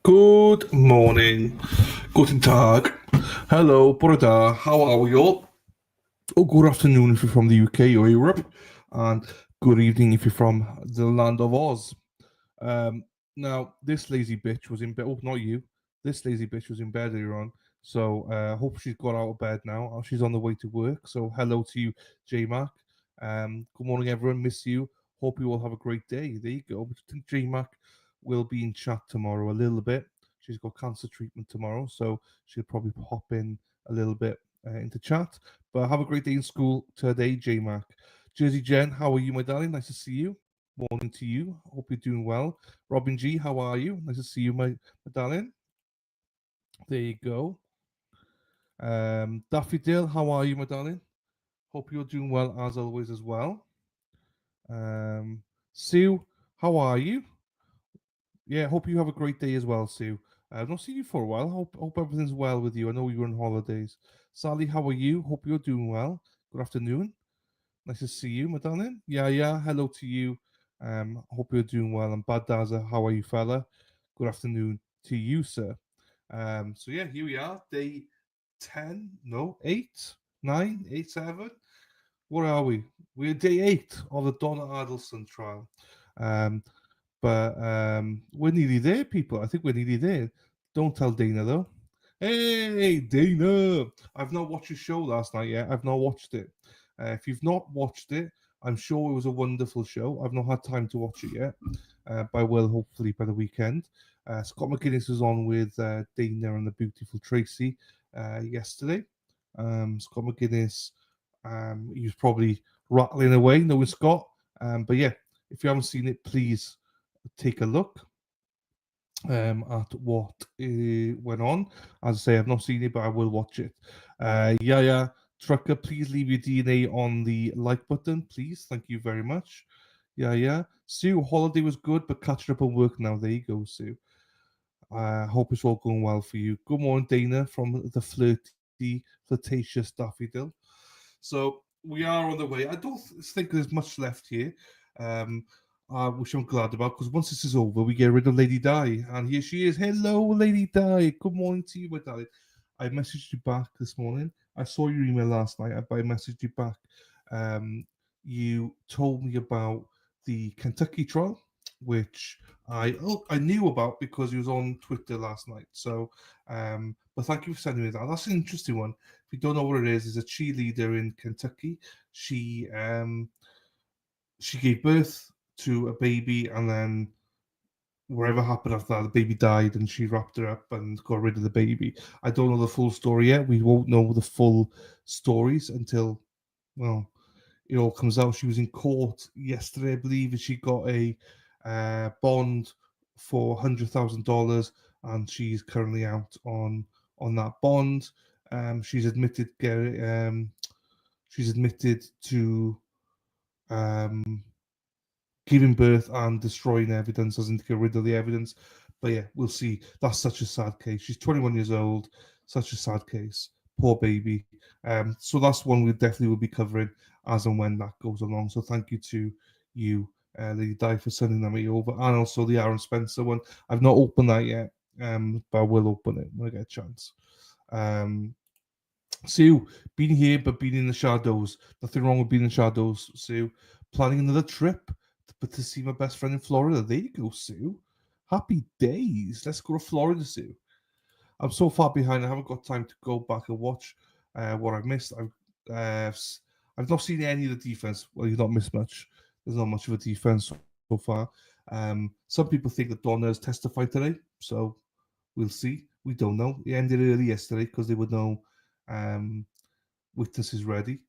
Good morning. Guten Tag. Hello, Borda. How are we all? Oh, good afternoon if you're from the UK or Europe, and good evening if you're from the land of Oz. Now, this lazy bitch was in bed. Oh, not you. This lazy bitch was in bed earlier on. So, hope she's got out of bed now. She's on the way to work. So, hello to you, J Mac. Good morning, everyone. Miss you. Hope you all have a great day. There you go. I think J Mac will be in chat tomorrow a little bit. She's got cancer treatment tomorrow, so she'll probably pop in a little bit into chat. But have a great day in school today, J Mac. Jersey Jen, how are you, my darling? Nice to see you. Morning to you. Hope you're doing well. Robin G, how are you? Nice to see you, my darling. There you go. Daffodil, how are you, my darling? Hope you're doing well as always as well. Sue, how are you? Yeah, hope you have a great day as well, Sue. I've not seen you for a while. Hope everything's well with you. I know you're on holidays. Sally, how are you? Hope you're doing well. Good afternoon. Nice to see you, my darling. Yeah. Hello to you. Hope you're doing well. And Badaza, how are you, fella? Good afternoon to you, sir. So yeah, here we are, day 10, no, 8, 9, 8, 7. What are we? We're day 8 of the Donna Adelson trial. Um, but we're nearly there, people. I think we're nearly there. Don't tell Dana, though. Hey, Dana! I've not watched your show last night yet. I've not watched it. If you've not watched it, I'm sure it was a wonderful show. I've not had time to watch it yet, but I will hopefully by the weekend. Scott McGinnis was on with Dana and the beautiful Tracy yesterday. Scott McGinnis, he was probably rattling away, knowing Scott. But yeah, if you haven't seen it, please take a look at what went on. As I say, I've not seen it, but I will watch it. Yeah, Trucker, please leave your DNA on the like button, please. Thank you very much. Yeah. Sue, holiday was good, but catching up on work now. There you go, Sue. I hope it's all going well for you. Good morning, Dana, from the flirtatious Daffodil. So we are on the way. I don't think there's much left here, um, which I'm glad about because once this is over, we get rid of Lady Di, and here she is. Hello, Lady Di. Good morning to you, my darling. I messaged you back this morning. I saw your email last night, but I messaged you back. You told me about the Kentucky trial, which I knew about because he was on Twitter last night. So, but thank you for sending me that. That's an interesting one. If you don't know what it is a cheerleader in Kentucky. She gave birth to a baby, and then whatever happened after that, the baby died, and she wrapped her up and got rid of the baby. I don't know the full story yet. We won't know the full stories until, well, it all comes out. She was in court yesterday, I believe, and she got a bond for $100,000, and she's currently out on that bond. She's admitted she's admitted to um, giving birth and destroying evidence, as in to get rid of the evidence. But yeah, we'll see. That's such a sad case. She's 21 years old. Such a sad case. Poor baby. So that's one we definitely will be covering as and when that goes along. So thank you to you, Lady Di, for sending that me over, and also the Aaron Spencer one. I've not opened that yet, but I will open it when I get a chance. Sue, being here but being in the shadows. Nothing wrong with being in the shadows, Sue. Planning another trip, but to see my best friend in Florida. There you go, Sue. Happy days. Let's go to Florida, Sue. I'm so far behind. I haven't got time to go back and watch what I've missed. I've not seen any of the defense. Well, you've not missed much. There's not much of a defense so far. Some people think that Donna has testified today, so we'll see. We don't know. It ended early yesterday because they would know witnesses ready,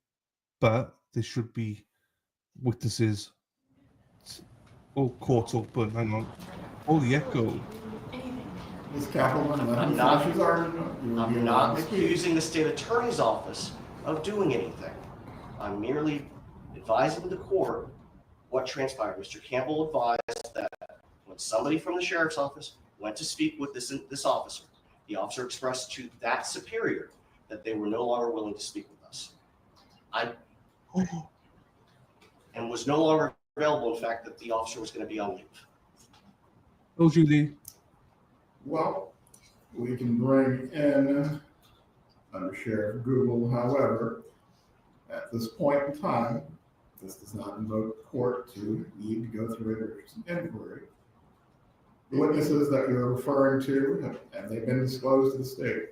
but there should be witnesses. Oh, court open. Hang on. Oh, the echo. This Capitol one, I'm not accusing the state attorney's office of doing anything. I'm merely advising the court what transpired. Mr. Campbell advised that when somebody from the sheriff's office went to speak with this officer, the officer expressed to that superior that they were no longer willing to speak with us. And was no longer available, in fact, that the officer was going to be on leave. Oh, Julie. Well, we can bring in Under Sheriff Google. However, at this point in time, this does not invoke the court to need to go through an inquiry. The witnesses that you're referring to, have they been disclosed to the state?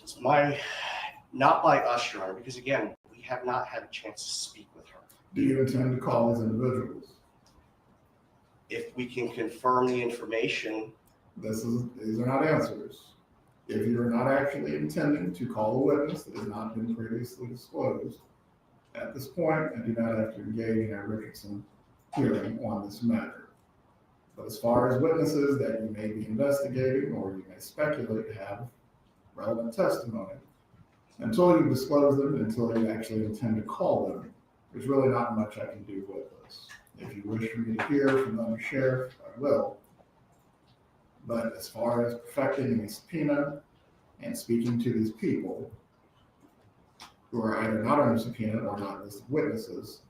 It's not by us, Your Honor, because again, we have not had a chance to speak with her. Do you intend to call these individuals? If we can confirm the information. These are not answers. If you're not actually intending to call a witness that has not been previously disclosed, at this point, I do not have to engage in a Richardson hearing on this matter. But as far as witnesses that you may be investigating or you may speculate have relevant testimony, until you disclose them, until you actually intend to call them, there's really not much I can do with this. If you wish for me to hear from the Under Sheriff, I will. But as far as perfecting a subpoena and speaking to these people who are either not under subpoena or not listed witnesses,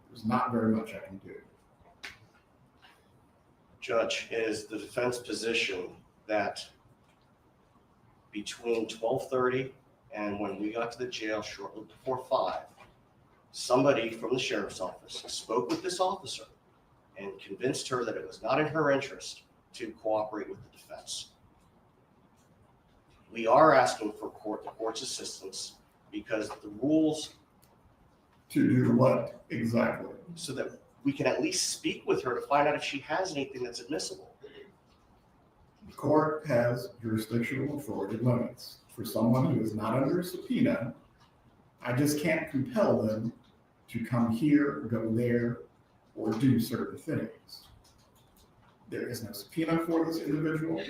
there's not very much I can do. Judge, it is the defense position that between 12:30 and when we got to the jail shortly before 5, somebody from the sheriff's office spoke with this officer and convinced her that it was not in her interest to cooperate with the defense. We are asking for the court's assistance because the rules. To do what exactly? So that we can at least speak with her to find out if she has anything that's admissible. The court has jurisdictional authority limits. For someone who is not under a subpoena, I just can't compel them to come here, go there, or do certain things. There is no subpoena for this individual.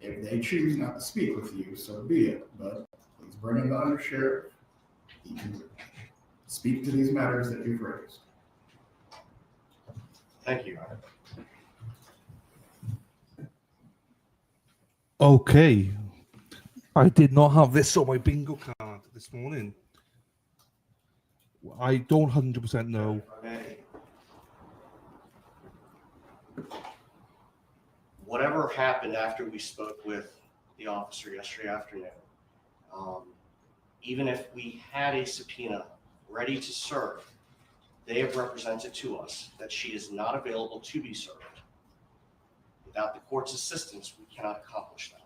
If they choose not to speak with you, so be it. But please bring in the Under Sheriff. He can speak to these matters that you've raised. Thank you, Your Honor. Okay. I did not have this on my bingo card this morning. I don't 100% know. Whatever happened after we spoke with the officer yesterday afternoon, even if we had a subpoena ready to serve, they have represented to us that she is not available to be served. Without the court's assistance, we cannot accomplish that.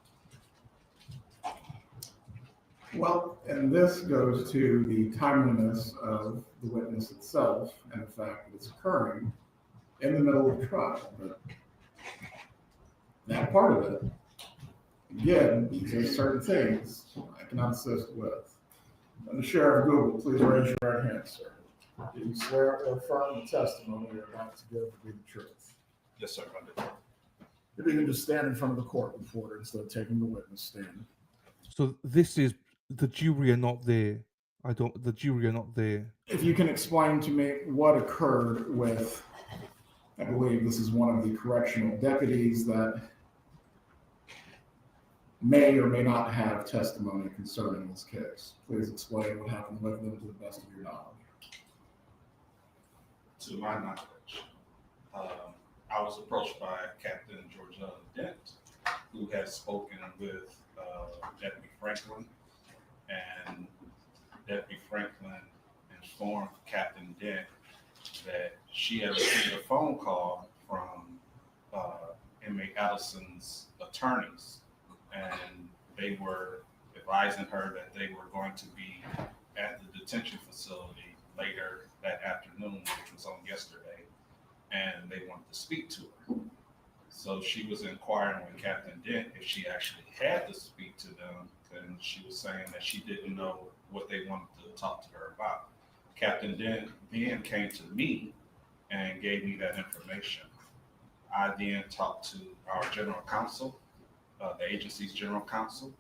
Well, and this goes to the timeliness of the witness itself and the fact that it's occurring in the middle of the trial. But that part of it, again, these are certain things I cannot assist with. And the Sheriff Google, please raise your right hand, sir. Do you swear or affirm the testimony you're about to give to be the truth? Yes, sir, I do. If you can just stand in front of the court reporter instead of taking the witness stand. So this is the jury are not there. The jury are not there. If you can explain to me what occurred with, I believe this is one of the correctional deputies that may or may not have testimony concerning this case. Please explain what happened with them to the best of your knowledge. To my knowledge, I was approached by Captain Georgia Dent, who has spoken with Deputy Franklin, and Deputy Franklin informed Captain Dent that she had received a phone call from inmate Adamson's attorneys, and they were advising her that they were going to be at the detention facility later that afternoon, which was on yesterday, and they wanted to speak to her. So she was inquiring with Captain Dent if she actually had to speak to them, and she was saying that she didn't know what they wanted to talk to her about. Captain Dent then came to me and gave me that information. I then talked to our general counsel, the agency's general counsel,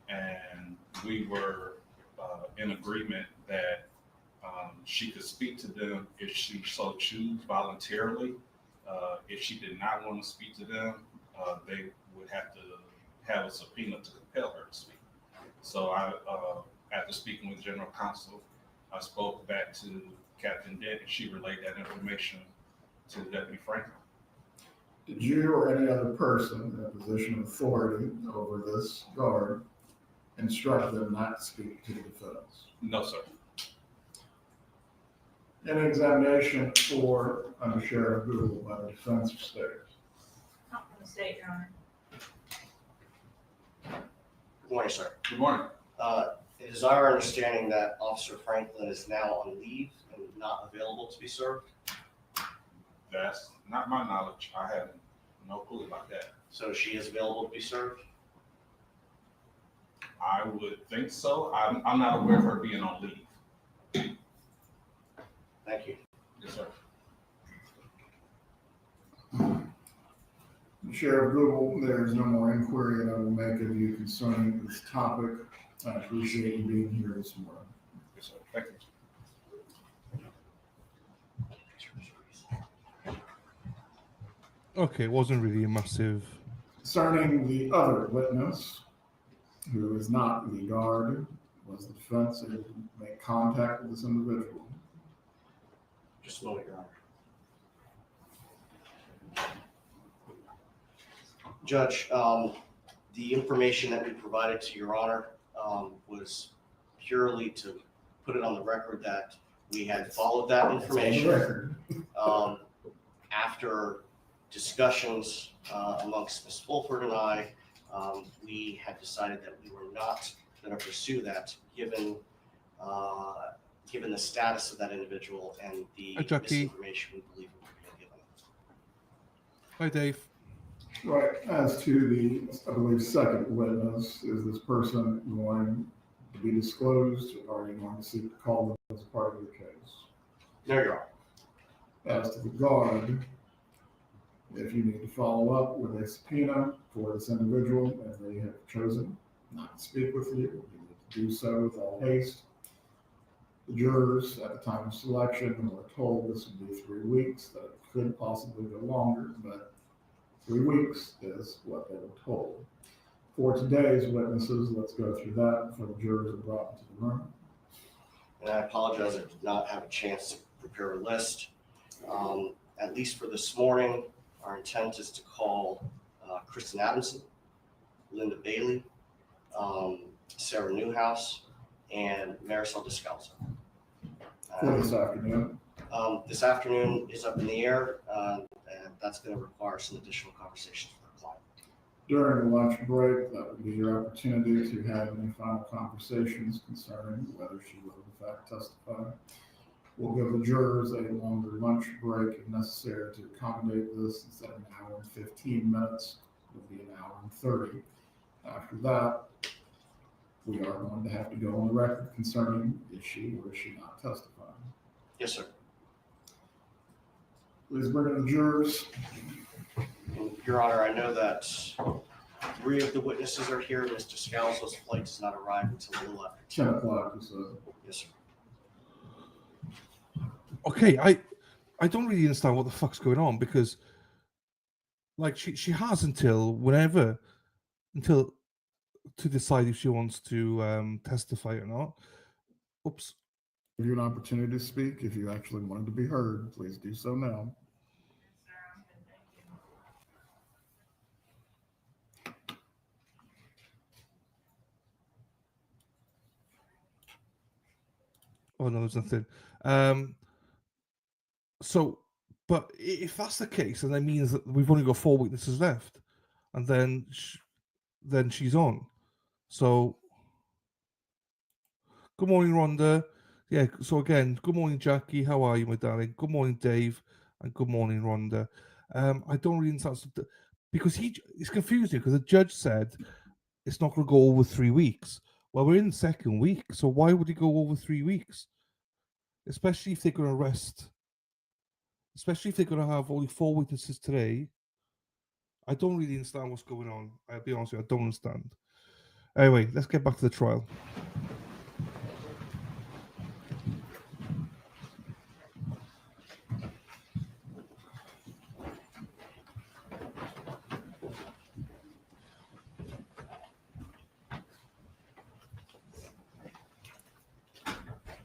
and we were in agreement that she could speak to them if she so choose voluntarily. If she did not want to speak to them, they would have to have a subpoena to compel her to speak. So after speaking with general counsel, I spoke back to Captain Dent, and she relayed that information to Deputy Franklin. Did you or any other person in a position of authority over this guard instruct them not to speak to the defense? No, sir. Any examination for under Sheriff Google by the defense or state? Not from the state, Your Honor. Good morning, sir. Good morning. It is our understanding that Officer Franklin is now on leave and not available to be served. That's not my knowledge. I have no clue about that. So she is available to be served? I would think so. I'm not aware of her being on leave. Thank you. Yes, sir. Sheriff Google, there's no more inquiry that I will make of you concerning this topic. I appreciate you being here this morning. Yes, sir. Thank you. Okay, it wasn't really a massive. Concerning the other witness, who is not the guard, was the defense able to make contact with this individual? Just a moment, Your Honor. Judge, the information that we provided to Your Honor was purely to put it on the record that we had followed that It's on the information. record. After discussions amongst Ms. Fulford and I, we had decided that we were not going to pursue that given the status of that individual and the Hi, Jackie. misinformation we believe we were being given. Hi, Dave. Right, as to the, I believe, second witness, is this person going to be disclosed, or are you going to seek to call them as part of the case? No, Your Honor. As to the guard, if you need to follow up with a subpoena for this individual, as they have chosen not to speak with you, you need to do so with all haste. The jurors at the time of selection were told this would be 3 weeks, that it could possibly go longer, but 3 weeks is what they were told. For today's witnesses, let's go through that before the jurors are brought into the room. And I apologize, I did not have a chance to prepare a list. At least for this morning, our intent is to call Kristin Adamson, Linda Bailey, Sara Newhouse, and Marissel Descalzo. For this afternoon, This afternoon is up in the air, and that's going to require some additional conversations with our client. during the lunch break, that would be your opportunity to have any final conversations concerning whether she will in fact testify. We'll give the jurors a longer lunch break if necessary to accommodate this. Instead of an hour and 15 minutes, it'll be an hour and 30. After that, we are going to have to go on the record concerning is she or is she not testifying. Yes, sir. Please bring in the jurors. And Your Honor, I know that 3 of the witnesses are here. Mr. Descalzo's flight does not arrive until a little after 10 o'clock, so Yes, sir. Okay, I don't really understand what the fuck's going on because, like, she has until whenever, until to decide if she wants to testify or not. Oops. give you an opportunity to speak. If you actually wanted to be heard, please do so now. Oh no, there's nothing. So, but if that's the case, then that means that we've only got 4 witnesses left, and then she's on. So, good morning, Rhonda. Yeah. So again, good morning, Jackie. How are you, my darling? Good morning, Dave, and good morning, Rhonda. I don't really understand because it's confusing because the judge said it's not going to go over 3 weeks. Well, we're in the second week, so why would it go over 3 weeks? Especially if they're going to arrest. Especially if they're going to have only 4 witnesses today. I don't really understand what's going on. I'll be honest with you, I don't understand. Anyway, let's get back to the trial.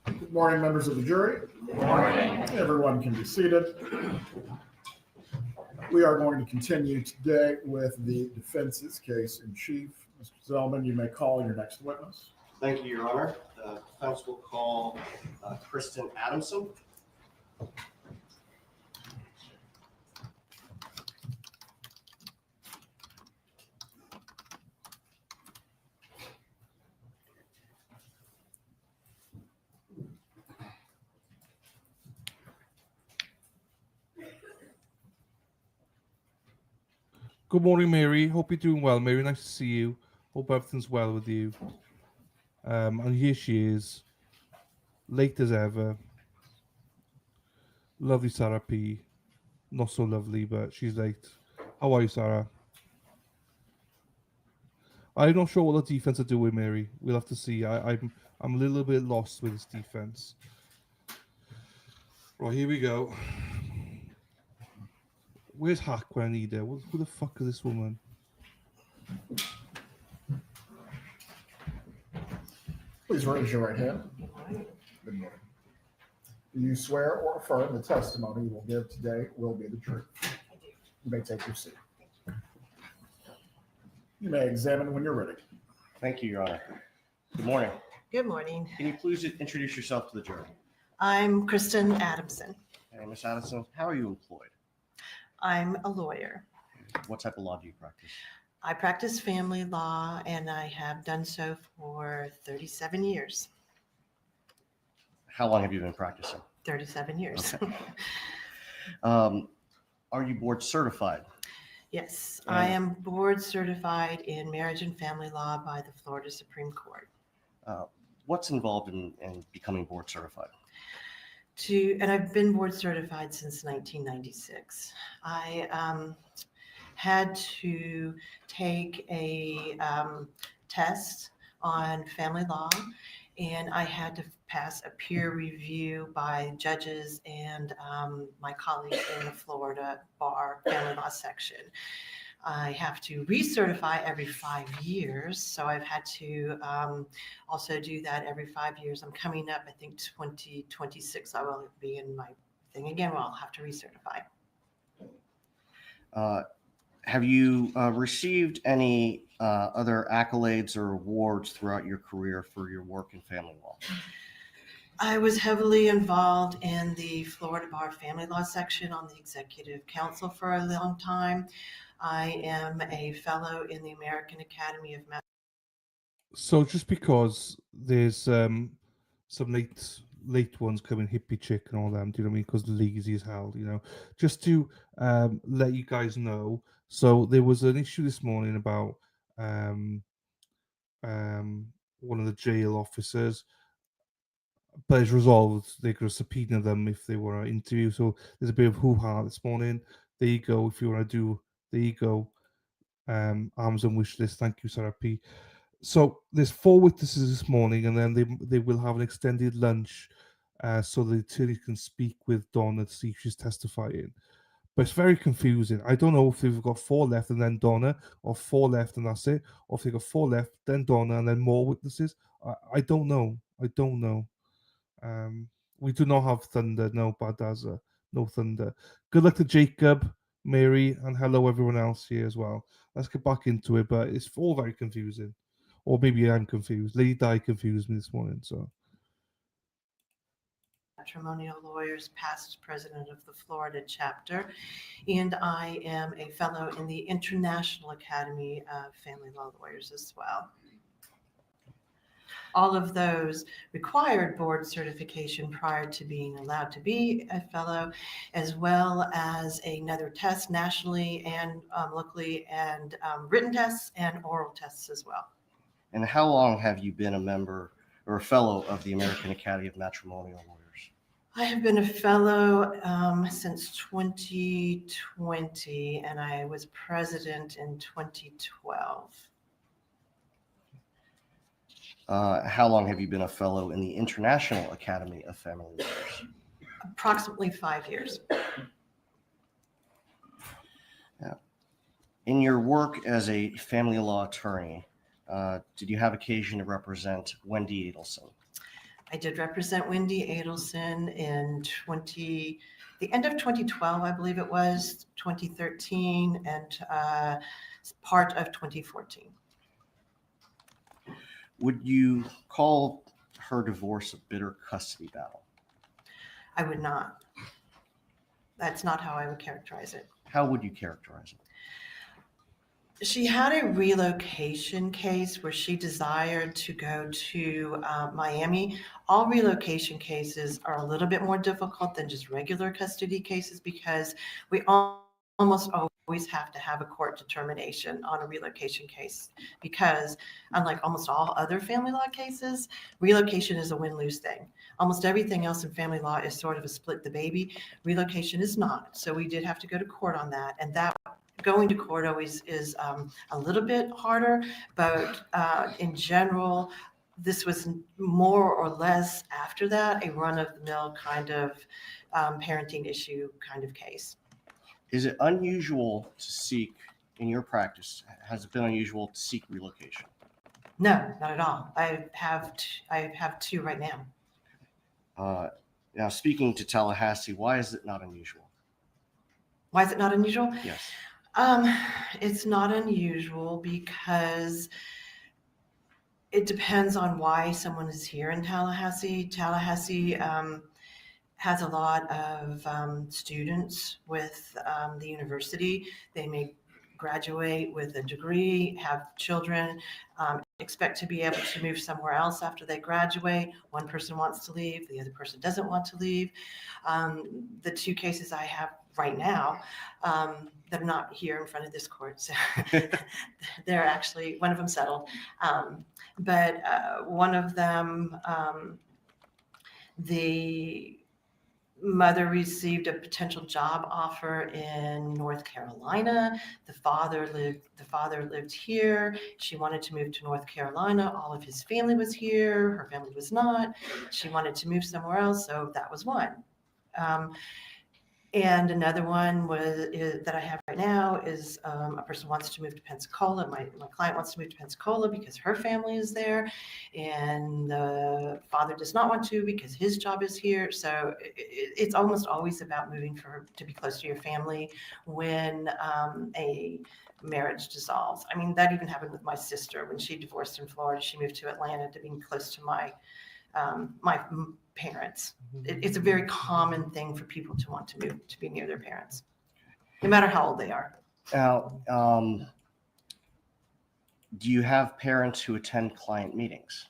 Good morning, members of the jury. Good morning. Everyone can be seated. We are going to continue today with the defense's case in chief. Mr. Zellman, you may call your next witness. Thank you, Your Honor. The defense will call Kristin Adamson. Good morning, Mary. Hope you're doing well, Mary. Nice to see you. Hope everything's well with you. And here she is, late as ever. Lovely Sara P. Not so lovely, but she's late. How are you, Sara? I'm not sure what the defense are doing, Mary. We'll have to see. I'm a little bit lost with this defense. Right, here we go. Where's Hack when I need her? Who the fuck is this woman? Please raise your right hand. Good morning. Do you swear or affirm the testimony you will give today will be the truth? I do. You may take your seat. You may examine when you're ready. Thank you, Your Honor. Good morning. Good morning. Can you please introduce yourself to the jury? I'm Kristin Adamson. And Ms. Adelson, how are you employed? I'm a lawyer. What type of law do you practice? I practice family law and I have done so for 37 years. How long have you been practicing? 37 years. Okay. Are you board certified? Yes, I am board certified in marriage and family law by the Florida Supreme Court. What's involved in becoming board certified? And I've been board certified since 1996. I had to take a test on family law, and I had to pass a peer review by judges and my colleagues in the Florida Bar Family Law section. I have to recertify every 5 years, so I've had to also do that every 5 years. I'm coming up, I think 2026, I will be in my thing again, where I'll have to recertify. Have you received any other accolades or awards throughout your career for your work in family law? I was heavily involved in the Florida Bar Family Law section on the Executive Council for a long time. I am a fellow in the American Academy of So just because there's some late ones coming, hippie chick and all them, do you know what I mean? Because lazy as hell, you know. Just to let you guys know, so there was an issue this morning about one of the jail officers, but it's resolved. They could subpoena them if they want to interview. So there's a bit of hoo-ha this morning. There you go. If you want to do, there you go. Amazon wish list. Thank you, Sara P. So there's 4 witnesses this morning, and then they will have an extended lunch, so the attorney can speak with Donna to see if she's testifying. But it's very confusing. I don't know if they've got 4 left and then Donna, or 4 left and that's it, or if they've got 4 left, then Donna, and then more witnesses. I don't know. I don't know. We do not have thunder. No, Badaza. No thunder. Good luck to Jacob, Mary, and hello everyone else here as well. Let's get back into it, but it's all very confusing. Or maybe I'm confused. Lady Di confused me this morning, so. Matrimonial Lawyers, past president of the Florida chapter, and I am a fellow in the International Academy of Family Law Lawyers as well. All of those required board certification prior to being allowed to be a fellow, as well as another test nationally and locally, and written tests and oral tests as well. And how long have you been a member or a fellow of the American Academy of Matrimonial Lawyers? I have been a fellow since 2020, and I was president in 2012. How long have you been a fellow in the International Academy of Family Lawyers? Approximately 5 years. In your work as a family law attorney, did you have occasion to represent Wendi Adelson? I did represent Wendi Adelson in the end of 2012, I believe it was, 2013, and part of 2014. Would you call her divorce a bitter custody battle? I would not. That's not how I would characterize it. How would you characterize it? She had a relocation case where she desired to go to Miami. All relocation cases are a little bit more difficult than just regular custody cases because we almost always have to have a court determination on a relocation case because unlike almost all other family law cases, relocation is a win-lose thing. Almost everything else in family law is sort of a split the baby. Relocation is not. So we did have to go to court on that. And that going to court always is a little bit harder, but in general, this was more or less after that a run-of-the-mill kind of parenting issue kind of case. Is it unusual to seek, in your practice, has it been unusual to seek relocation? No, not at all. I have two right now. Now, speaking to Tallahassee, why is it not unusual? Why is it not unusual? Yes. It's not unusual because it depends on why someone is here in Tallahassee. Tallahassee has a lot of students with the university. They may graduate with a degree, have children, expect to be able to move somewhere else after they graduate. One person wants to leave, the other person doesn't want to leave. The two cases I have right now, they're not here in front of this court, so they're actually, one of them settled. But one of them, the mother received a potential job offer in North Carolina. The father lived here. She wanted to move to North Carolina. All of his family was here. Her family was not. She wanted to move somewhere else, so that was one. And another one that I have right now is a person wants to move to Pensacola. My client wants to move to Pensacola because her family is there, and the father does not want to because his job is here. So it's almost always about moving to be close to your family when a marriage dissolves. I mean, that even happened with my sister when she divorced in Florida. She moved to Atlanta to be close to my parents. It's a very common thing for people to want to move to be near their parents, no matter how old they are. Now, do you have parents who attend client meetings?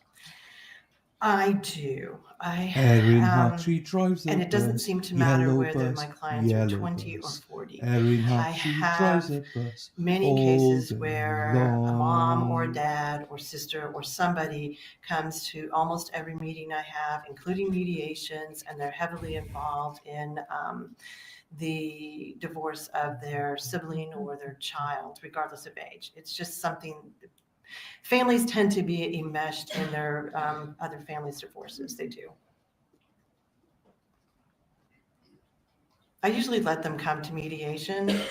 I do. Erin Hatchie drives and a it doesn't bus, seem to matter yellow whether bus, my clients are yellow 20 bus. or 40. Erin I Hatchie have drives a bus many all cases day where a mom or a long. dad or sister or somebody comes to almost every meeting I have, including mediations, and they're heavily involved in the divorce of their sibling or their child, regardless of age. It's just something. Families tend to be enmeshed in their other families' divorces. They do. I usually let them come to mediation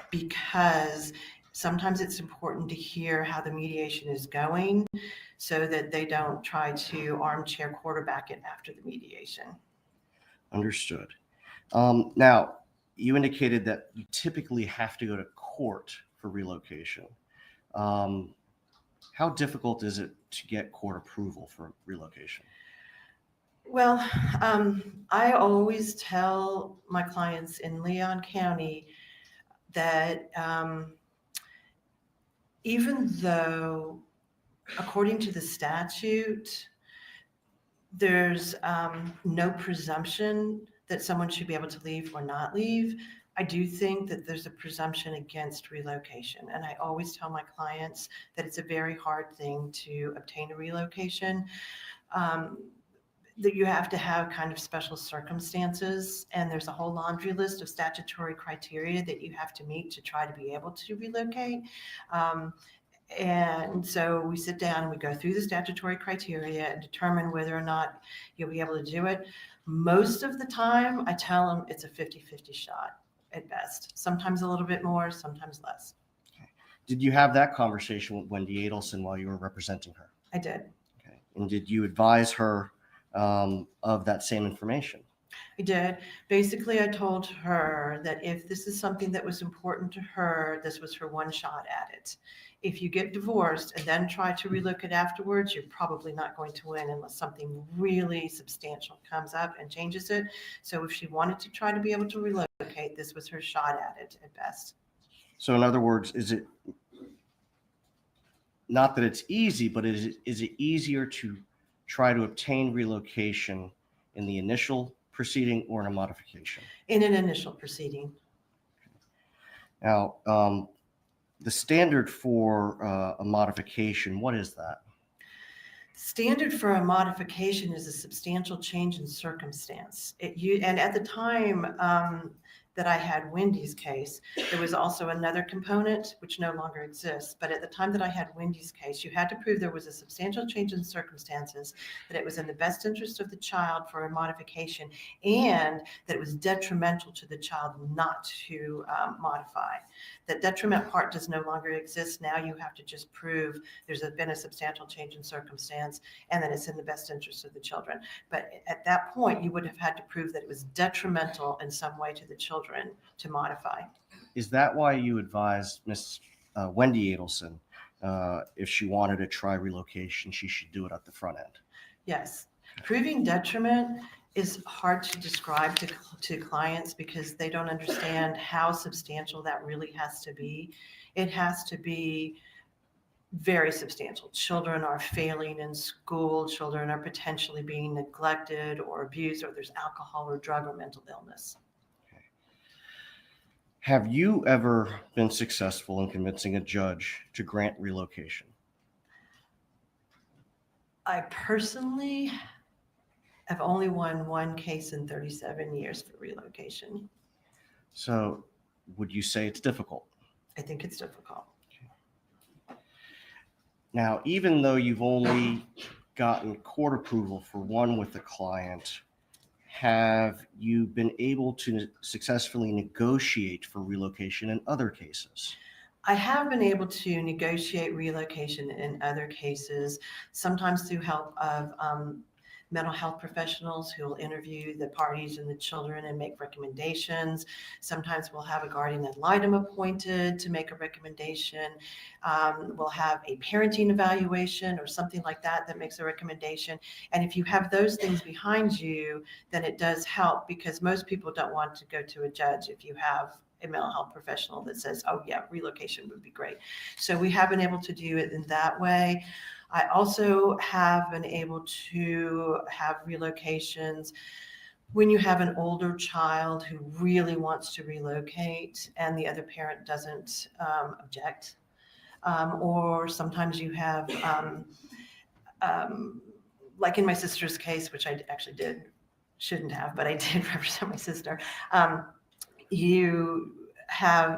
because sometimes it's important to hear how the mediation is going so that they don't try to armchair quarterback it after the mediation. Understood. Now, you indicated that you typically have to go to court for relocation. How difficult is it to get court approval for relocation? Well, I always tell my clients in Leon County that even though, according to the statute, there's no presumption that someone should be able to leave or not leave, I do think that there's a presumption against relocation. And I always tell my clients that it's a very hard thing to obtain a relocation. That you have to have kind of special circumstances, and there's a whole laundry list of statutory criteria that you have to meet to try to be able to relocate. And so we sit down and we go through the statutory criteria and determine whether or not you'll be able to do it. Most of the time, I tell them it's a 50-50 shot at best. Sometimes a little bit more, sometimes less. Okay. Did you have that conversation with Wendi Adelson while you were representing her? I did. Okay. And did you advise her of that same information? I did. Basically, I told her that if this is something that was important to her, this was her one shot at it. If you get divorced and then try to relook it afterwards, you're probably not going to win unless something really substantial comes up and changes it. So if she wanted to try to be able to relocate, this was her shot at it at best. So in other words, is it not that it's easy, but is it easier to try to obtain relocation in the initial proceeding or in a modification? In an initial proceeding. Now, the standard for a modification, what is that? Standard for a modification is a substantial change in circumstance. And at the time that I had Wendi's case, there was also another component which no longer exists. But at the time that I had Wendi's case, you had to prove there was a substantial change in circumstances, that it was in the best interest of the child for a modification, and that it was detrimental to the child not to modify. That detriment part does no longer exist. Now you have to just prove there's been a substantial change in circumstance and that it's in the best interest of the children. But at that point, you would have had to prove that it was detrimental in some way to the children to modify. Is that why you advised Miss Wendi Adelson, if she wanted to try relocation, she should do it at the front end? Yes. Proving detriment is hard to describe to clients because they don't understand how substantial that really has to be. It has to be very substantial. Children are failing in school. Children are potentially being neglected or abused, or there's alcohol or drug or mental illness. Okay. Have you ever been successful in convincing a judge to grant relocation? I personally have only won one case in 37 years for relocation. So would you say it's difficult? I think it's difficult. Now, even though you've only gotten court approval for one with the client, have you been able to successfully negotiate for relocation in other cases? I have been able to negotiate relocation in other cases, sometimes through help of mental health professionals who will interview the parties and the children and make recommendations. Sometimes we'll have a guardian ad litem appointed to make a recommendation. We'll have a parenting evaluation or something like that that makes a recommendation. And if you have those things behind you, then it does help, because most people don't want to go to a judge if you have a mental health professional that says, oh yeah, relocation would be great. So we have been able to do it in that way. I also have been able to have relocations when you have an older child who really wants to relocate and the other parent doesn't object. Or sometimes you have, like in my sister's case, which I actually shouldn't have, but I did represent my sister.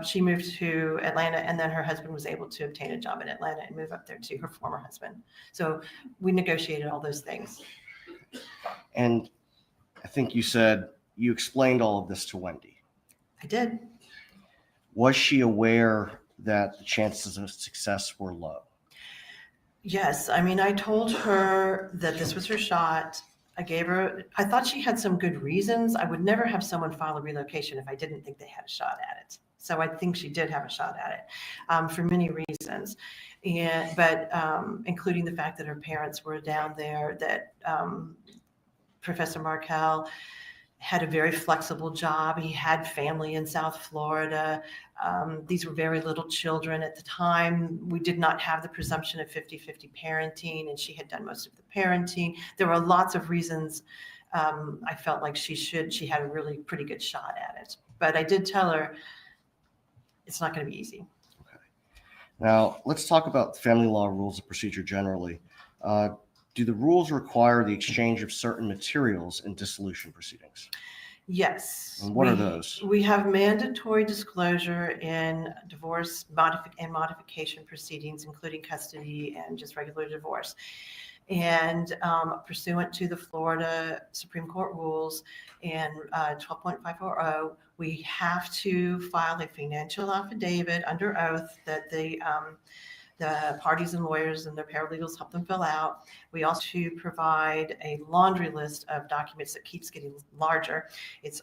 She moved to Atlanta, and then her husband was able to obtain a job in Atlanta and move up there to her former husband. So we negotiated all those things. And I think you said you explained all of this to Wendi. I did. Was she aware that the chances of success were low? Yes. I mean, I told her that this was her shot. I thought she had some good reasons. I would never have someone file a relocation if I didn't think they had a shot at it. So I think she did have a shot at it for many reasons. But including the fact that her parents were down there, that Professor Markel had a very flexible job. He had family in South Florida. These were very little children at the time. We did not have the presumption of 50-50 parenting, and she had done most of the parenting. There were lots of reasons I felt like she had a really pretty good shot at it. But I did tell her it's not going to be easy. Okay. Now, let's talk about family law rules of procedure generally. Do the rules require the exchange of certain materials in dissolution proceedings? Yes. And what are those? We have mandatory disclosure in divorce and modification proceedings, including custody and just regular divorce. And pursuant to the Florida Supreme Court rules and 12.540, we have to file a financial affidavit under oath that the parties and lawyers and their paralegals help them fill out. We also provide a laundry list of documents that keeps getting larger. It's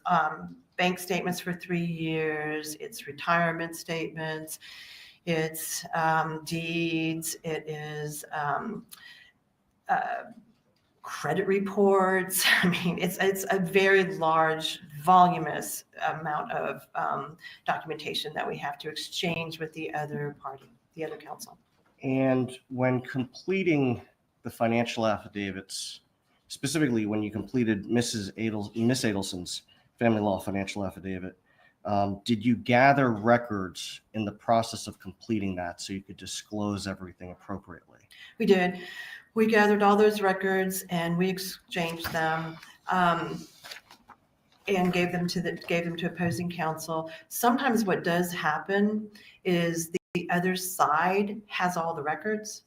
bank statements for 3 years, it's retirement statements, it's deeds, it is credit reports. I mean, it's a very large, voluminous amount of documentation that we have to exchange with the other party, the other counsel. And when completing the financial affidavits, specifically when you completed Miss Adelson's family law financial affidavit, did you gather records in the process of completing that so you could disclose everything appropriately? We did. We gathered all those records and we exchanged them and gave them to opposing counsel. Sometimes what does happen is the other side has all the records.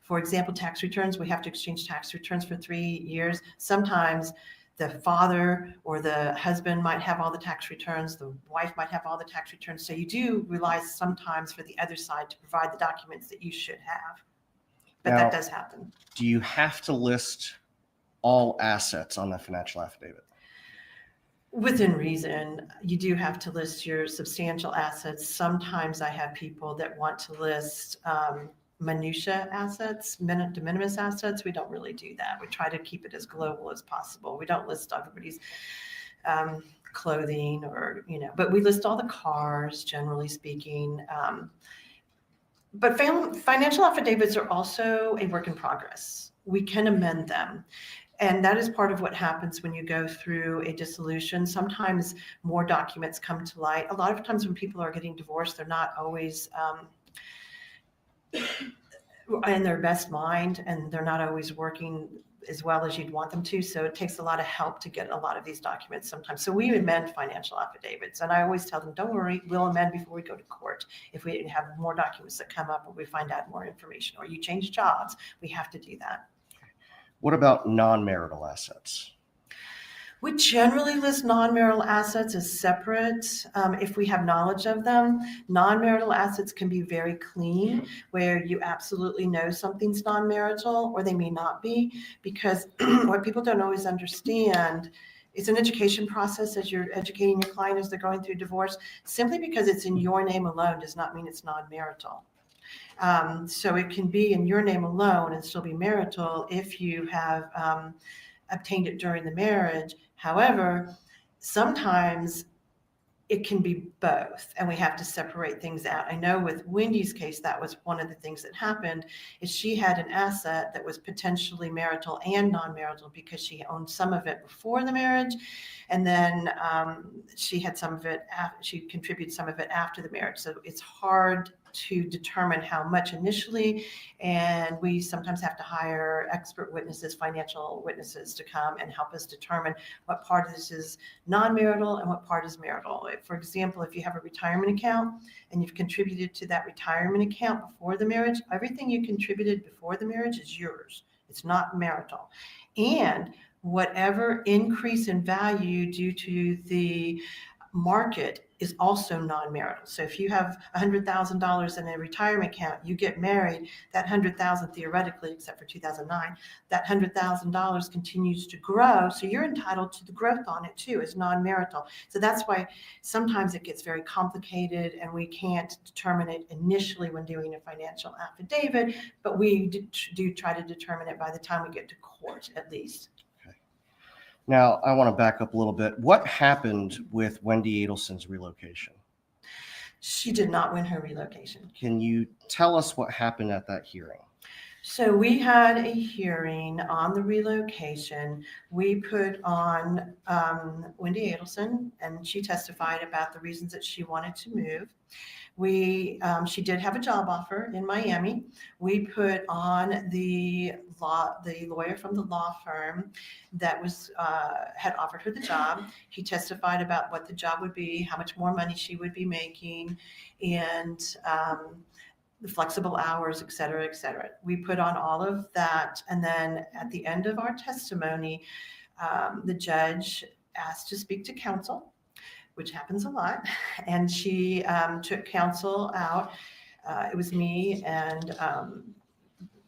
For example, tax returns, we have to exchange tax returns for 3 years. Sometimes the father or the husband might have all the tax returns, the wife might have all the tax returns. So you do rely sometimes for the other side to provide the documents that you should have. But that does happen. Do you have to list all assets on the financial affidavit? Within reason, you do have to list your substantial assets. Sometimes I have people that want to list minutia assets, de minimis assets. We don't really do that. We try to keep it as global as possible. We don't list everybody's clothing or, but we list all the cars, generally speaking. But financial affidavits are also a work in progress. We can amend them. And that is part of what happens when you go through a dissolution. Sometimes more documents come to light. A lot of times when people are getting divorced, they're not always in their best mind, and they're not always working as well as you'd want them to. So it takes a lot of help to get a lot of these documents sometimes. So we amend financial affidavits. And I always tell them, don't worry, we'll amend before we go to court. If we have more documents that come up or we find out more information or you change jobs, we have to do that. What about non-marital assets? We generally list non-marital assets as separate if we have knowledge of them. Non-marital assets can be very clean, where you absolutely know something's non-marital, or they may not be, because what people don't always understand, it's an education process as you're educating your client as they're going through divorce. Simply because it's in your name alone does not mean it's non-marital. So it can be in your name alone and still be marital if you have obtained it during the marriage. However, sometimes it can be both, and we have to separate things out. I know with Wendy's case, that was one of the things that happened, is she had an asset that was potentially marital and non-marital because she owned some of it before the marriage, and then she had some of it, she contributed some of it after the marriage. So it's hard to determine how much initially, and we sometimes have to hire expert witnesses, financial witnesses, to come and help us determine what part of this is non-marital and what part is marital. For example, if you have a retirement account and you've contributed to that retirement account before the marriage, everything you contributed before the marriage is yours. It's not marital. And whatever increase in value due to the market is also non-marital. So if you have $100,000 in a retirement account, you get married, that $100,000 theoretically, except for 2009, that $100,000 continues to grow. So you're entitled to the growth on it too, as non-marital. So that's why sometimes it gets very complicated and we can't determine it initially when doing a financial affidavit, but we do try to determine it by the time we get to court at least. Now, I want to back up a little bit. What happened with Wendi Adelson's relocation? She did not win her relocation. Can you tell us what happened at that hearing? So we had a hearing on the relocation. We put on Wendi Adelson, and she testified about the reasons that she wanted to move. She did have a job offer in Miami. We put on the lawyer from the law firm that had offered her the job. He testified about what the job would be, how much more money she would be making, and the flexible hours, et cetera, et cetera. We put on all of that. And then at the end of our testimony, the judge asked to speak to counsel, which happens a lot. And she took counsel out. It was me and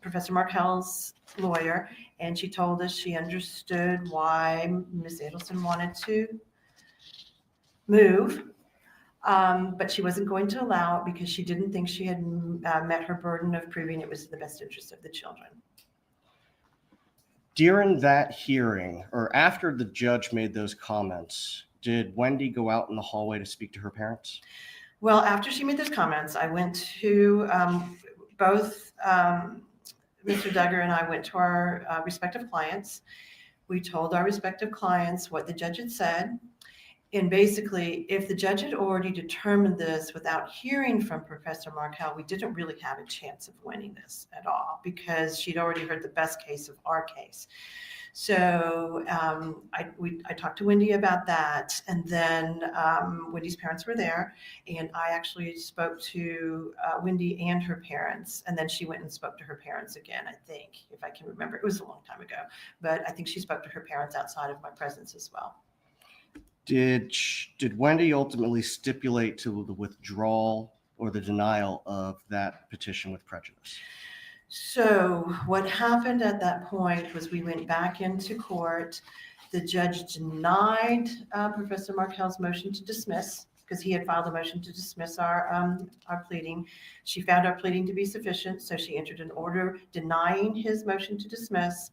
Professor Markel's lawyer, and she told us she understood why Ms. Adelson wanted to move, but she wasn't going to allow it because she didn't think she had met her burden of proving it was in the best interest of the children. During that hearing, or after the judge made those comments, did Wendi go out in the hallway to speak to her parents? Well, after she made those comments, I went to both Mr. Duggar and I went to our respective clients. We told our respective clients what the judge had said. And basically, if the judge had already determined this without hearing from Professor Markel, we didn't really have a chance of winning this at all because she'd already heard the best case of our case. So I talked to Wendi about that, and then Wendi's parents were there, and I actually spoke to Wendi and her parents, and then she went and spoke to her parents again, I think, if I can remember. It was a long time ago, but I think she spoke to her parents outside of my presence as well. Did Wendi ultimately stipulate to the withdrawal or the denial of that petition with prejudice? So what happened at that point was we went back into court. The judge denied Professor Markel's motion to dismiss because he had filed a motion to dismiss our pleading. She found our pleading to be sufficient, so she entered an order denying his motion to dismiss.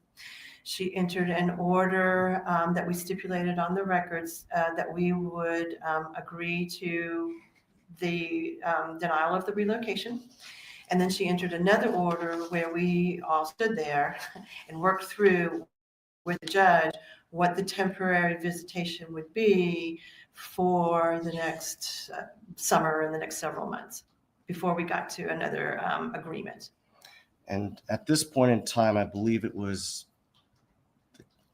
She entered an order that we stipulated on the records that we would agree to the denial of the relocation. And then she entered another order where we all stood there and worked through with the judge what the temporary visitation would be for the next summer and the next several months before we got to another agreement. And at this point in time, I believe it was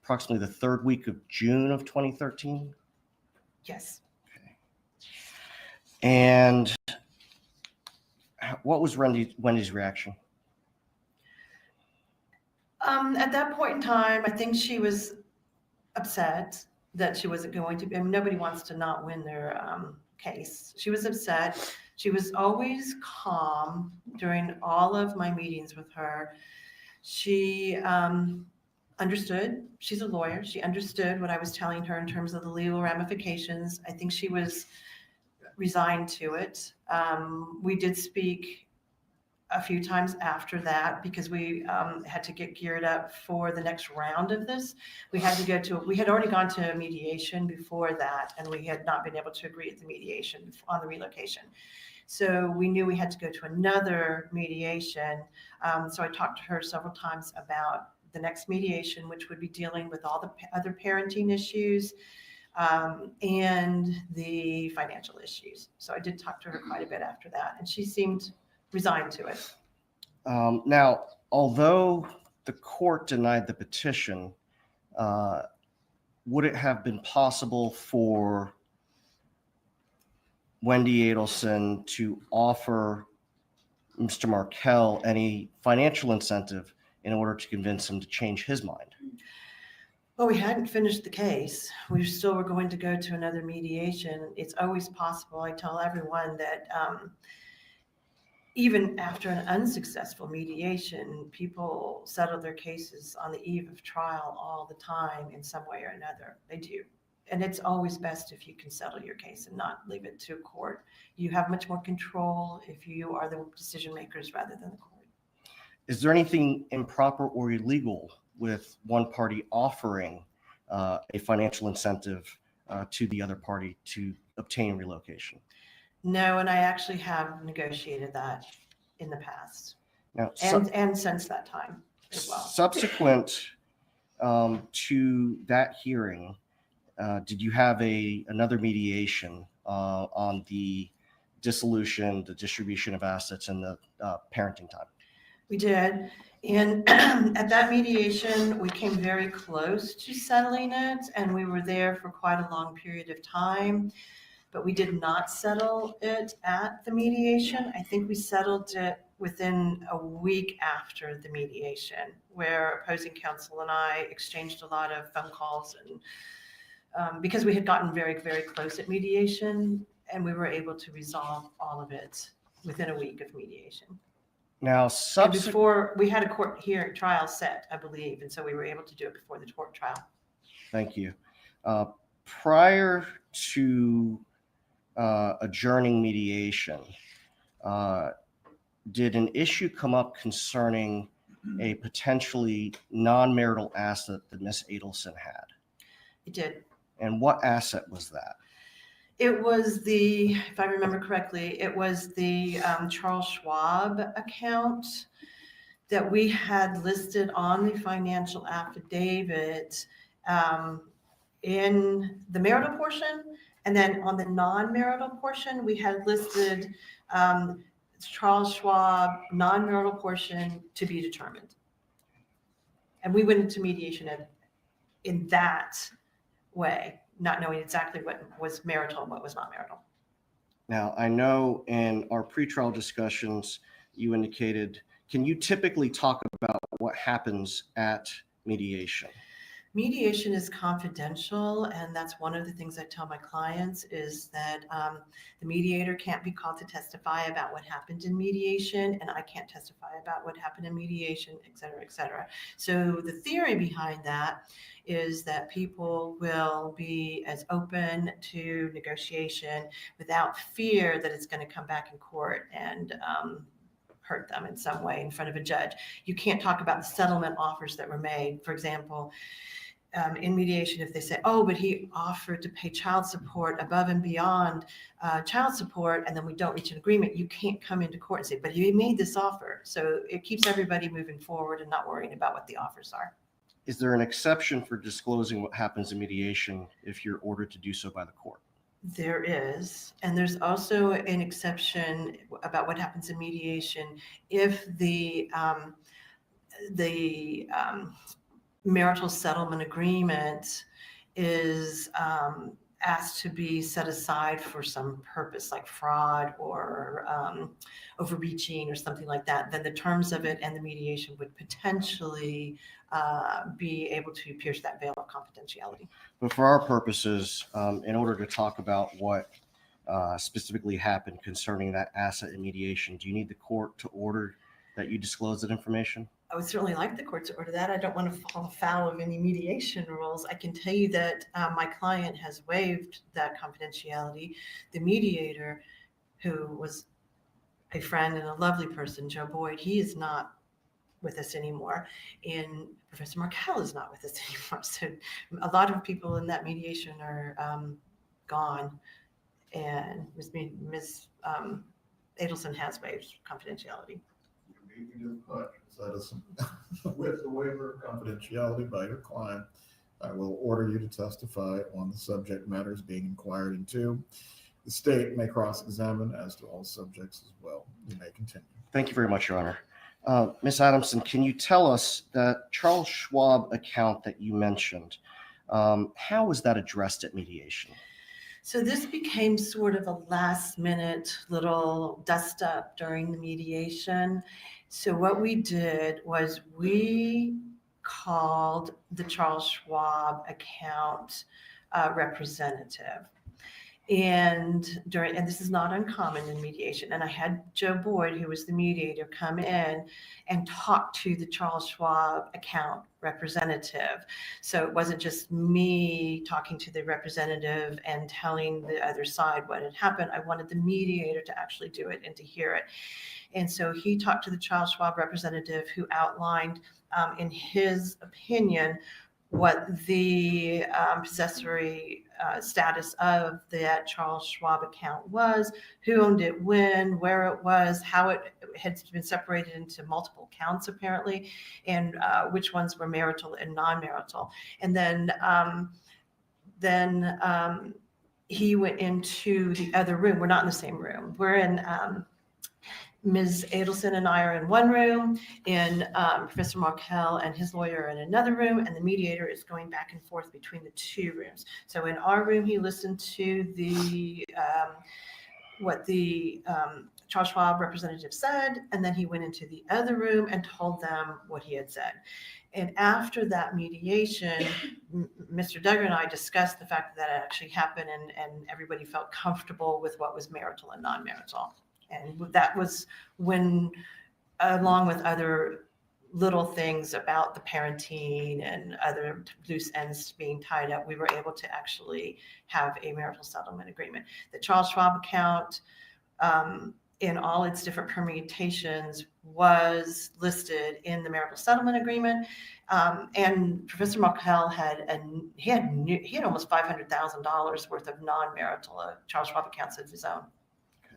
approximately the third week of June of 2013. Yes. Okay. And what was Wendi's reaction? At that point in time, I think she was upset that she wasn't going to be. I mean, nobody wants to not win their case. She was upset. She was always calm during all of my meetings with her. She understood. She's a lawyer. She understood what I was telling her in terms of the legal ramifications. I think she was resigned to it. We did speak a few times after that because we had to get geared up for the next round of this. We had already gone to mediation before that, and we had not been able to agree at the mediation on the relocation. So we knew we had to go to another mediation. So I talked to her several times about the next mediation, which would be dealing with all the other parenting issues and the financial issues. So I did talk to her quite a bit after that, and she seemed resigned to it. Now, although the court denied the petition, would it have been possible for Wendi Adelson to offer Mr. Markel any financial incentive in order to convince him to change his mind? Well, we hadn't finished the case. We still were going to go to another mediation. It's always possible. I tell everyone that even after an unsuccessful mediation, people settle their cases on the eve of trial all the time in some way or another. They do. And it's always best if you can settle your case and not leave it to court. You have much more control if you are the decision makers rather than the court. Is there anything improper or illegal with one party offering a financial incentive to the other party to obtain relocation? No, and I actually have negotiated that in the past Now, and since that time as well. Subsequent to that hearing, did you have another mediation on the dissolution, the distribution of assets, and the parenting time? We did. And at that mediation, we came very close to settling it, and we were there for quite a long period of time, but we did not settle it at the mediation. I think we settled it within a week after the mediation, where opposing counsel and I exchanged a lot of phone calls, and because we had gotten very, very close at mediation, and we were able to resolve all of it within a week of mediation. Now, And before, we had a court hearing trial set, I believe, and so we were able to do it before the court trial. Thank you. Prior to adjourning mediation, did an issue come up concerning a potentially non-marital asset that Miss Adelson had? It did. And what asset was that? It was the, if I remember correctly, it was the Charles Schwab account that we had listed on the financial affidavit in the marital portion. And then on the non-marital portion, we had listed Charles Schwab non-marital portion to be determined. And we went into mediation in that way, not knowing exactly what was marital and what was not marital. Now, I know in our pretrial discussions, you indicated, can you typically talk about what happens at mediation? Mediation is confidential, and that's one of the things I tell my clients is that the mediator can't be called to testify about what happened in mediation, and I can't testify about what happened in mediation, et cetera, et cetera. So the theory behind that is that people will be as open to negotiation without fear that it's going to come back in court and hurt them in some way in front of a judge. You can't talk about the settlement offers that were made. For example, in mediation, if they say, oh, but he offered to pay child support above and beyond child support, and then we don't reach an agreement, you can't come into court and say, but he made this offer. So it keeps everybody moving forward and not worrying about what the offers are. Is there an exception for disclosing what happens in mediation if you're ordered to do so by the court? There is, and there's also an exception about what happens in mediation if the marital settlement agreement is asked to be set aside for some purpose like fraud or overreaching or something like that, then the terms of it and the mediation would potentially be able to pierce that veil of confidentiality. But for our purposes, in order to talk about what specifically happened concerning that asset in mediation, do you need the court to order that you disclose that information? I would certainly like the court to order that. I don't want to fall foul of any mediation rules. I can tell you that my client has waived that confidentiality. The mediator, who was a friend and a lovely person, Joe Boyd, he is not with us anymore. And Professor Markel is not with us anymore. So a lot of people in that mediation are gone. And Ms. Adelson has waived confidentiality. You can just put Edison with the waiver of confidentiality by your client. I will order you to testify on the subject matters being inquired into. The state may cross-examine as to all subjects as well. You may continue. Thank you very much, Your Honor. Ms. Adamson, can you tell us that Charles Schwab account that you mentioned, how was that addressed at mediation? So this became sort of a last minute little dust up during the mediation. So what we did was we called the Charles Schwab account representative. And this is not uncommon in mediation. And I had Joe Boyd, who was the mediator, come in and talk to the Charles Schwab account representative. So it wasn't just me talking to the representative and telling the other side what had happened. I wanted the mediator to actually do it and to hear it. And so he talked to the Charles Schwab representative, who outlined in his opinion what the possessory status of that Charles Schwab account was, who owned it when, where it was, how it had been separated into multiple counts apparently, and which ones were marital and non-marital. And then he went into the other room. We're not in the same room. We're in Ms. Adelson and I are in one room, and Professor Markel and his lawyer are in another room, and the mediator is going back and forth between the two rooms. So in our room, he listened to what the Charles Schwab representative said, and then he went into the other room and told them what he had said. And after that mediation, Mr. Duggar and I discussed the fact that it actually happened, and everybody felt comfortable with what was marital and non-marital. And that was when, along with other little things about the parenting and other loose ends being tied up, we were able to actually have a marital settlement agreement. The Charles Schwab account, in all its different permutations, was listed in the marital settlement agreement. And Professor Markel had almost $500,000 worth of non-marital Charles Schwab accounts of his own. Okay.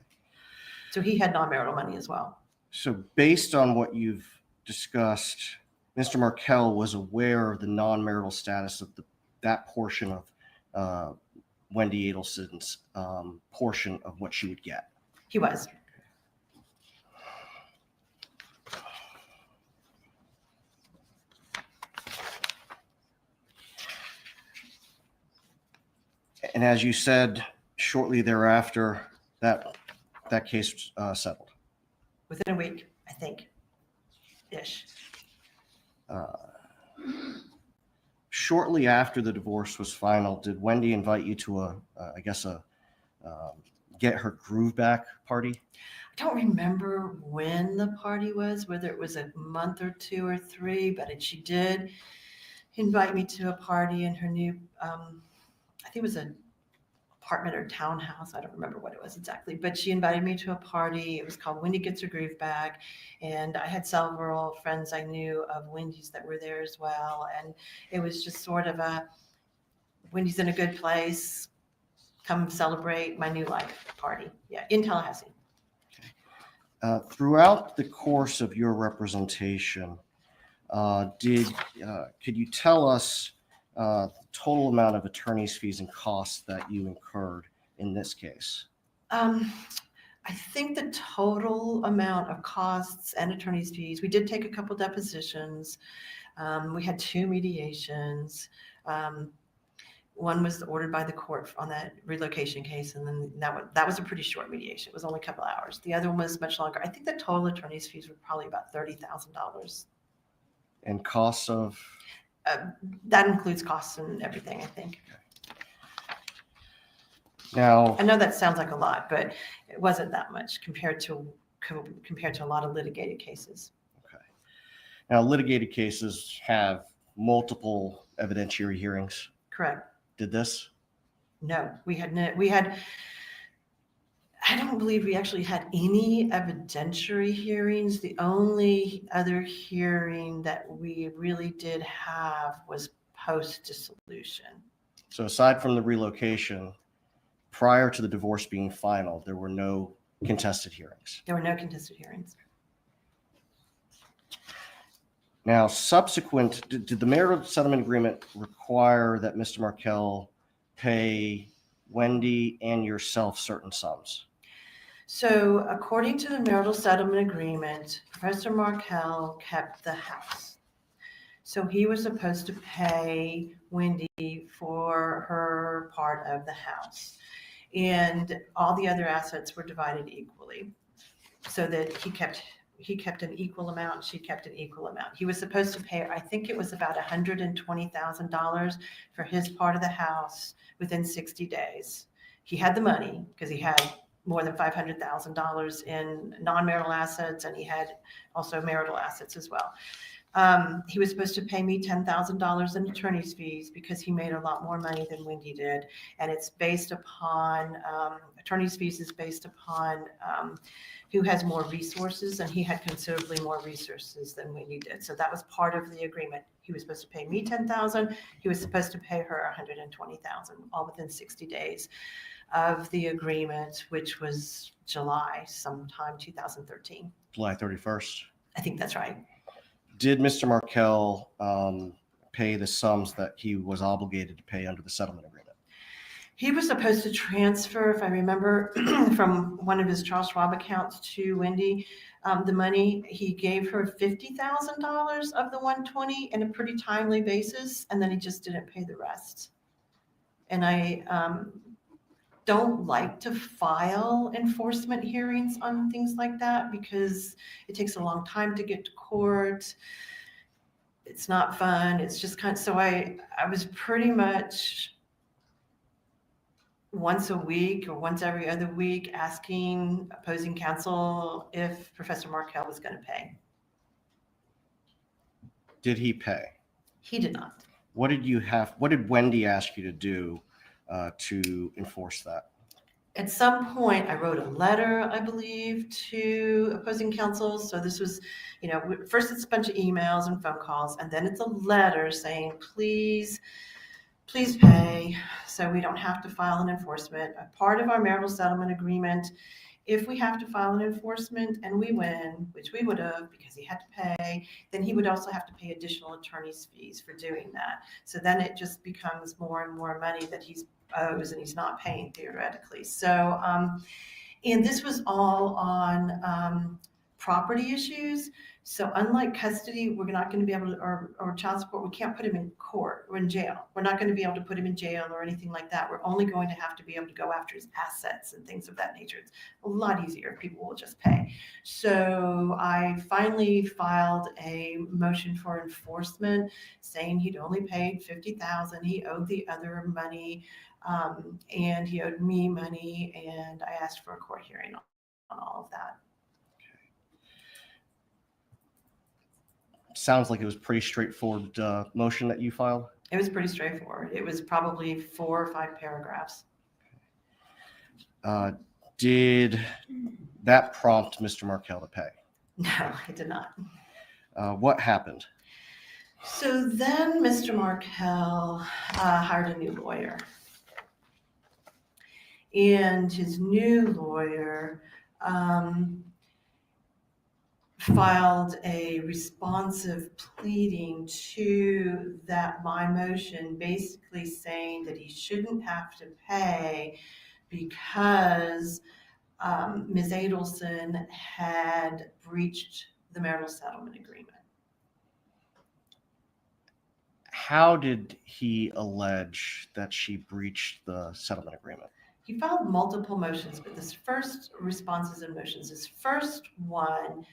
So he had non-marital money as well. So based on what you've discussed, Mr. Markel was aware of the non-marital status of that portion of Wendi Adelson's portion of what she would get. He was. And as you said, shortly thereafter, that case settled. Within a week, I think, ish. Shortly after the divorce was final, did Wendi invite you to a get her groove back party? I don't remember when the party was, whether it was a month or 2 or 3, but she did invite me to a party in her new, I think it was an apartment or townhouse. I don't remember what it was exactly, but she invited me to a party. It was called Wendi Gets Her Groove Back. And I had several friends I knew of Wendy's that were there as well. And it was just sort of a Wendy's in a good place. Come celebrate my new life party. Yeah, in Tallahassee. Throughout the course of your representation, could you tell us the total amount of attorney's fees and costs that you incurred in this case? I think the total amount of costs and attorney's fees, we did take a couple depositions. We had 2 mediations. One was ordered by the court on that relocation case, and then that was a pretty short mediation. It was only a couple hours. The other one was much longer. I think the total attorney's fees were probably about $30,000. And costs of? That includes costs and everything, I think. Now, I know that sounds like a lot, but it wasn't that much compared to a lot of litigated cases. okay. Now, litigated cases have multiple evidentiary hearings. Correct. Did this? No, I don't believe we actually had any evidentiary hearings. The only other hearing that we really did have was post-dissolution. So aside from the relocation, prior to the divorce being final, there were no contested hearings. There were no contested hearings. Now, did the marital settlement agreement require that Mr. Markel pay Wendi and yourself certain sums? So according to the marital settlement agreement, Professor Markel kept the house. So he was supposed to pay Wendi for her part of the house. And all the other assets were divided equally so that he kept an equal amount, she kept an equal amount. He was supposed to pay, I think it was about $120,000 for his part of the house within 60 days. He had the money because he had more than $500,000 in non-marital assets, and he had also marital assets as well. He was supposed to pay me $10,000 in attorney's fees because he made a lot more money than Wendi did. And it's based upon, attorney's fees is based upon who has more resources, and he had considerably more resources than Wendi did. So that was part of the agreement. He was supposed to pay me $10,000. He was supposed to pay her $120,000, all within 60 days of the agreement, which was July, sometime 2013. July 31st? I think that's right. Did Mr. Markel pay the sums that he was obligated to pay under the settlement agreement? He was supposed to transfer, if I remember, from one of his Charles Schwab accounts to Wendi, the money. He gave her $50,000 of the $120 in a pretty timely basis, and then he just didn't pay the rest. And I don't like to file enforcement hearings on things like that because it takes a long time to get to court. It's not fun. It's just kind of, so I was pretty much once a week or once every other week asking opposing counsel if Professor Markel was going to pay. Did he pay? He did not. What did Wendi ask you to do to enforce that? At some point, I wrote a letter, I believe, to opposing counsel. So this was, first it's a bunch of emails and phone calls, and then it's a letter saying, please pay, so we don't have to file an enforcement. A part of our marital settlement agreement, if we have to file an enforcement and we win, which we would have because he had to pay, then he would also have to pay additional attorney's fees for doing that. So then it just becomes more and more money that he's owes and he's not paying theoretically. So, and this was all on property issues. So unlike custody, we're not going to be able to, or child support, we can't put him in court or in jail. We're not going to be able to put him in jail or anything like that. We're only going to have to be able to go after his assets and things of that nature. It's a lot easier if people will just pay. So I finally filed a motion for enforcement saying he'd only paid $50,000. He owed the other money, and he owed me money, and I asked for a court hearing on all of that. Sounds like it was pretty straightforward motion that you filed. It was pretty straightforward. It was probably 4 or 5 paragraphs. Did that prompt Mr. Markel to pay? No, it did not. What happened? So then Mr. Markel hired a new lawyer. And his new lawyer filed a responsive pleading to my motion, basically saying that he shouldn't have to pay because Ms. Adelson had breached the marital settlement agreement. How did he allege that she breached the settlement agreement? He filed multiple motions, but this first responses and motions, this first one,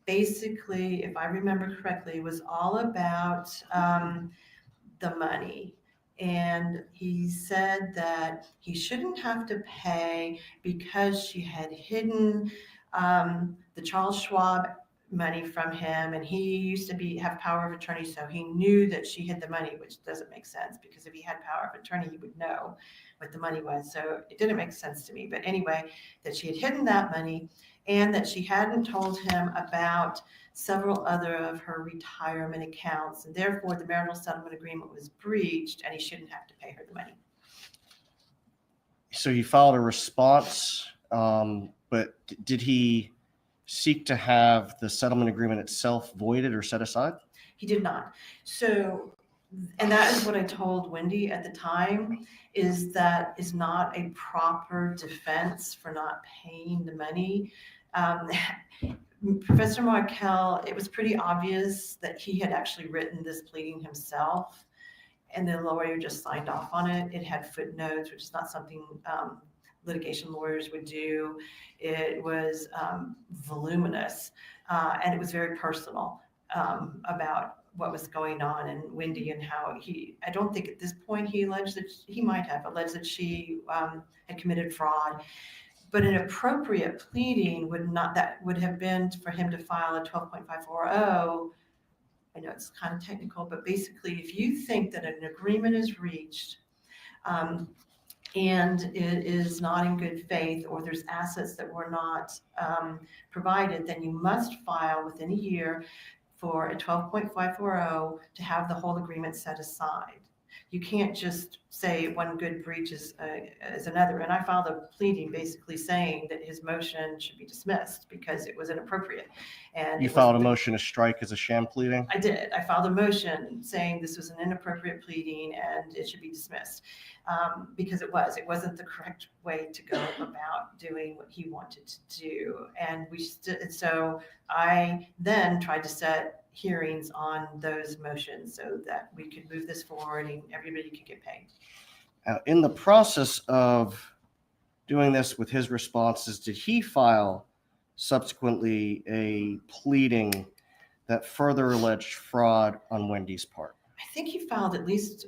basically, if I remember correctly, was all about the money. And he said that he shouldn't have to pay because she had hidden the Charles Schwab money from him, and he used to have power of attorney, so he knew that she hid the money, which doesn't make sense because if he had power of attorney, he would know what the money was. So it didn't make sense to me. But anyway, that she had hidden that money and that she hadn't told him about several other of her retirement accounts, and therefore the marital settlement agreement was breached and he shouldn't have to pay her the money. So he filed a response, but did he seek to have the settlement agreement itself voided or set aside? He did not. So, and that is what I told Wendi at the time, is that is not a proper defense for not paying the money. Professor Markel, it was pretty obvious that he had actually written this pleading himself, and the lawyer just signed off on it. It had footnotes, which is not something litigation lawyers would do. It was voluminous, and it was very personal about what was going on and Wendi and how I don't think at this point he alleged that he might have alleged that she had committed fraud. But an appropriate pleading would have been for him to file a 12.540. I know it's kind of technical, but basically if you think that an agreement is reached and it is not in good faith, or there's assets that were not provided, then you must file within a year for a 12.540 to have the whole agreement set aside. You can't just say one good breach is another. And I filed a pleading basically saying that his motion should be dismissed because it was inappropriate. And you filed a motion to strike as a sham pleading? I did. I filed a motion saying this was an inappropriate pleading and it should be dismissed because it wasn't the correct way to go about doing what he wanted to do. And so I then tried to set hearings on those motions so that we could move this forward and everybody could get paid. In the process of doing this with his responses, did he file subsequently a pleading that further alleged fraud on Wendi's part? I think he filed at least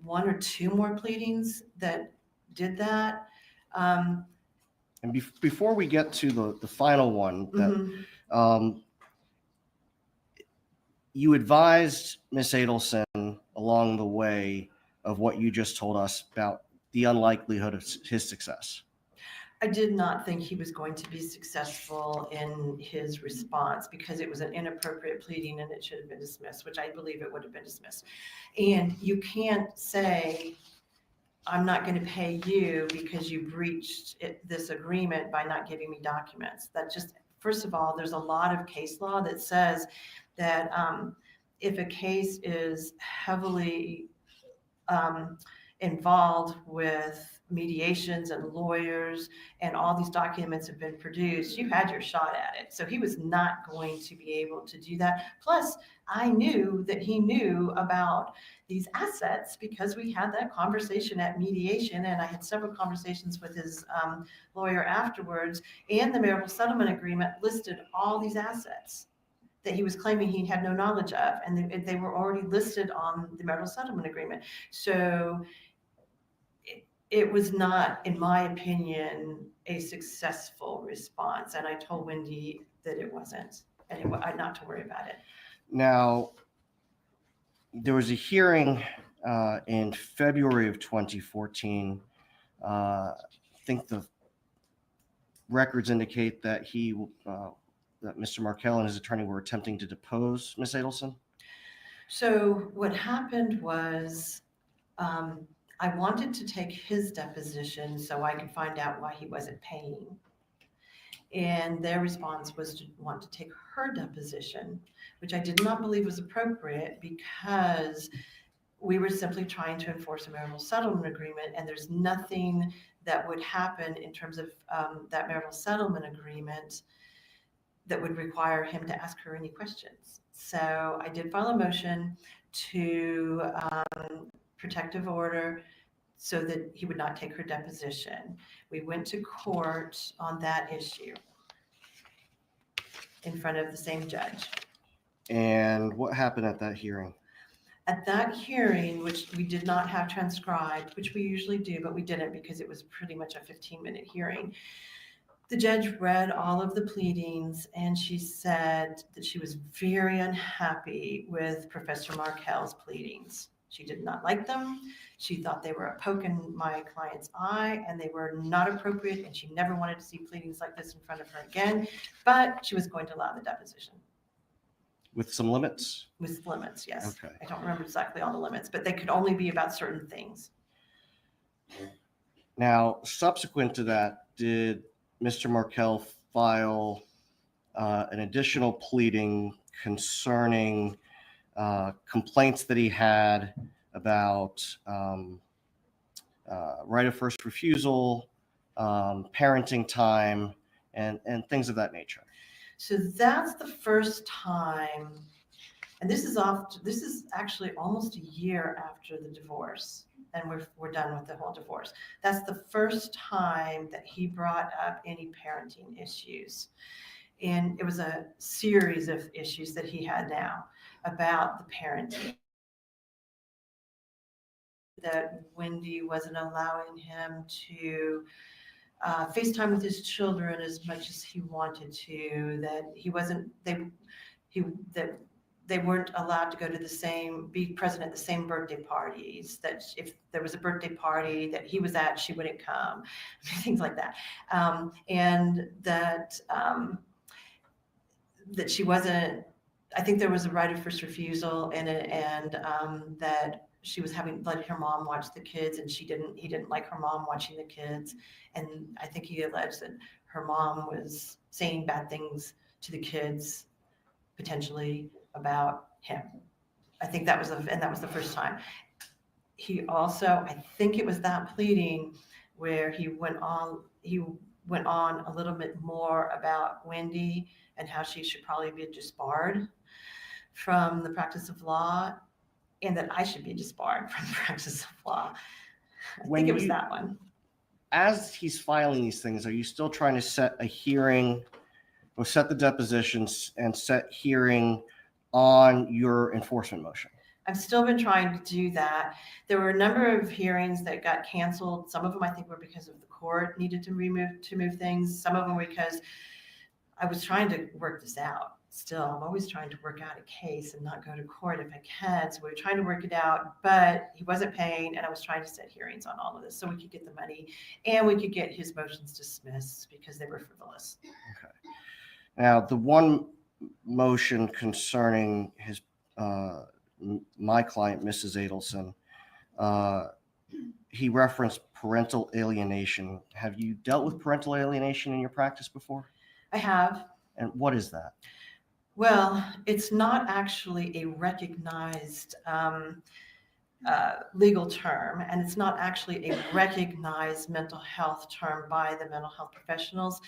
1 or 2 more pleadings that did that. And before we get to the final one, that you advised Miss Adelson along the way of what you just told us about the unlikelihood of his success. I did not think he was going to be successful in his response because it was an inappropriate pleading and it should have been dismissed, which I believe it would have been dismissed. And you can't say, I'm not going to pay you because you breached this agreement by not giving me documents. That just, first of all, there's a lot of case law that says that if a case is heavily involved with mediations and lawyers and all these documents have been produced, you had your shot at it. So he was not going to be able to do that. Plus, I knew that he knew about these assets because we had that conversation at mediation, and I had several conversations with his lawyer afterwards, and the marital settlement agreement listed all these assets that he was claiming he had no knowledge of, and they were already listed on the marital settlement agreement. So it was not, in my opinion, a successful response. And I told Wendi that it wasn't, and not to worry about it. Now, there was a hearing in February of 2014. I think the records indicate that that Mr. Markel and his attorney were attempting to depose Ms. Adelson. So what happened was, I wanted to take his deposition so I could find out why he wasn't paying. And their response was to want to take her deposition, which I did not believe was appropriate because we were simply trying to enforce a marital settlement agreement, and there's nothing that would happen in terms of that marital settlement agreement that would require him to ask her any questions. So I did file a motion to protective order so that he would not take her deposition. We went to court on that issue in front of the same judge. And what happened at that hearing? At that hearing, which we did not have transcribed, which we usually do, but we didn't because it was pretty much a 15-minute hearing. The judge read all of the pleadings, and she said that she was very unhappy with Professor Markel's pleadings. She did not like them. She thought they were a poke in my client's eye, and they were not appropriate, and she never wanted to see pleadings like this in front of her again, but she was going to allow the deposition. With some limits? With limits, yes. Okay. I don't remember exactly all the limits, but they could only be about certain things. Now, subsequent to that, did Mr. Markel file an additional pleading concerning complaints that he had about right of first refusal, parenting time, and things of that nature? So that's the first time, and this is actually almost a year after the divorce, and we're done with the whole divorce. That's the first time that he brought up any parenting issues. And it was a series of issues that he had now about the parenting. That Wendi wasn't allowing him to FaceTime with his children as much as he wanted to, that they weren't allowed to go to be present at the same birthday parties, that if there was a birthday party that he was at, she wouldn't come, things like that. And that she wasn't, I think there was a right of first refusal in it, and that she was let her mom watch the kids, and he didn't like her mom watching the kids. And I think he alleged that her mom was saying bad things to the kids, potentially about him. I think that was the first time. He also, I think it was that pleading where he went on a little bit more about Wendi and how she should probably be disbarred from the practice of law, and that I should be disbarred from the practice of law. I think it was that one. As he's filing these things, are you still trying to set a hearing or set the depositions and set hearing on your enforcement motion? I've still been trying to do that. There were a number of hearings that got canceled. Some of them I think were because of the court needed to move things. Some of them were because I was trying to work this out. Still, I'm always trying to work out a case and not go to court if I can. So we were trying to work it out, but he wasn't paying, and I was trying to set hearings on all of this so we could get the money and we could get his motions dismissed because they were frivolous. Okay. Now, the one motion concerning his my client, Mrs. Adelson, he referenced parental alienation. Have you dealt with parental alienation in your practice before? I have. And what is that? Well, it's not actually a recognized legal term, and it's not actually a recognized mental health term by the mental health professionals,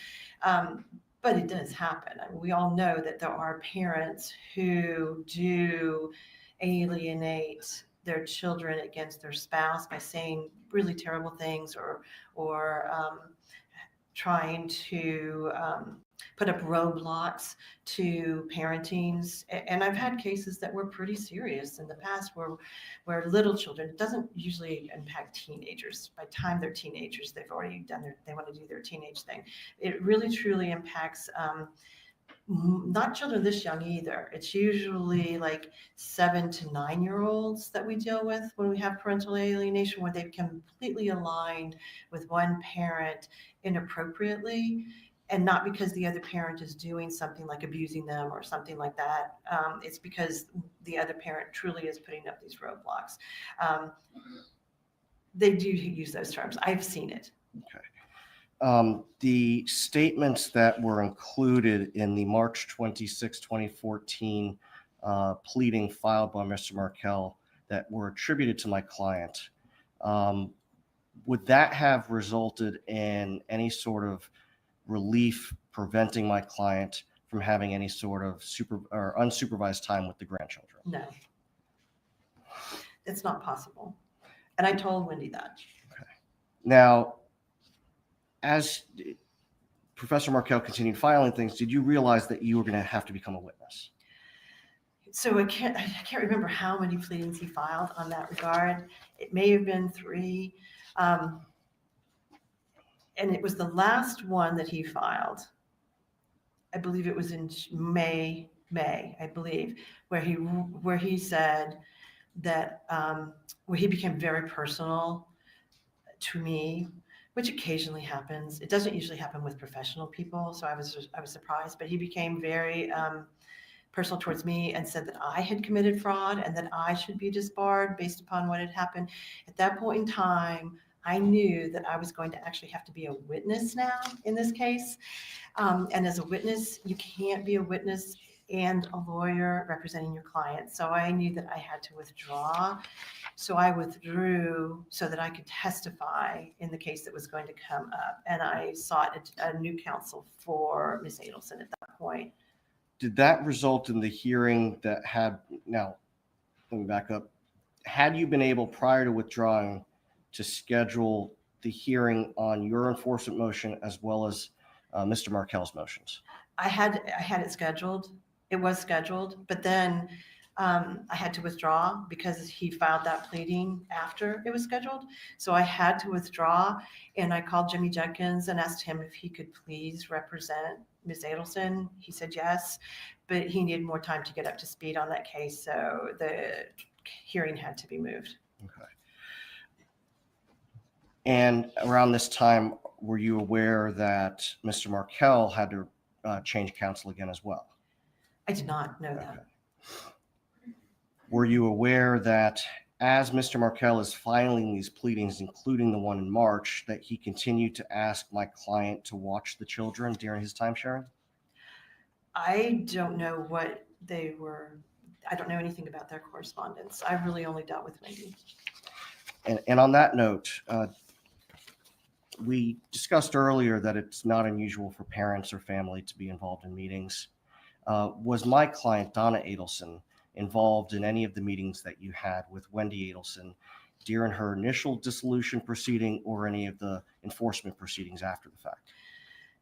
but it does happen. I mean, we all know that there are parents who do alienate their children against their spouse by saying really terrible things or trying to put up roadblocks to parentings. And I've had cases that were pretty serious in the past where little children, it doesn't usually impact teenagers. By the time they're teenagers, they've already done they want to do their teenage thing. It really truly impacts not children this young either. It's usually like 7 to 9-year-olds that we deal with when we have parental alienation, where they've completely aligned with one parent inappropriately, and not because the other parent is doing something like abusing them or something like that. It's because the other parent truly is putting up these roadblocks. They do use those terms. I've seen it. Okay. The statements that were included in the March 26, 2014 pleading filed by Mr. Markel that were attributed to my client, would that have resulted in any sort of relief preventing my client from having any sort of unsupervised time with the grandchildren? No, it's not possible. And I told Wendi that. Okay. Now, as Professor Markel continued filing things, did you realize that you were going to have to become a witness? So I can't remember how many pleadings he filed on that regard. It may have been 3. And it was the last one that he filed. I believe it was in May, I believe, where he said that where he became very personal to me, which occasionally happens. It doesn't usually happen with professional people, so I was surprised. But he became very personal towards me and said that I had committed fraud and that I should be disbarred based upon what had happened. At that point in time, I knew that I was going to actually have to be a witness now in this case. And as a witness, you can't be a witness and a lawyer representing your client. So I knew that I had to withdraw. So I withdrew so that I could testify in the case that was going to come up. And I sought a new counsel for Ms. Adelson at that point. Did that result in the hearing that had, now, let me back up. Had you been able prior to withdrawing to schedule the hearing on your enforcement motion as well as Mr. Markel's motions? I had it scheduled. It was scheduled, but then I had to withdraw because he filed that pleading after it was scheduled. So I had to withdraw, and I called Jimmy Jenkins and asked him if he could please represent Ms. Adelson. He said yes, but he needed more time to get up to speed on that case, so the hearing had to be moved. Okay. And around this time, were you aware that Mr. Markel had to change counsel again as well? I did not know that. Were you aware that as Mr. Markel is filing these pleadings, including the one in March, that he continued to ask my client to watch the children during his time sharing? I don't know what they were. I don't know anything about their correspondence. I really only dealt with Wendi. And on that note, we discussed earlier that it's not unusual for parents or family to be involved in meetings. Was my client, Donna Adelson, involved in any of the meetings that you had with Wendi Adelson during her initial dissolution proceeding or any of the enforcement proceedings after the fact?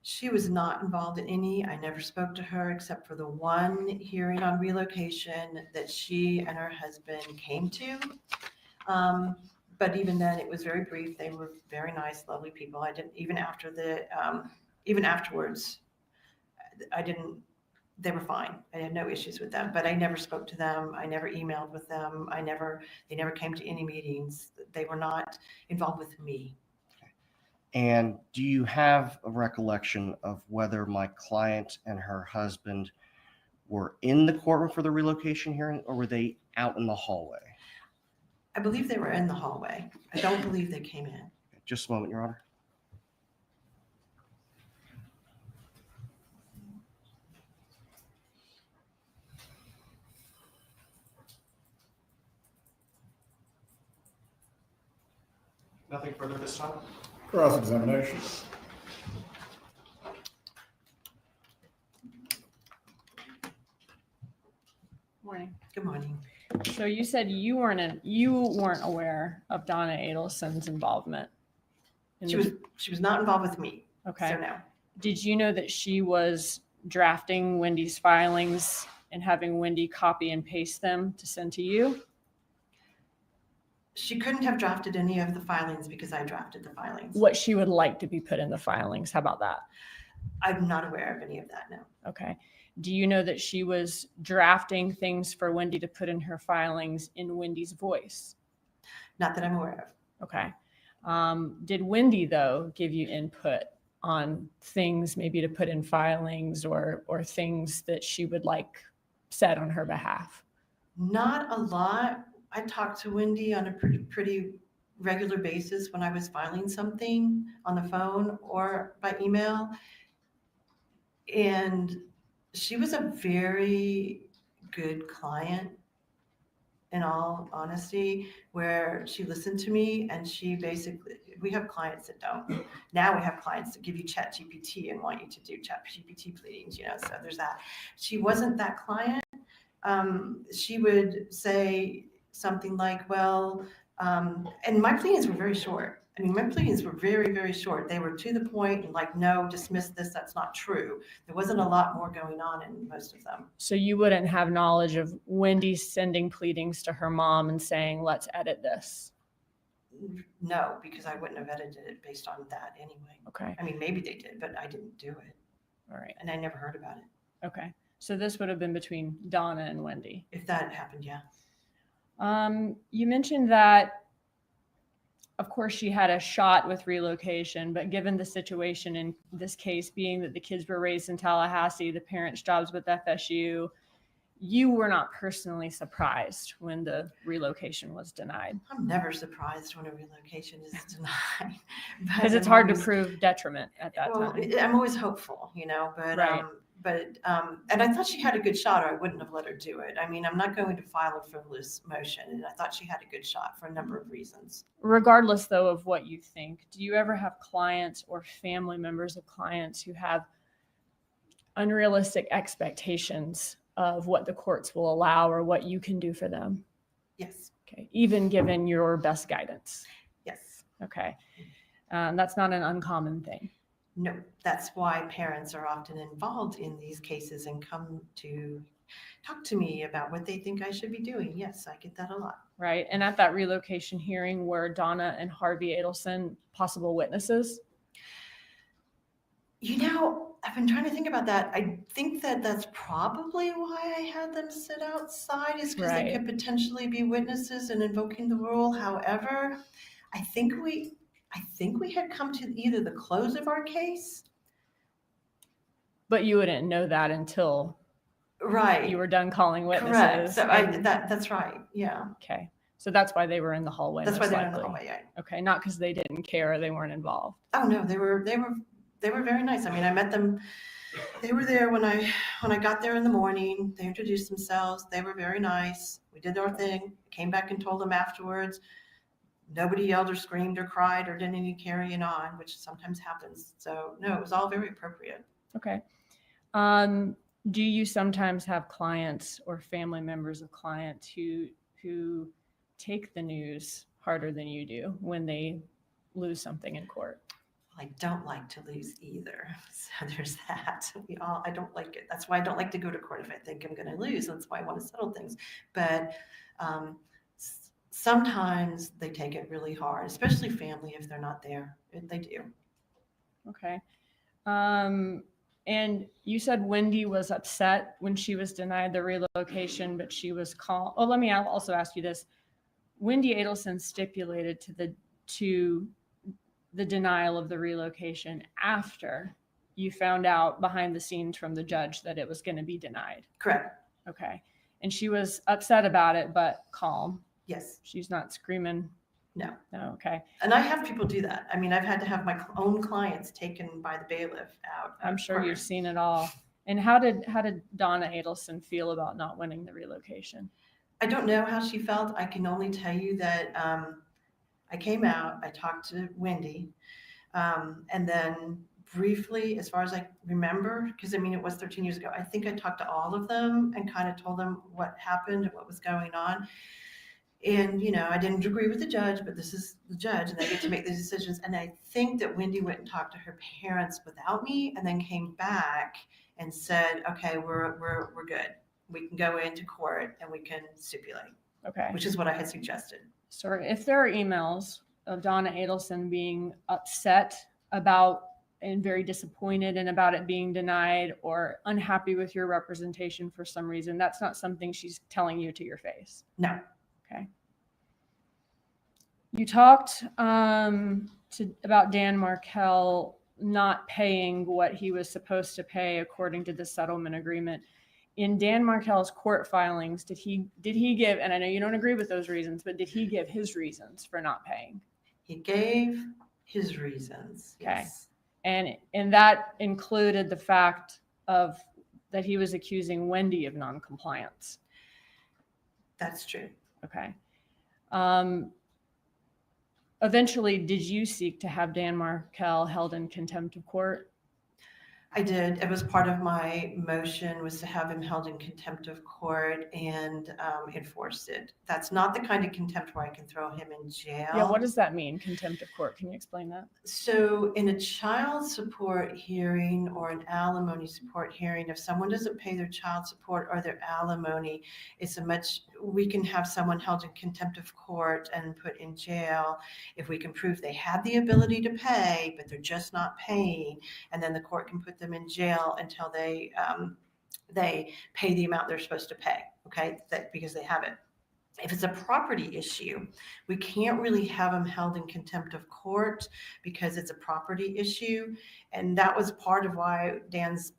She was not involved in any. I never spoke to her except for the one hearing on relocation that she and her husband came to. But even then, it was very brief. They were very nice, lovely people. I didn't, even after even afterwards, they were fine. I had no issues with them, but I never spoke to them. I never emailed with them. They never came to any meetings. They were not involved with me. And do you have a recollection of whether my client and her husband were in the courtroom for the relocation hearing, or were they out in the hallway? I believe they were in the hallway. I don't believe they came in. Just a moment, Your Honor. Nothing further this time? Cross-examination. Morning. Good morning. So you said you weren't aware of Donna Adelson's involvement. She was not involved with me. Okay. So no. Did you know that she was drafting Wendy's filings and having Wendi copy and paste them to send to you? She couldn't have drafted any of the filings because I drafted the filings. What she would like to be put in the filings? How about that? I'm not aware of any of that, no. Okay. Do you know that she was drafting things for Wendi to put in her filings in Wendi's voice? Not that I'm aware of. Okay. Did Wendi, though, give you input on things maybe to put in filings or things that she would like said on her behalf? Not a lot. I talked to Wendi on a pretty regular basis when I was filing something on the phone or by email. And she was a very good client, in all honesty, where she listened to me and she basically, we have clients that don't. Now we have clients that give you ChatGPT and want you to do ChatGPT pleadings, so there's that. She wasn't that client. She would say something like, well, and my pleadings were very short. I mean, my pleadings were very, very short. They were to the point and like, no, dismiss this. That's not true. There wasn't a lot more going on in most of them. So you wouldn't have knowledge of Wendi sending pleadings to her mom and saying, let's edit this? No, because I wouldn't have edited it based on that anyway. Okay. I mean, maybe they did, but I didn't do it. All right. And I never heard about it. Okay. So this would have been between Donna and Wendi. If that happened, yeah. You mentioned that, of course, she had a shot with relocation, but given the situation in this case being that the kids were raised in Tallahassee, the parents' jobs with FSU, you were not personally surprised when the relocation was denied. I'm never surprised when a relocation is denied. Because it's hard to prove detriment at that time. I'm always hopeful, but Right. And I thought she had a good shot or I wouldn't have let her do it. I mean, I'm not going to file a frivolous motion, and I thought she had a good shot for a number of reasons. Regardless, though, of what you think, do you ever have clients or family members of clients who have unrealistic expectations of what the courts will allow or what you can do for them? Yes. Okay. Even given your best guidance? Yes. Okay. That's not an uncommon thing. No, that's why parents are often involved in these cases and come to talk to me about what they think I should be doing. Yes, I get that a lot. Right. And at that relocation hearing, were Donna and Harvey Adelson possible witnesses? I've been trying to think about that. I think that that's probably why I had them sit outside, is because they could potentially be witnesses in invoking the rule. However, I think we had come to either the close of our case. But you wouldn't know that until you were done calling witnesses. Correct. So that's right. Yeah. Okay. So that's why they were in the hallway. That's why they were in the hallway. Yeah. Okay. Not because they didn't care or they weren't involved. Oh no, they were very nice. I mean, I met them. They were there when I got there in the morning. They introduced themselves. They were very nice. We did our thing. Came back and told them afterwards. Nobody yelled or screamed or cried or did any carrying on, which sometimes happens. So no, it was all very appropriate. Okay. Do you sometimes have clients or family members of clients who take the news harder than you do when they lose something in court? I don't like to lose either. So there's that. I don't like it. That's why I don't like to go to court if I think I'm going to lose. That's why I want to settle things. But sometimes they take it really hard, especially family if they're not there. They do. Okay. And you said Wendi was upset when she was denied the relocation, but she was calm. Oh, let me also ask you this. Wendi Adelson stipulated to the denial of the relocation after you found out behind the scenes from the judge that it was going to be denied. Correct. Okay. And she was upset about it, but calm. Yes. She's not screaming. No. No. Okay. And I have people do that. I mean, I've had to have my own clients taken by the bailiff out. I'm sure you've seen it all. And how did Donna Adelson feel about not winning the relocation? I don't know how she felt. I can only tell you that I came out, I talked to Wendi, and then briefly, as far as I remember, because I mean, it was 13 years ago, I think I talked to all of them and kind of told them what happened and what was going on. And, I didn't agree with the judge, but this is the judge and they get to make these decisions. And I think that Wendi went and talked to her parents without me and then came back and said, okay, we're good. We can go into court and we can stipulate. Okay. Which is what I had suggested. So if there are emails of Donna Adelson being upset about and very disappointed and about it being denied or unhappy with your representation for some reason, that's not something she's telling you to your face. No. Okay. You talked about Dan Markel not paying what he was supposed to pay according to the settlement agreement. In Dan Markel's court filings, did he give, and I know you don't agree with those reasons, but did he give his reasons for not paying? He gave his reasons. Okay. Yes. And that included the fact that he was accusing Wendi of noncompliance. That's true. Okay. Eventually, did you seek to have Dan Markel held in contempt of court? I did. It was part of my motion was to have him held in contempt of court and enforced it. That's not the kind of contempt where I can throw him in jail. Yeah, what does that mean, contempt of court? Can you explain that? So in a child support hearing or an alimony support hearing, if someone doesn't pay their child support or their alimony, we can have someone held in contempt of court and put in jail if we can prove they had the ability to pay, but they're just not paying. And then the court can put them in jail until they pay the amount they're supposed to pay, okay, because they have it. If it's a property issue, we can't really have them held in contempt of court because it's a property issue. And that was part of why Dan's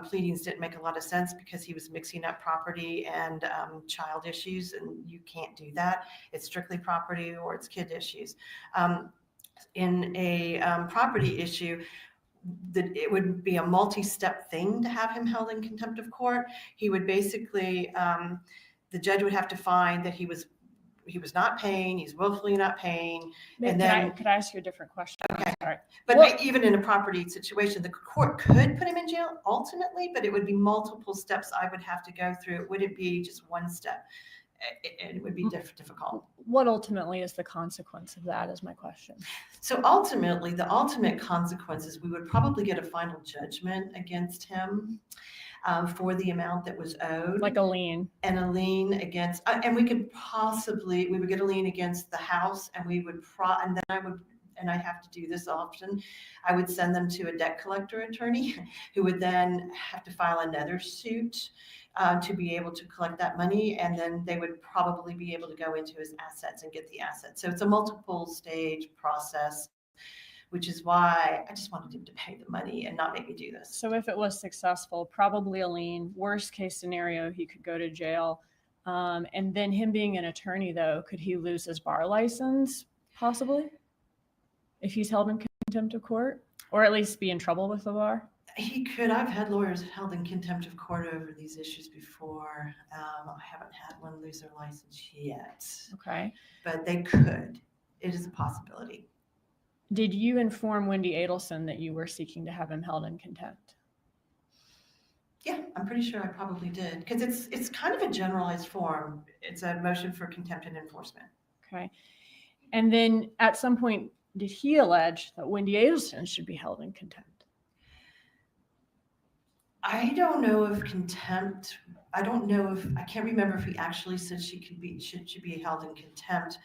pleadings didn't make a lot of sense, because he was mixing up property and child issues, and you can't do that. It's strictly property or it's kid issues. In a property issue, it would be a multi-step thing to have him held in contempt of court. He would basically, the judge would have to find that he was not paying, he's willfully not paying. And then could I ask you a different question? Okay. Sorry. But even in a property situation, the court could put him in jail ultimately, but it would be multiple steps I would have to go through. It wouldn't be just one step. It would be difficult. What ultimately is the consequence of that is my question. So ultimately, the ultimate consequences, we would probably get a final judgment against him for the amount that was owed. Like a lien. And a lien against, and we would get a lien against the house, and and I have to do this often, I would send them to a debt collector attorney who would then have to file another suit to be able to collect that money. And then they would probably be able to go into his assets and get the assets. So it's a multiple stage process, which is why I just wanted him to pay the money and not make me do this. So if it was successful, probably a lien. Worst case scenario, he could go to jail. And then him being an attorney, though, could he lose his bar license possibly if he's held in contempt of court, or at least be in trouble with the bar? He could. I've had lawyers held in contempt of court over these issues before. I haven't had one lose their license yet. Okay. But they could. It is a possibility. Did you inform Wendi Adelson that you were seeking to have him held in contempt? Yeah, I'm pretty sure I probably did, because it's kind of a generalized form. It's a motion for contempt and enforcement. Okay. And then at some point, did he allege that Wendi Adelson should be held in contempt? I don't know if contempt, I don't know if, I can't remember if he actually said should be held in contempt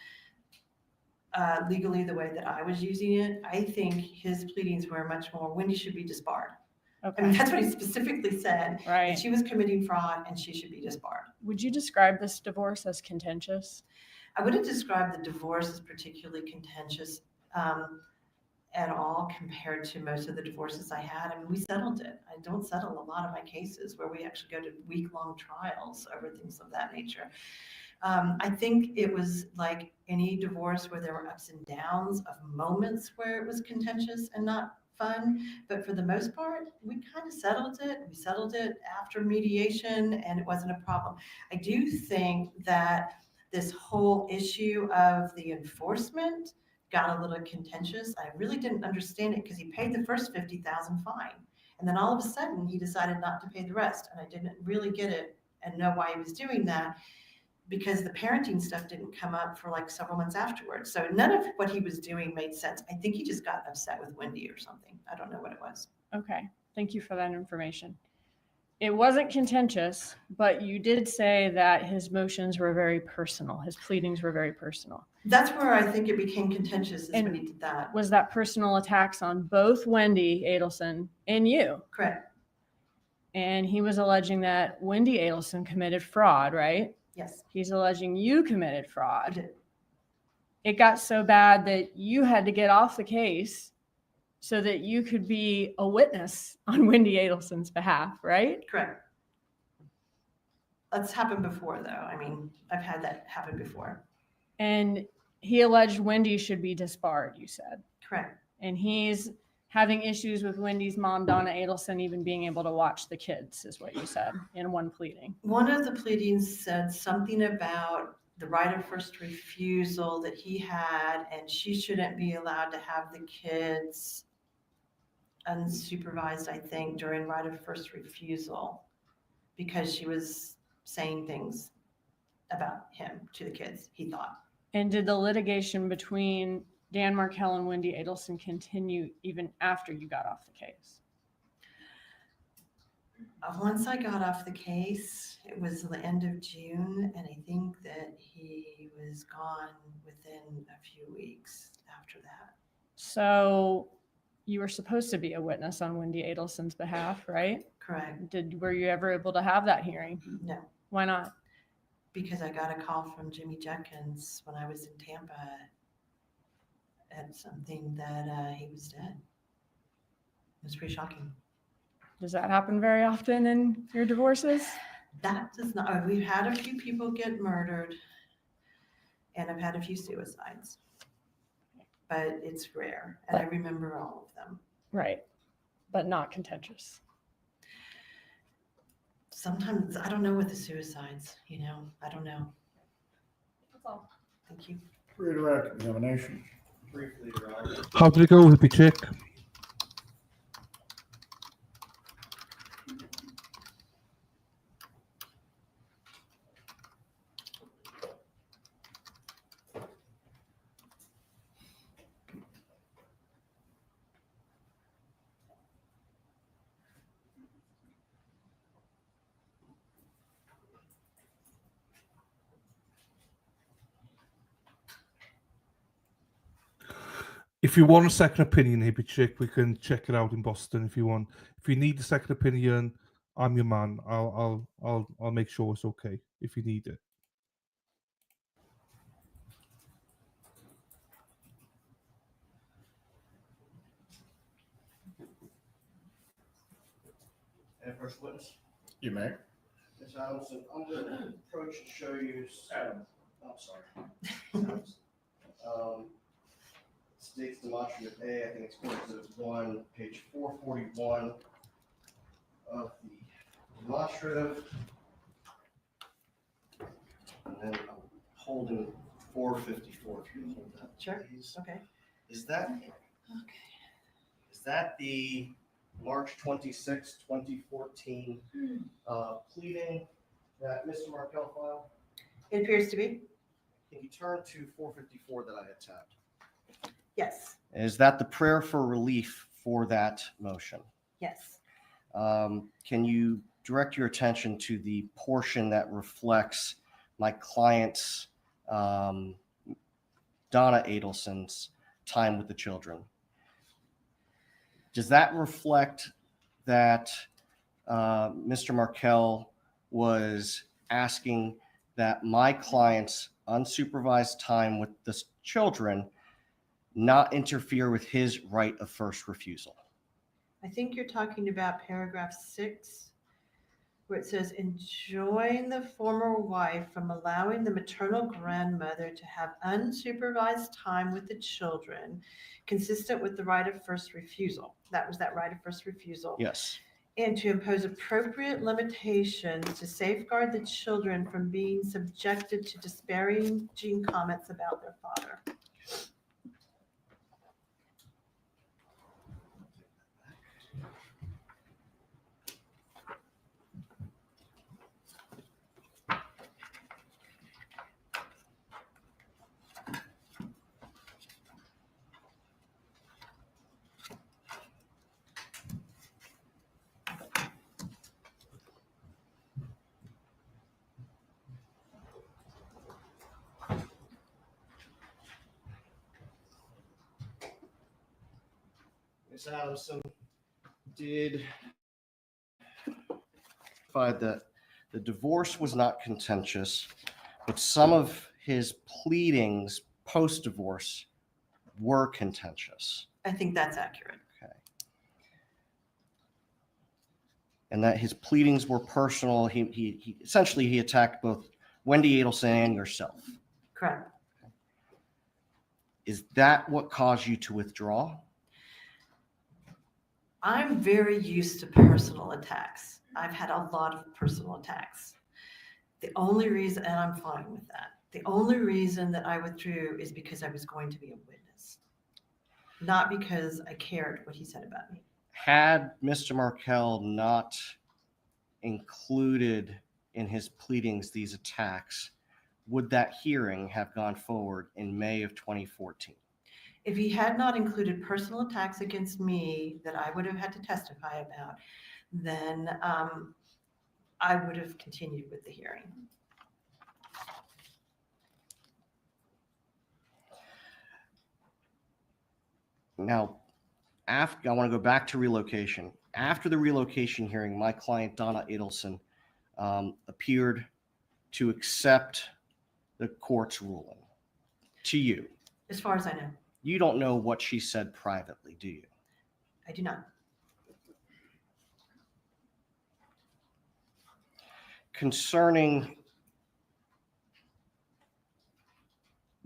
legally the way that I was using it. I think his pleadings were much more, Wendi should be disbarred. I mean, Okay, that's what he specifically said. That right. she was committing fraud and she should be disbarred. Would you describe this divorce as contentious? I wouldn't describe the divorce as particularly contentious at all compared to most of the divorces I had. I mean, we settled it. I don't settle a lot of my cases where we actually go to week-long trials over things of that nature. I think it was like any divorce where there were ups and downs of moments where it was contentious and not fun. But for the most part, we kind of settled it. We settled it after mediation and it wasn't a problem. I do think that this whole issue of the enforcement got a little contentious. I really didn't understand it because he paid the first $50,000 fine. And then all of a sudden he decided not to pay the rest. And I didn't really get it and know why he was doing that because the parenting stuff didn't come up for like several months afterwards. So none of what he was doing made sense. I think he just got upset with Wendi or something. I don't know what it was. Okay, thank you for that information. It wasn't contentious, but you did say that his motions were very personal. His pleadings were very personal. That's where I think it became contentious is And when he did that. Was that personal attacks on both Wendi Adelson and you? Correct. And he was alleging that Wendi Adelson committed fraud, right? Yes. He's alleging you committed I fraud. did. It got so bad that you had to get off the case so that you could be a witness on Wendi Adelson's behalf, right? Correct. That's happened before though. I mean, I've had that happen before. And he alleged Wendi should be disbarred, you said. Correct. And he's having issues with Wendy's mom, Donna Adelson, even being able to watch the kids, is what you said in one pleading. One of the pleadings said something about the right of first refusal that he had, and she shouldn't be allowed to have the kids unsupervised, I think, during right of first refusal because she was saying things about him to the kids, he thought. And did the litigation between Dan Markel and Wendi Adelson continue even after you got off the case? Once I got off the case, it was the end of June, and I think that he was gone within a few weeks after that. So you were supposed to be a witness on Wendi Adelson's behalf, right? Correct. Were you ever able to have that hearing? No, Why not? because I got a call from Jimmy Jenkins when I was in Tampa at something that he was dead. It was pretty shocking. Does that happen very often in your divorces? That does not, we've had a few people get murdered and I've had a few suicides, but it's rare. And I remember all of them. Right. But not contentious. Sometimes, I don't know with the suicides, I don't know. That's all. Thank you. Redirect examination. Briefly, Your Honor. How did it go with the chick? If you want a second opinion, Hippie Chick, we can check it out in Boston if you want. If you need a second opinion, I'm your man. I'll make sure it's okay if you need it. And first witness. You may. Ms. Adamson, I'm going to approach to show you some, I'm sorry. States demonstrative A, I think it's exhibit 1, page 441 of the demonstrative. And then I'm holding 454. If you hold that, Sure. please. Okay. Is that the March 26, 2014 pleading that Mr. Markel filed? It appears to be. Can you turn to 454 that I had tabbed? Yes. Is that the prayer for relief for that motion? Yes. Can you direct your attention to the portion that reflects my client's, Donna Adelson's time with the children? Does that reflect that Mr. Markel was asking that my client's unsupervised time with the children not interfere with his right of first refusal? I think you're talking about paragraph 6, where it says, enjoin the former wife from allowing the maternal grandmother to have unsupervised time with the children consistent with the right of first refusal. That was that right of first refusal. Yes. And to impose appropriate limitations to safeguard the children from being subjected to disparaging comments about their father. Ms. Adamson did find that the divorce was not contentious, but some of his pleadings post-divorce were contentious. I think that's accurate. Okay. And that his pleadings were personal. He essentially he attacked both Wendi Adelson and yourself. Correct. Is that what caused you to withdraw? I'm very used to personal attacks. I've had a lot of personal attacks. The only reason, and I'm fine with that, the only reason that I withdrew is because I was going to be a witness, not because I cared what he said about me. Had Mr. Markel not included in his pleadings these attacks, would that hearing have gone forward in May of 2014? If he had not included personal attacks against me that I would have had to testify about, then I would have continued with the hearing. Now, I want to go back to relocation. After the relocation hearing, my client, Donna Adelson, appeared to accept the court's ruling to you. As far as I know, You don't know what she said privately, do you? I do not. Concerning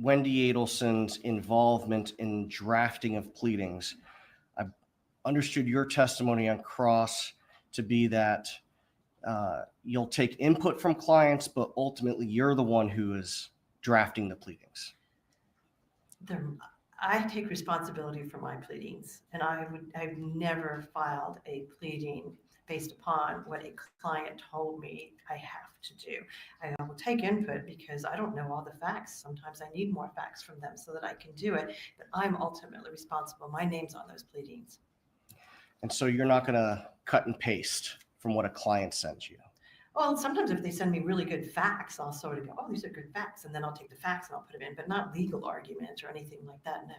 Wendi Adelson's involvement in drafting of pleadings, I understood your testimony on cross to be that you'll take input from clients, but ultimately you're the one who is drafting the pleadings. I take responsibility for my pleadings, and I've never filed a pleading based upon what a client told me I have to do. I will take input because I don't know all the facts. Sometimes I need more facts from them so that I can do it, but I'm ultimately responsible. My name's on those pleadings. And so you're not going to cut and paste from what a client sends you. Well, sometimes if they send me really good facts, I'll sort of go, oh, these are good facts. And then I'll take the facts and I'll put them in, but not legal arguments or anything like that, no.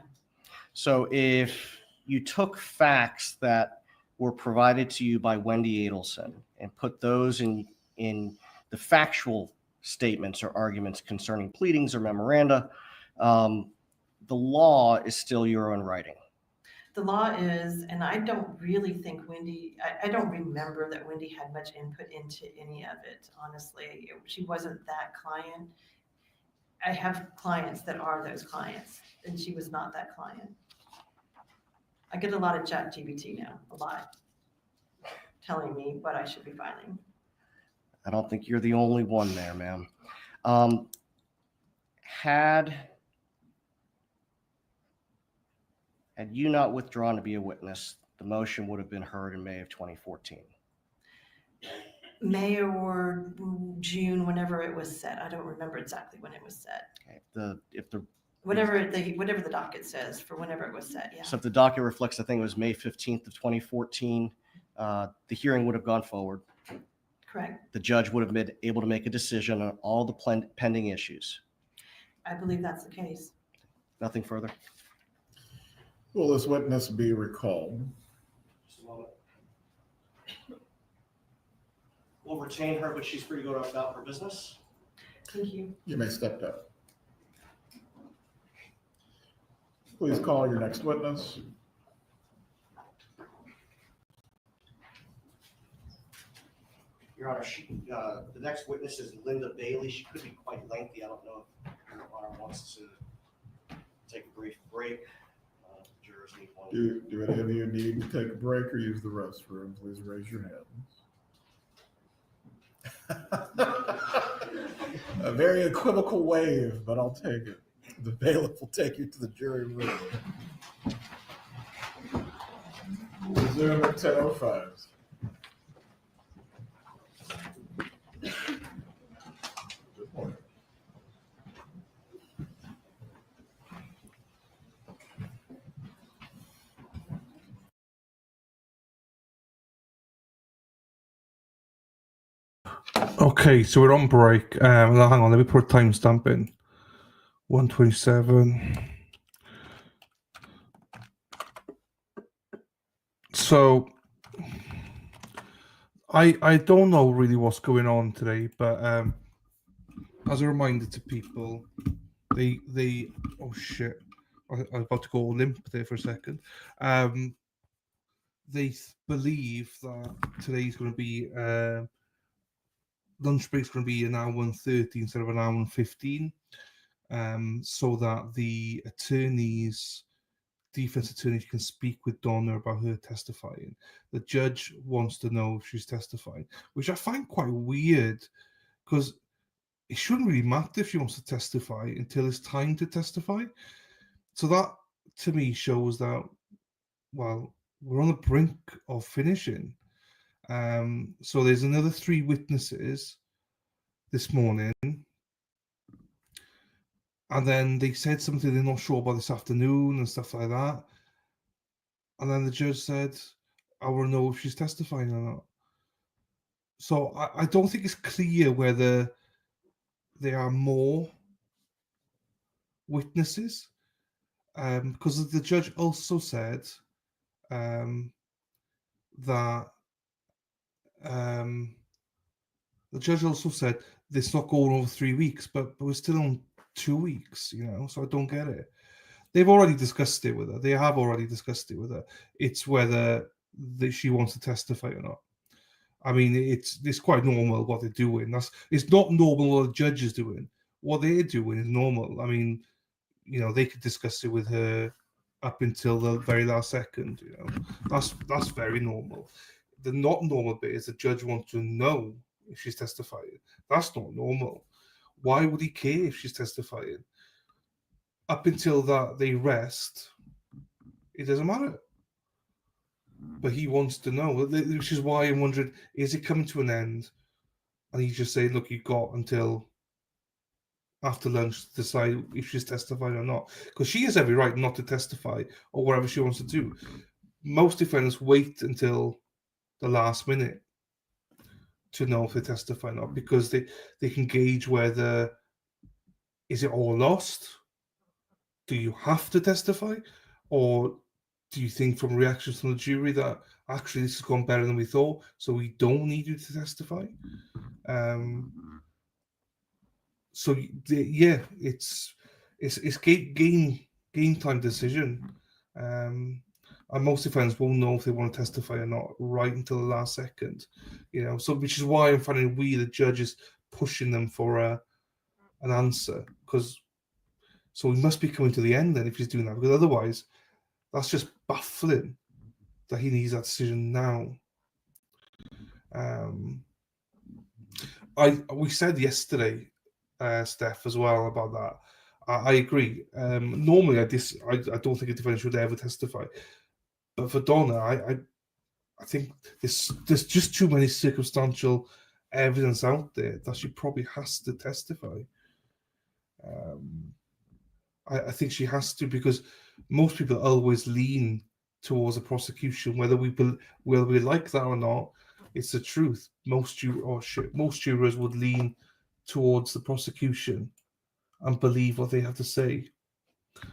So if you took facts that were provided to you by Wendi Adelson and put those in the factual statements or arguments concerning pleadings or memoranda, the law is still your own writing. The law is, and I don't really think Wendi, I don't remember that Wendi had much input into any of it, honestly. She wasn't that client. I have clients that are those clients, and she was not that client. I get a lot of ChatGPT now, a lot, telling me what I should be filing. I don't think you're the only one there, ma'am. Had you not withdrawn to be a witness, the motion would have been heard in May of 2014. May or June, whenever it was set. I don't remember exactly when it was set. Okay. If the Whatever the docket says for whenever it was set, yeah. So if the docket reflects, I think it was May 15th of 2014, the hearing would have gone forward. Correct. The judge would have been able to make a decision on all the pending issues. I believe that's the case. Nothing further. Will this witness be recalled? Just a moment. We'll retain her, but she's free to go about her business. Thank you. You may step down. Please call your next witness. Your Honor, the next witness is Linda Bailey. She could be quite lengthy. I don't know if Your Honor wants to take a brief break. Jurors need one. Do any of you need to take a break or use the restroom? Please raise your hands. A very equivocal wave, but I'll take it. The bailiff will take you to the jury room. Resume at 10:05. Good morning. Okay, so we're on break. Now, hang on, let me put a timestamp in. 1:27. So I don't know really what's going on today, but as a reminder to people, they oh shit, I'm about to go limp there for a second. They believe that today's going to be lunch break's going to be an hour and 30 instead of an hour and 15, so that the defense attorneys can speak with Donna about her testifying. The judge wants to know if she's testifying, which I find quite weird because it shouldn't really matter if she wants to testify until it's time to testify. So that, to me, shows that, well, we're on the brink of finishing. So there's another 3 witnesses this morning. And then they said something they're not sure about this afternoon and stuff like that. And then the judge said, I want to know if she's testifying or not. So I don't think it's clear whether there are more witnesses. Because the judge also said that the judge also said it's not going over 3 weeks, but we're still on 2 weeks, so I don't get it. They've already discussed it with her. They have already discussed it with her. It's whether she wants to testify or not. I mean, it's quite normal what they're doing. It's not normal what the judge is doing. What they're doing is normal. I mean, they could discuss it with her up until the very last second. That's very normal. The not normal bit is the judge wants to know if she's testifying. That's not normal. Why would he care if she's testifying? Up until that they rest, it doesn't matter. But he wants to know, which is why I'm wondering, is it coming to an end? And he's just saying, look, you've got until after lunch to decide if she's testifying or not. Because she has every right not to testify or whatever she wants to do. Most defendants wait until the last minute to know if they testify or not, because they can gauge whether, is it all lost? Do you have to testify? Or do you think from reactions from the jury that actually this has gone better than we thought, so we don't need you to testify? So yeah, it's game time decision. And most defendants won't know if they want to testify or not right until the last second, So which is why I'm finding the judge is pushing them for an answer, because so we must be coming to the end then if he's doing that, because otherwise that's just baffling that he needs that decision now. We said yesterday, Steph, as well about that. I agree. Normally, I don't think a defendant should ever testify, but for Donna, I think there's just too many circumstantial evidence out there that she probably has to testify. I think she has to, because most people always lean towards the prosecution, whether we like that or not. It's the truth. Most jurors would lean towards the prosecution and believe what they have to say.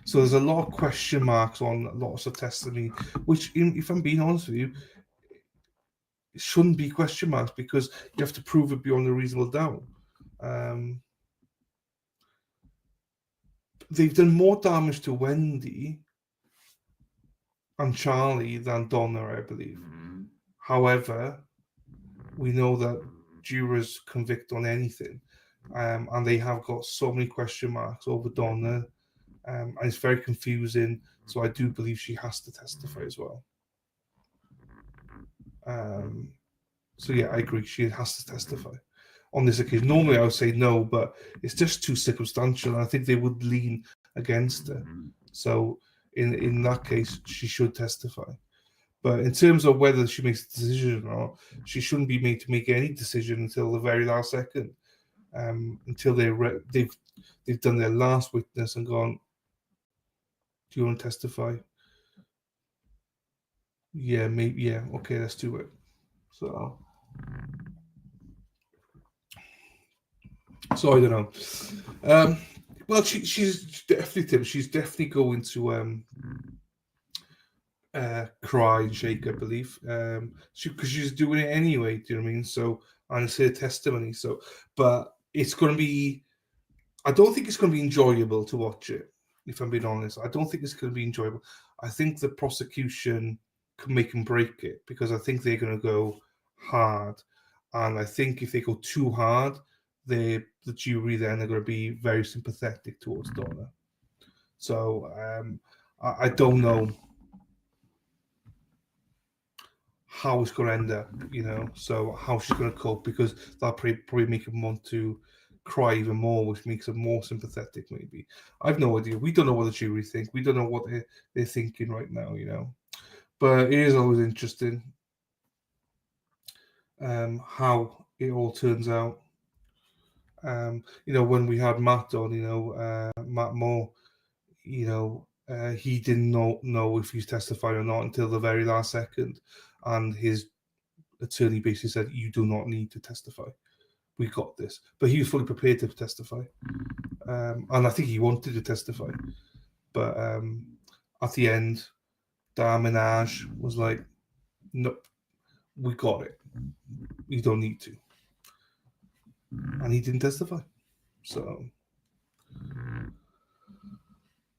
So there's a lot of question marks on lots of testimony, which, if I'm being honest with you, it shouldn't be question marks, because you have to prove it beyond a reasonable doubt. They've done more damage to Wendi and Charlie than Donna, I believe. However, we know that jurors convict on anything, and they have got so many question marks over Donna, and it's very confusing. So I do believe she has to testify as well. So yeah, I agree. She has to testify on this occasion. Normally I would say no, but it's just too circumstantial, and I think they would lean against her. So in that case, she should testify. But in terms of whether she makes a decision or not, she shouldn't be made to make any decision until the very last second, until they've done their last witness and gone, do you want to testify? Yeah, maybe. Yeah, okay, let's do it. So I don't know. Well, she's definitely going to cry and shake, I believe, because she's doing it anyway. Do you know what I mean? So, and it's her testimony. So, but it's going to be. I don't think it's going to be enjoyable to watch it. If I'm being honest, I don't think it's going to be enjoyable. I think the prosecution can make and break it, because I think they're going to go hard, and I think if they go too hard, the jury then are going to be very sympathetic towards Donna. So I don't know how it's going to end up, so how she's going to cope, because that'll probably make him want to cry even more, which makes him more sympathetic, maybe. I've no idea. We don't know what the jury think. We don't know what they're thinking right now, But it is always interesting how it all turns out. When we had Matt on, Matt Moore, he didn't know if he's testifying or not until the very last second, and his attorney basically said, "You do not need to testify. We got this." But he was fully prepared to testify, and I think he wanted to testify. But at the end, Minaj was like, "Nope, we got it. You don't need to," and he didn't testify. So,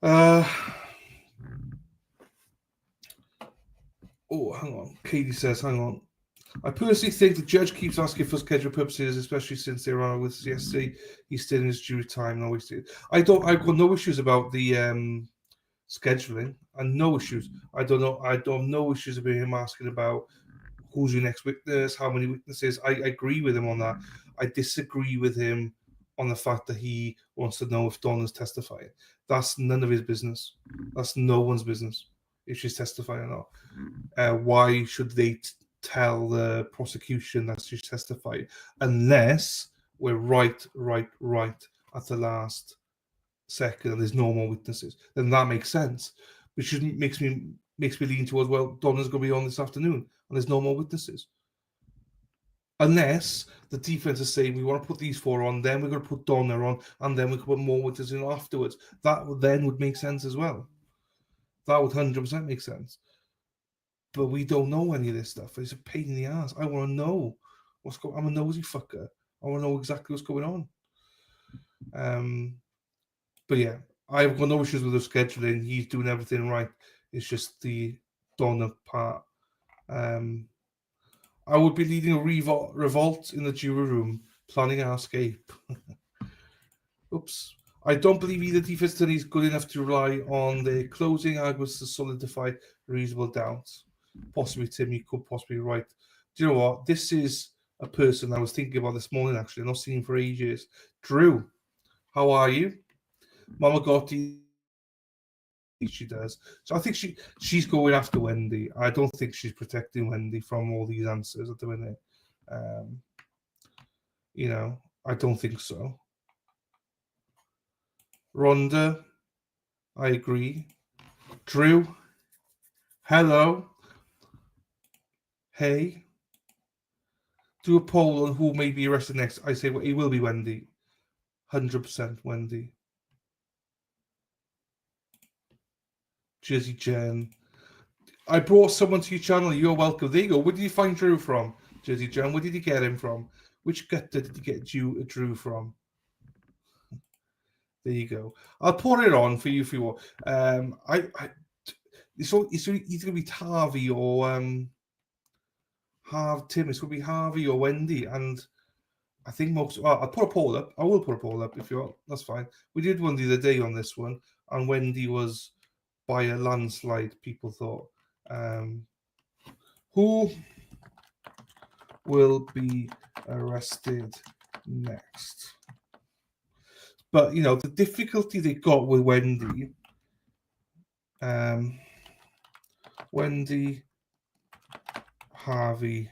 oh, hang on. Katie says, "Hang on. I personally think the judge keeps asking for schedule purposes, especially since they ran with yesterday. He's still in his due time. No issues. I've got no issues about the scheduling, and no issues. I don't have no issues about him asking about who's your next witness, how many witnesses. I agree with him on that. I disagree with him on the fact that he wants to know if Donna's testifying. That's none of his business. That's no one's business if she's testifying or not. Why should they tell the prosecution that she's testifying, unless we're right at the last second and there's no more witnesses? Then that makes sense, which makes me lean towards, well, Donna's going to be on this afternoon and there's no more witnesses, unless the defense is saying we want to put these four on, then we're going to put Donna on, and then we can put more witnesses in afterwards. That would make sense as well. That would 100% make sense. But we don't know any of this stuff. It's a pain in the ass. I want to know what's going on. I'm a nosy fucker. I want to know exactly what's going on. But yeah, I've got no issues with the scheduling. He's doing everything right. It's just the Donna part. I would be leading a revolt in the jury room, planning our escape. Oops. I don't believe either defense attorney is good enough to rely on their closing arguments to solidify reasonable doubts. Possibly, Tim, you could possibly be right. Do you know what? This is a person I was thinking about this morning, actually. I've not seen him for ages. Drew, how are you? Mama Gotti, she does. So I think she's going after Wendi. I don't think she's protecting Wendi from all these answers at the minute. I don't think so. Rhonda, I agree. Drew, hello. Hey. Do a poll on who may be arrested next. I say well, it will be Wendi. 100% Wendi. Jersey Jen. I brought someone to your channel. You're welcome. There you go. Where did you find Drew from? Jersey Jen. Where did you get him from? Which gutter did you get Drew from? There you go. I'll put it on for you if you want. It's either going to be Harvey or Tim. It's going to be Harvey or Wendi, and I think I'll put a poll up. I will put a poll up if you want. That's fine. We did one the other day on this one, and Wendi was by a landslide. People thought, who will be arrested next? But you know the difficulty they got with Wendi. Wendi, Harvey.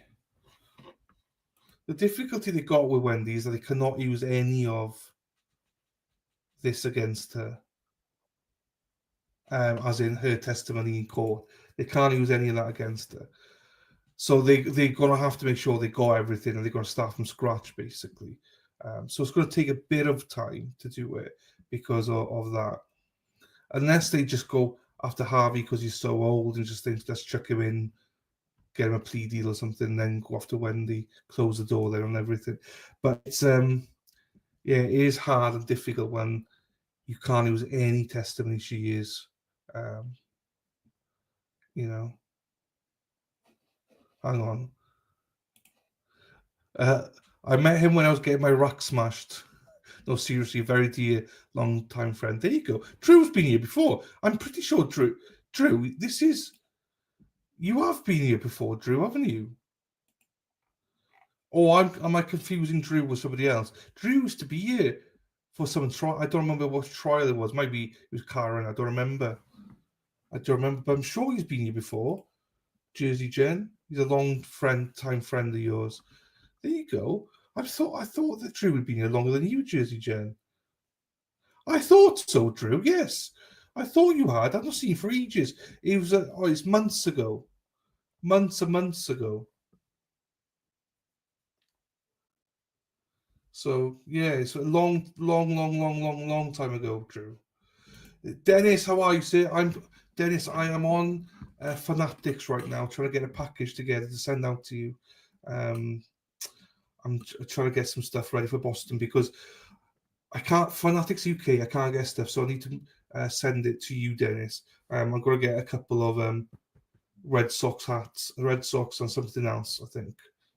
The difficulty they got with Wendi is that they cannot use any of this against her, as in her testimony in court. They can't use any of that against her. So they're going to have to make sure they got everything, and they're going to start from scratch, basically. So it's going to take a bit of time to do it because of that. Unless they just go after Harvey because he's so old and just think, let's chuck him in, get him a plea deal or something, then go after Wendi, close the door there and everything. But it's it is hard and difficult when you can't use any testimony she is. You know. Hang on. I met him when I was getting my rack smashed. No, seriously, very dear, long-time friend. There you go. Drew's been here before. I'm pretty sure, Drew, this is... You have been here before, Drew, haven't you? Or am I confusing Drew with somebody else? Drew used to be here for some trial. I don't remember what trial it was. Maybe it was Karen. I don't remember. But I'm sure he's been here before. Jersey Jen. He's a time friend of yours. There you go. I thought that Drew had been here longer than you, Jersey Jen. I thought so, Drew. Yes, I thought you had. I've not seen you for ages. It was it's months ago, months and months ago. So yeah, it's a long time ago, Drew. Dennis, how are you, sir? Dennis. I am on Fanatics right now, trying to get a package together to send out to you. I'm trying to get some stuff ready for Boston because I can't Fanatics UK. I can't get stuff, so I need to send it to you, Dennis. I'm going to get a couple of Red Sox hats, Red Sox, and something else, I think.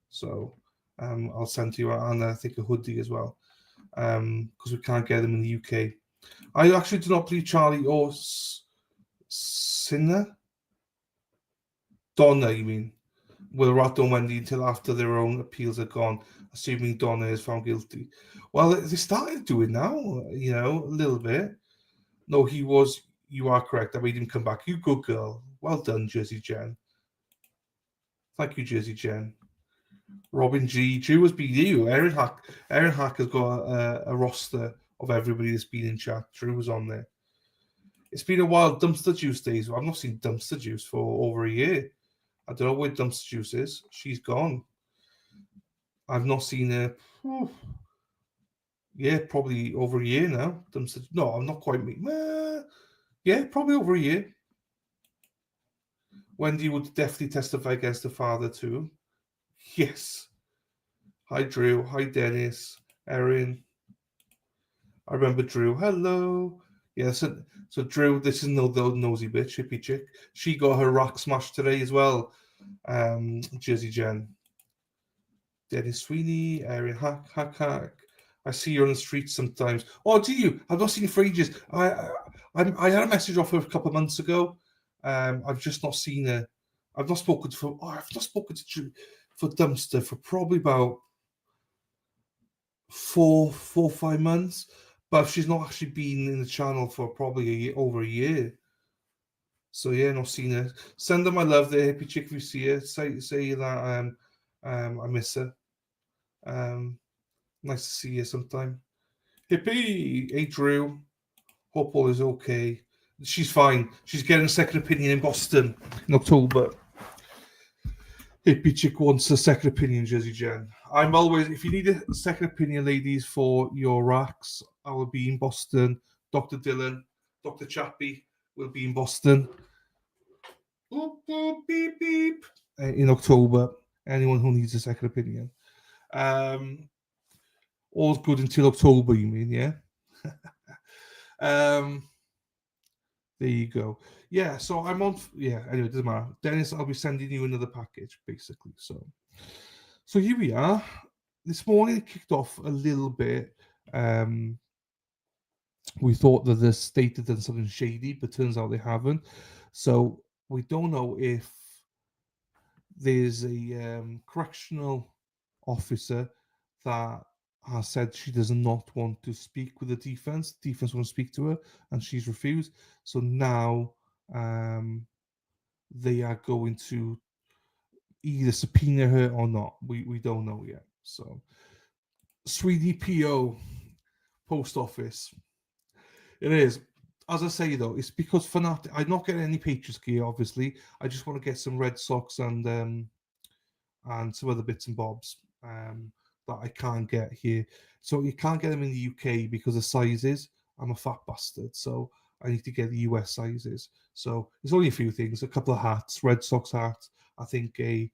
So I'll send to you, and I think a hoodie as well, because we can't get them in the UK. I actually do not believe Charlie or Sinner. Donna, you mean? Will rat on Wendi until after their own appeals are gone, assuming Donna is found guilty. Well, they started doing now, you know, a little bit. No, he was. You are correct. I made him come back. You good girl. Well done, Jersey Jen. Thank you, Jersey Jen. Robin G. Drew has been you. Aaron Hack has got a roster of everybody that's been in chat. Drew was on there. It's been a while. Dumpster Juice days. I've not seen Dumpster Juice for over a year. I don't know where Dumpster Juice is. She's gone. I've not seen her. Yeah, probably over a year now. No, I'm not quite. Yeah, probably over a year. Wendi would definitely testify against the father too. Yes. Hi, Drew. Hi, Dennis. Erin. I remember Drew. Hello. Yeah, so Drew, this is no nosy bitch, hippie chick. She got her rock smashed today as well. Jersey Jen. Dennis Sweeney, Erin Hack. I see you on the streets sometimes. Oh, do you? I've not seen you for ages. I had a message off her a couple of months ago. I've just not seen her. I've not spoken to Drew for Dumpster for probably about 4-5 months. But she's not actually been in the channel for probably over a year. So yeah, not seen her. Send her my love there, hippie chick, if you see her. Say that I miss her. Nice to see you sometime. Hippie, hey Drew. Hope all is okay. She's fine. She's getting a second opinion in Boston in October. Hippie chick wants a second opinion, Jersey Jen. I'm always, if you need a second opinion, ladies, for your racks, I will be in Boston. Dr. Dylan, Dr. Chappie will be in Boston. Boop, boop, beep, beep. In October. Anyone who needs a second opinion. All's good until October, you mean, yeah? There you go. Yeah, so I'm on. Yeah, anyway, it doesn't matter. Dennis, I'll be sending you another package, basically. So here we are. This morning it kicked off a little bit. We thought that the state had done something shady, but turns out they haven't. So we don't know if there's a correctional officer that has said she does not want to speak with the defense. The defense won't speak to her, and she's refused. So now they are going to either subpoena her or not. We don't know yet. So, Sweeney PO, post office. It is. As I say though, it's because Fanatic. I'm not getting any Patriots gear, obviously. I just want to get some Red Sox and some other bits and bobs that I can't get here. So you can't get them in the UK because of sizes. I'm a fat bastard, so I need to get the US sizes. So there's only a few things: a couple of hats, Red Sox hat, I think a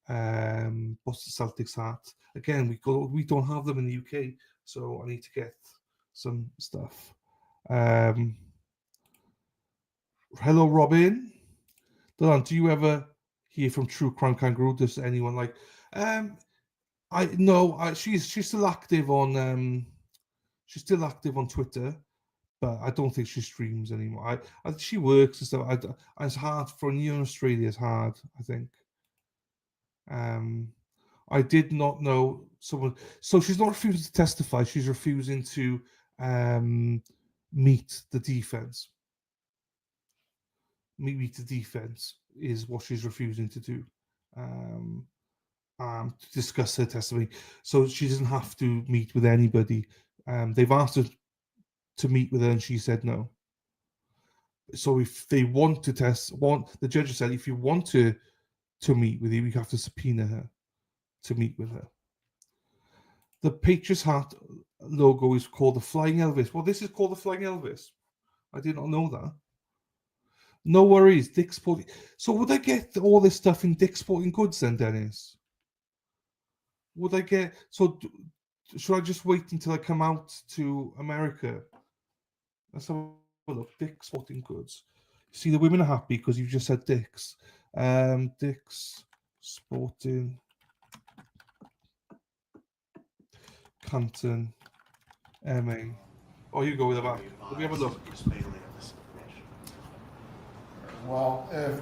Boston Celtics hat. Again, we don't have them in the UK, so I need to get some stuff. Hello, Robin. Dylan, do you ever hear from True Crime Kangaroo? Does anyone like? She's still active on Twitter, but I don't think she streams anymore. She works and stuff. It's hard for a year in Australia. It's hard, I think. I did not know someone. So she's not refusing to testify. She's refusing to meet the defense. Meet the defense is what she's refusing to do. To discuss her testimony, so she doesn't have to meet with anybody. They've asked her to meet with her, and she said no. So if they want to the judge said, if you want to meet with you, you have to subpoena her to meet with her. The Patriots hat logo is called the Flying Elvis. Well, this is called the Flying Elvis. I did not know that. No worries, Dick's Sporting. So would I get all this stuff in Dick's Sporting Goods then, Dennis? Would I get... So should I just wait until I come out to America? Let's have a look. Dick's Sporting Goods. See, the women are happy because you just said Dick's. Dick's Sporting... Canton, MA. Oh, you go with the back. Let me have a look. Well, if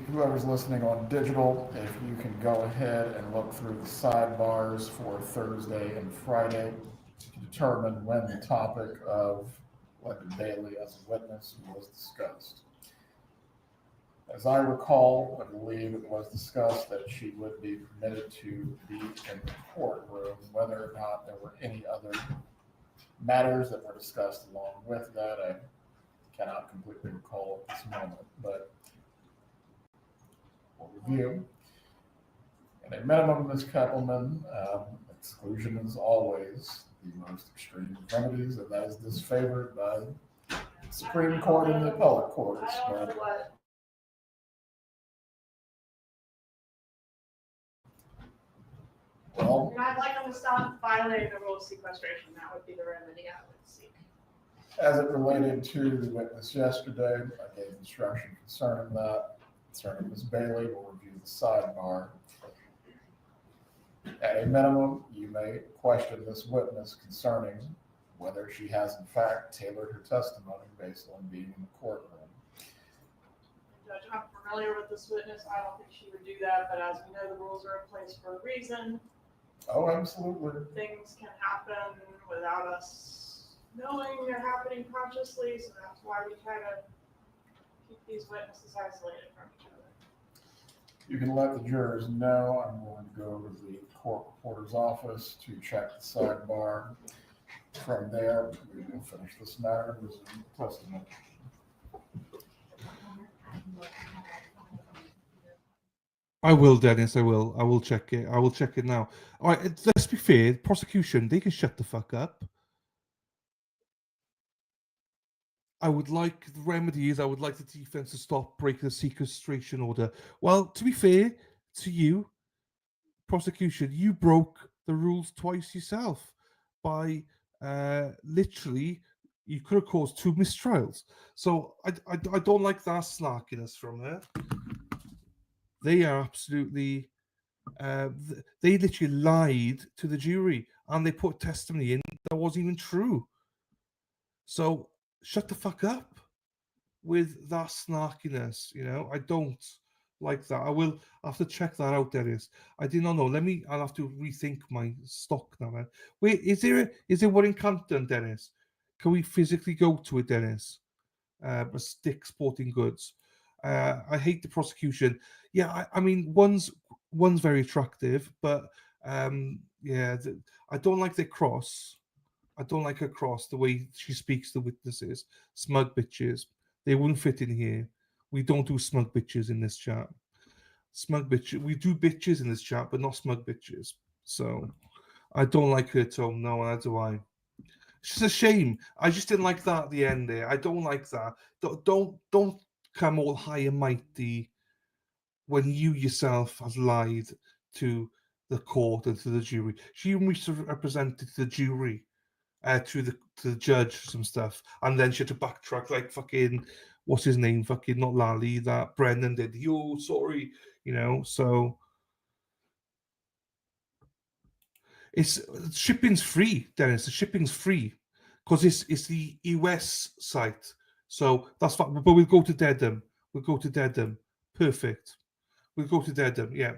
whoever's listening on digital, if you can go ahead and look through the sidebars for Thursday and Friday to determine when the topic of Wendi Bailey as a witness was discussed. As I recall, I believe it was discussed that she would be permitted to be in the courtroom, whether or not there were any other matters that were discussed along with that. I cannot completely recall at this moment, but we'll review. And a minimum, Ms. Keppelman, exclusion is always the most extreme of remedies, and that is disfavored by the Supreme Court and the appellate courts. Well, And I'd like them to stop violating the rule of sequestration. That would be the remedy I would seek. as it related to the witness yesterday, I gave instruction concerning that. Concerning Ms. Bailey, we'll review the sidebar. At a minimum, you may question this witness concerning whether she has in fact tailored her testimony based on being in the courtroom. Judge, I'm familiar with this witness. I don't think she would do that, but as we know, the rules are in place for a reason. Oh, absolutely. Things can happen without us knowing they're happening consciously, so that's why we try to keep these witnesses isolated from each other. You can let the jurors know I'm going to go to the court reporter's office to check the sidebar. From there, we will finish this matter and resume testimony. I will, Dennis. I will. I will check it. I will check it now. All right. Let's be fair. Prosecution, they can shut the fuck up. I would like the remedies. I would like the defense to stop breaking the sequestration order. Well, to be fair to you, prosecution, you broke the rules twice yourself by literally. You could have caused 2 mistrials. So I don't like that snarkiness from her. They are absolutely. They literally lied to the jury and they put testimony in that wasn't even true. So shut the fuck up with that snarkiness. I don't like that. I will have to check that out, Dennis. I did not know. I'll have to rethink my stock now, man. Wait, is there one in Canton, Dennis? Can we physically go to it, Dennis? A Stick Sporting Goods. I hate the prosecution. Yeah, I mean, one's very attractive, but yeah, I don't like their cross. I don't like her cross, the way she speaks to witnesses. Smug bitches. They wouldn't fit in here. We don't do smug bitches in this chat. Smug bitches. We do bitches in this chat, but not smug bitches. So I don't like her tone. No, neither do I. It's just a shame. I just didn't like that at the end there. I don't like that. Don't come all high and mighty when you yourself has lied to the court and to the jury. She misrepresented the jury, to the judge some stuff, and then she had to backtrack like fucking what's his name? Fucking not Lally, that Brendan did. Yo, sorry, so. It's shipping's free, Dennis. The shipping's free because it's the US site. So that's fine. But we'll go to Dedham. Perfect. We'll go to Dedham. Yeah.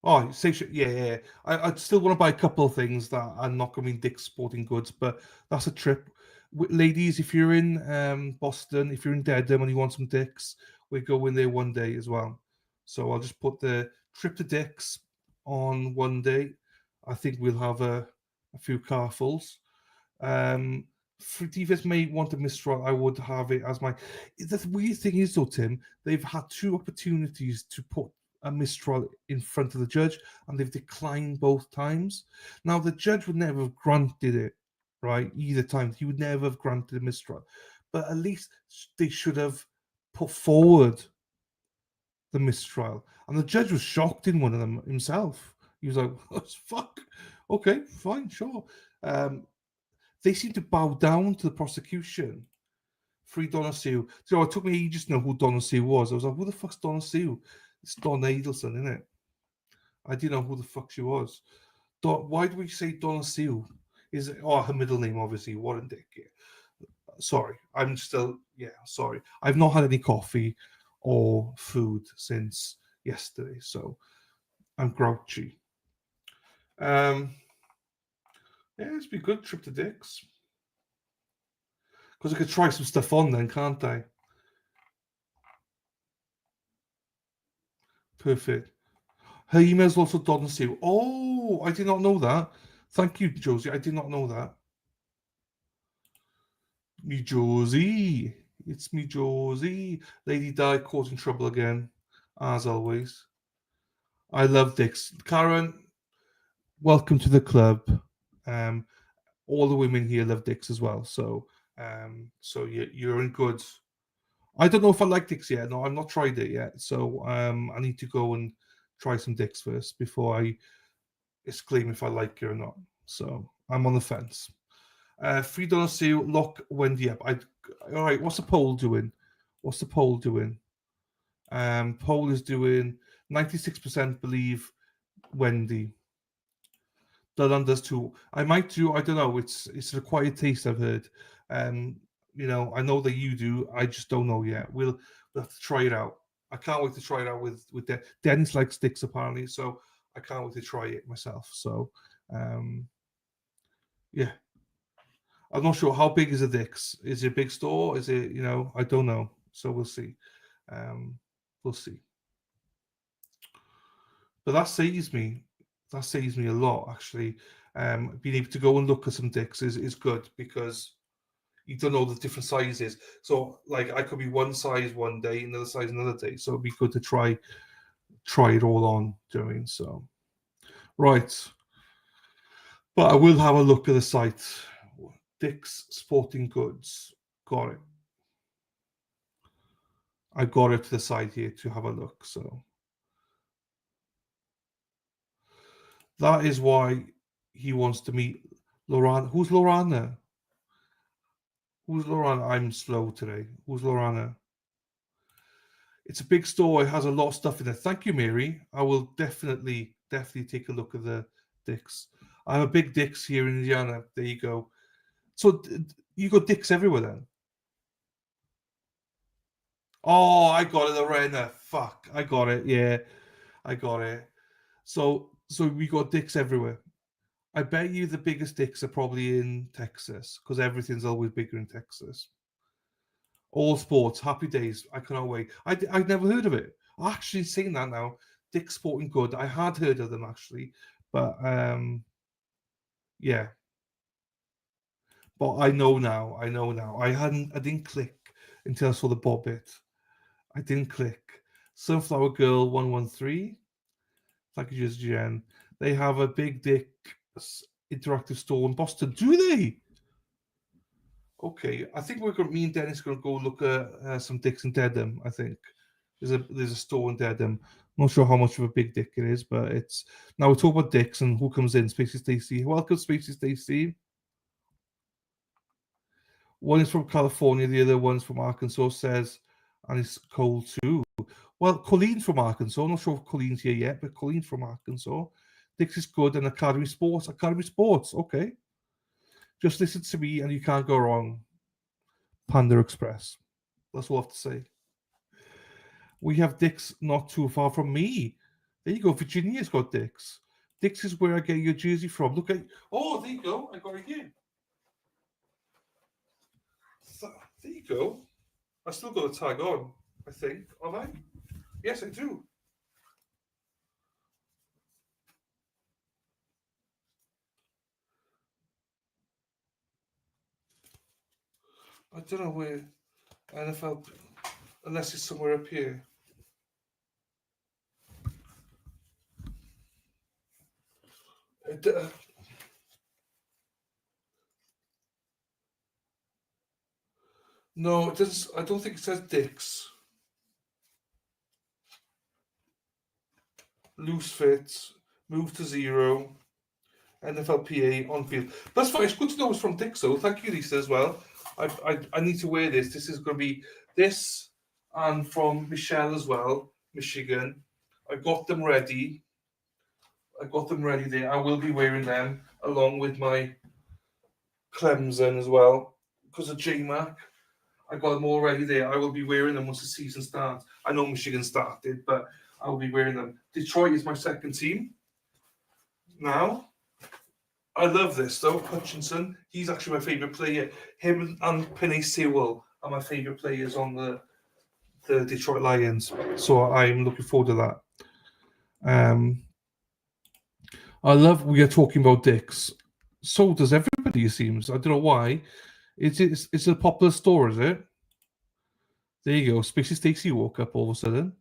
Oh, say yeah. I still want to buy a couple of things that are not going to be Dick's Sporting Goods, but that's a trip. Ladies, if you're in Boston, if you're in Dedham and you want some Dick's, we're going there one day as well. So I'll just put the trip to Dick's on one day. I think we'll have a few carfuls. Divas may want a mistrial. I would have it as my. The weird thing is though, Tim, they've had 2 opportunities to put a mistrial in front of the judge, and they've declined both times. Now the judge would never have granted it, right? Either time he would never have granted a mistrial, but at least they should have put forward the mistrial. And the judge was shocked in one of them himself. He was like, oh, fuck. Okay, fine, sure. They seem to bow down to the prosecution. Free Donna Sue. So it took me ages to know who Donna Sue was. I was like, who the fuck's Donna Sue? It's Donna Adelson, isn't it? I didn't know who the fuck she was. Why do we say Donna Sue? Is it her middle name, obviously, Warren Dick. Yeah. Sorry. I'm still sorry. I've not had any coffee or food since yesterday, so I'm grouchy. It's be a good trip to Dick's because I could try some stuff on then, can't I? Perfect. Her email's also Donna Sue. Oh, I did not know that. Thank you, Josie. I did not know that. Me Josie. It's me Josie. Lady Di causing trouble again, as always. I love Dick's. Karen, welcome to the club. All the women here love Dick's as well. So you're in good. I don't know if I like Dick's yet. No, I've not tried it yet. So I need to go and try some Dick's first before I exclaim if I like it or not. So I'm on the fence. Free Donna Sue, lock Wendi up. All right, what's the poll doing? Poll is doing 96% believe Wendi. Dylan does too. I might do. I don't know. It's a quiet taste, I've heard. I know that you do. I just don't know yet. We'll have to try it out. I can't wait to try it out with Dennis likes Dick's apparently, so I can't wait to try it myself. So, yeah. I'm not sure how big is a Dick's. Is it a big store? Is it I don't know. So we'll see. We'll see. But that saves me. That saves me a lot, actually. Being able to go and look at some Dick's is good because you don't know the different sizes. So like I could be one size one day, another size another day. So it'd be good to try it all on. Do you know what I mean? So right. But I will have a look at the site. Dick's Sporting Goods. Got it. I got it to the side here to have a look. So that is why he wants to meet Lorana. Who's Lorana? Who's Lorana? I'm slow today. Who's Lorana? It's a big store. It has a lot of stuff in there. Thank you, Mary. I will definitely take a look at the Dick's. I have a big Dick's here in Indiana. There you go. So you got Dick's everywhere then? Oh, I got it, Lorena. Fuck, I got it. Yeah, I got it. So we got Dick's everywhere. I bet you the biggest Dick's are probably in Texas because everything's always bigger in Texas. All sports, happy days. I cannot wait. I'd never heard of it. I actually seen that now. Dick's Sporting Good. I had heard of them actually, but yeah. But I know now. I didn't click until I saw the Bob bit. I didn't click. Sunflower Girl 113. Thank you, just Jen. They have a Big Dick interactive store in Boston. Do they? Okay, I think me and Dennis are going to go look at some Dicks in Dedham. I think there's a store in Dedham. I'm not sure how much of a big dick it is, but it's now we talk about Dicks and who comes in. Spacey Stacy, welcome, Spacey Stacy. One is from California, the other one's from Arkansas. Says, and it's cold too. Well, Colleen's from Arkansas. I'm not sure if Colleen's here yet, but Colleen's from Arkansas. Dicks is good and Academy Sports. Okay. Just listen to me and you can't go wrong. Panda Express. That's all I have to say. We have Dick's not too far from me. There you go. Virginia's got Dick's. Dick's is where I get your jersey from. Look at. Oh, there you go. I got it here. There you go. I still got a tag on, I think. Have I? Yes, I do. I don't know where NFL, unless it's somewhere up here. No, it doesn't. I don't think it says Dick's. Loose fits, move to 0, NFLPA on field. That's fine. It's good to know it's from Dick's, though. Thank you, Lisa, as well. I need to wear this. This is going to be this and from Michelle as well, Michigan. I got them ready. There. I will be wearing them along with my Clemson as well because of J-Mac. I got them all ready there. I will be wearing them once the season starts. I know Michigan started, but I will be wearing them. Detroit is my second team. Now, I love this though. Hutchinson, he's actually my favorite player. Him and Penny Sewell are my favorite players on the Detroit Lions. So I'm looking forward to that. We are talking about Dick's. So does everybody, it seems. I don't know why. It's a popular store, is it? There you go. Spacey Stacy woke up all of a sudden.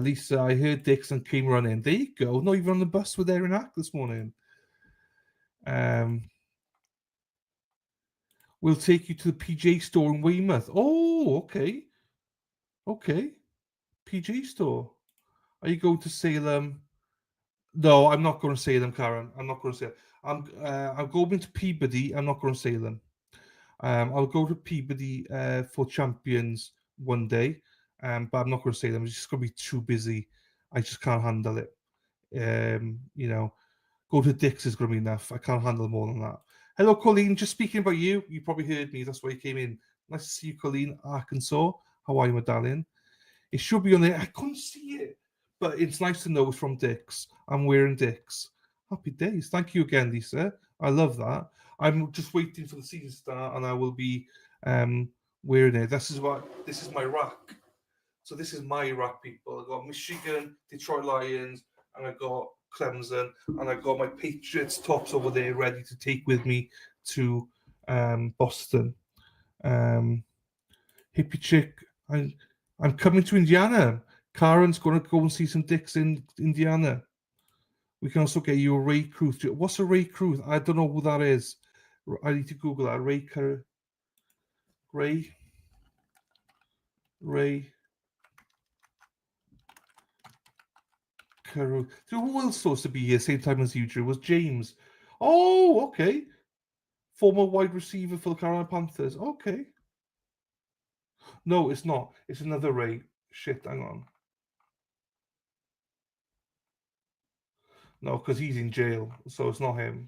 Lisa, I heard Dick's and came running. There you go. Not even on the bus with Erin Ack this morning. We'll take you to the PJ store in Weymouth. Oh, okay. Okay. PJ store. Are you going to Salem? No, I'm not going to Salem, Karen. I'm not going to Salem. I'm going to Peabody. I'm not going to Salem. I'll go to Peabody for Champions one day, but I'm not going to Salem. It's just going to be too busy. I just can't handle it. Go to Dick's is going to be enough. I can't handle more than that. Hello, Colleen. Just speaking about you. You probably heard me. That's why you came in. Nice to see you, Colleen. Arkansas. How are you, my darling? It should be on there. I couldn't see it. But it's nice to know it's from Dick's. I'm wearing Dick's. Happy days. Thank you again, Lisa. I love that. I'm just waiting for the season to start and I will be wearing it. This is my rack. So this is my rack, people. I got Michigan, Detroit Lions, and I got Clemson, and I got my Patriots tops over there ready to take with me to Boston. Hippie chick, I'm coming to Indiana. Karen's going to go and see some dicks in Indiana. We can also get you a Ray Cruz. What's a Ray Cruz? I don't know who that is. I need to Google that. Ray Cruz. Who else supposed to be here same time as you, Drew? Was James? Oh, okay. Former wide receiver for the Carolina Panthers. Okay. No, it's not. It's another Ray. Shit, hang on. No, because he's in jail, so it's not him.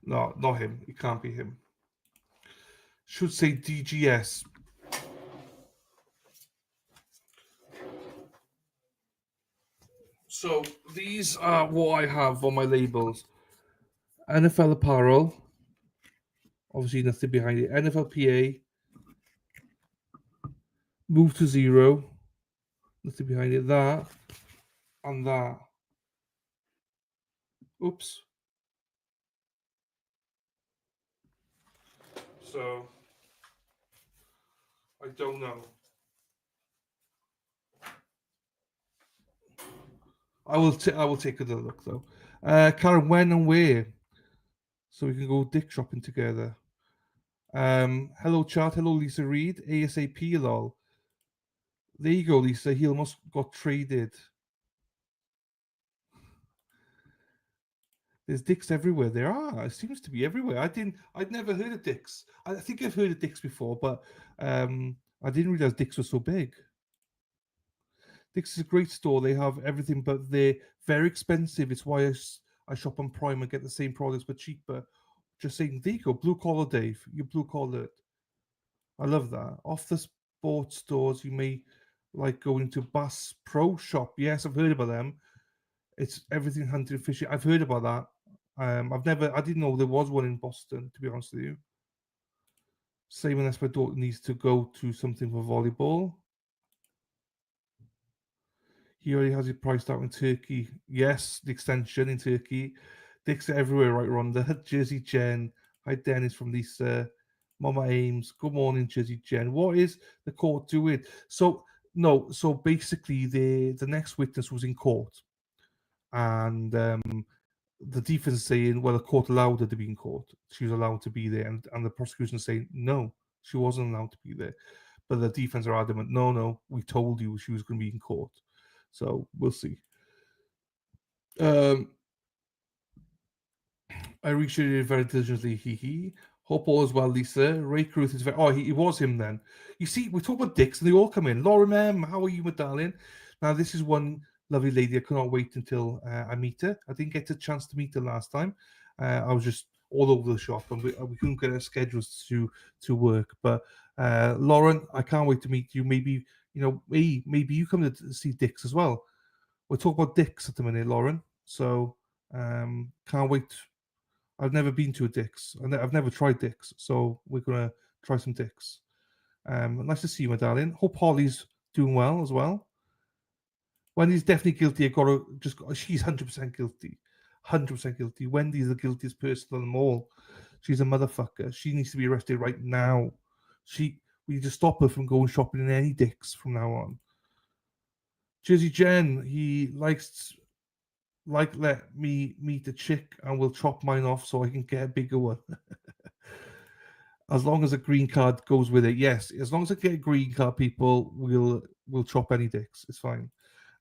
No, not him. It can't be him. Should say DGS. So these are what I have on my labels. NFL apparel. Obviously nothing behind it. NFL PA. Move to 0. Nothing behind it. That. And that. Oops. So I don't know. I will take another look though. Karen, when and where? So we can go dick shopping together. Hello chat. Hello Lisa Reed. ASAP lol. There you go, Lisa. He almost got traded. There's dicks everywhere. There are. It seems to be everywhere. I'd never heard of dicks. I think I've heard of dicks before, but I didn't realize dicks were so big. Dicks is a great store. They have everything, but they're very expensive. It's why I shop on Prime and get the same products but cheaper. Just saying, there you go, blue collar Dave. You're blue collared. I love that. Off the sports stores, you may like going to Bass Pro Shop. Yes, I've heard about them. It's everything hunting and fishing. I've heard about that. I didn't know there was one in Boston, to be honest with you. Same unless my daughter needs to go to something for volleyball. He already has it priced out in Turkey. Yes, the extension in Turkey. Dicks are everywhere, right, Rhonda? Jersey Jen. Hi, Dennis from Lisa. Mama Ames. Good morning, Jersey Jen. What is the court doing? So basically the next witness was in court. And the defense is saying, well, the court allowed her to be in court. She was allowed to be there. And the prosecution is saying, no, she wasn't allowed to be there. But the defense are adamant, no, we told you she was going to be in court. So we'll see. I researched it very diligently. Hope all is well, Lisa. Ray Cruz is very. Oh, he was him then. You see, we talk about dicks and they all come in. Lauren M, how are you, my darling? Now, this is one lovely lady. I cannot wait until I meet her. I didn't get a chance to meet her last time. I was just all over the shop and we couldn't get our schedules to work. But Lauren, I can't wait to meet you. Maybe maybe you come to see dicks as well. We'll talk about dicks at the minute, Lauren. So can't wait. I've never been to a Dick's. I've never tried Dick's, so we're gonna try some Dick's. Nice to see you, my darling. Hope Holly's doing well as well. Wendy's definitely guilty. She's 100% guilty. 100% guilty. Wendy's the guiltiest person of them all. She's a motherfucker. She needs to be arrested right now. We need to stop her from going shopping in any Dick's from now on. Jersey Jen, he likes let me meet a chick and we'll chop mine off so I can get a bigger one. As long as a green card goes with it, yes. As long as I get a green card, people will chop any dicks. It's fine.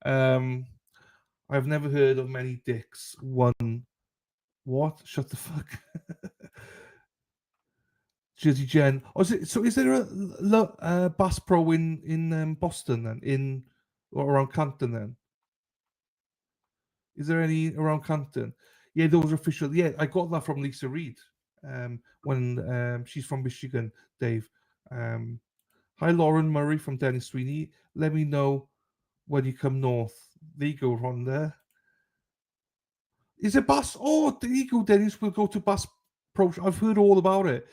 I've never heard of many dicks. One, what? Shut the fuck. Jersey Jen. Oh, is there a Bass Pro in Boston then? Or around Canton then? Is there any around Canton? Yeah, those are official. Yeah, I got that from Lisa Reed when she's from Michigan, Dave. Hi, Lauren Murray from Dennis Sweeney. Let me know when you come north. There you go, Rhonda. Is it Bass? Oh, there you go, Dennis. We'll go to Bass Pro. I've heard all about it.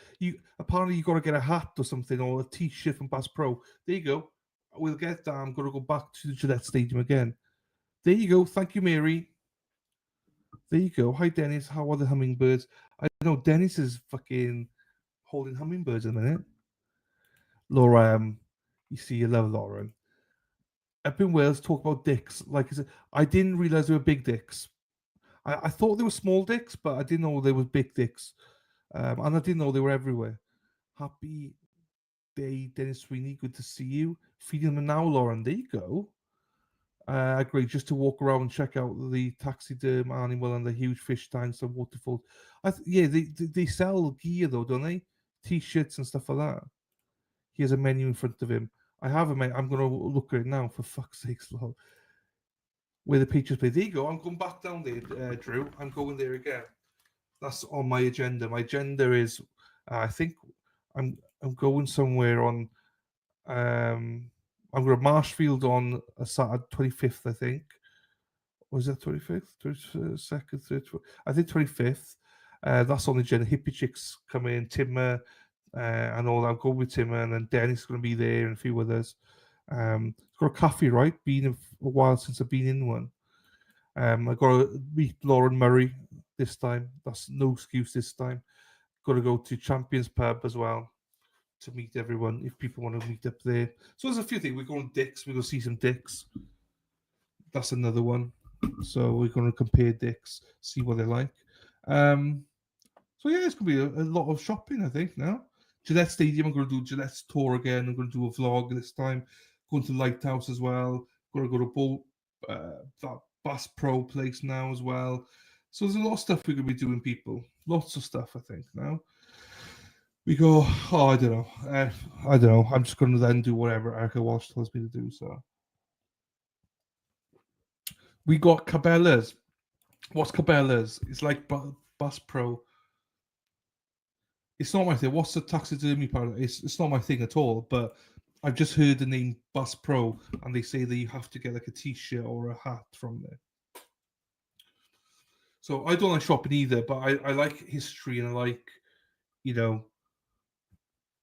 Apparently you got to get a hat or something or a T-shirt from Bass Pro. There you go. We'll get that. I'm going to go back to the Gillette Stadium again. There you go. Thank you, Mary. There you go. Hi, Dennis. How are the hummingbirds? I know Dennis is fucking holding hummingbirds in a minute. Laura, you see, you love Lauren. Up in Wales, talk about dicks. Like I said, I didn't realize they were big dicks. I thought they were small dicks, but I didn't know they were big dicks. And I didn't know they were everywhere. Happy day, Dennis Sweeney. Good to see you. Feeding them now, Lauren. There you go. Great, just to walk around and check out the taxiderm animal and the huge fish tanks and waterfalls. They sell gear though, don't they? T-shirts and stuff like that. He has a menu in front of him. I have a menu. I'm going to look at it now, for fuck's sake, lol. Where the pictures play. There you go. I'm going back down there, Drew. I'm going there again. That's on my agenda. My agenda is, I think, I'm going somewhere on. I'm going to Marshfield on a Saturday, 25th, I think. Was that 25th? 22nd, 3rd, I think 25th. That's on the agenda. Hippie Chicks come in, Timmer, and all that. I'll go with Timmer, and then Dennis is going to be there, and a few others. It's got a cafe, right? Been a while since I've been in one. I got to meet Lauren Murray this time. That's no excuse this time. Got to go to Champions Pub as well to meet everyone if people want to meet up there. So there's a few things. We're going to Dick's. We're going to see some Dick's. That's another one. So we're going to compare dicks, see what they're like. So yeah, it's going to be a lot of shopping, I think, now. Gillette Stadium, I'm going to do Gillette's tour again. I'm going to do a vlog this time. Going to Lighthouse as well. Going to go to that Bass Pro place now as well. So there's a lot of stuff we're going to be doing, people. Lots of stuff, I think, now. We go, I don't know. I'm just going to then do whatever Erica Walsh tells me to do, so. We got Cabela's. What's Cabela's? It's like Bass Pro. It's not my thing. What's the taxidermy part? It's not my thing at all. But I've just heard the name Bass Pro, and they say that you have to get like a T-shirt or a hat from there. So I don't like shopping either, but I like history and I like,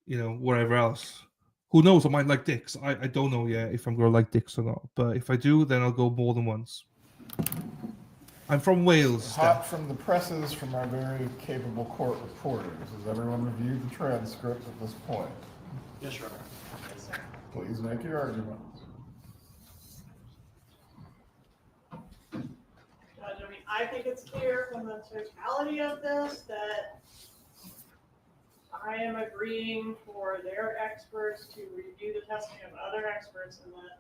whatever else. Who knows? I might like Dick's. I don't know yet if I'm going to like Dick's or not. But if I do, then I'll go more than once. I'm from Wales. Hot from the presses from our very capable court reporters. Has everyone reviewed the transcript at this point? Yes, Your Honor. Please make your argument. Judge, I think it's clear from the totality of this that I am agreeing for their experts to review the testimony of other experts, and that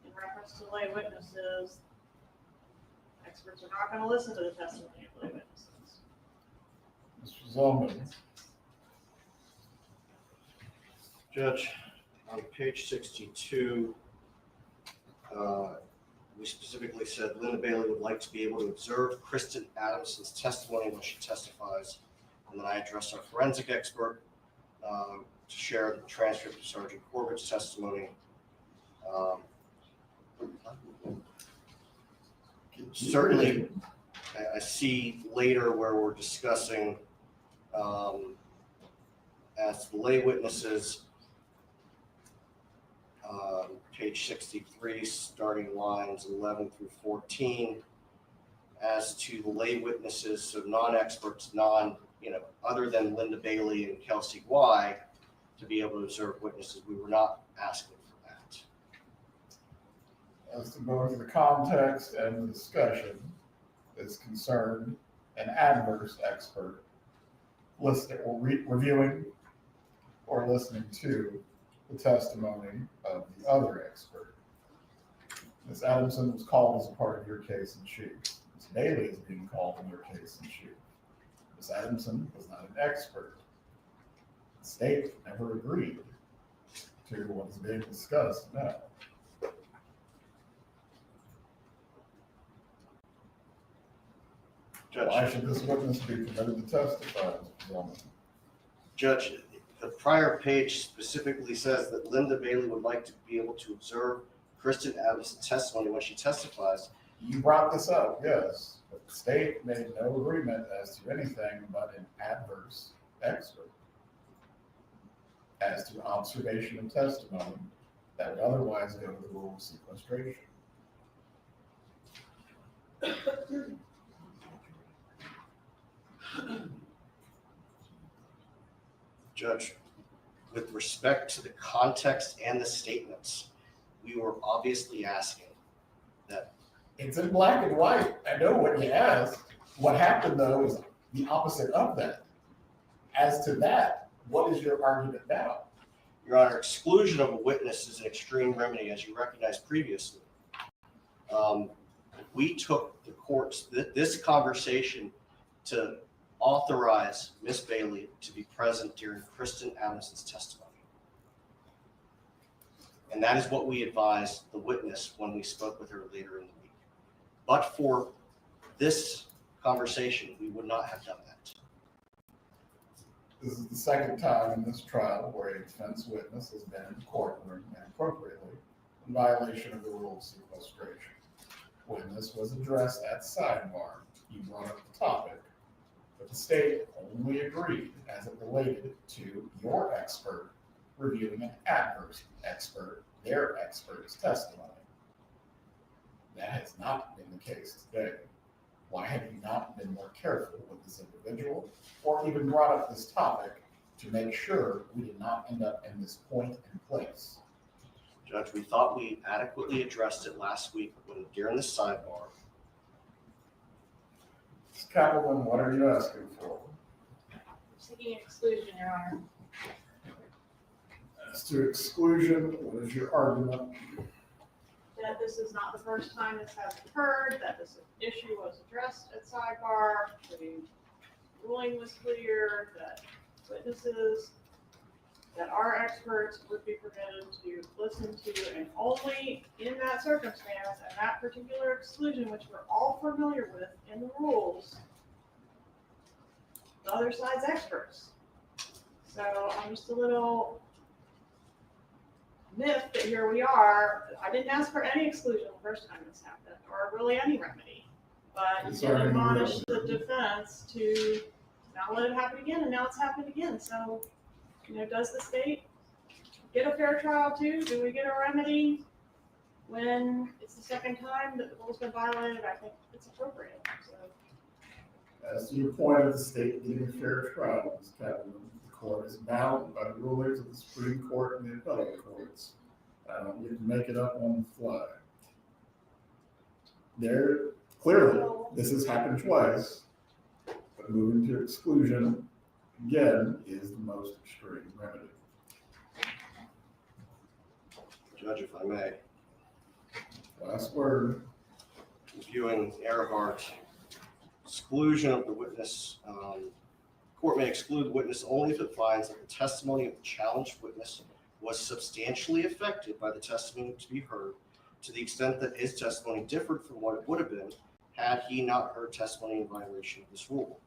in reference to lay witnesses, experts are not going to listen to the testimony of lay witnesses. Mr. Zellman. Judge, on page 62, we specifically said Linda Bailey would like to be able to observe Kristin Adamson's testimony when she testifies. And then I addressed our forensic expert to share the transcript of Sergeant Corbett's testimony. Certainly, I see later where we're discussing as the lay witnesses, page 63, starting lines 11 through 14, as to the lay witnesses, so non-experts, other than Linda Bailey and Kelsey Y, to be able to observe witnesses. We were not asking for that. As to both the context and the discussion is concerned, an adverse expert listening or reviewing or listening to the testimony of the other expert. Ms. Adamson was called as a part of your case in chief. Ms. Bailey is being called in your case in chief. Ms. Adamson was not an expert. The state never agreed to what is being discussed now. Judge, Why should this witness be permitted to testify? Judge, the prior page specifically says that Linda Bailey would like to be able to observe Kristin Adamson's testimony when she testifies. You brought this up, yes, but the state made no agreement as to anything but an adverse expert as to observation of testimony that would otherwise go to the rule of sequestration. Judge, with respect to the context and the statements, we were obviously asking that. It's in black and white. I know what you asked. What happened though is the opposite of that. As to that, what is your argument now? Your Honor, exclusion of a witness is an extreme remedy, as you recognized previously. We took the court's, this conversation to authorize Ms. Bailey to be present during Kristin Adamson's testimony. And that is what we advised the witness when we spoke with her later in the week. But for this conversation, we would not have done that. This is the second time in this trial where a defense witness has been in the courtroom inappropriately in violation of the rule of sequestration. When this was addressed at sidebar, you brought up the topic, but the state only agreed as it related to your expert reviewing an adverse expert, their expert's testimony. That has not been the case today. Why have you not been more careful with this individual or even brought up this topic to make sure we did not end up in this point and place? Judge, we thought we adequately addressed it last week during the sidebar. Ms. Kaplan, what are you asking for? Seeking exclusion, Your Honor. As to exclusion, what is your argument? That this is not the first time this has occurred, that this issue was addressed at sidebar, the ruling was clear, that witnesses, that our experts would be permitted to listen to, and only in that circumstance and that particular exclusion, which we're all familiar with in the rules, the other side's experts. So I'm just a little miffed that here we are. I didn't ask for any exclusion the first time this happened, or really any remedy, but you did admonish the defense to not let it happen again, and now it's happened again. So, does the state get a fair trial too? Do we get a remedy when it's the second time that the rule's been violated? I think it's appropriate. So. As to your point of the state getting a fair trial, Ms. Kaplan, the court is bound by the rulings of the Supreme Court and the appellate courts. I don't get to make it up on the fly. Clearly, this has happened twice, but moving to exclusion, again, is the most extreme remedy. Judge, if I may. Last word. Reviewing Earhart, exclusion of the witness. Court may exclude the witness only if it finds that the testimony of the challenged witness was substantially affected by the testimony to be heard, to the extent that his testimony differed from what it would have been had he not heard testimony in violation of this rule.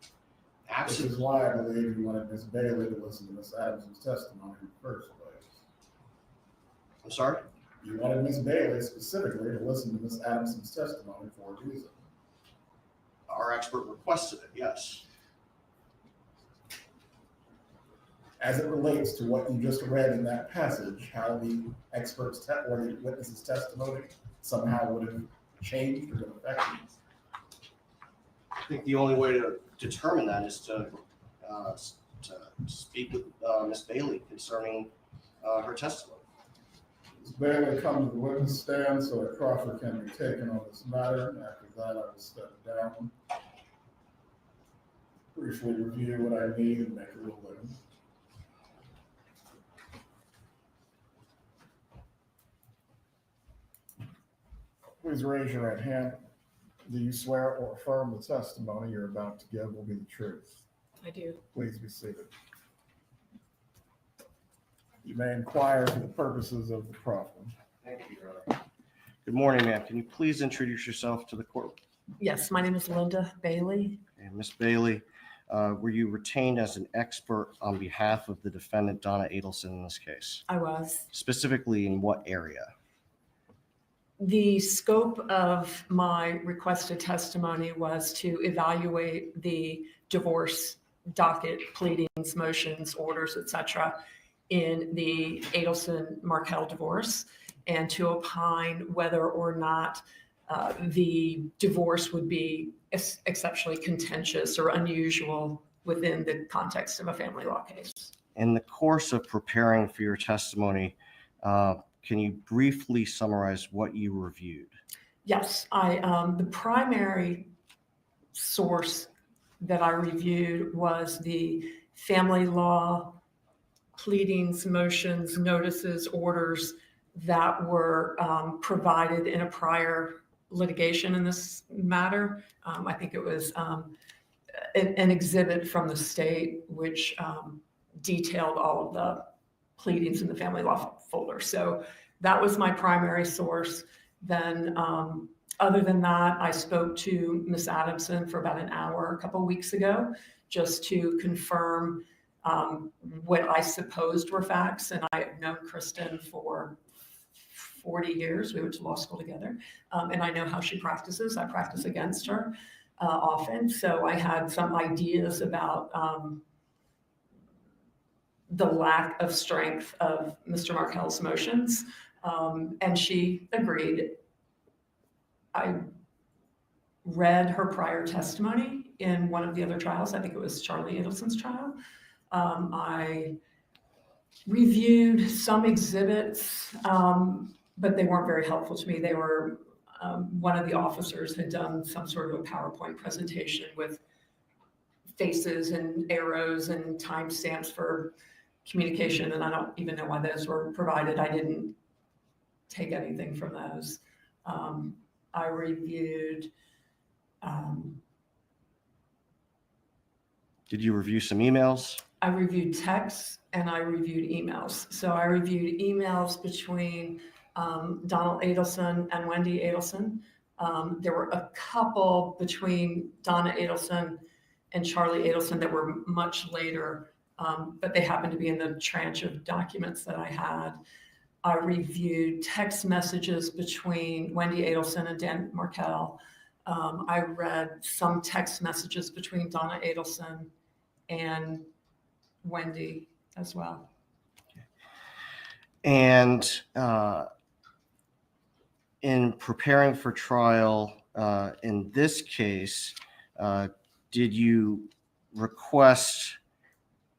This is why I believe you wanted Ms. Bailey to listen to Ms. Adamson's testimony in the first place. I'm sorry? You wanted Ms. Bailey specifically to listen to Ms. Adamson's testimony for a reason. Our expert requested it, yes. As it relates to what you just read in that passage, how the expert's or the witness's testimony somehow would have changed or been affected. I think the only way to determine that is to speak with Ms. Bailey concerning her testimony. Ms. Bailey, come to the witness stand so that Proffer can be taken on this matter. After that, I will step down, briefly review what I need and make a ruling. Please raise your right hand. Do you swear or affirm the testimony you're about to give will be the truth? I do. Please be seated. You may inquire for the purposes of the problem. Thank you, Your Honor. Good morning, ma'am. Can you please introduce yourself to the court? Yes, my name is Linda Bailey. And Ms. Bailey, were you retained as an expert on behalf of the defendant, Donna Adelson, in this case? I was. Specifically in what area? The scope of my requested testimony was to evaluate the divorce docket, pleadings, motions, orders, etc., in the Adelson-Markel divorce, and to opine whether or not the divorce would be exceptionally contentious or unusual within the context of a family law case. In the course of preparing for your testimony, can you briefly summarize what you reviewed? Yes, the primary source that I reviewed was the family law pleadings, motions, notices, orders that were provided in a prior litigation in this matter. I think it was an exhibit from the state which detailed all of the pleadings in the family law folder. So that was my primary source. Then other than that, I spoke to Miss Adamson for about an hour a couple of weeks ago just to confirm what I supposed were facts. And I have known Kristin for 40 years. We went to law school together. And I know how she practices. I practice against her often. So I had some ideas about the lack of strength of Mr. Markel's motions. And she agreed. I read her prior testimony in one of the other trials. I think it was Charlie Adelson's trial. I reviewed some exhibits, but they weren't very helpful to me. They were, one of the officers had done some sort of a PowerPoint presentation with faces and arrows and timestamps for communication, and I don't even know why those were provided. I didn't take anything from those. I reviewed. Did you review some emails? I reviewed texts and I reviewed emails. So I reviewed emails between Donna Adelson and Wendi Adelson. There were a couple between Donna Adelson and Charlie Adelson that were much later, but they happened to be in the tranche of documents that I had. I reviewed text messages between Wendi Adelson and Dan Markel. I read some text messages between Donna Adelson and Wendi as well. And in preparing for trial, in this case, did you request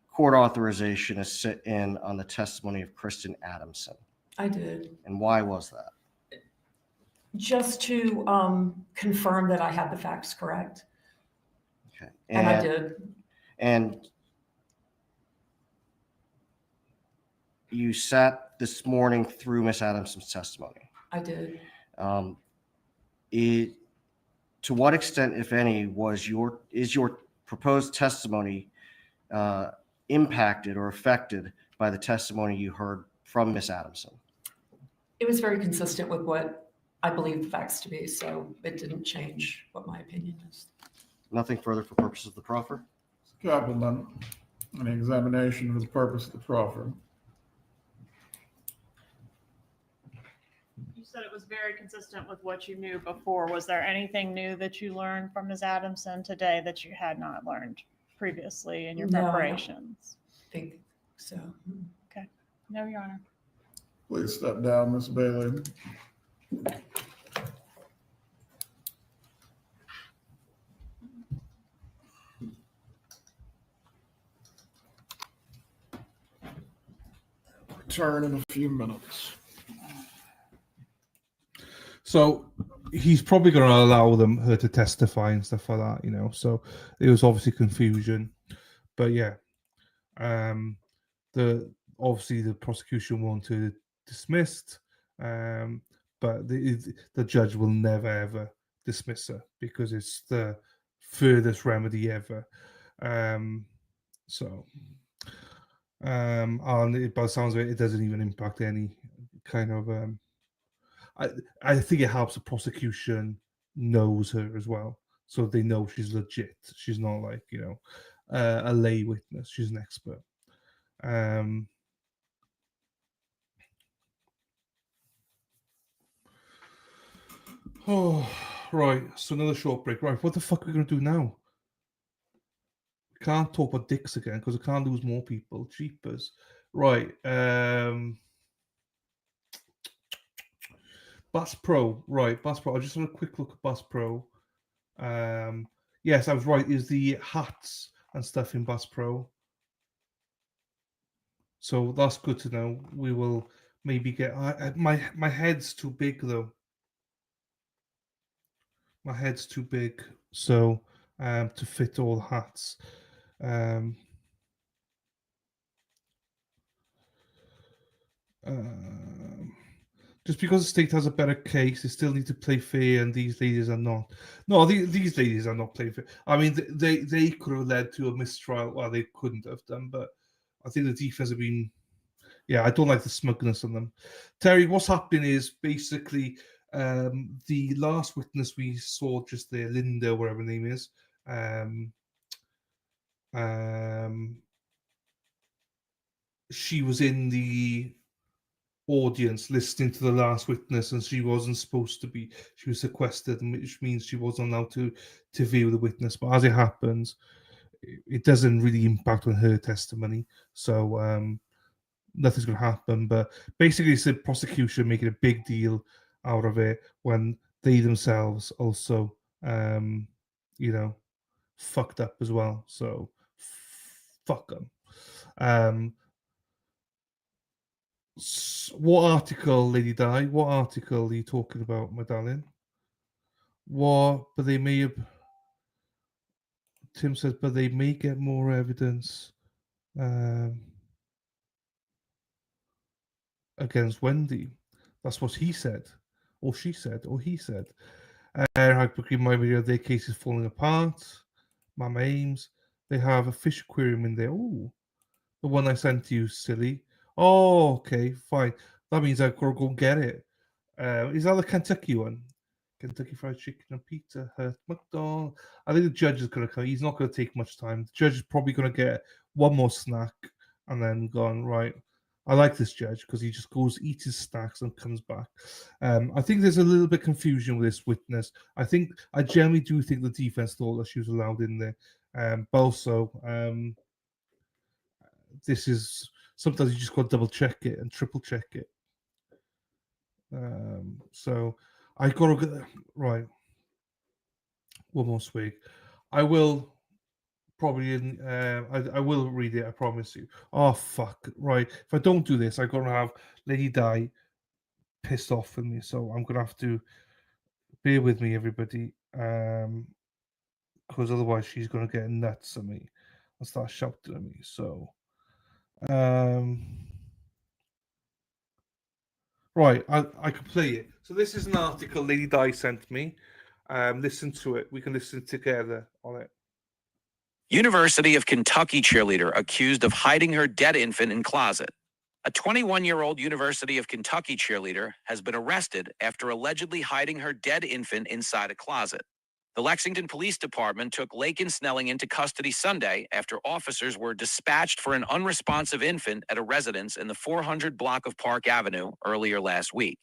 court authorization to sit in on the testimony of Kristin Adamson? I did. And why was that? Just to confirm that I had the facts correct. Okay. And I did. And you sat this morning through Miss Adamson's testimony. I did. To what extent, if any, is your proposed testimony impacted or affected by the testimony you heard from Miss Adamson? It was very consistent with what I believe the facts to be, so it didn't change what my opinion is. Nothing further for purposes of the proffer? Compliment, an examination for the purpose of the proffer. You said it was very consistent with what you knew before. Was there anything new that you learned from Ms. Adamson today that you had not learned previously in your No, I don't preparations? think so. No, Your Honor. Please step down, Ms. Bailey. Return in a few minutes. So he's probably going to allow her to testify and stuff like that, you know. So it was obviously confusion, but yeah, obviously the prosecution wanted it dismissed, but the judge will never ever dismiss her because it's the furthest remedy ever. And by the sounds of it, it doesn't even impact any kind of. I think it helps the prosecution knows her as well, so they know she's legit. She's not like, you know, a lay witness. She's an expert. Oh, right. So another short break. Right. What the fuck are we gonna do now? We can't talk about dicks again because I can't lose more people. Cheapers. Right. Bass Pro, right? Bass Pro. I just had a quick look at Bass Pro. Yes, I was right. Is the hats and stuff in Bass Pro? So that's good to know. We will maybe get my head's too big though. My head's too big, so to fit all the hats. Um, just because the state has a better case, they still need to play fair, and these ladies are not. No, these ladies are not playing fair. I mean, they could have led to a mistrial. Well, they couldn't have done, but I think the defense have been. Yeah, I don't like the smugness on them. Terry, what's happening is basically the last witness we saw just there, Linda, whatever her name is. She was in the audience listening to the last witness, and she wasn't supposed to be. She was sequestered, which means she wasn't allowed to view the witness. But as it happens, it doesn't really impact on her testimony, so nothing's going to happen. But basically, it's the prosecution making a big deal out of it when they themselves also, fucked up as well. So fuck them. What article, Lady Di? What article are you talking about, my darling? What? But they may have. Tim says, but they may get more evidence against Wendi. That's what he said, or she said, or he said. My video, their case is falling apart. Mama Ames, they have a fish aquarium in there. Oh, the one I sent to you, silly. Oh, okay, fine. That means I've got to go and get it. Is that the Kentucky one? Kentucky Fried Chicken and Pizza Hut, McDonald's. I think the judge is going to come. He's not going to take much time. The judge is probably going to get one more snack and then gone, right. I like this judge because he just goes, eats his snacks and comes back. I think there's a little bit of confusion with this witness. I generally do think the defense thought that she was allowed in there. But also, this is sometimes you just got to double check it and triple check it. So I got to get right. One more swig. I will probably. I will read it. I promise you. Oh fuck! Right. If I don't do this, I'm gonna have Lady Di pissed off with me. So I'm gonna have to bear with me, everybody. Because otherwise she's gonna get nuts at me and start shouting at me. So. Right, I can play it. So this is an article Lady Di sent me. Listen to it. We can listen together on it. University of Kentucky cheerleader accused of hiding her dead infant in closet. A 21-year-old University of Kentucky cheerleader has been arrested after allegedly hiding her dead infant inside a closet. The Lexington Police Department took Laken Snelling into custody Sunday after officers were dispatched for an unresponsive infant at a residence in the 400 block of Park Avenue earlier last week.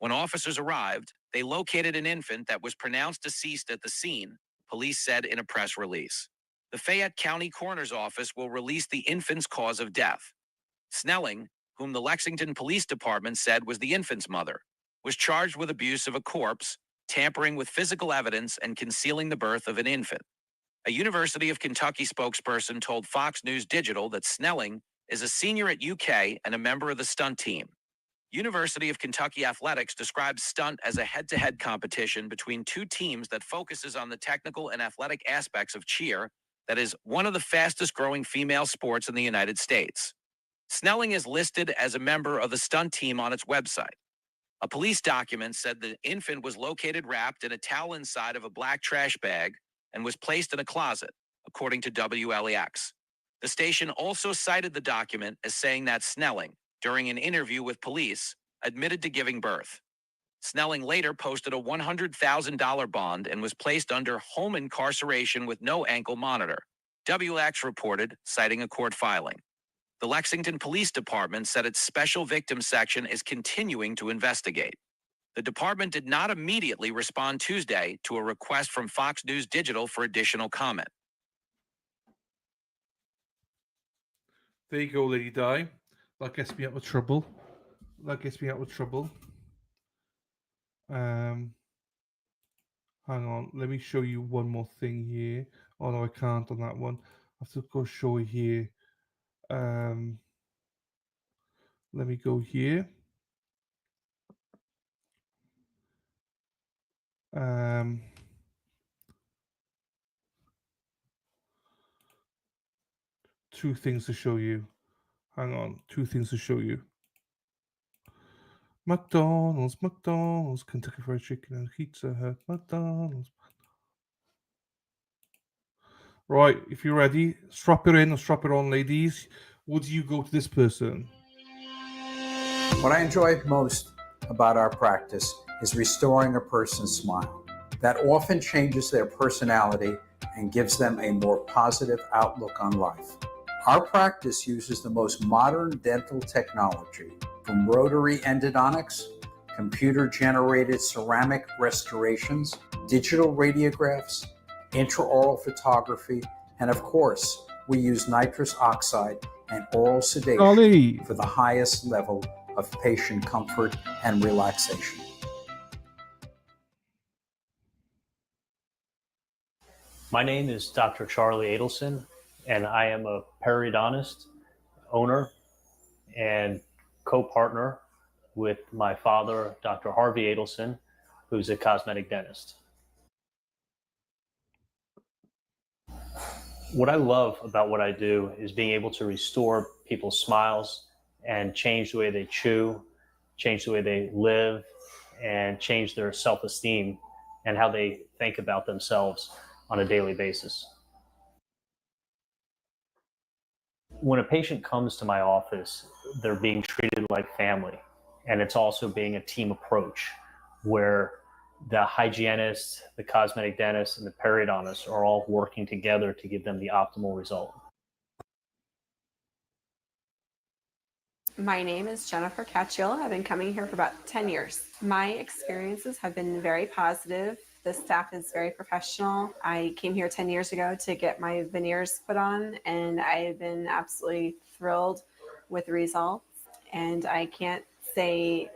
When officers arrived, they located an infant that was pronounced deceased at the scene, police said in a press release. The Fayette County Coroner's Office will release the infant's cause of death. Snelling, whom the Lexington Police Department said was the infant's mother, was charged with abuse of a corpse, tampering with physical evidence, and concealing the birth of an infant. A University of Kentucky spokesperson told Fox News Digital that Snelling is a senior at UK and a member of the stunt team. University of Kentucky Athletics describes stunt as a head-to-head competition between two teams that focuses on the technical and athletic aspects of cheer that is one of the fastest-growing female sports in the United States. Snelling is listed as a member of the stunt team on its website. A police document said the infant was located wrapped in a towel inside of a black trash bag and was placed in a closet, according to WLEX. The station also cited the document as saying that Snelling, during an interview with police, admitted to giving birth. Snelling later posted a $100,000 bond and was placed under home incarceration with no ankle monitor, WLEX reported, citing a court filing. The Lexington Police Department said its Special Victims Section is continuing to investigate. The department did not immediately respond Tuesday to a request from Fox News Digital for additional comment. There you go, Lady Di. That gets me out of trouble. Hang on, let me show you one more thing here. Oh no, I can't on that one. I have to go show you here. Let me go here. Two things to show you. Hang on, two things to show you. McDonald's, Kentucky Fried Chicken and Pizza Hut, McDonald's. Right, if you're ready, strap it in or strap it on, ladies. Would you go to this person? What I enjoy most about our practice is restoring a person's smile. That often changes their personality and gives them a more positive outlook on life. Our practice uses the most modern dental technology, from rotary endodontics, computer-generated ceramic restorations, digital radiographs, intraoral photography, and of course, we use nitrous oxide and oral sedation for the highest level of patient comfort and relaxation. My name is Dr. Charlie Adelson, and I am a periodontist, owner, and co-partner with my father, Dr. Harvey Adelson, who's a cosmetic dentist. What I love about what I do is being able to restore people's smiles and change the way they chew, change the way they live, and change their self-esteem and how they think about themselves on a daily basis. When a patient comes to my office, they're being treated like family, and it's also being a team approach where the hygienist, the cosmetic dentist, and the periodontist are all working together to give them the optimal result. My name is Jennifer Catchill. I've been coming here for about 10 years. My experiences have been very positive. The staff is very professional. I came here 10 years ago to get my veneers put on, and I have been absolutely thrilled with the results. And I can't say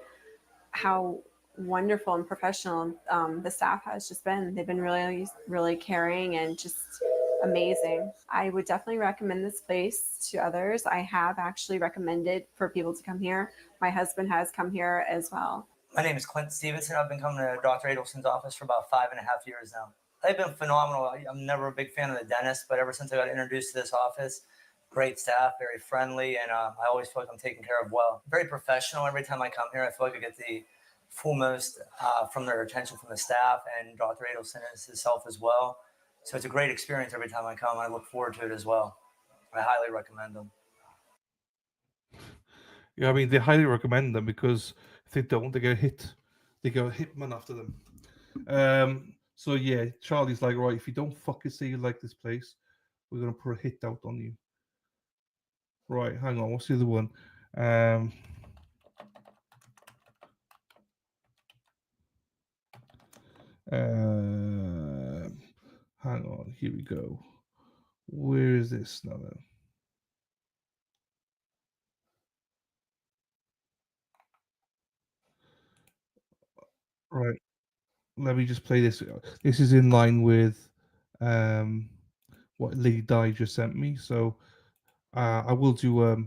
how wonderful and professional the staff has just been. They've been really, really caring and just amazing. I would definitely recommend this place to others. I have actually recommended for people to come here. My husband has come here as well. My name is Clint Stevenson. I've been coming to Dr. Adelson's office for about 5.5 years now. They've been phenomenal. I'm never a big fan of the dentist, but ever since I got introduced to this office, great staff, very friendly, and I always feel like I'm taken care of well. Very professional. Every time I come here, I feel like I get the foremost from their attention from the staff, and Dr. Adelson is himself as well. So it's a great experience every time I come. I look forward to it as well. I highly recommend them. Yeah, I mean, they highly recommend them because if they don't, they get hit. They get a hitman after them. So yeah, Charlie's like, right, if you don't fucking say you like this place, we're gonna put a hit out on you. Right, hang on, what's the other one? Hang on, here we go. Where is this now then? Right. Let me just play this. This is in line with what Lady Di just sent me. So I will do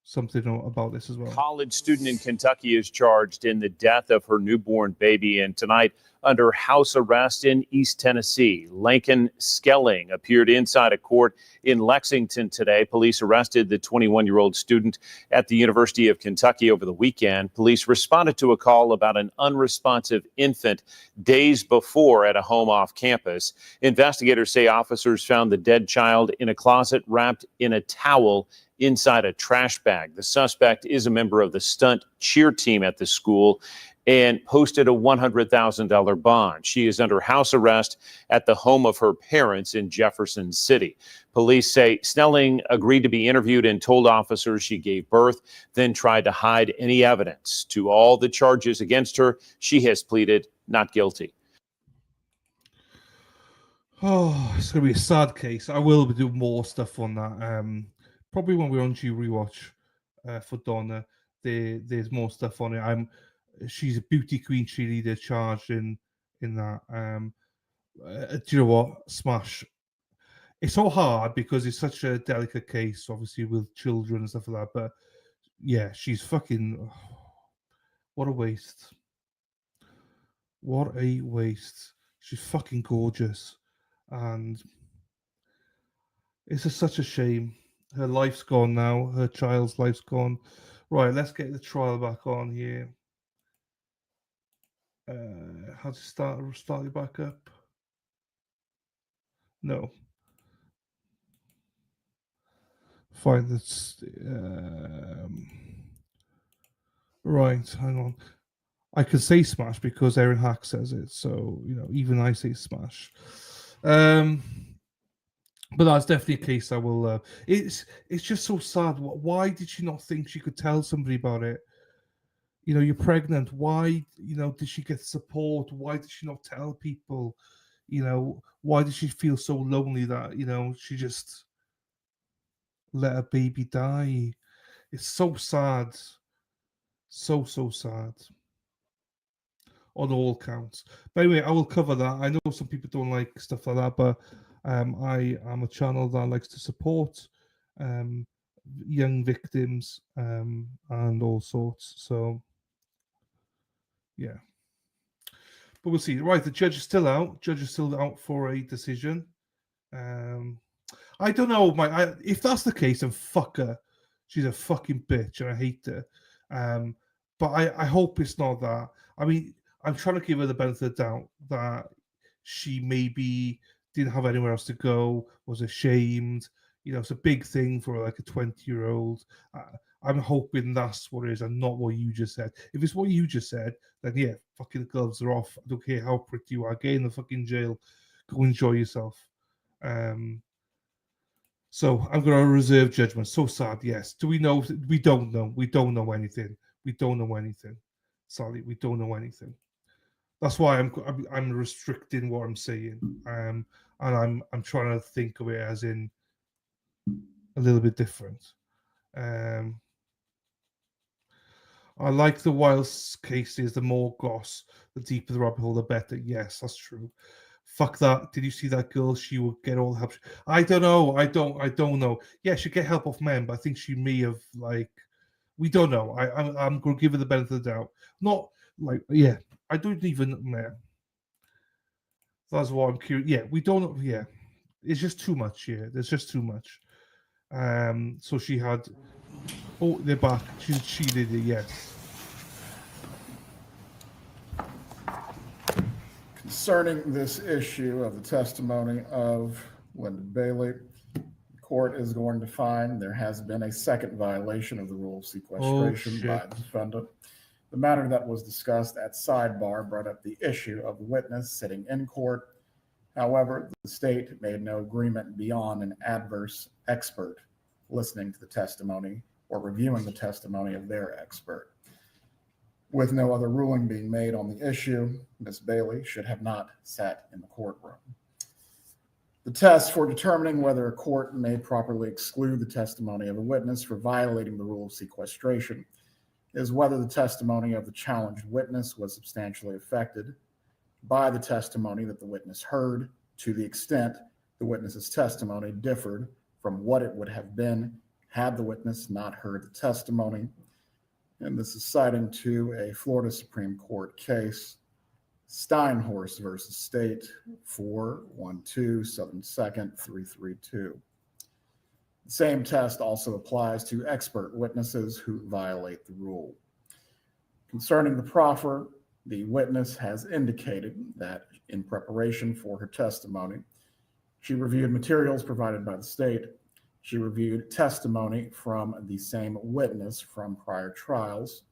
something about this as well. College student in Kentucky is charged in the death of her newborn baby, and tonight under house arrest in East Tennessee. Lincoln Skelling appeared inside a court in Lexington today. Police arrested the 21-year-old student at the University of Kentucky over the weekend. Police responded to a call about an unresponsive infant days before at a home off campus. Investigators say officers found the dead child in a closet wrapped in a towel inside a trash bag. The suspect is a member of the stunt cheer team at the school and posted a $100,000 bond. She is under house arrest at the home of her parents in Jefferson City. Police say Snelling agreed to be interviewed and told officers she gave birth, then tried to hide any evidence. To all the charges against her, she has pleaded not guilty. Oh, it's going to be a sad case. I will do more stuff on that. Probably when we're on G Rewatch for Donna, there's more stuff on it. She's a beauty queen cheerleader charged in that. Do you know what? Smash. it's so hard because it's such a delicate case, obviously with children and stuff like that. But yeah, she's fucking. What a waste. What a waste. She's fucking gorgeous. And it's just such a shame. Her life's gone now. Her child's life's gone. Right, let's get the trial back on here. How to start it back up? No. Fine, that's right, hang on. I can say smash because Aaron Hack says it, so even I say smash. But that's definitely a case I will. It's just so sad. Why did she not think she could tell somebody about it? You're pregnant. Why, did she get support? Why did she not tell people? Why did she feel so lonely that she just let her baby die? It's so sad. So sad. On all counts. But anyway, I will cover that. I know some people don't like stuff like that, but I am a channel that likes to support young victims and all sorts. So, yeah. But we'll see. Right, the judge is still out. Judge is still out for a decision. I don't know, if that's the case, then fuck her. She's a fucking bitch, and I hate her. But I hope it's not that. I mean, I'm trying to give her the benefit of the doubt that she maybe didn't have anywhere else to go, was ashamed. It's a big thing for like a 20-year-old. I'm hoping that's what it is and not what you just said. If it's what you just said, then yeah, fucking gloves are off. I don't care how pretty you are. Get in the fucking jail. Go enjoy yourself. So I'm going to reserve judgment. So sad, yes. Do we know? We don't know. We don't know anything. We don't know anything. Sorry, we don't know anything. That's why I'm restricting what I'm saying, and I'm trying to think of it as in a little bit different. I like the Wiles cases. The more goss, the deeper the rabbit hole, the better. Yes, that's true. Fuck that. Did you see that girl? She will get all the help. I don't know. I don't know. Yeah, she'll get help off men, but I think she may have we don't know. I'm going to give her the benefit of the doubt. Not yeah. I don't even know. That's why I'm curious. Yeah, we don't know. Yeah, it's just too much here. There's just too much. So she had. Oh, they're back. She did it. Yes. Concerning this issue of the testimony of Wendi Bailey, the court is going to find there has been a second violation of the rule of sequestration by the defendant. The matter that was discussed at sidebar brought up the issue of the witness sitting in court. However, the state made no agreement beyond an adverse expert listening to the testimony or reviewing the testimony of their expert. With no other ruling being made on the issue, Ms. Bailey should have not sat in the courtroom. The test for determining whether a court may properly exclude the testimony of a witness for violating the rule of sequestration is whether the testimony of the challenged witness was substantially affected by the testimony that the witness heard, to the extent the witness's testimony differed from what it would have been had the witness not heard the testimony. And this is citing to a Florida Supreme Court case, Steinhorst versus State, 412 Southern 2nd 332. The same test also applies to expert witnesses who violate the rule. Concerning the proffer, the witness has indicated that in preparation for her testimony, she reviewed materials provided by the state. She reviewed testimony from the same witness from prior trials,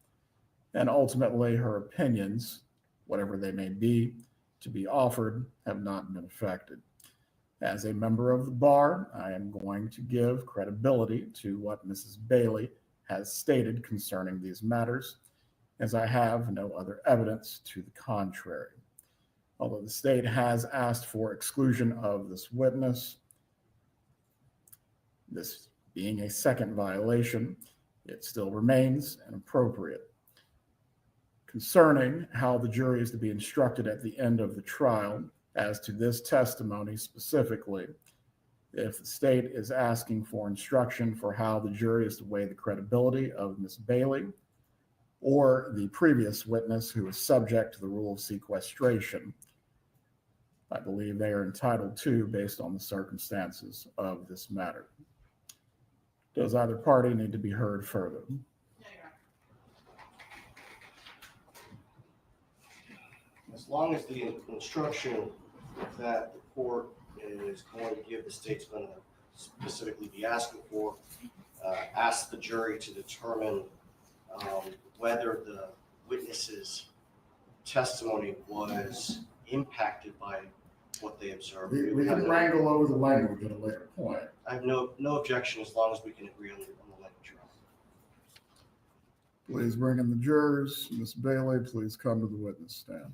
and ultimately her opinions, whatever they may be, to be offered, have not been affected. As a member of the bar, I am going to give credibility to what Mrs. Bailey has stated concerning these matters, as I have no other evidence to the contrary. Although the state has asked for exclusion of this witness, this being a second violation, it still remains inappropriate. Concerning how the jury is to be instructed at the end of the trial as to this testimony specifically, If the state is asking for instruction for how the jury is to weigh the credibility of Ms. Bailey or the previous witness who is subject to the rule of sequestration, I believe they are entitled to based on the circumstances of this matter. Does either party need to be heard further? As long as the instruction that the court is going to give, the state's going to specifically be asking for, ask the jury to determine whether the witness's testimony was impacted by what they observed. We can wrangle over the language at a later point. I have no objection as long as we can agree on the language. Please bring in the jurors. Ms. Bailey, please come to the witness stand.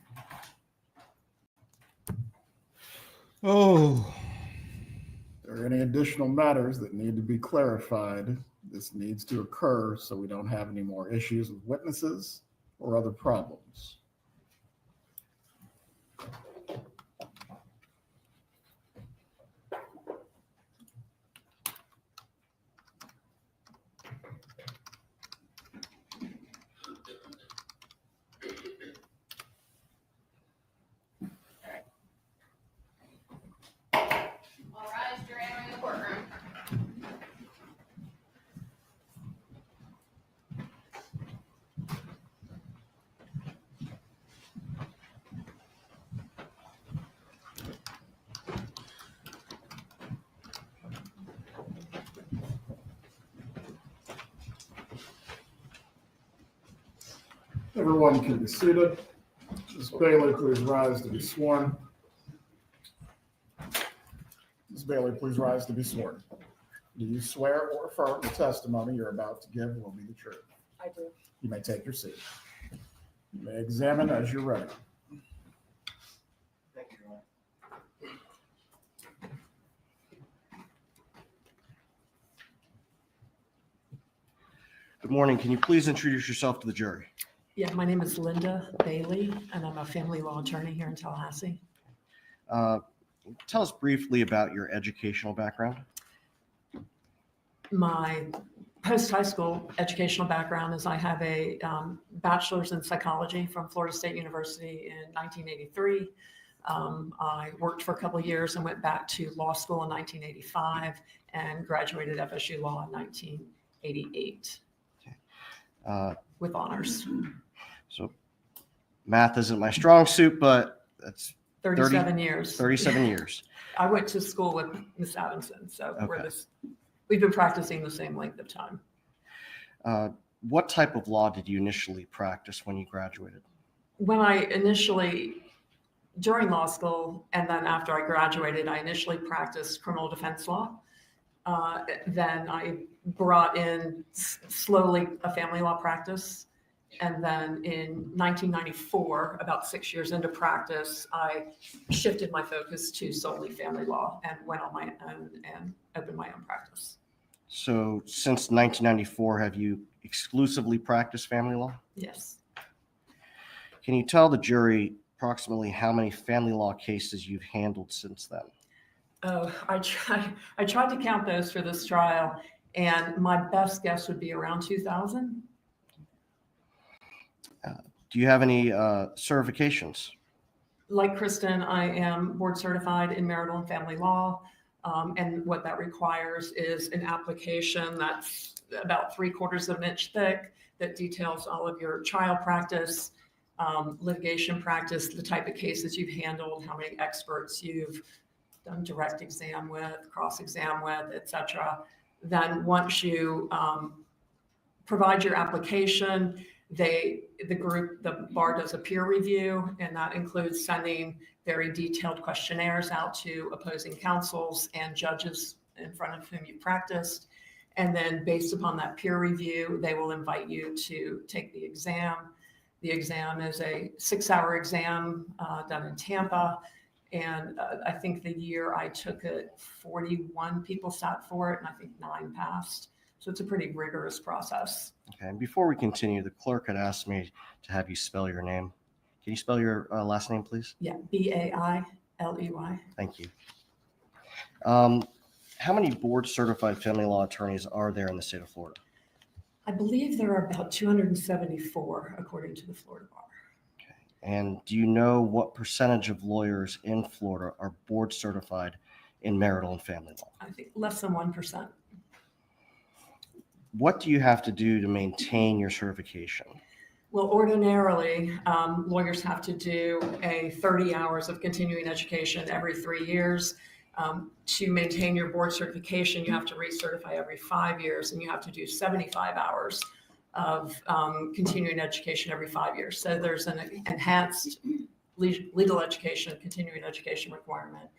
Oh. If there are any additional matters that need to be clarified, this needs to occur so we don't have any more issues with witnesses or other problems. Everyone can be seated. Ms. Bailey, please rise to be sworn. Ms. Bailey, please rise to be sworn. Do you swear or affirm the testimony you're about to give will be the truth? I do. You may take your seat. You may examine as you're ready. Thank you, Your Honor. Good morning. Can you please introduce yourself to the jury? Yeah, my name is Linda Bailey, and I'm a family law attorney here in Tallahassee. Tell us briefly about your educational background. My post-high school educational background is I have a bachelor's in psychology from Florida State University in 1983. I worked for a couple of years and went back to law school in 1985 and graduated FSU Law in 1988 with honors. So math isn't my strong suit, but that's 37 years. 37 years. I went to school with Miss Adamson, so Okay. we've been practicing the same length of time. What type of law did you initially practice when you graduated? When I initially, during law school, and then after I graduated, I initially practiced criminal defense law. Then I brought in slowly a family law practice. And then in 1994, about 6 years into practice, I shifted my focus to solely family law and went on my own and opened my own practice. So since 1994, have you exclusively practiced family law? Yes. Can you tell the jury approximately how many family law cases you've handled since then? Oh, I tried to count those for this trial, and my best guess would be around 2,000. Do you have any certifications? Like Kristin, I am board certified in marital and family law. And what that requires is an application that's about 3/4 of an inch thick that details all of your child practice, litigation practice, the type of cases you've handled, how many experts you've done direct exam with, cross-exam with, et cetera. Then once you provide your application, the bar does a peer review, and that includes sending very detailed questionnaires out to opposing counsels and judges in front of whom you practiced. And then based upon that peer review, they will invite you to take the exam. The exam is a 6-hour exam done in Tampa. And I think the year I took it, 41 people sat for it, and I think 9 passed. So it's a pretty rigorous process. Okay, and before we continue, the clerk had asked me to have you spell your name. Can you spell your last name, please? Yeah, Bailey. Thank you. How many board certified family law attorneys are there in the state of Florida? I believe there are about 274, according to the Florida Bar. And do you know what percentage of lawyers in Florida are board certified in marital and family law? I think less than 1%. What do you have to do to maintain your certification? Well, ordinarily, lawyers have to do a 30 hours of continuing education every 3 years. To maintain your board certification, you have to recertify every 5 years, and you have to do 75 hours of continuing education every 5 years. So there's an enhanced legal education, continuing education requirement.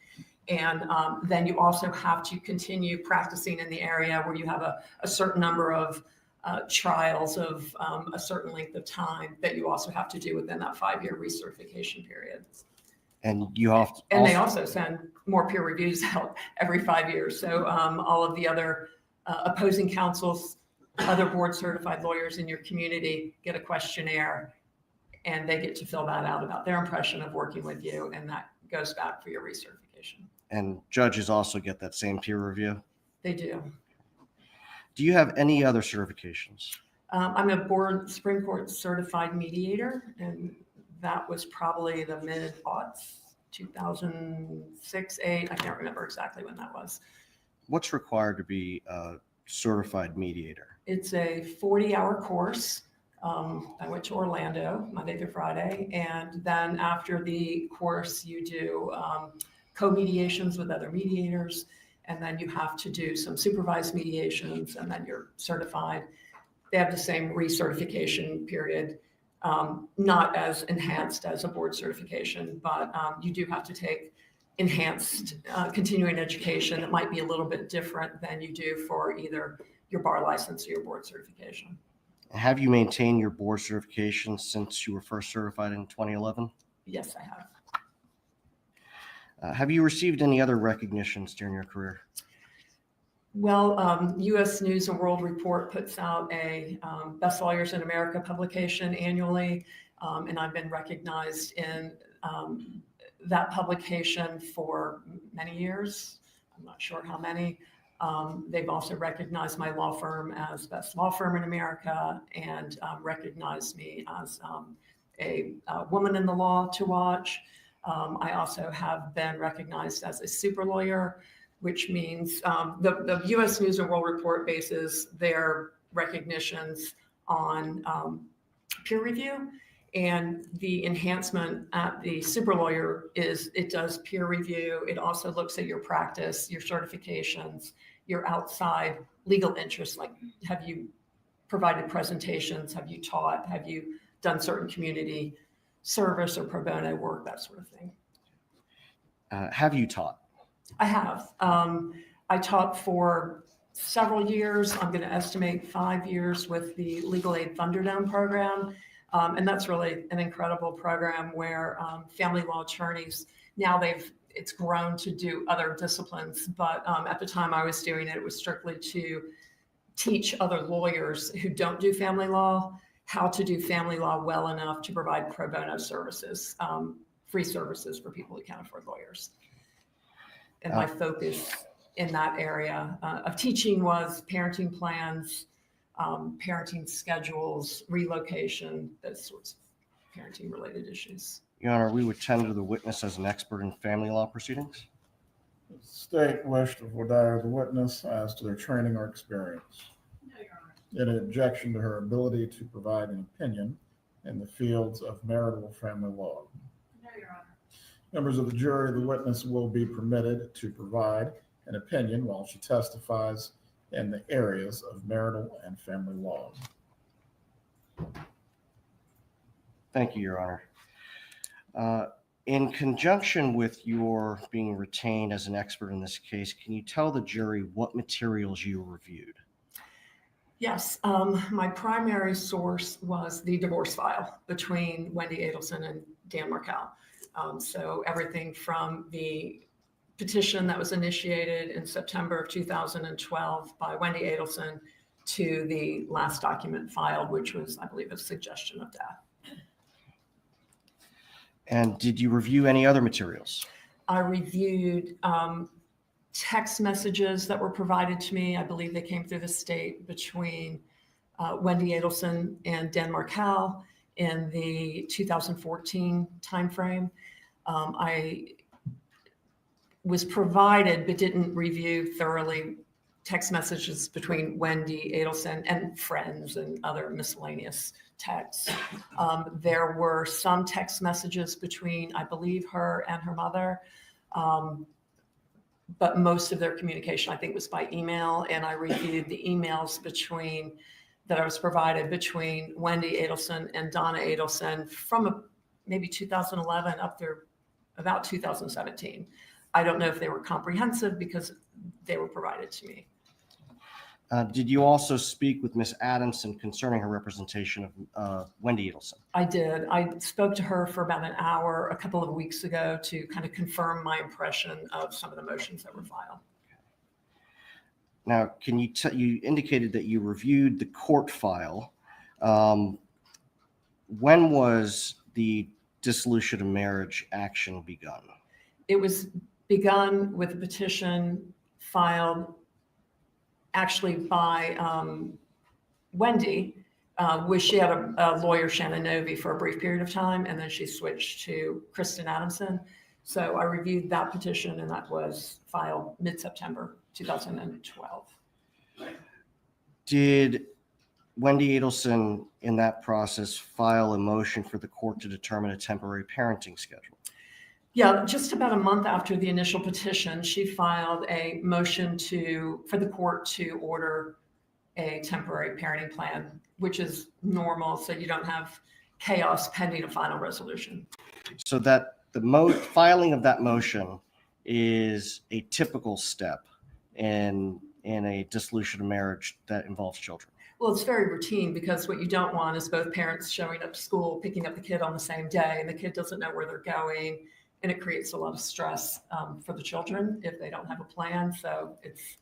And then you also have to continue practicing in the area where you have a certain number of trials of a certain length of time that you also have to do within that 5-year recertification period. And you have to and they also send more peer reviews out every 5 years. So all of the other opposing counsels, other board certified lawyers in your community get a questionnaire, and they get to fill that out about their impression of working with you, and that goes back for your recertification. And judges also get that same peer review? They do. Do you have any other certifications? I'm a board Supreme Court certified mediator, and that was probably the mid-aughts, 2006, 8. I can't remember exactly when that was. What's required to be a certified mediator? It's a 40-hour course. I went to Orlando Monday through Friday, and then after the course, you do co-mediations with other mediators, and then you have to do some supervised mediations, and then you're certified. They have the same recertification period, not as enhanced as a board certification, but you do have to take enhanced continuing education that might be a little bit different than you do for either your bar license or your board certification. Have you maintained your board certification since you were first certified in 2011? Yes, I have. Have you received any other recognitions during your career? Well, U.S. News and World Report puts out a Best Lawyers in America publication annually, and I've been recognized in that publication for many years. I'm not sure how many. They've also recognized my law firm as Best Law Firm in America, and recognized me as a woman in the law to watch. I also have been recognized as a super lawyer, which means the U.S. News and World Report bases their recognitions on peer review. And the enhancement at the super lawyer is it does peer review. It also looks at your practice, your certifications, your outside legal interests, like have you provided presentations, have you taught, have you done certain community service or pro bono work, that sort of thing. Have you taught? I have. I taught for several years. I'm going to estimate 5 years with the Legal Aid Thunderdome program. And that's really an incredible program where family law attorneys, now it's grown to do other disciplines. But at the time I was doing it, it was strictly to teach other lawyers who don't do family law how to do family law well enough to provide pro bono services, free services for people who can't afford lawyers. And my focus in that area of teaching was parenting plans, parenting schedules, relocation, those sorts of parenting related issues. Your Honor, we would tender the witness as an expert in family law proceedings. The state wished to voir dire the witness as to their training or experience. No, Your Honor. In objection to her ability to provide an opinion in the fields of marital family law. No, Your Honor. Members of the jury, the witness will be permitted to provide an opinion while she testifies in the areas of marital and family law. Thank you, Your Honor. In conjunction with your being retained as an expert in this case, can you tell the jury what materials you reviewed? Yes, my primary source was the divorce file between Wendi Adelson and Dan Markel. So everything from the petition that was initiated in September of 2012 by Wendi Adelson to the last document filed, which was, I believe, a suggestion of death. And did you review any other materials? I reviewed text messages that were provided to me. I believe they came through the state between Wendi Adelson and Dan Markel in the 2014 timeframe. I was provided but didn't review thoroughly text messages between Wendi Adelson and friends and other miscellaneous texts. There were some text messages between, I believe, her and her mother, but most of their communication, I think, was by email, and I reviewed the emails that I was provided between Wendi Adelson and Donna Adelson from maybe 2011 up through about 2017. I don't know if they were comprehensive because they were provided to me. Did you also speak with Ms. Adamson concerning her representation of Wendi Adelson? I did. I spoke to her for about an hour a couple of weeks ago to kind of confirm my impression of some of the motions that were filed. Now, can you you indicated that you reviewed the court file. When was the dissolution of marriage action begun? It was begun with a petition filed actually by Wendi, which she had a lawyer, Shannon Novi, for a brief period of time, and then she switched to Kristin Adamson. So I reviewed that petition, and that was filed mid-September 2012. Did Wendi Adelson in that process file a motion for the court to determine a temporary parenting schedule? Yeah, just about a month after the initial petition, she filed a motion for the court to order a temporary parenting plan, which is normal, so you don't have chaos pending a final resolution. So that the filing of that motion is a typical step in a dissolution of marriage that involves children. Well, it's very routine because what you don't want is both parents showing up to school, picking up the kid on the same day, and the kid doesn't know where they're going. And it creates a lot of stress for the children if they don't have a plan. So it's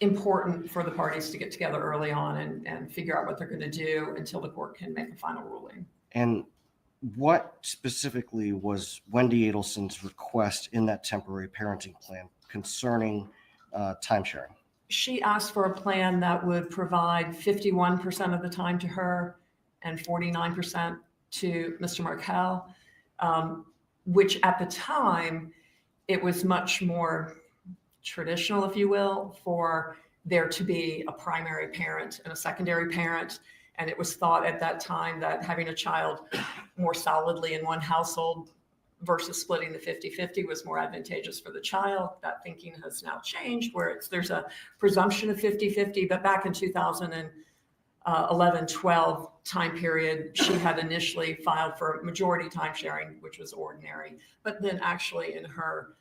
important for the parties to get together early on and figure out what they're going to do until the court can make a final ruling. And what specifically was Wendi Adelson's request in that temporary parenting plan concerning time sharing? She asked for a plan that would provide 51% of the time to her and 49% to Mr. Markel. Which at the time, it was much more traditional, if you will, for there to be a primary parent and a secondary parent. And it was thought at that time that having a child more solidly in one household versus splitting the 50-50 was more advantageous for the child. That thinking has now changed where there's a presumption of 50-50, but back in 2011-12 time period, she had initially filed for majority time sharing, which was ordinary. But then actually in her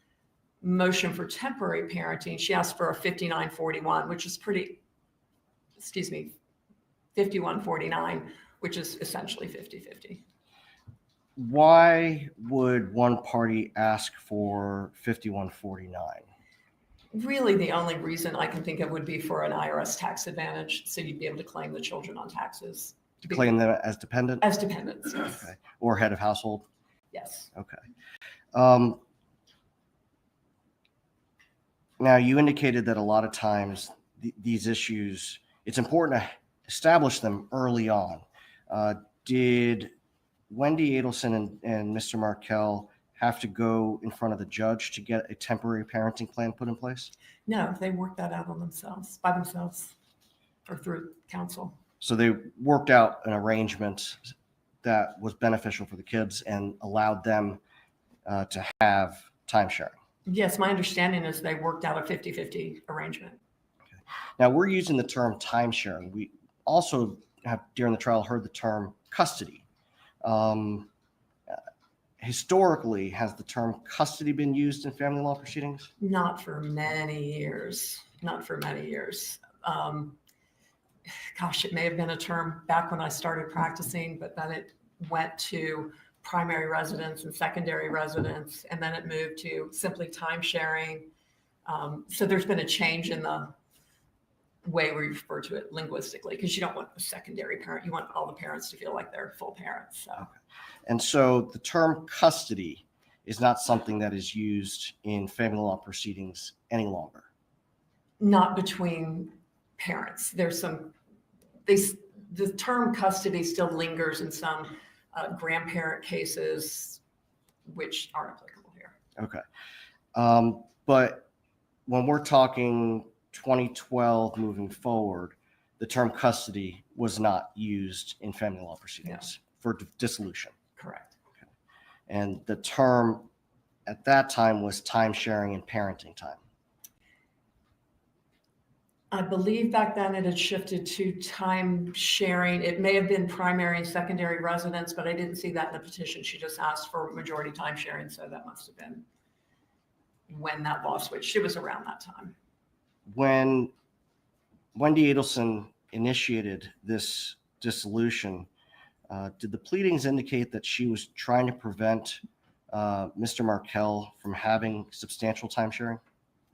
motion for temporary parenting, she asked for a 59-41, which is 51-49, which is essentially 50-50. Why would one party ask for 51-49? Really, the only reason I can think of would be for an IRS tax advantage. So you'd be able to claim the children on taxes. To claim them as dependent? As dependents, yes. Okay. Or head of household? Yes. Okay. Now, you indicated that a lot of times these issues, it's important to establish them early on. Did Wendi Adelson and Mr. Markel have to go in front of the judge to get a temporary parenting plan put in place? No, they worked that out by themselves, or through counsel. So they worked out an arrangement that was beneficial for the kids and allowed them to have time sharing. Yes, my understanding is they worked out a 50-50 arrangement. Okay. Now we're using the term time sharing. We also have during the trial heard the term custody. Historically, has the term custody been used in family law proceedings? Not for many years. Gosh, it may have been a term back when I started practicing, but then it went to primary residence and secondary residence, and then it moved to simply time sharing. So there's been a change in the way we refer to it linguistically, because you don't want a secondary parent. You want all the parents to feel like they're full parents. So. And so the term custody is not something that is used in family law proceedings any longer. Not between parents. There's some, the term custody still lingers in some grandparent cases, which aren't applicable here. Okay. But when we're talking 2012 moving forward, the term custody was not used in family law proceedings for dissolution. Correct. Okay. And the term at that time was time sharing and parenting time. I believe back then it had shifted to time sharing. It may have been primary and secondary residence, but I didn't see that in the petition. She just asked for majority time sharing, so that must have been when that law switched. It was around that time. When Wendi Adelson initiated this dissolution, did the pleadings indicate that she was trying to prevent Mr. Markel from having substantial time sharing?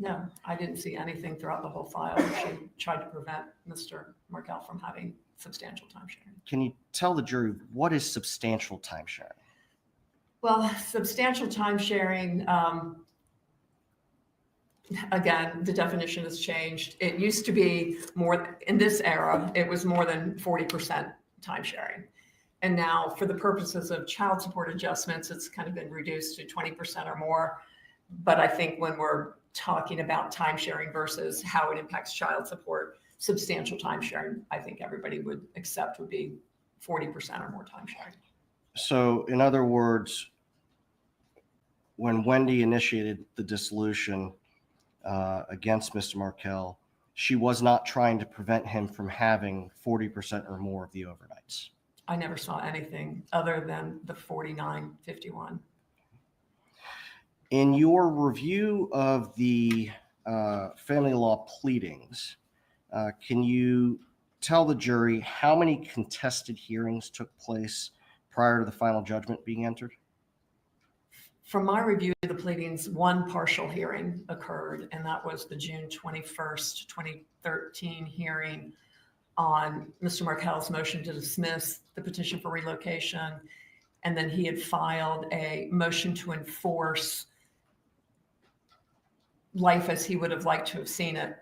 No, I didn't see anything throughout the whole file. She tried to prevent Mr. Markel from having substantial time sharing. Can you tell the jury what is substantial time sharing? Well, substantial time sharing, again, the definition has changed. It used to be more, in this era, it was more than 40% time sharing. And now for the purposes of child support adjustments, it's kind of been reduced to 20% or more. But I think when we're talking about time sharing versus how it impacts child support, substantial time sharing, I think everybody would accept would be 40% or more time sharing. So in other words, when Wendi initiated the dissolution against Mr. Markel, she was not trying to prevent him from having 40% or more of the overnights. I never saw anything other than the 49-51. In your review of the family law pleadings, can you tell the jury how many contested hearings took place prior to the final judgment being entered? From my review of the pleadings, one partial hearing occurred, and that was the June 21st, 2013 hearing on Mr. Markel's motion to dismiss the petition for relocation. And then he had filed a motion to enforce life as he would have liked to have seen it.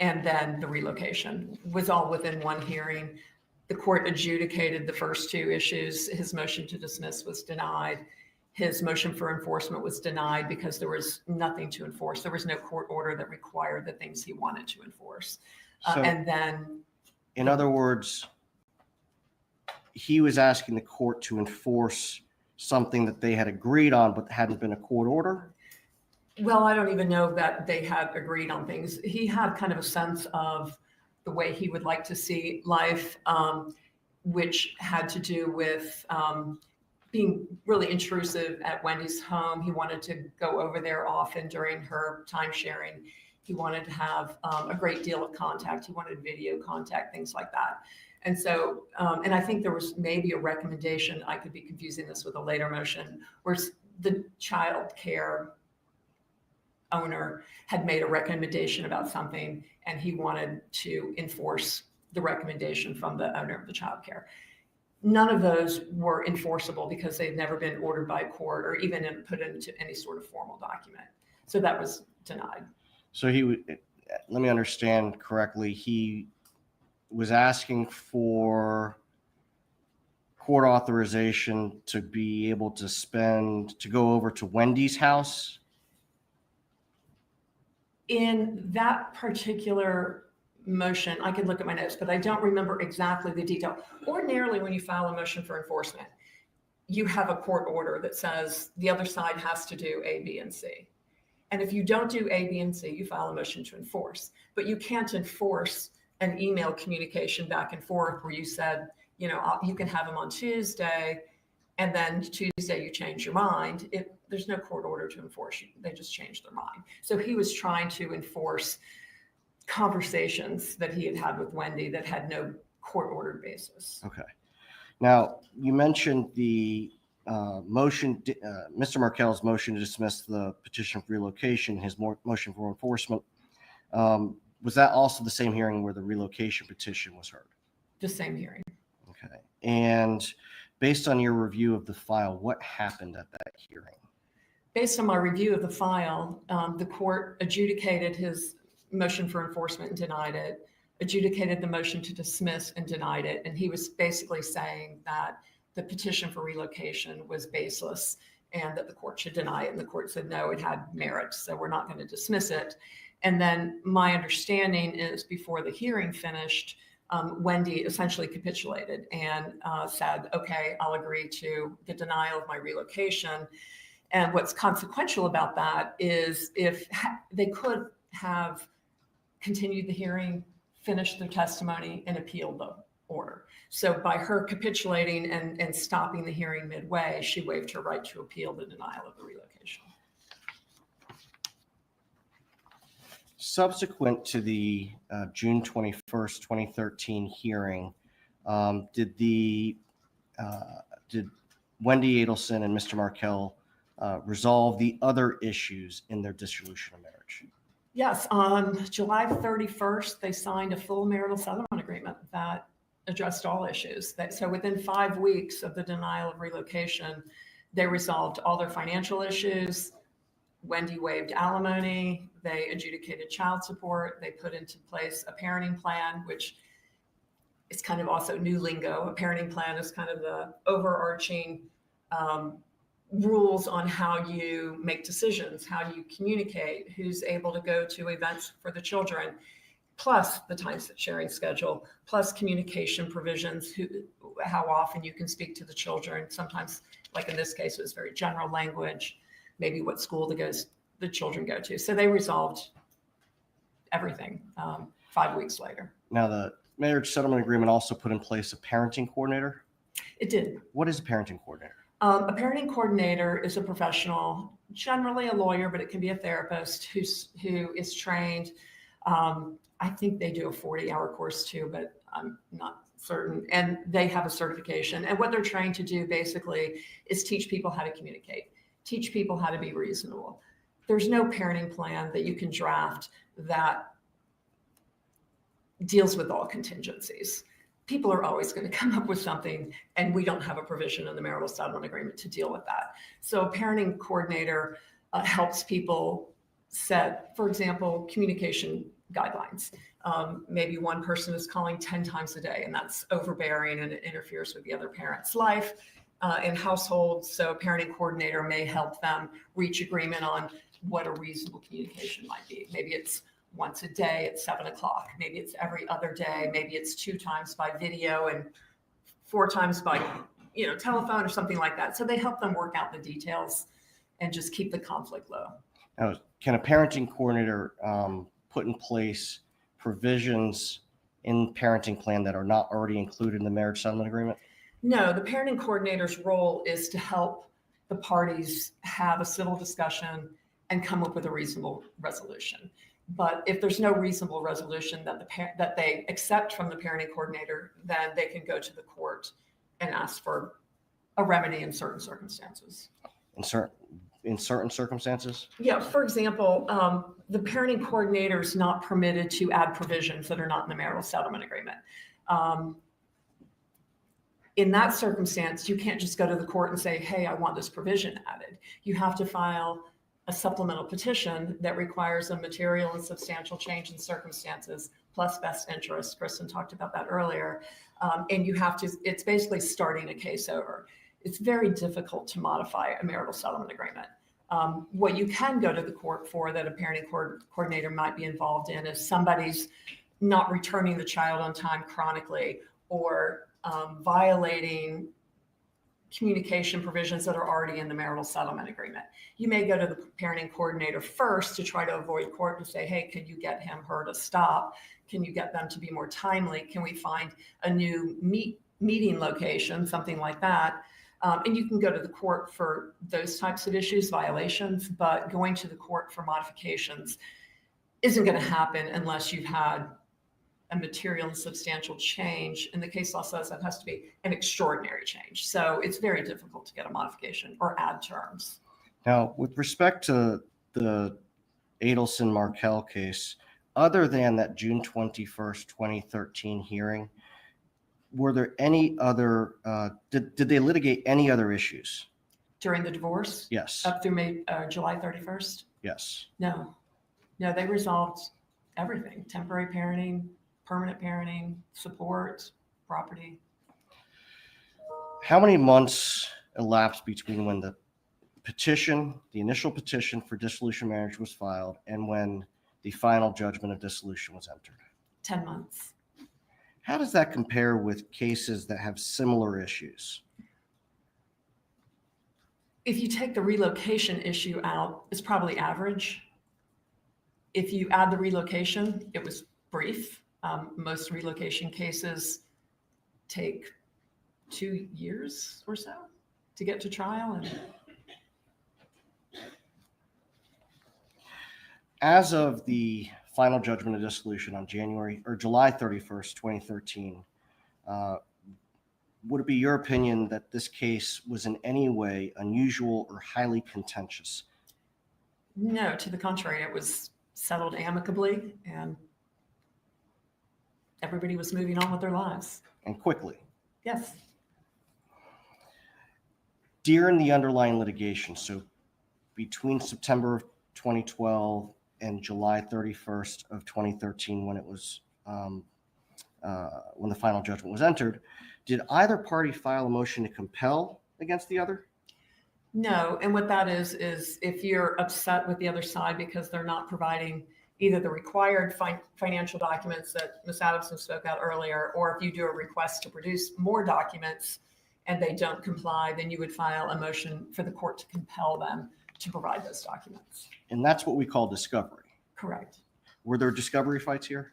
And then the relocation was all within one hearing. The court adjudicated the first two issues. His motion to dismiss was denied. His motion for enforcement was denied because there was nothing to enforce. There was no court order that required the things he wanted to enforce. So, and then, in other words, he was asking the court to enforce something that they had agreed on but hadn't been a court order? well, I don't even know that they had agreed on things. He had kind of a sense of the way he would like to see life, which had to do with being really intrusive at Wendi's home. He wanted to go over there often during her time sharing. He wanted to have a great deal of contact. He wanted video contact, things like that. And so, and I think there was maybe a recommendation, I could be confusing this with a later motion, where the child care owner had made a recommendation about something and he wanted to enforce the recommendation from the owner of the child care. None of those were enforceable because they'd never been ordered by court or even put into any sort of formal document. So that was denied. So he would, let me understand correctly, he was asking for court authorization to be able to go over to Wendi's house? In that particular motion, I could look at my notes, but I don't remember exactly the detail. Ordinarily, when you file a motion for enforcement, you have a court order that says the other side has to do A, B, and C. And if you don't do A, B, and C, you file a motion to enforce. But you can't enforce an email communication back and forth where you said, you know, you can have them on Tuesday, and then Tuesday you change your mind. There's no court order to enforce. They just changed their mind. So he was trying to enforce conversations that he had had with Wendi that had no court-ordered basis. Okay. Now, you mentioned the motion, Mr. Markel's motion to dismiss the petition for relocation, his motion for enforcement. Was that also the same hearing where the relocation petition was heard? The same hearing. Okay. And Based on your review of the file, what happened at that hearing? Based on my review of the file, the court adjudicated his motion for enforcement and denied it, adjudicated the motion to dismiss and denied it. And he was basically saying that the petition for relocation was baseless and that the court should deny it. And the court said, no, it had merit, so we're not going to dismiss it. And then my understanding is before the hearing finished, Wendi essentially capitulated and said, okay, I'll agree to the denial of my relocation. And what's consequential about that is if they could have continued the hearing, finished their testimony, and appealed the order. So by her capitulating and stopping the hearing midway, she waived her right to appeal the denial of the relocation. Subsequent to the June 21st, 2013 hearing, did Wendi Adelson and Mr. Markel resolve the other issues in their dissolution of marriage? Yes, on July 31st, they signed a full marital settlement agreement that addressed all issues. So within 5 weeks of the denial of relocation, they resolved all their financial issues. Wendi waived alimony. They adjudicated child support. They put into place a parenting plan, which is kind of also new lingo. A parenting plan is kind of the overarching rules on how you make decisions, how you communicate, who's able to go to events for the children, plus the time sharing schedule, plus communication provisions, how often you can speak to the children. Sometimes, like in this case, it was very general language, maybe what school the children go to. So they resolved everything 5 weeks later. Now, the marriage settlement agreement also put in place a parenting coordinator? It did. What is a parenting coordinator? A parenting coordinator is a professional, generally a lawyer, but it can be a therapist who is trained. I think they do a 40-hour course too, but I'm not certain. And they have a certification. And what they're trying to do basically is teach people how to communicate, teach people how to be reasonable. There's no parenting plan that you can draft that deals with all contingencies. People are always going to come up with something, and we don't have a provision in the marital settlement agreement to deal with that. So a parenting coordinator helps people set, for example, communication guidelines. Maybe one person is calling 10 times a day, and that's overbearing and it interferes with the other parent's life in households. So a parenting coordinator may help them reach agreement on what a reasonable communication might be. Maybe it's once a day at 7 o'clock. Maybe it's every other day. Maybe it's 2 times by video and 4 times by telephone or something like that. So they help them work out the details and just keep the conflict low. Now, can a parenting coordinator put in place provisions in parenting plan that are not already included in the marriage settlement agreement? No, the parenting coordinator's role is to help the parties have a civil discussion and come up with a reasonable resolution. But if there's no reasonable resolution that they accept from the parenting coordinator, then they can go to the court and ask for a remedy in certain circumstances. In certain circumstances? Yeah, for example, the parenting coordinator is not permitted to add provisions that are not in the marital settlement agreement. In that circumstance, you can't just go to the court and say, hey, I want this provision added. You have to file a supplemental petition that requires a material and substantial change in circumstances plus best interest. Kristin talked about that earlier. And you have to, it's basically starting a case over. It's very difficult to modify a marital settlement agreement. What you can go to the court for that a parenting coordinator might be involved in is somebody's not returning the child on time chronically or violating communication provisions that are already in the marital settlement agreement. You may go to the parenting coordinator first to try to avoid court and say, hey, can you get him, her to stop? Can you get them to be more timely? Can we find a new meeting location, something like that? And you can go to the court for those types of issues, violations, but going to the court for modifications isn't going to happen unless you've had a material and substantial change. And the case law says that has to be an extraordinary change. So it's very difficult to get a modification or add terms. Now, with respect to the Adelson Markel case, other than that June 21st, 2013 hearing, were there any other, did they litigate any other issues? During the divorce? Yes. Up through July 31st? Yes. No, they resolved everything: temporary parenting, permanent parenting, support, property. How many months elapsed between when the initial petition for dissolution of marriage was filed and when the final judgment of dissolution was entered? 10 months. How does that compare with cases that have similar issues? If you take the relocation issue out, it's probably average. If you add the relocation, it was brief. Most relocation cases take 2 years or so to get to trial. And as of the final judgment of dissolution on July 31st, 2013, would it be your opinion that this case was in any way unusual or highly contentious? no, to the contrary, it was settled amicably and everybody was moving on with their lives. And quickly? Yes. During the underlying litigation, so between September of 2012 and July 31st of 2013, when it was when the final judgment was entered, did either party file a motion to compel against the other? No, and what that is if you're upset with the other side because they're not providing either the required financial documents that Ms. Adamson spoke out earlier, or if you do a request to produce more documents and they don't comply, then you would file a motion for the court to compel them to provide those documents. And that's what we call discovery. Correct. Were there discovery fights here?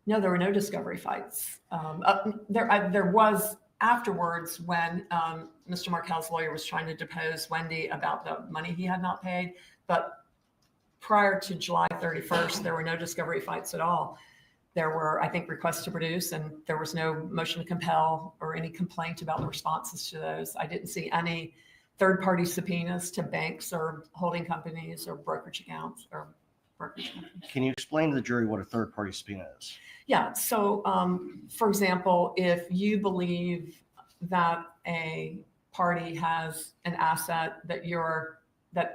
No, there were no discovery fights. There was afterwards when Mr. Markel's lawyer was trying to depose Wendi about the money he had not paid. But prior to July 31st, there were no discovery fights at all. There were, I think, requests to produce, and there was no motion to compel or any complaint about the responses to those. I didn't see any third-party subpoenas to banks or holding companies or brokerage accounts or brokerage companies. Can you explain to the jury what a third-party subpoena is? Yeah. So, for example, if you believe that a party has an asset that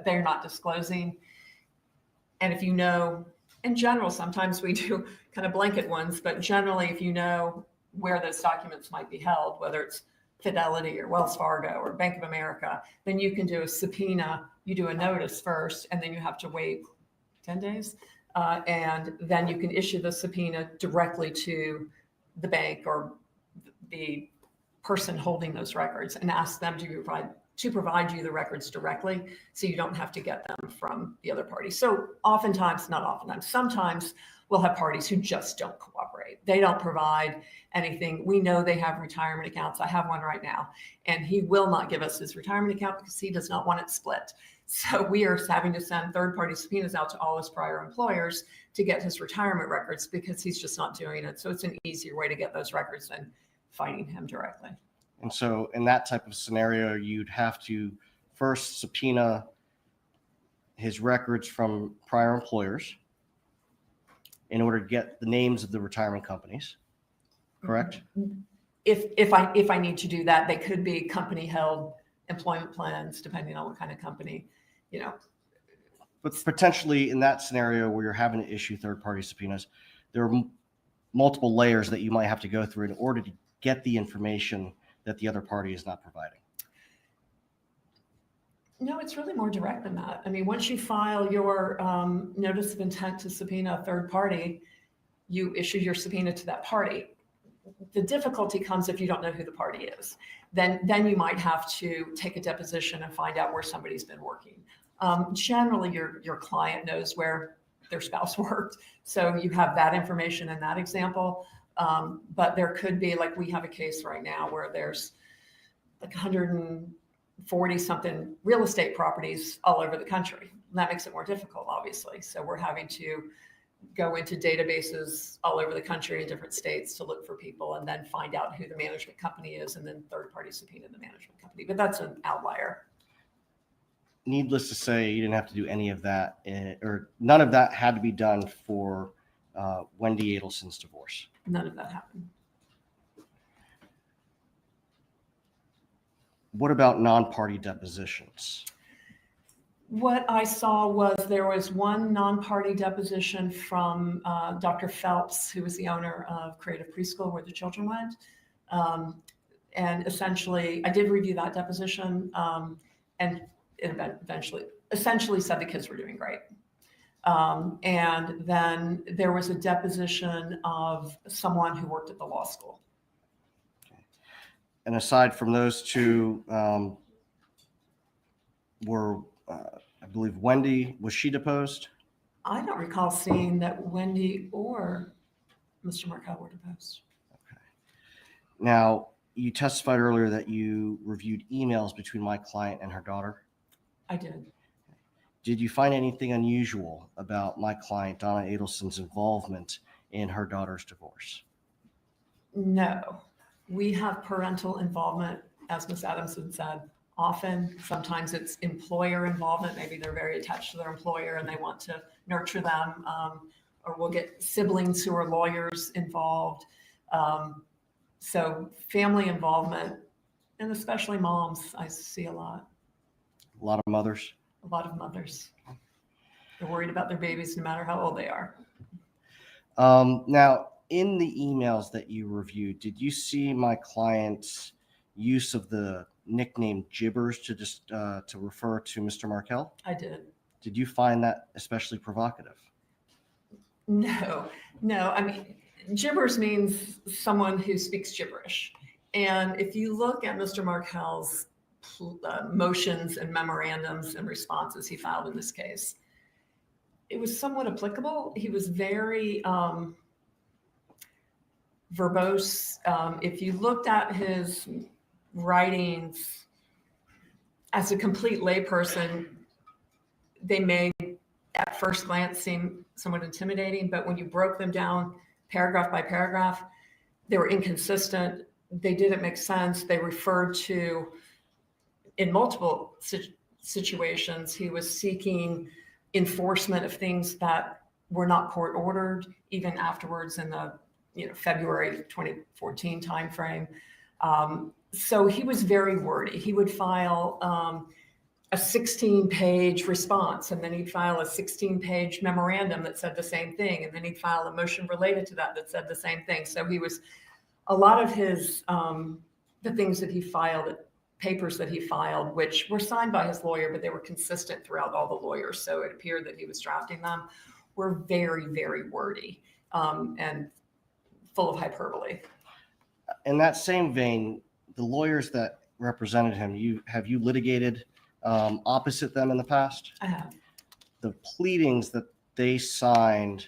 they're not disclosing, and if you know, in general, sometimes we do kind of blanket ones, but generally, if you know where those documents might be held, whether it's Fidelity or Wells Fargo or Bank of America, then you can do a subpoena. You do a notice first, and then you have to wait 10 days. And then you can issue the subpoena directly to the bank or the person holding those records and ask them to provide you the records directly, so you don't have to get them from the other party. So sometimes we'll have parties who just don't cooperate. They don't provide anything. We know they have retirement accounts. I have one right now, and he will not give us his retirement account because he does not want it split. So we are having to send third-party subpoenas out to all his prior employers to get his retirement records because he's just not doing it. So it's an easier way to get those records than fighting him directly. And so in that type of scenario, you'd have to first subpoena his records from prior employers in order to get the names of the retirement companies, correct? If I need to do that, they could be company-held employment plans, depending on what kind of company, But potentially in that scenario where you're having to issue third-party subpoenas, there are multiple layers that you might have to go through in order to get the information that the other party is not providing. No, it's really more direct than that. I mean, once you file your notice of intent to subpoena a third party, you issue your subpoena to that party. The difficulty comes if you don't know who the party is. Then you might have to take a deposition and find out where somebody's been working. Generally, your client knows where their spouse worked, so you have that information in that example. But there could be, like we have a case right now where there's like 140 something real estate properties all over the country. And that makes it more difficult, obviously. So we're having to go into databases all over the country in different states to look for people and then find out who the management company is and then third-party subpoena the management company. But that's an outlier. Needless to say, you didn't have to do any of that, or none of that had to be done for Wendi Adelson's divorce. None of that happened. What about non-party depositions? What I saw was there was one non-party deposition from Dr. Phelps, who was the owner of Creative Preschool where the children went. And essentially, I did review that deposition, and it essentially said the kids were doing great. And then there was a deposition of someone who worked at the law school. And aside from those two, I believe Wendi, was she deposed? I don't recall seeing that Wendi or Mr. Markel were deposed. Okay. Now, you testified earlier that you reviewed emails between my client and her daughter. I did. Did you find anything unusual about my client, Donna Adelson's involvement in her daughter's divorce? No. We have parental involvement, as Ms. Adamson said, often. Sometimes it's employer involvement. Maybe they're very attached to their employer and they want to nurture them. Or we'll get siblings who are lawyers involved. So family involvement, and especially moms, I see a lot. A lot of mothers? A lot of mothers. They're worried about their babies no matter how old they are. Now, in the emails that you reviewed, did you see my client's use of the nickname Gibbers to just to refer to Mr. Markel? I did. Did you find that especially provocative? No. I mean, gibbers means someone who speaks gibberish. And if you look at Mr. Markel's motions and memorandums and responses he filed in this case, it was somewhat applicable. He was very verbose. If you looked at his writings as a complete layperson, they may at first glance seem somewhat intimidating, but when you broke them down paragraph by paragraph, they were inconsistent. They didn't make sense. They referred to, in multiple situations, he was seeking enforcement of things that were not court ordered, even afterwards in the February 2014 timeframe. So he was very wordy. He would file a 16-page response, and then he'd file a 16-page memorandum that said the same thing, and then he'd file a motion related to that said the same thing. So he was, a lot of his, the things that he filed, papers that he filed, which were signed by his lawyer, but they were consistent throughout all the lawyers, so it appeared that he was drafting them, were very, very wordy and full of hyperbole. In that same vein, the lawyers that represented him, have you litigated opposite them in the past? I have. The pleadings that they signed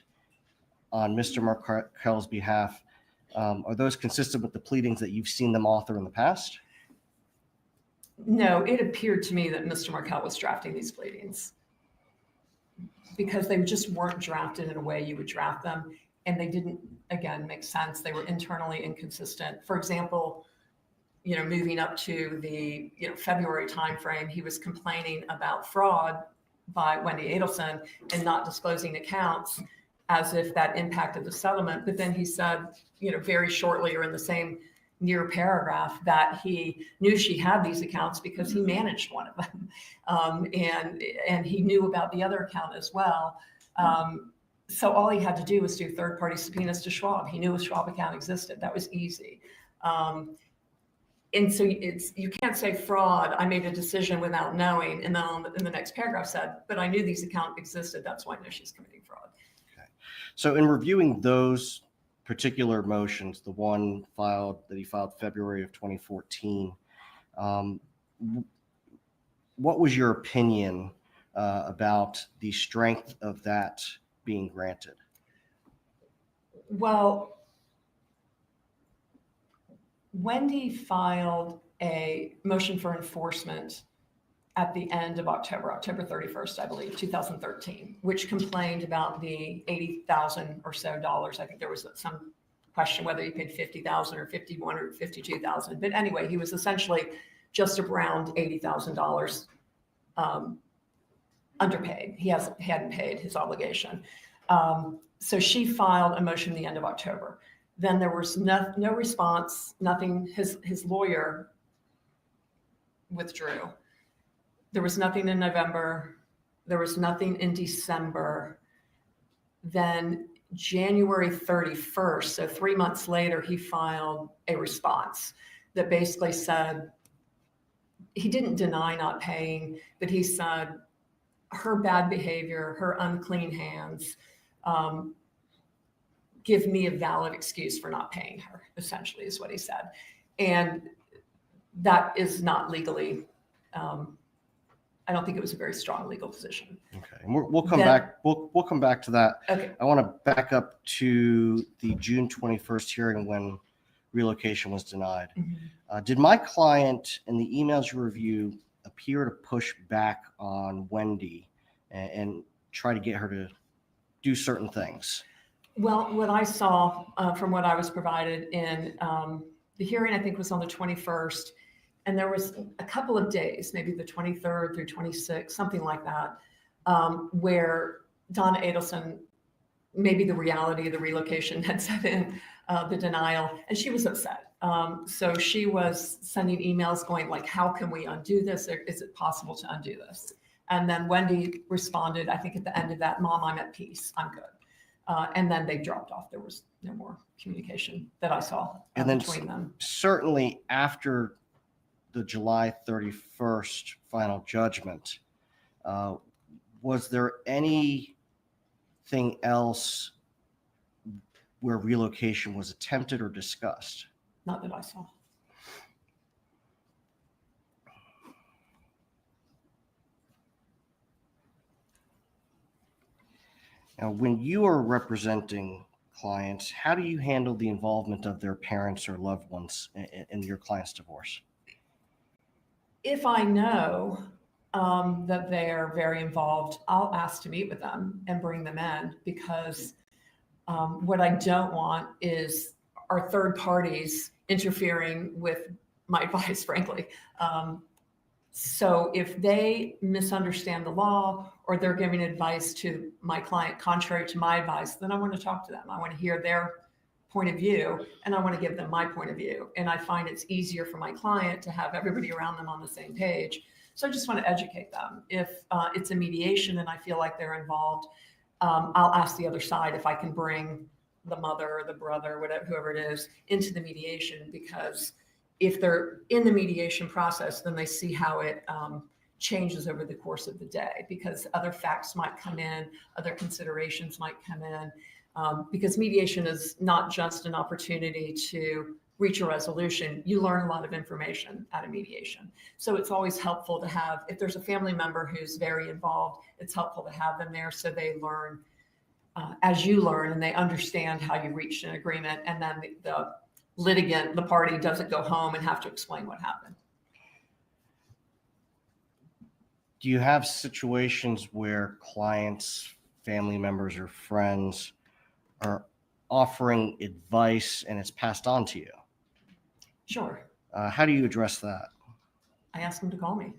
on Mr. Markel's behalf, are those consistent with the pleadings that you've seen them author in the past? No, it appeared to me that Mr. Markel was drafting these pleadings because they just weren't drafted in a way you would draft them. And they didn't, again, make sense. They were internally inconsistent. For example, moving up to the February timeframe, he was complaining about fraud by Wendi Adelson and not disclosing accounts as if that impacted the settlement. But then he said, very shortly or in the same near paragraph that he knew she had these accounts because he managed one of them. And he knew about the other account as well. So all he had to do was do third-party subpoenas to Schwab. He knew a Schwab account existed. That was easy. And so you can't say fraud. I made a decision without knowing. And then in the next paragraph said, but I knew these accounts existed. That's why I know she's committing fraud. Okay. So in reviewing those particular motions, the one that he filed February of 2014, what was your opinion about the strength of that being granted? Well, Wendi filed a motion for enforcement at the end of October 31st, I believe, 2013, which complained about the $80,000 or so dollars. I think there was some question whether he paid $50,000 or $51,000 or $52,000. But anyway, he was essentially just around $80,000 underpaid. He hadn't paid his obligation. So she filed a motion at the end of October. Then there was no response, nothing. His lawyer withdrew. There was nothing in November. There was nothing in December. Then January 31st, so 3 months later, he filed a response that basically said, he didn't deny not paying, but he said her bad behavior, her unclean hands, give me a valid excuse for not paying her, essentially is what he said. And that is not legally, I don't think it was a very strong legal position. Okay, and we'll come back. We'll come back to that. Okay. I want to back up to the June 21st hearing when relocation was denied. Did my client in the emails you review appear to push back on Wendi and try to get her to do certain things? Well, what I saw from what I was provided in the hearing, I think was on the 21st, and there was a couple of days, maybe the 23rd through 26th, something like that, where Donna Adelson, maybe the reality of the relocation had set in, the denial, and she was upset. So she was sending emails going like, how can we undo this? Is it possible to undo this? And then Wendi responded, I think at the end of that, Mom, I'm at peace. I'm good. And then they dropped off. There was no more communication that I saw between them. Certainly after the July 31st final judgment, was there anything else where relocation was attempted or discussed? Not that I saw. Now, when you are representing clients, how do you handle the involvement of their parents or loved ones in your client's divorce? If I know that they're very involved, I'll ask to meet with them and bring them in, because what I don't want is our third parties interfering with my advice, frankly. So if they misunderstand the law or they're giving advice to my client contrary to my advice, then I want to talk to them. I want to hear their point of view, and I want to give them my point of view. And I find it's easier for my client to have everybody around them on the same page. So I just want to educate them. If it's a mediation and I feel like they're involved, I'll ask the other side if I can bring the mother or the brother, whatever, whoever it is, into the mediation, because if they're in the mediation process, then they see how it changes over the course of the day, because other facts might come in, other considerations might come in, because mediation is not just an opportunity to reach a resolution. You learn a lot of information out of mediation. So it's always helpful to have, if there's a family member who's very involved, it's helpful to have them there so they learn as you learn, and they understand how you reached an agreement, and then the litigant, the party, doesn't go home and have to explain what happened. Do you have situations where clients, family members, or friends are offering advice and it's passed on to you? Sure. How do you address that? I ask them to call me.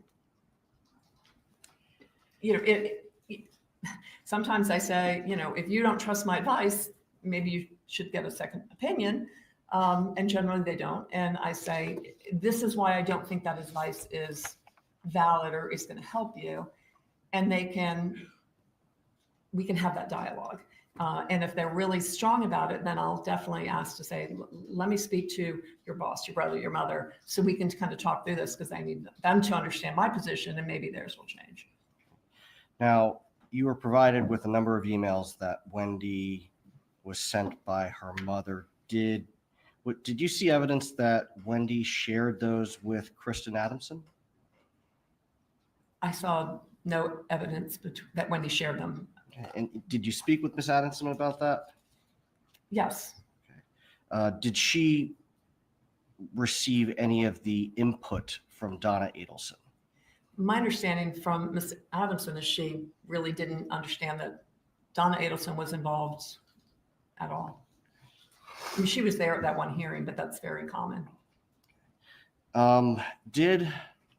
Sometimes I say, if you don't trust my advice, maybe you should get a second opinion. And generally they don't. And I say, this is why I don't think that advice is valid or is going to help you. And we can have that dialogue. And if they're really strong about it, then I'll definitely ask to say, let me speak to your boss, your brother, your mother, so we can kind of talk through this, because I need them to understand my position and maybe theirs will change. Now, you were provided with a number of emails that Wendi was sent by her mother. Did you see evidence that Wendi shared those with Kristin Adamson? I saw no evidence that Wendi shared them. And did you speak with Ms. Adamson about that? Yes. Did she receive any of the input from Donna Adelson? My understanding from Ms. Adamson is she really didn't understand that Donna Adelson was involved at all. I mean, she was there at that one hearing, but that's very common. Did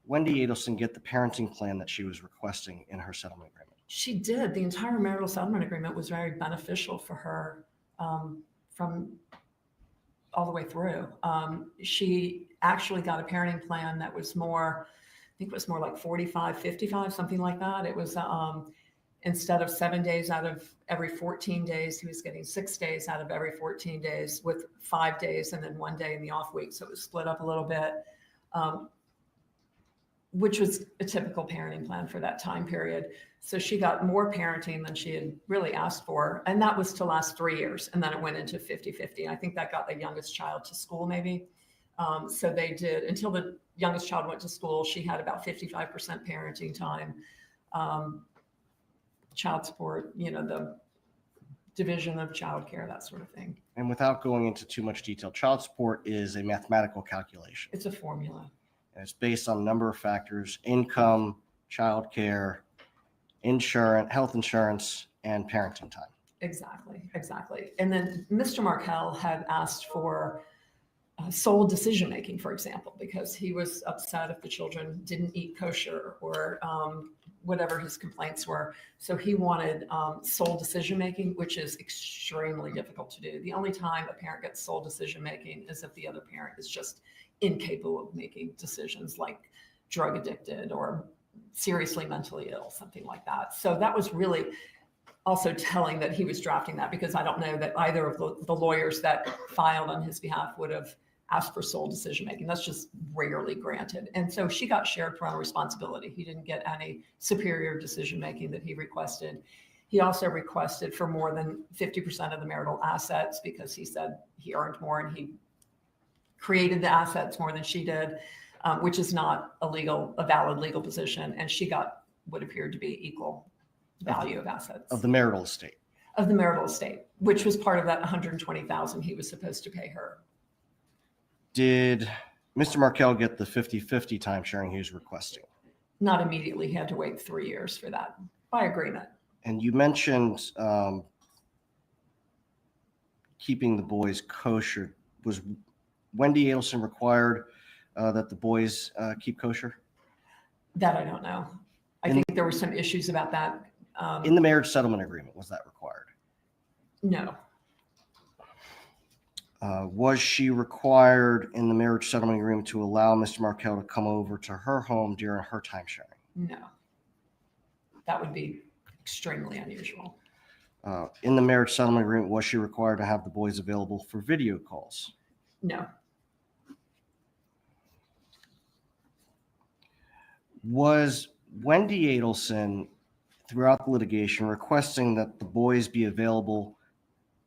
Wendi Adelson get the parenting plan that she was requesting in her settlement agreement? She did. The entire marital settlement agreement was very beneficial for her from all the way through. She actually got a parenting plan that was more think it was more like 45, 55, something like that. It was instead of 7 days out of every 14 days, he was getting 6 days out of every 14 days with 5 days and then 1 day in the off week. So it was split up a little bit, which was a typical parenting plan for that time period. So she got more parenting than she had really asked for. And that was to last 3 years. And then it went into 50-50. I think that got the youngest child to school maybe. So they did, until the youngest child went to school, she had about 55% parenting time. Child support, the division of childcare, that sort of thing. And without going into too much detail, child support is a mathematical calculation. It's a formula. And it's based on a number of factors: income, childcare, insurance, health insurance, and parenting time. Exactly. And then Mr. Markel had asked for sole decision-making, for example, because he was upset if the children didn't eat kosher or whatever his complaints were. So he wanted sole decision-making, which is extremely difficult to do. The only time a parent gets sole decision-making is if the other parent is just incapable of making decisions, like drug addicted or seriously mentally ill, something like that. So that was really also telling that he was drafting that, because I don't know that either of the lawyers that filed on his behalf would have asked for sole decision-making. That's just rarely granted. And so she got shared parental responsibility. He didn't get any superior decision-making that he requested. He also requested for more than 50% of the marital assets, because he said he earned more and he created the assets more than she did, which is not a valid legal position. And she got what appeared to be equal value of assets. Of the marital estate. Of the marital estate, which was part of that $120,000 he was supposed to pay her. Did Mr. Markel get the 50-50 time sharing he was requesting? Not immediately. He had to wait 3 years for that by agreement. And you mentioned keeping the boys kosher. Was Wendi Adelson required that the boys keep kosher? That I don't know. I think there were some issues about that. In the marriage settlement agreement, was that required? No. Was she required in the marriage settlement agreement to allow Mr. Markel to come over to her home during her time sharing? No. That would be extremely unusual. In the marriage settlement agreement, was she required to have the boys available for video calls? No. Was Wendi Adelson, throughout the litigation, requesting that the boys be available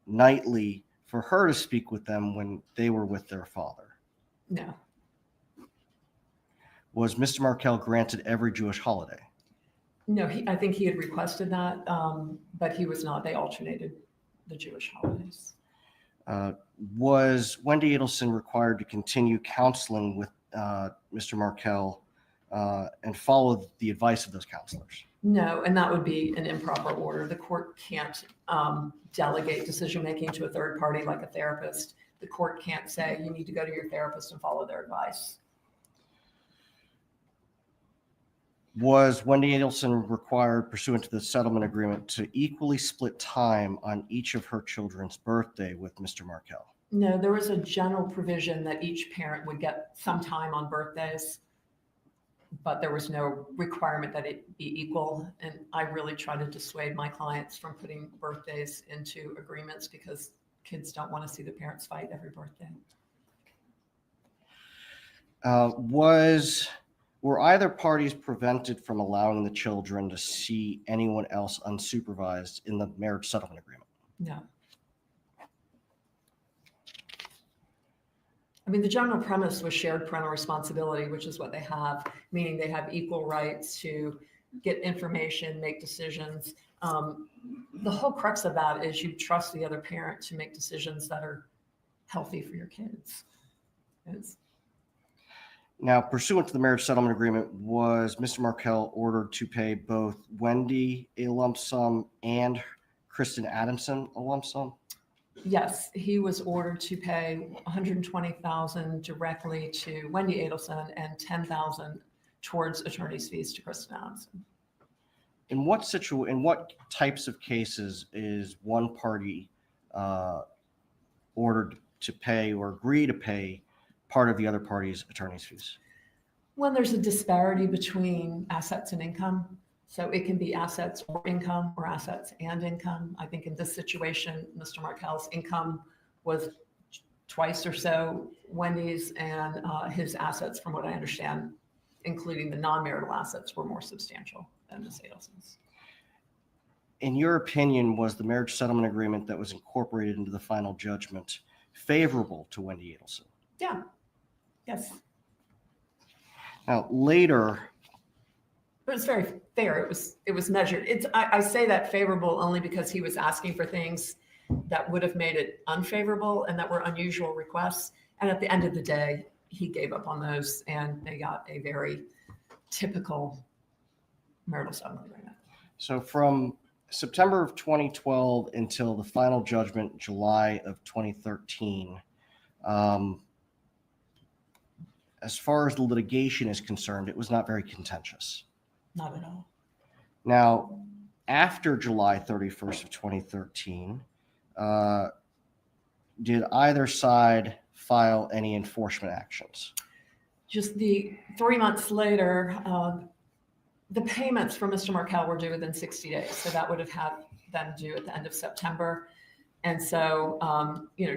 nightly for her to speak with them when they were with their father? No. Was Mr. Markel granted every Jewish holiday? No, I think he had requested that, but he was not. They alternated the Jewish holidays. Was Wendi Adelson required to continue counseling with Mr. Markel and follow the advice of those counselors? No, and that would be an improper order. The court can't delegate decision-making to a third party like a therapist. The court can't say you need to go to your therapist and follow their advice. Was Wendi Adelson required, pursuant to the settlement agreement, to equally split time on each of her children's birthday with Mr. Markel? No, there was a general provision that each parent would get some time on birthdays, but there was no requirement that it be equal. And I really try to dissuade my clients from putting birthdays into agreements, because kids don't want to see the parents fight every birthday. Were either parties prevented from allowing the children to see anyone else unsupervised in the marriage settlement agreement? No. I mean, the general premise was shared parental responsibility, which is what they have, meaning they have equal rights to get information, make decisions. The whole crux of that is you trust the other parent to make decisions that are healthy for your kids. Now, pursuant to the marriage settlement agreement, was Mr. Markel ordered to pay both Wendi a lump sum and Kristin Adamson a lump sum? Yes, he was ordered to pay $120,000 directly to Wendi Adelson and $10,000 towards attorney's fees to Kristin Adamson. In what types of cases is one party ordered to pay or agree to pay part of the other party's attorney's fees? When there's a disparity between assets and income, so it can be assets or income or assets and income. I think in this situation, Mr. Markel's income was twice or so Wendy's, and his assets, from what I understand, including the non-marital assets, were more substantial than Ms. Adelson's. In your opinion, was the marriage settlement agreement that was incorporated into the final judgment favorable to Wendi Adelson? Yeah. Yes. Now, later, But it's very fair. It was measured. I say that favorable only because he was asking for things that would have made it unfavorable and that were unusual requests. And at the end of the day, he gave up on those, and they got a very typical marital settlement agreement. so from September of 2012 until the final judgment, July of 2013, as far as the litigation is concerned, it was not very contentious. Not at all. Now, after July 31st of 2013, did either side file any enforcement actions? Just the 3 months later, the payments from Mr. Markel were due within 60 days. So that would have had them due at the end of September. And so,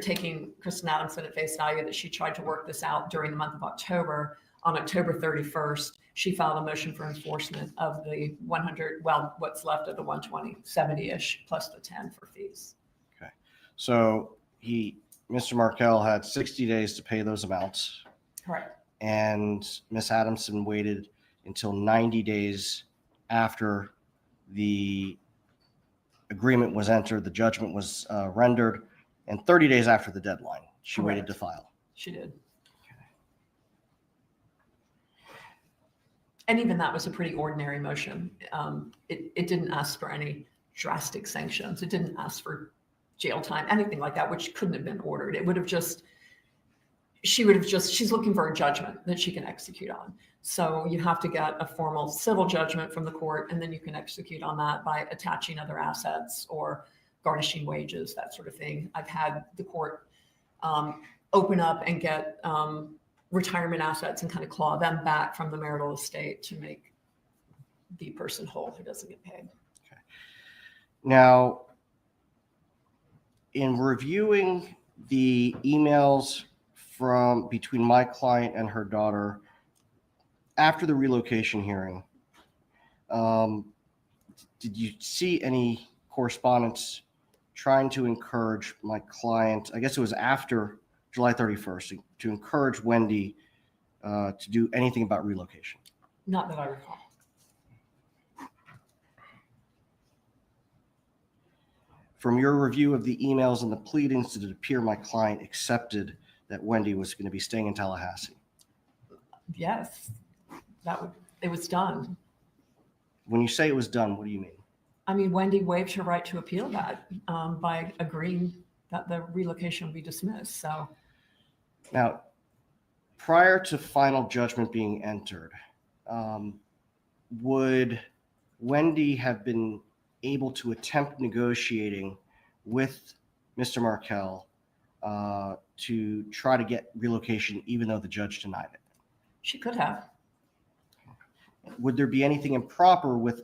taking Kristin Adamson at face value that she tried to work this out during the month of October, on October 31st, she filed a motion for enforcement of the 100, well, what's left of the 120, 70-ish, plus the 10 for fees. Okay. So Mr. Markel had 60 days to pay those amounts. Correct. And Ms. Adamson waited until 90 days after the agreement was entered, the judgment was rendered, and 30 days after the deadline, she Correct. waited to file. She did. And even that was a pretty ordinary motion. It didn't ask for any drastic sanctions. It didn't ask for jail time, anything like that, which couldn't have been ordered. It would have just, she's looking for a judgment that she can execute on. So you have to get a formal civil judgment from the court, and then you can execute on that by attaching other assets or garnishing wages, that sort of thing. I've had the court open up and get retirement assets and kind of claw them back from the marital estate to make the person whole who doesn't get paid. Okay. Now, in reviewing the emails between my client and her daughter after the relocation hearing, did you see any correspondence trying to encourage my client, I guess it was after July 31st, to encourage Wendi to do anything about relocation? Not that I recall. From your review of the emails and the pleadings, did it appear my client accepted that Wendi was going to be staying in Tallahassee? Yes, it was done. When you say it was done, what do you mean? I mean, Wendi waived her right to appeal that by agreeing that the relocation would be dismissed. So now, prior to final judgment being entered, would Wendi have been able to attempt negotiating with Mr. Markel to try to get relocation even though the judge denied it? she could have. Would there be anything improper with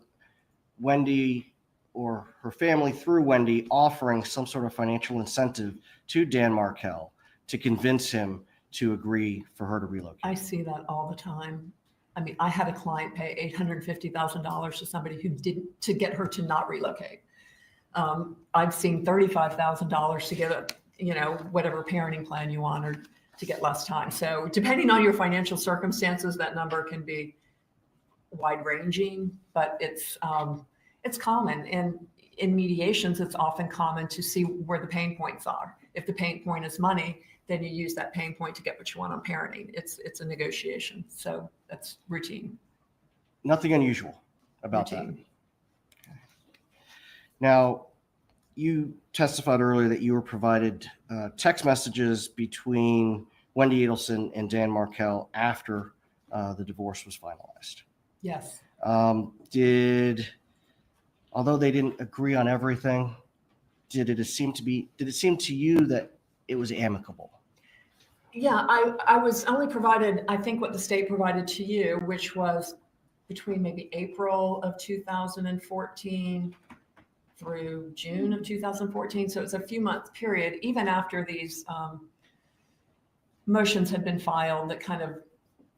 Wendi or her family through Wendi offering some sort of financial incentive to Dan Markel to convince him to agree for her to relocate? I see that all the time. I mean, I had a client pay $850,000 to somebody who didn't, to get her to not relocate. I've seen $35,000 to get a, whatever parenting plan you want, or to get less time. So depending on your financial circumstances, that number can be wide ranging, but it's common. And in mediations, it's often common to see where the pain points are. If the pain point is money, then you use that pain point to get what you want on parenting. It's a negotiation. So that's routine. Nothing unusual about Routine. that. Now, you testified earlier that you were provided text messages between Wendi Adelson and Dan Markel after the divorce was finalized. Yes. Although they didn't agree on everything, did it seem to you that it was amicable? Yeah, I was only provided, I think, what the state provided to you, which was between maybe April of 2014 through June of 2014. So it's a few month period, even after these motions had been filed that kind of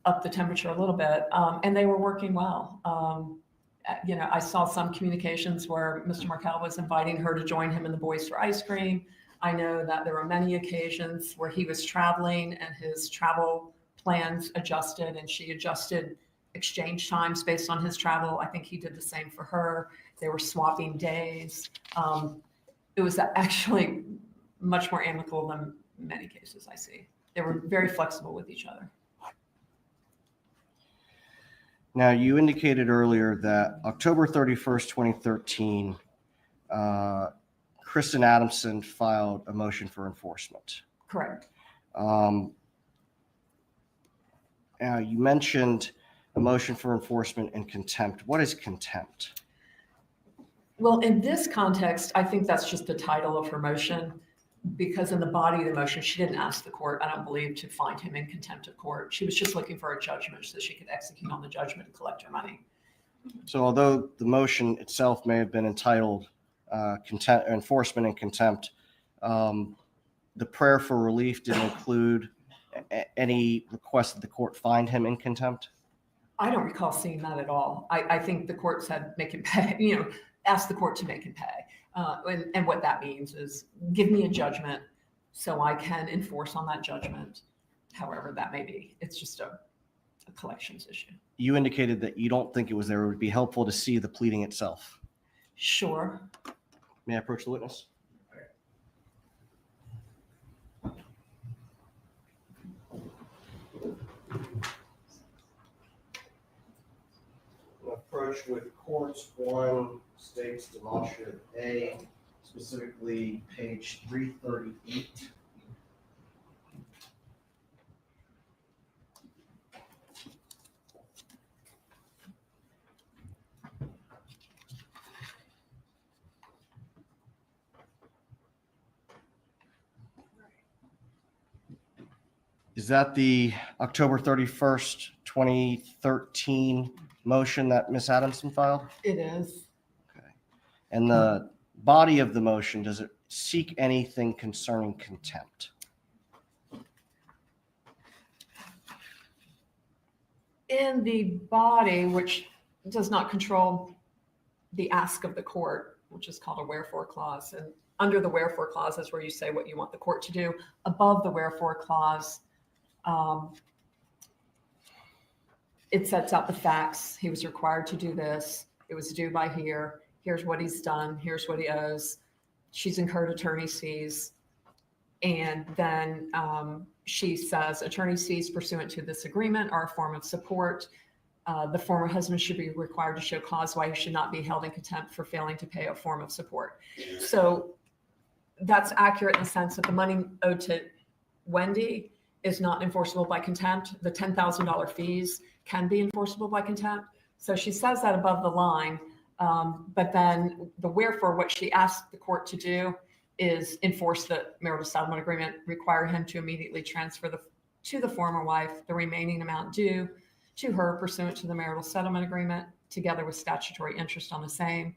upped the temperature a little bit, and they were working well. I saw some communications where Mr. Markel was inviting her to join him in the Boys for Ice Cream. I know that there were many occasions where he was traveling and his travel plans adjusted, and she adjusted exchange times based on his travel. I think he did the same for her. They were swapping days. It was actually much more amicable than many cases I see. They were very flexible with each other. Now, you indicated earlier that October 31st, 2013, Kristin Adamson filed a motion for enforcement. Correct. Now, you mentioned a motion for enforcement and contempt. What is contempt? Well, in this context, I think that's just the title of her motion, because in the body of the motion, she didn't ask the court, I don't believe, to find him in contempt of court. She was just looking for a judgment so she could execute on the judgment and collect her money. So although the motion itself may have been entitled enforcement and contempt, the prayer for relief didn't include any request that the court find him in contempt? I don't recall seeing that at all. I think the court said make him pay, ask the court to make him pay. And what that means is give me a judgment so I can enforce on that judgment, however that may be. It's just a collections issue. You indicated that you don't think it was there. It would be helpful to see the pleading itself. Sure. May I approach the witness? Approach with courts 1 states demonstrative A, specifically page 338. Is that the October 31st, 2013 motion that Ms. Adamson filed? It is. Okay. And the body of the motion, does it seek anything concerning contempt? In the body, which does not control the ask of the court, which is called a wherefore clause. And under the wherefore clause is where you say what you want the court to do. Above the wherefore clause, it sets out the facts. He was required to do this. It was due by here. Here's what he's done. Here's what he owes. She's incurred attorney's fees. And then she says attorney's fees pursuant to this agreement are a form of support. The former husband should be required to show cause why he should not be held in contempt for failing to pay a form of support. So that's accurate in the sense that the money owed to Wendi is not enforceable by contempt. The $10,000 fees can be enforceable by contempt. So she says that above the line, but then the wherefore, what she asked the court to do is enforce the marital settlement agreement, require him to immediately transfer to the former wife the remaining amount due to her pursuant to the marital settlement agreement, together with statutory interest on the same,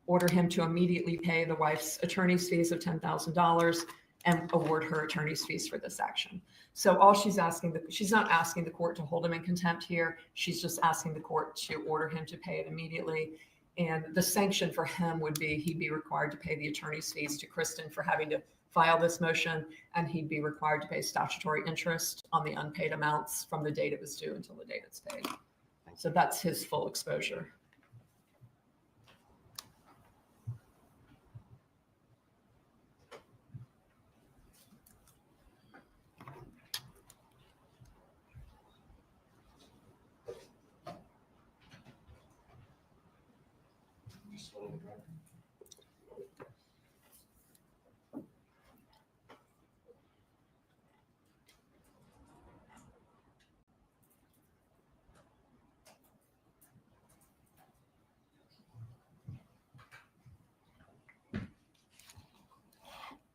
order him to immediately pay the wife's attorney's fees of $10,000 and award her attorney's fees for this action. So all she's asking, she's not asking the court to hold him in contempt here. She's just asking the court to order him to pay it immediately. And the sanction for him would be he'd be required to pay the attorney's fees to Kristin for having to file this motion, and he'd be required to pay statutory interest on the unpaid amounts from the date it was due until the date it's paid. So that's his full exposure.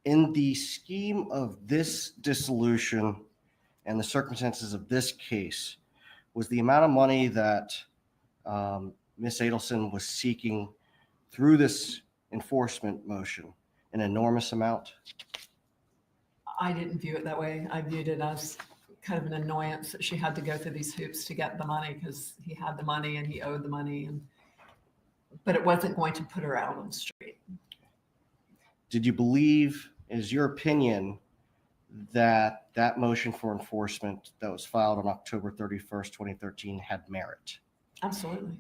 In the scheme of this dissolution, and the circumstances of this case, was the amount of money that Ms. Adelson was seeking through this enforcement motion an enormous amount? I didn't view it that way. I viewed it as kind of an annoyance that she had to go through these hoops to get the money because he had the money and he owed the money, but it wasn't going to put her out on the street. Did you believe, is your opinion, that that motion for enforcement that was filed on October 31st, 2013 had merit? Absolutely.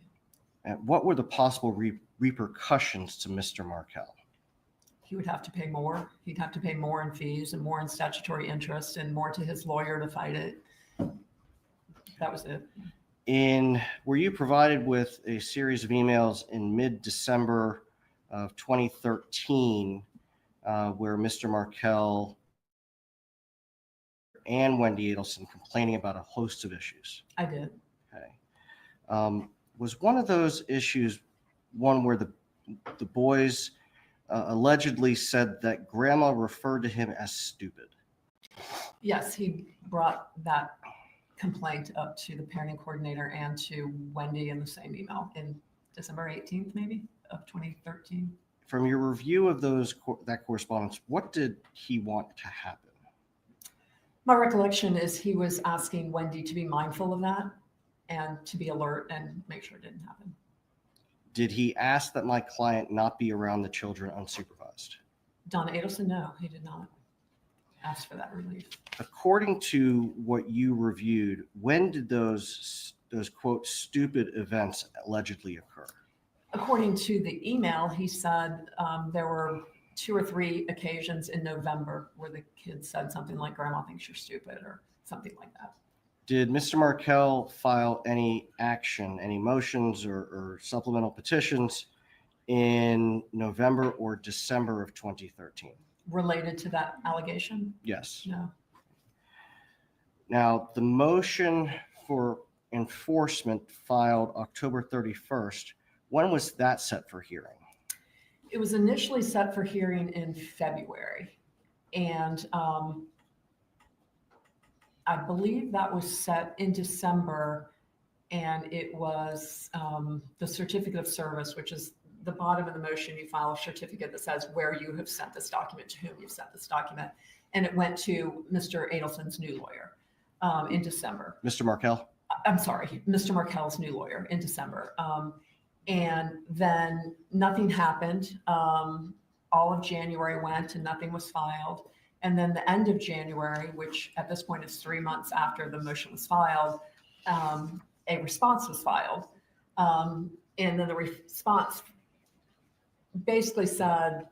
And what were the possible repercussions to Mr. Markel? He would have to pay more. He'd have to pay more in fees and more in statutory interest and more to his lawyer to fight it. That was it. Were you provided with a series of emails in mid-December of 2013 where Mr. Markel and Wendi Adelson complaining about a host of issues? I did. Okay. Was one of those issues one where the boys allegedly said that grandma referred to him as stupid? Yes, he brought that complaint up to the parenting coordinator and to Wendi in the same email in December 18th, maybe, of 2013. From your review of that correspondence, what did he want to happen? My recollection is he was asking Wendi to be mindful of that and to be alert and make sure it didn't happen. Did he ask that my client not be around the children unsupervised? Donna Adelson, no, he did not ask for that relief. According to what you reviewed, when did those quote stupid events allegedly occur? According to the email, he said there were 2 or 3 occasions in November where the kids said something like, "Grandma thinks you're stupid," or something like that. Did Mr. Markel file any action, any motions or supplemental petitions in November or December of 2013? Related to that allegation? Yes. No. Now, the motion for enforcement filed October 31st, when was that set for hearing? It was initially set for hearing in February, and I believe that was set in December, and it was the certificate of service, which is the bottom of the motion. You file a certificate that says where you have sent this document, to whom you've sent this document, and it went to Mr. Adelson's new lawyer in December. Mr. Markel? I'm sorry, Mr. Markel's new lawyer in December. And then nothing happened. All of January went and nothing was filed. And then the end of January, which at this point is 3 months after the motion was filed, a response was filed. And then the response basically said,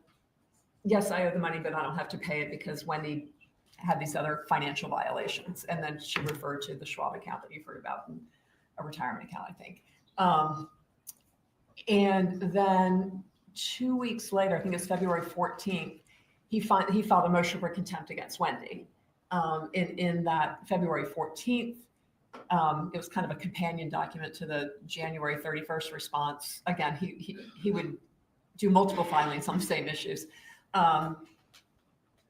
yes, I owe the money, but I don't have to pay it because Wendi had these other financial violations. And then she referred to the Schwab account that you've heard about, and a retirement account, I think. And then 2 weeks later, I think it's February 14th, he filed a motion for contempt against Wendi. In that February 14th, it was kind of a companion document to the January 31st response. Again, he would do multiple filings on the same issues.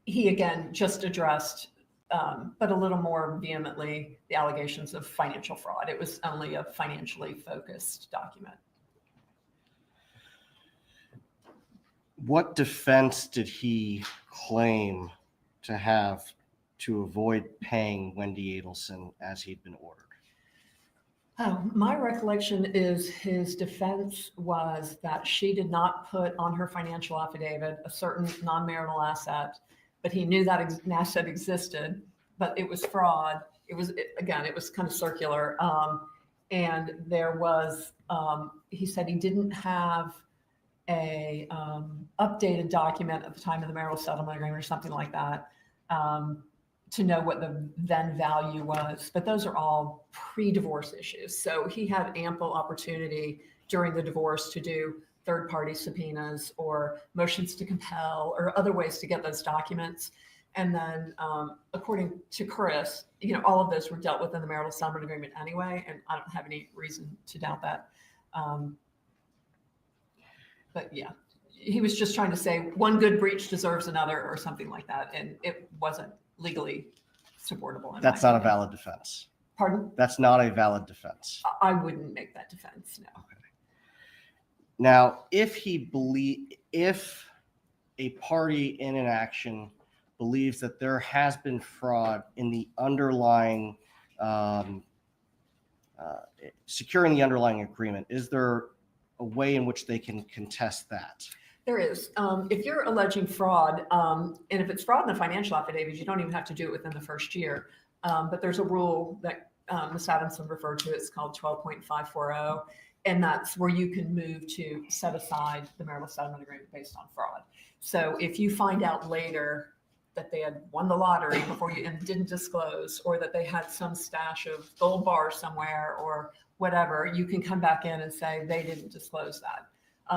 He again just addressed, but a little more vehemently, the allegations of financial fraud. It was only a financially focused document. What defense did he claim to have to avoid paying Wendi Adelson as he'd been ordered? My recollection is his defense was that she did not put on her financial affidavit a certain non-marital asset, but he knew that an asset existed, but it was fraud. It was kind of circular. And there was, he said he didn't have a updated document at the time of the marital settlement agreement or something like that, to know what the then value was. But those are all pre-divorce issues. So he had ample opportunity during the divorce to do third-party subpoenas or motions to compel or other ways to get those documents. And then according to Chris, all of those were dealt with in the marital settlement agreement anyway, and I don't have any reason to doubt that. But yeah, he was just trying to say one good breach deserves another or something like that. And it wasn't legally supportable. That's not a valid defense. Pardon? That's not a valid defense. I wouldn't make that defense, no. Now, if a party in an action believes that there has been fraud in the underlying, securing the underlying agreement, is there a way in which they can contest that? There is. If you're alleging fraud, and if it's fraud in the financial affidavit, you don't even have to do it within the first year. But there's a rule that Ms. Adamson referred to. It's called 12.540. And that's where you can move to set aside the marital settlement agreement based on fraud. So if you find out later that they had won the lottery before you and didn't disclose, or that they had some stash of gold bars somewhere or whatever, you can come back in and say they didn't disclose that.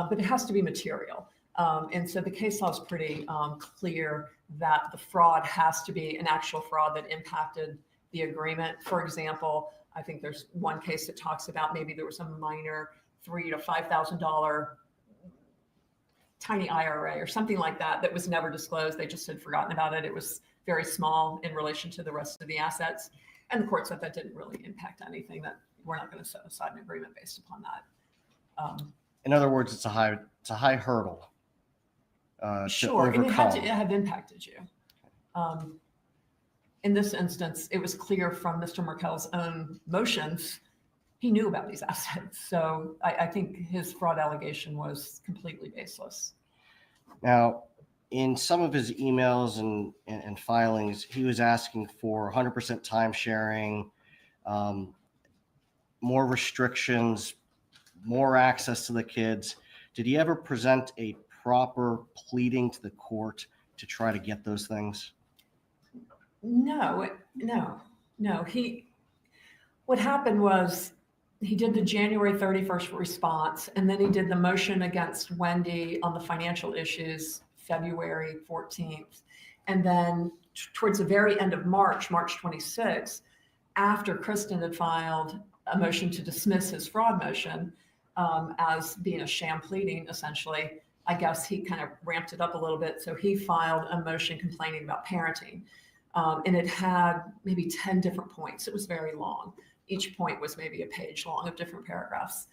But it has to be material. And so the case law is pretty clear that the fraud has to be an actual fraud that impacted the agreement. For example, I think there's one case that talks about maybe there was a minor $3,000 to $5,000 tiny IRA or something like that that was never disclosed. They just had forgotten about it. It was very small in relation to the rest of the assets. And the court said that didn't really impact anything, that we're not going to set aside an agreement based upon that. In other words, it's a high hurdle. Sure, and it had to have impacted you. In this instance, it was clear from Mr. Markel's own motions, he knew about these assets. So I think his fraud allegation was completely baseless. Now, in some of his emails and filings, he was asking for 100% time sharing, more restrictions, more access to the kids. Did he ever present a proper pleading to the court to try to get those things? No. What happened was he did the January 31st response, and then he did the motion against Wendi on the financial issues February 14th. And then towards the very end of March 26th, after Kristin had filed a motion to dismiss his fraud motion as being a sham pleading, essentially, I guess he kind of ramped it up a little bit. So he filed a motion complaining about parenting. And it had maybe 10 different points. It was very long. Each point was maybe a page long of different paragraphs.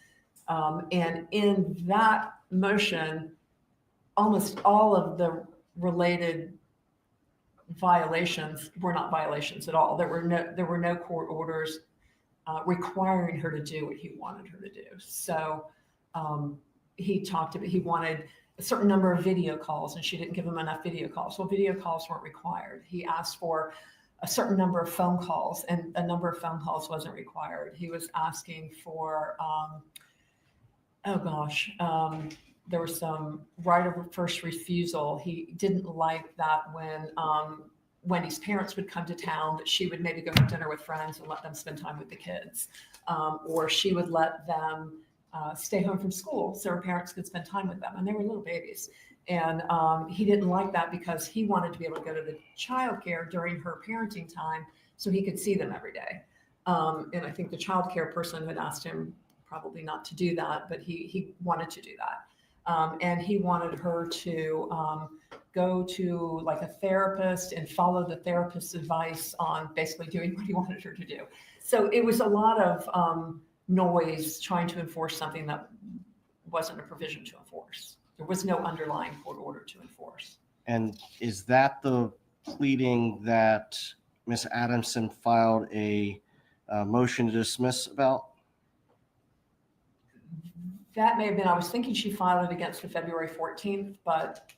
And in that motion, almost all of the related violations were not violations at all. There were no court orders requiring her to do what he wanted her to do. So he wanted a certain number of video calls, and she didn't give him enough video calls. Well, video calls weren't required. He asked for a certain number of phone calls, and a number of phone calls wasn't required. He was asking for, there was some right of first refusal. He didn't like that when Wendy's parents would come to town, that she would maybe go to dinner with friends and let them spend time with the kids. Or she would let them stay home from school so her parents could spend time with them. And they were little babies. And he didn't like that because he wanted to be able to go to the childcare during her parenting time so he could see them every day. And I think the childcare person had asked him probably not to do that, but he wanted to do that. And he wanted her to go to like a therapist and follow the therapist's advice on basically doing what he wanted her to do. So it was a lot of noise trying to enforce something that wasn't a provision to enforce. There was no underlying court order to enforce. And is that the pleading that Ms. Adamson filed a motion to dismiss about? That may have been, I was thinking she filed it against the February 14th, but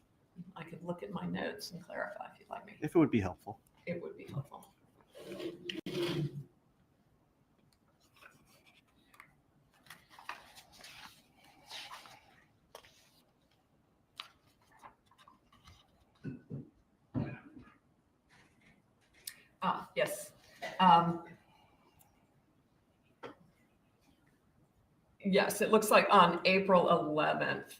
I could look at my notes and clarify if you'd like me. If it would be helpful. It would be helpful. Yes. Yes, it looks like on April 11th.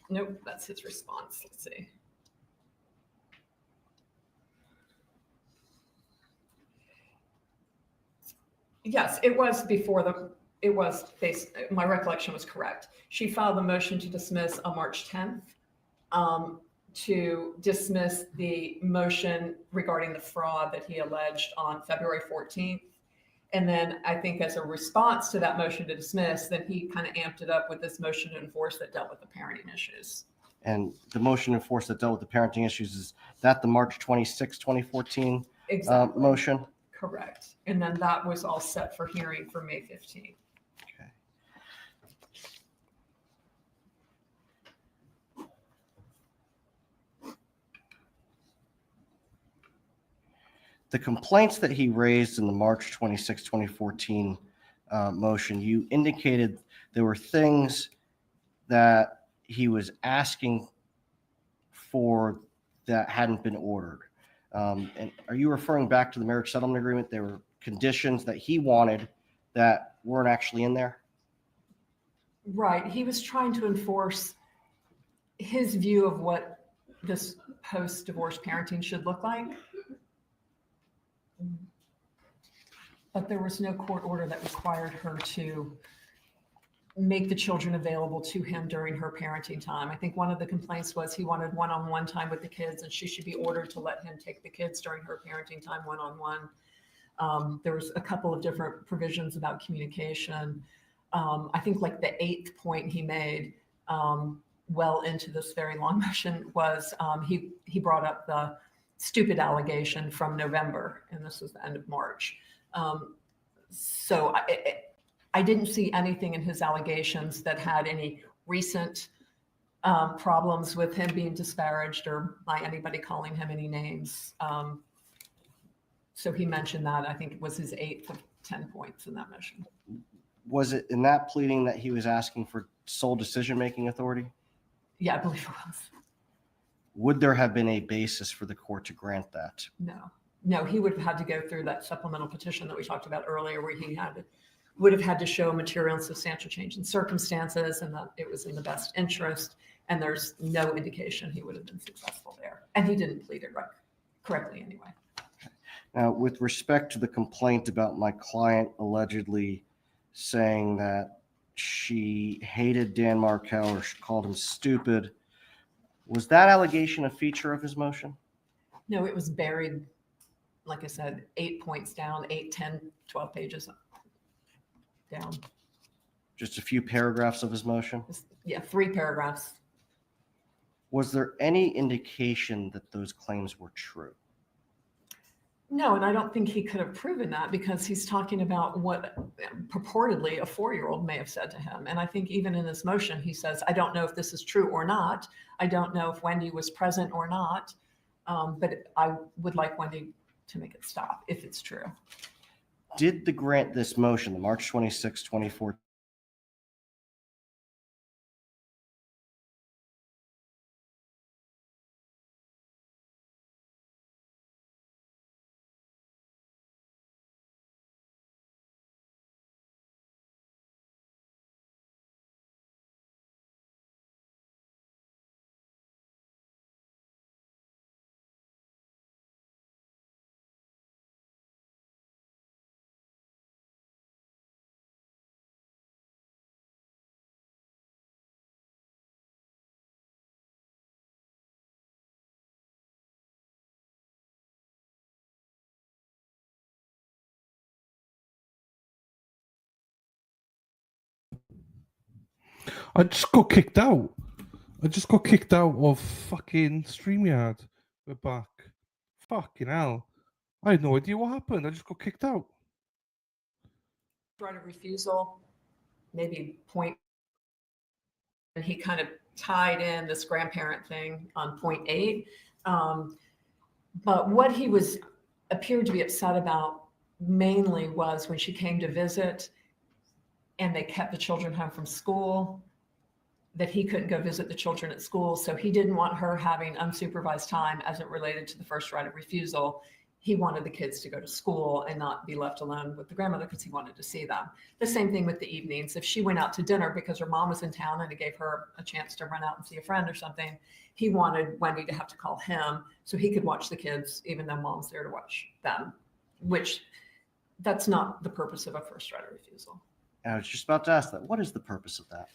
Nope, that's his response. Let's see. Yes, it was before my recollection was correct. She filed the motion to dismiss on March 10th. to dismiss the motion regarding the fraud that he alleged on February 14th. And then I think as a response to that motion to dismiss, then he kind of amped it up with this motion to enforce that dealt with the parenting issues. And the motion to enforce that dealt with the parenting issues, is that the March 26, 2014 Exactly. motion? Correct. And then that was all set for hearing for May 15th. Okay. The complaints that he raised in the March 26, 2014 motion, you indicated there were things that he was asking for that hadn't been ordered. And are you referring back to the marriage settlement agreement? There were conditions that he wanted that weren't actually in there? Right. He was trying to enforce his view of what this post-divorce parenting should look like. But there was no court order that required her to make the children available to him during her parenting time. I think one of the complaints was he wanted one-on-one time with the kids, and she should be ordered to let him take the kids during her parenting time one-on-one. There was a couple of different provisions about communication. I think like the 8th point he made well into this very long motion was he brought up the stupid allegation from November, and this was the end of March. So I didn't see anything in his allegations that had any recent problems with him being disparaged or by anybody calling him any names. So he mentioned that. I think it was his 8th of 10 points in that motion. Was it in that pleading that he was asking for sole decision-making authority? Yeah, I believe it was. Would there have been a basis for the court to grant that? No, he would have had to go through that supplemental petition that we talked about earlier, where he would have had to show material and substantial change in circumstances and that it was in the best interest. And there's no indication he would have been successful there. And he didn't plead it correctly anyway. Now, with respect to the complaint about my client allegedly saying that she hated Dan Markel or she called him stupid, was that allegation a feature of his motion? No, it was buried, like I said, 8 points down, 8, 10, 12 pages down. Just a few paragraphs of his motion? Yeah, 3 paragraphs. Was there any indication that those claims were true? No, and I don't think he could have proven that because he's talking about what purportedly a 4-year-old may have said to him. And I think even in this motion, he says, I don't know if this is true or not. I don't know if Wendi was present or not. But I would like Wendi to make it stop if it's true. Did this motion, the March 26, 2014, I just got kicked out. I just got kicked out of fucking StreamYard. We're back. Fucking hell. I had no idea what happened. I just got kicked out. Right of refusal, maybe point. And he kind of tied in this grandparent thing on point 8. But what he appeared to be upset about mainly was when she came to visit and they kept the children home from school, that he couldn't go visit the children at school. So he didn't want her having unsupervised time as it related to the first right of refusal. He wanted the kids to go to school and not be left alone with the grandmother because he wanted to see them. The same thing with the evenings. If she went out to dinner because her mom was in town and it gave her a chance to run out and see a friend or something, he wanted Wendi to have to call him so he could watch the kids, even though mom's there to watch them, which that's not the purpose of a first right of refusal. I was just about to ask that. What is the purpose of that?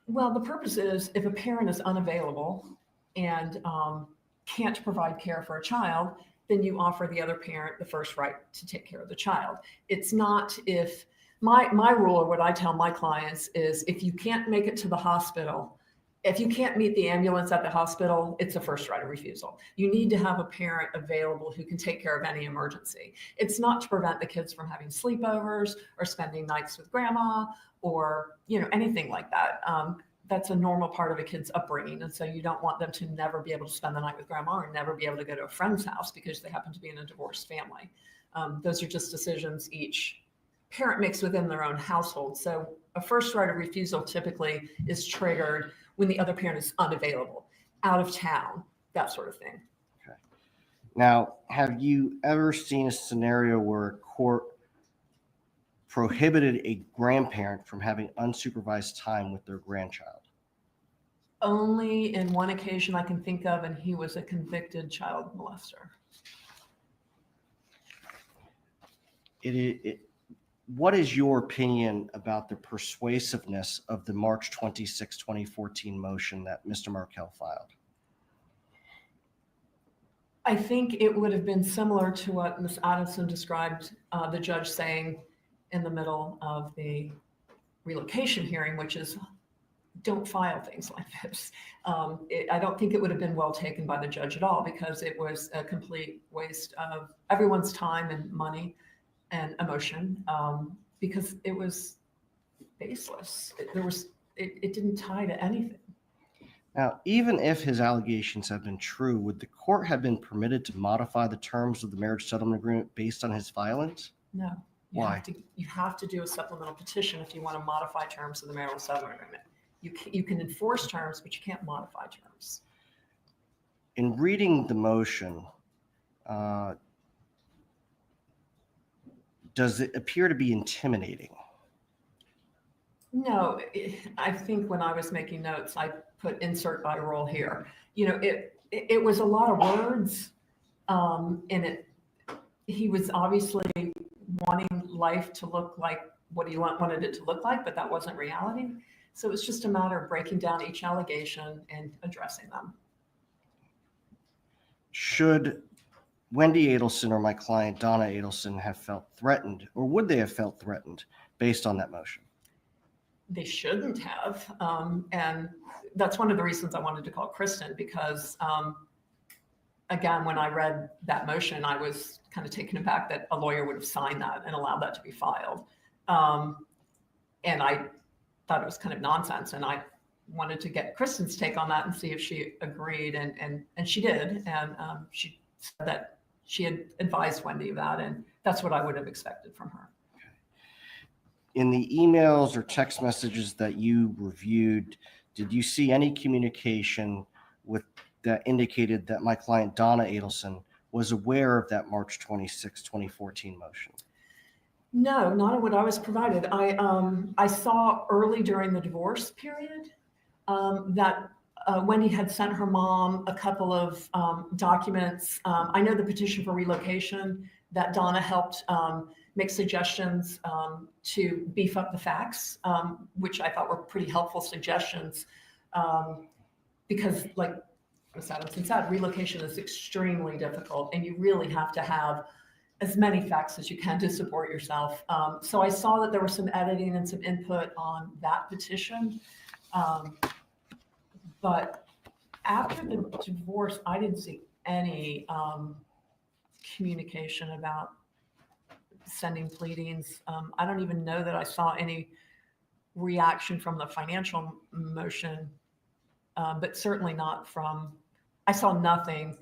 Well, the purpose is if a parent is unavailable and can't provide care for a child, then you offer the other parent the first right to take care of the child. It's not if my rule, or what I tell my clients is, if you can't make it to the hospital, if you can't meet the ambulance at the hospital, it's a first right of refusal. You need to have a parent available who can take care of any emergency. It's not to prevent the kids from having sleepovers or spending nights with grandma or, anything like that. That's a normal part of a kid's upbringing. And so you don't want them to never be able to spend the night with grandma or never be able to go to a friend's house because they happen to be in a divorced family. Those are just decisions each parent makes within their own household. So a first right of refusal typically is triggered when the other parent is unavailable, out of town, that sort of thing. Okay. Now, have you ever seen a scenario where a court prohibited a grandparent from having unsupervised time with their grandchild? Only in one occasion I can think of, and he was a convicted child molester. What is your opinion about the persuasiveness of the March 26, 2014 motion that Mr. Markel filed? I think it would have been similar to what Ms. Adamson described the judge saying in the middle of the relocation hearing, which is, don't file things like this. I don't think it would have been well taken by the judge at all, because it was a complete waste of everyone's time and money and emotion, because it was baseless. It didn't tie to anything. Now, even if his allegations have been true, would the court have been permitted to modify the terms of the marriage settlement agreement based on his filings? No. Why? You have to do a supplemental petition if you want to modify terms of the marital settlement agreement. You can enforce terms, but you can't modify terms. In reading the motion, does it appear to be intimidating? No, I think when I was making notes, I put insert by role here. It was a lot of words, and he was obviously wanting life to look like what he wanted it to look like, but that wasn't reality. So it's just a matter of breaking down each allegation and addressing them. Should Wendi Adelson or my client Donna Adelson have felt threatened, or would they have felt threatened based on that motion? They shouldn't have. And that's one of the reasons I wanted to call Kristin, because again, when I read that motion, I was kind of taken aback that a lawyer would have signed that and allowed that to be filed. And I thought it was kind of nonsense. And I wanted to get Kristin's take on that and see if she agreed. And she did. And she said that she had advised Wendi of that. And that's what I would have expected from her. In the emails or text messages that you reviewed, did you see any communication that indicated that my client Donna Adelson was aware of that March 26, 2014 motion? No, not what I was provided. I saw early during the divorce period that Wendi had sent her mom a couple of documents. I know the petition for relocation that Donna helped make suggestions to beef up the facts, which I thought were pretty helpful suggestions, because like Ms. Adamson said, relocation is extremely difficult and you really have to have as many facts as you can to support yourself. So I saw that there was some editing and some input on that petition. But after the divorce, I didn't see any communication about sending pleadings. I don't even know that I saw any reaction from the financial motion, but certainly not from, I saw nothing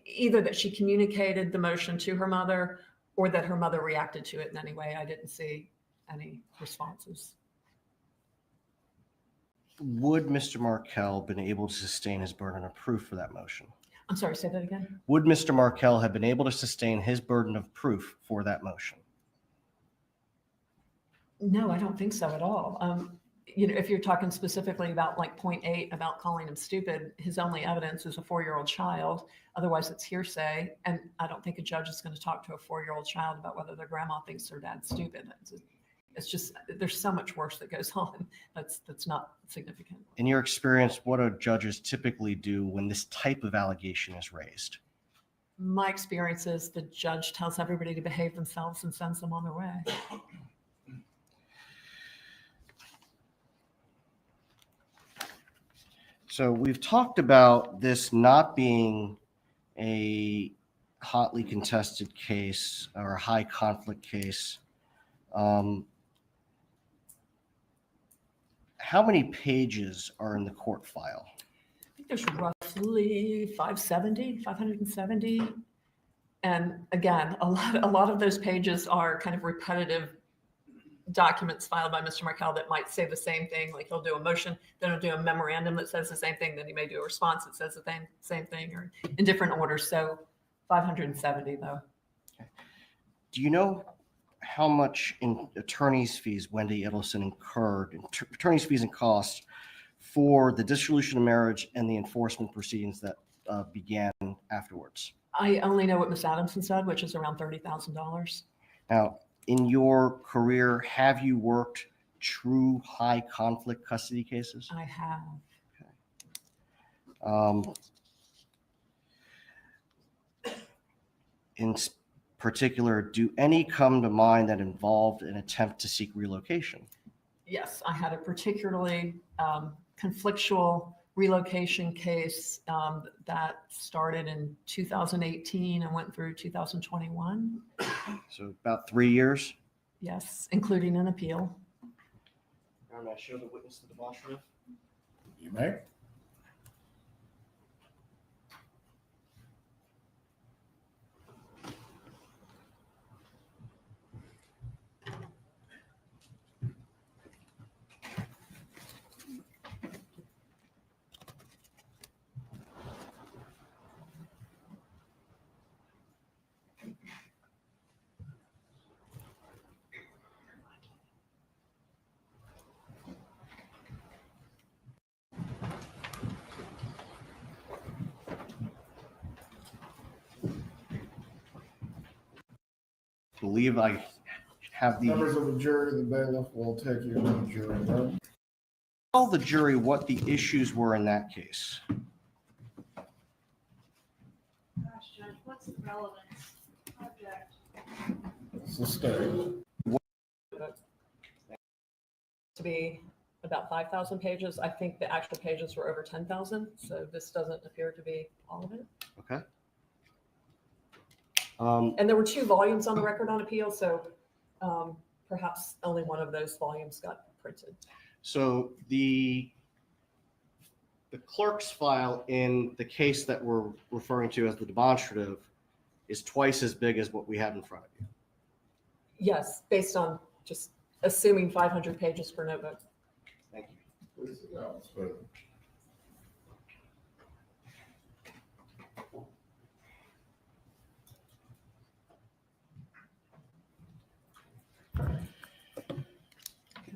either that she communicated the motion to her mother or that her mother reacted to it in any way. I didn't see any responses. Would Mr. Markel been able to sustain his burden of proof for that motion? I'm sorry, say that again. Would Mr. Markel have been able to sustain his burden of proof for that motion? No, I don't think so at all. If you're talking specifically about like point 8 about calling him stupid, his only evidence is a 4-year-old child. Otherwise, it's hearsay. And I don't think a judge is going to talk to a 4-year-old child about whether their grandma thinks their dad's stupid. It's just, there's so much worse that goes on. That's not significant. In your experience, what do judges typically do when this type of allegation is raised? My experience is the judge tells everybody to behave themselves and sends them on their way. So we've talked about this not being a hotly contested case or a high conflict case. How many pages are in the court file? I think there's roughly 570. And again, a lot of those pages are kind of repetitive documents filed by Mr. Markel that might say the same thing. Like he'll do a motion, then he'll do a memorandum that says the same thing, then he may do a response that says the same thing, or in different orders. So 570 though. Okay. Do you know how much in attorney's fees Wendi Adelson incurred, attorney's fees and costs for the dissolution of marriage and the enforcement proceedings that began afterwards? I only know what Ms. Adamson said, which is around $30,000. Now, in your career, have you worked true high conflict custody cases? I have. Okay. In particular, do any come to mind that involved an attempt to seek relocation? Yes, I had a particularly conflictual relocation case that started in 2018 and went through 2021. So about 3 years? Yes, including an appeal. May I show the witness the demonstrative? You may. Believe I have the. Members of the jury, the bailiff will take you to the jury room. Tell the jury what the issues were in that case. Gosh, Judge, what's the relevance? Object. Sustained. To be about 5,000 pages. I think the actual pages were over 10,000, so this doesn't appear to be all of it. Okay. And there were 2 volumes on the record on appeal, so perhaps only one of those volumes got printed. So the clerk's file in the case that we're referring to as the demonstrative is twice as big as what we have in front of you. Yes, based on just assuming 500 pages per notebook. Thank you. Please sit down, Mr. President.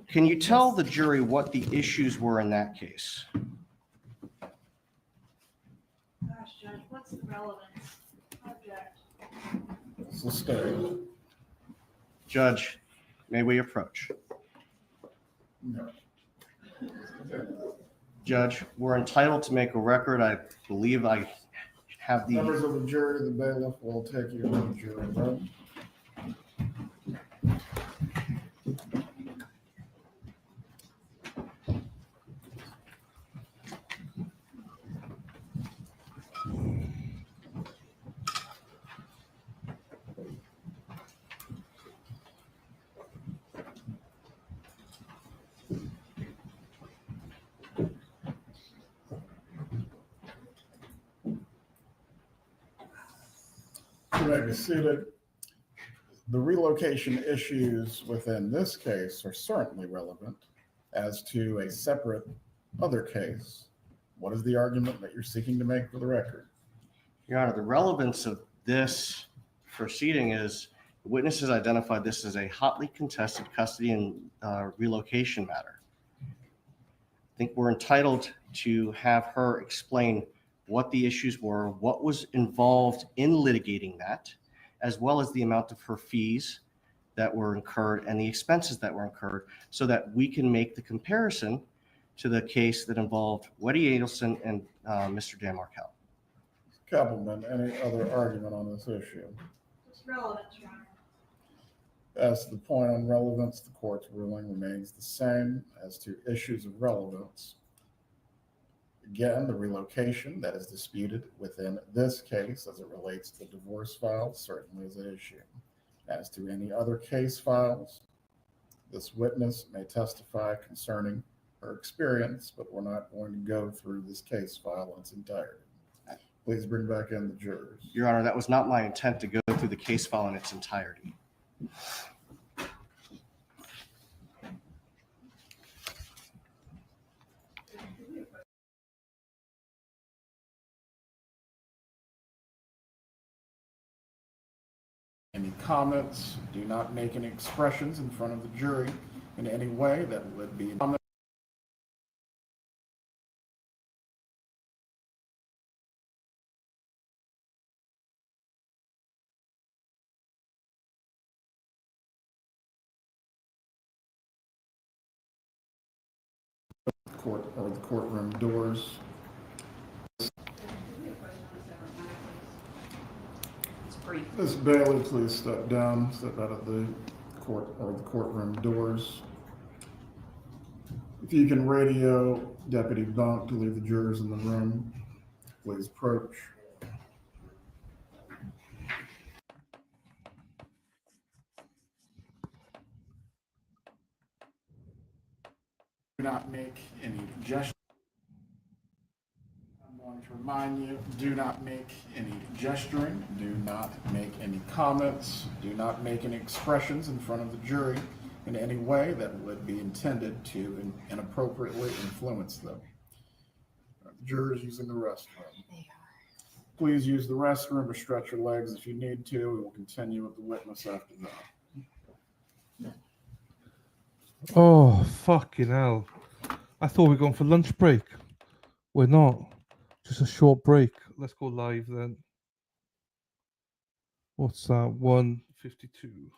Can you tell the jury what the issues were in that case? Gosh, Judge, what's the relevance? Object. Sustained. Judge, may we approach? No. Judge, we're entitled to make a record. I believe I have the. Members of the jury, the bailiff will take you to the jury room. You may be seated. The relocation issues within this case are certainly relevant as to a separate other case. What is the argument that you're seeking to make for the record? Your Honor, the relevance of this proceeding is the witnesses identified this as a hotly contested custody and relocation matter. I think we're entitled to have her explain what the issues were, what was involved in litigating that, as well as the amount of her fees that were incurred and the expenses that were incurred so that we can make the comparison to the case that involved Wendi Adelson and Mr. Dan Markel. Kappelman, any other argument on this issue? It's relevant, Your Honor. As to the point on relevance, the court's ruling remains the same. As to issues of relevance, again, the relocation that is disputed within this case as it relates to the divorce file certainly is an issue. As to any other case files, this witness may testify concerning her experience, but we're not going to go through this case file in its entirety. Please bring back in the jurors. Your Honor, that was not my intent to go through the case file in its entirety. Any comments? Do not make any expressions in front of the jury in any way that would be comment. Court or the courtroom doors. Ms. Bailey, please step down, step out of the court or the courtroom doors. If you can radio Deputy Bunk to leave the jurors in the room, please approach. Do not make any gestures. I'm going to remind you, do not make any gesturing, do not make any comments, do not make any expressions in front of the jury in any way that would be intended to inappropriately influence them. The jurors using the restroom. Please use the restroom or stretch your legs if you need to. We will continue with the witness after that. Oh, fucking hell. I thought we were going for lunch break. We're not. Just a short break. Let's go live then. What's that? 1:52.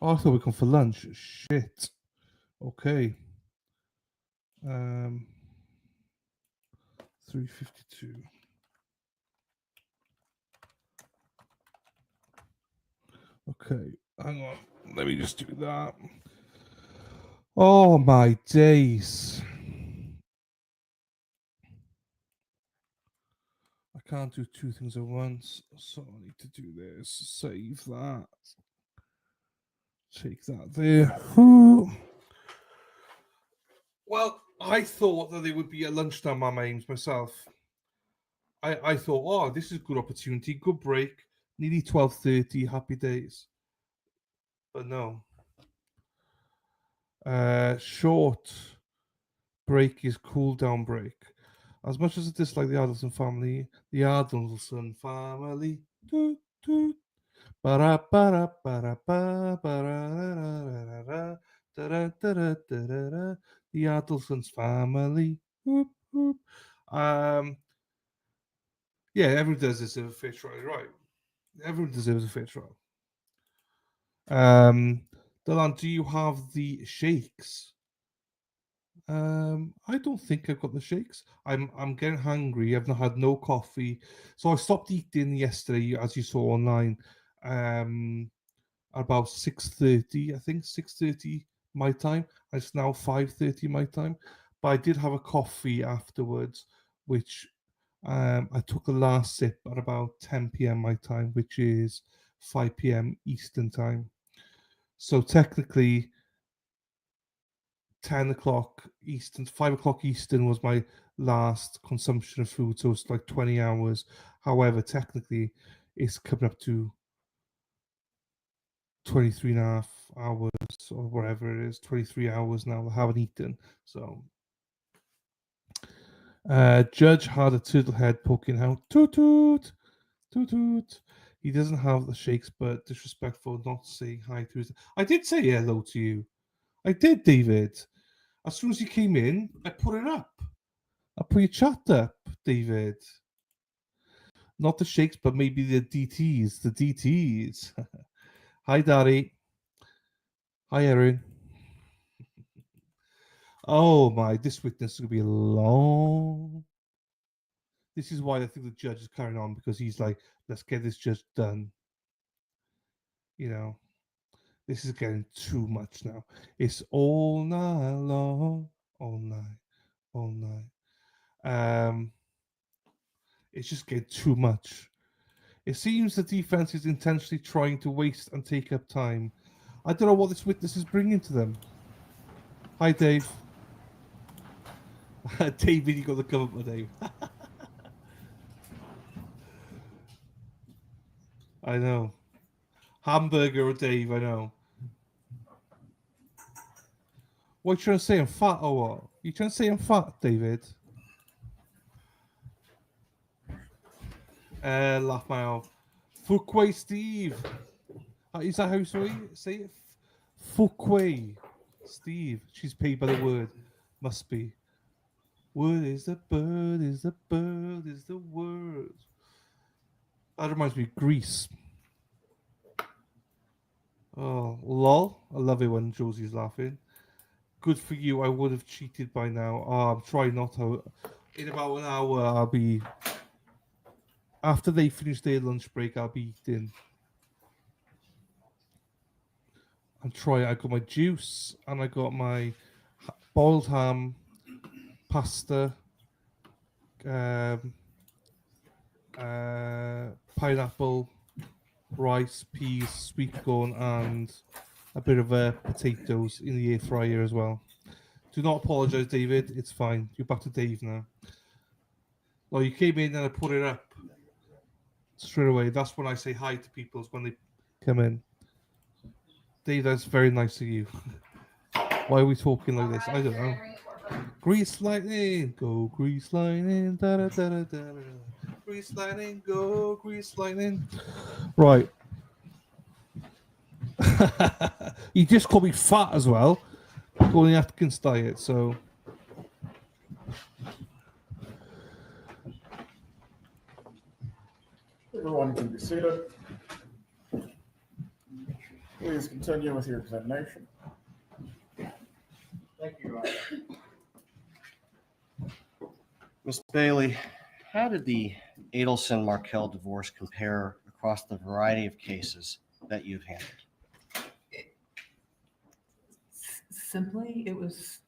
Oh, I thought we were going for lunch. Shit. Okay. 3:52. Okay. Hang on. Let me just do that. Oh my days. I can't do two things at once, so I need to do this. Save that. Take that there. Whew. Well, I thought that it would be at lunchtime on my aims myself. I thought, oh, this is a good opportunity, good break. Nearly 12:30, happy days. But no. Short break is cool down break. As much as I dislike the Adelson family, toot, toot. The Adelson's family. Whoop, whoop. Yeah, everyone does deserve a fair trial, right? Everyone deserves a fair trial. Dylan, do you have the shakes? I don't think I've got the shakes. I'm getting hungry. I've not had no coffee, so I stopped eating yesterday, as you saw online. About 6:30, I think 6:30 my time. It's now 5:30 my time, but I did have a coffee afterwards, which I took the last sip at about 10 p.m. my time, which is 5 p.m. Eastern time. So technically, 10 o'clock Eastern, 5 o'clock Eastern was my last consumption of food, so it's like 20 hours. However, technically, it's coming up to 23 and a half hours or whatever it is, 23 hours now I haven't eaten. So, Judge had a turtle head poking out. Toot toot, toot toot. He doesn't have the shakes, but disrespectful not saying hi to his. I did say hello to you. I did, David. As soon as you came in, I put it up. I put your chat up, David. Not the shakes, but maybe the DTs. The DTs. Hi, Daddy. Hi, Erin. Oh my, this witness is going to be long. This is why I think the judge is carrying on, because he's like, let's get this judge done. You know, this is getting too much now. It's all night long, all night, all night. It's just getting too much. It seems the defense is intentionally trying to waste and take up time. I don't know what this witness is bringing to them. Hi, Dave. David, you got the cover up, Dave. I know. Hamburger or Dave, I know. What are you trying to say? I'm fat or what? You trying to say I'm fat, David? Laugh my off. Fuquay Steve. Is that how you say it? Fuquay Steve. She's paid by the word. Must be. Word is the bird, is the bird, is the word. That reminds me of Greece. Oh, lol. I love it when Josie's laughing. Good for you. I would have cheated by now. Oh, I'm trying not to. In about an hour, I'll be. After they finish their lunch break, I'll be eating. I'm trying. I got my juice and I got my boiled ham, pasta, pineapple, rice, peas, sweet corn, and a bit of potatoes in the air fryer as well. Do not apologize, David. It's fine. You're back to Dave now. Well, you came in and I put it up straight away. That's when I say hi to people, is when they come in. Dave, that's very nice of you. Why are we talking like this? I don't know. Grease lightning, go grease lightning, da da da da da. Grease lightning, go grease lightning. Right. You just called me fat as well. Going the Atkins diet, so. Everyone can be seated. Please continue with your examination. Thank you, Your Honor. Ms. Bailey, how did the Adelson-Markel divorce compare across the variety of cases that you've handled? Simply, it was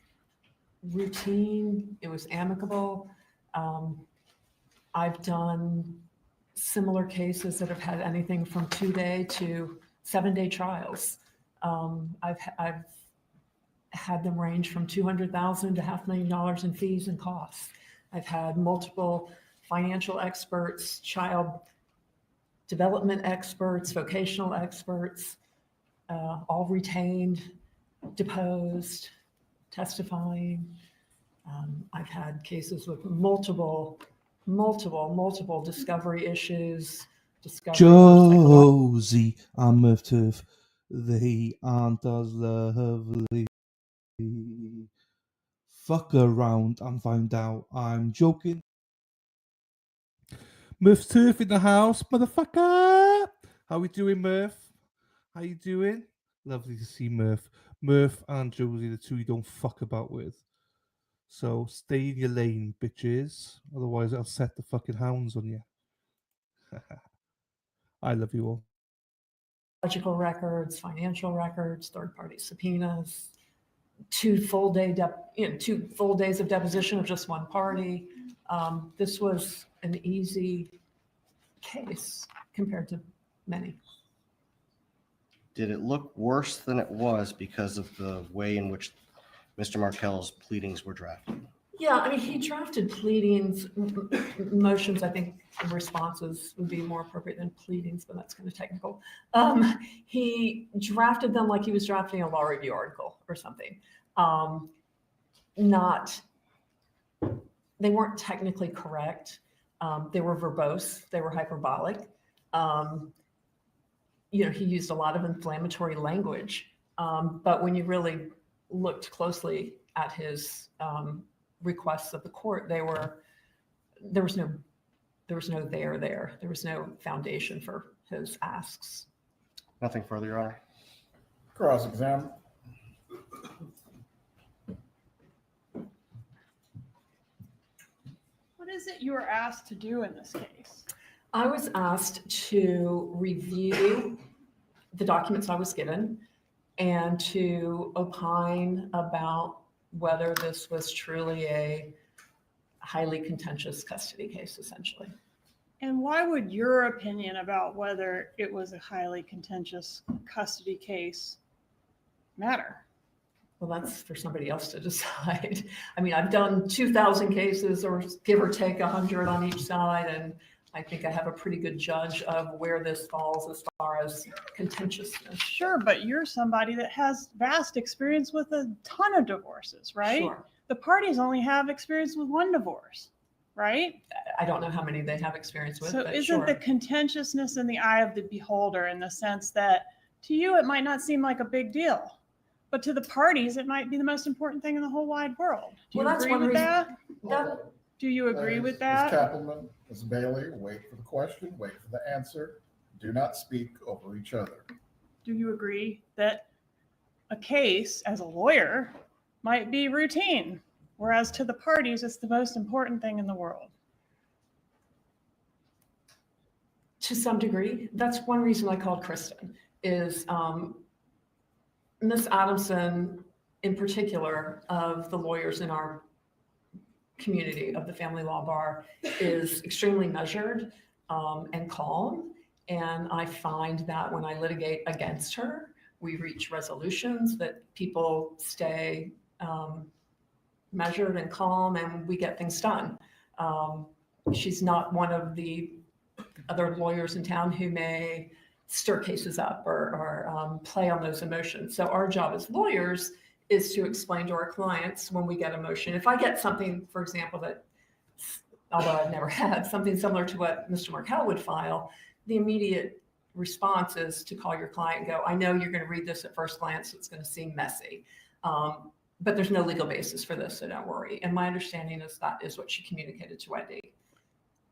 routine, it was amicable. I've done similar cases that have had anything from 2-day to 7-day trials. I've had them range from $200,000 to $500,000 in fees and costs. I've had multiple financial experts, child development experts, vocational experts, all retained, deposed, testifying. I've had cases with multiple discovery issues. Josie, I'm of turf. They aren't as lovely. Fuck around and find out I'm joking. Murph's turf in the house, motherfucker. How we doing, Murph? How you doing? Lovely to see Murph. Murph and Josie, the two you don't fuck about with. So stay in your lane, bitches. Otherwise, I'll set the fucking hounds on you. I love you all. Logical records, financial records, third-party subpoenas, 2 full days of deposition of just one party. This was an easy case compared to many. Did it look worse than it was because of the way in which Mr. Markel's pleadings were drafted? Yeah, I mean, he drafted pleadings, motions, I think responses would be more appropriate than pleadings, but that's kind of technical. He drafted them like he was drafting a law review article or something. They weren't technically correct. They were verbose, they were hyperbolic. He used a lot of inflammatory language, but when you really looked closely at his requests of the court, there was no foundation for his asks. Nothing further, Your Honor. Cross-examine. What is it you were asked to do in this case? I was asked to review the documents I was given and to opine about whether this was truly a highly contentious custody case, essentially. And why would your opinion about whether it was a highly contentious custody case matter? Well, that's for somebody else to decide. I mean, I've done 2,000 cases, or give or take 100 on each side, and I think I have a pretty good judge of where this falls as far as contentiousness. Sure, but you're somebody that has vast experience with a ton of divorces, right? Sure. The parties only have experience with one divorce, right? I don't know how many they have experience with, So but isn't sure. the contentiousness in the eye of the beholder, in the sense that to you it might not seem like a big deal, but to the parties it might be the most important thing in the whole wide world. Do you Well, that's agree one with reason- that? that- Do you agree with Ms. that? Kappelman, Ms. Bailey, wait for the question, wait for the answer. Do not speak over each other. Do you agree that a case as a lawyer might be routine, whereas to the parties it's the most important thing in the world? To some degree, that's one reason I called Kristin, is Ms. Adamson, in particular, of the lawyers in our community of the family law bar, is extremely measured and calm. And I find that when I litigate against her, we reach resolutions, that people stay measured and calm, and we get things done. She's not one of the other lawyers in town who may stir cases up or play on those emotions. So our job as lawyers is to explain to our clients when we get a motion. If I get something, for example, that, although I've never had something similar to what Mr. Markel would file, the immediate response is to call your client and go, I know you're going to read this at first glance, it's going to seem messy, but there's no legal basis for this, so don't worry. And my understanding is that is what she communicated to Wendi.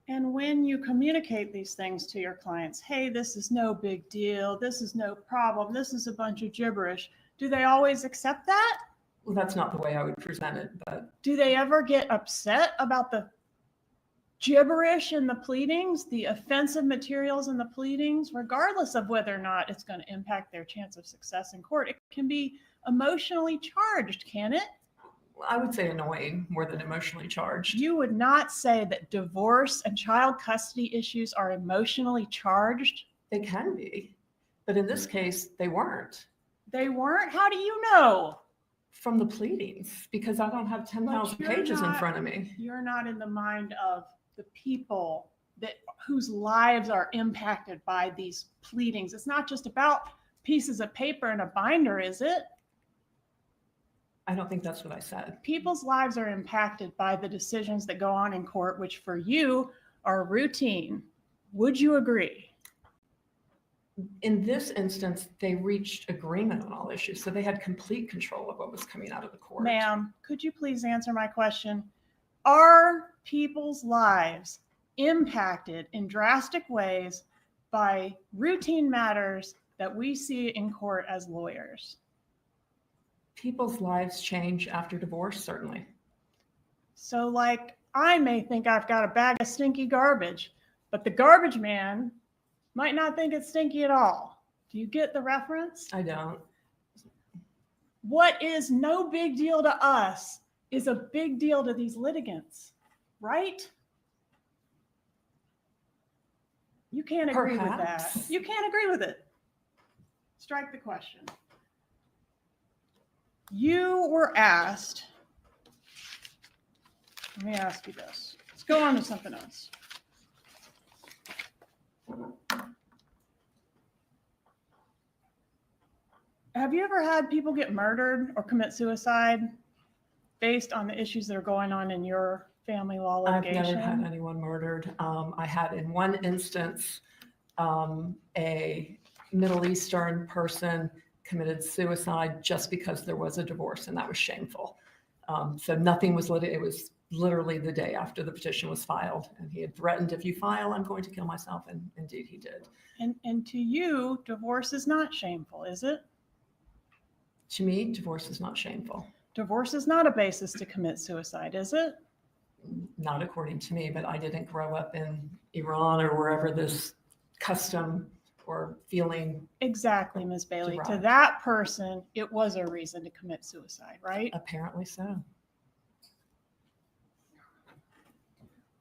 And when you communicate these things to your clients, hey, this is no big deal, this is no problem, this is a bunch of gibberish, do they always accept that? Well, that's not the way I would present it, but Do they ever get upset about the gibberish in the pleadings, the offensive materials in the pleadings, regardless of whether or not it's going to impact their chance of success in court? It can be emotionally charged, can it? I would say annoying more than emotionally charged. You would not say that divorce and child custody issues are emotionally charged? They can be, but in this case, they weren't. They weren't? How do you know? From the pleadings, because I don't have 10,000 pages in front of me. You're not in the mind of the people whose lives are impacted by these pleadings. It's not just about pieces of paper and a binder, is it? I don't think that's what I said. People's lives are impacted by the decisions that go on in court, which for you are routine. Would you agree? In this instance, they reached agreement on all issues, so they had complete control of what was coming out of the court. Ma'am, could you please answer my question? Are people's lives impacted in drastic ways by routine matters that we see in court as lawyers? People's lives change after divorce, certainly. So, like, I may think I've got a bag of stinky garbage, but the garbage man might not think it's stinky at all. Do you get the reference? I don't. What is no big deal to us is a big deal to these litigants, right? You can't agree with that. Perhaps. You can't agree with it. Strike the question. You were asked, let me ask you this. Let's go on to something else. Have you ever had people get murdered or commit suicide based on the issues that are going on in your family law litigation? I've never had anyone murdered. I had in one instance, a Middle Eastern person committed suicide just because there was a divorce, and that was shameful. So nothing was it was literally the day after the petition was filed. And he had threatened, if you file, I'm going to kill myself. And indeed he did. And to you, divorce is not shameful, is it? To me, divorce is not shameful. Divorce is not a basis to commit suicide, is it? Not according to me, but I didn't grow up in Iran or wherever this custom or feeling. Exactly, Ms. Bailey. To derived. that person, it was a reason to commit suicide, right? Apparently so.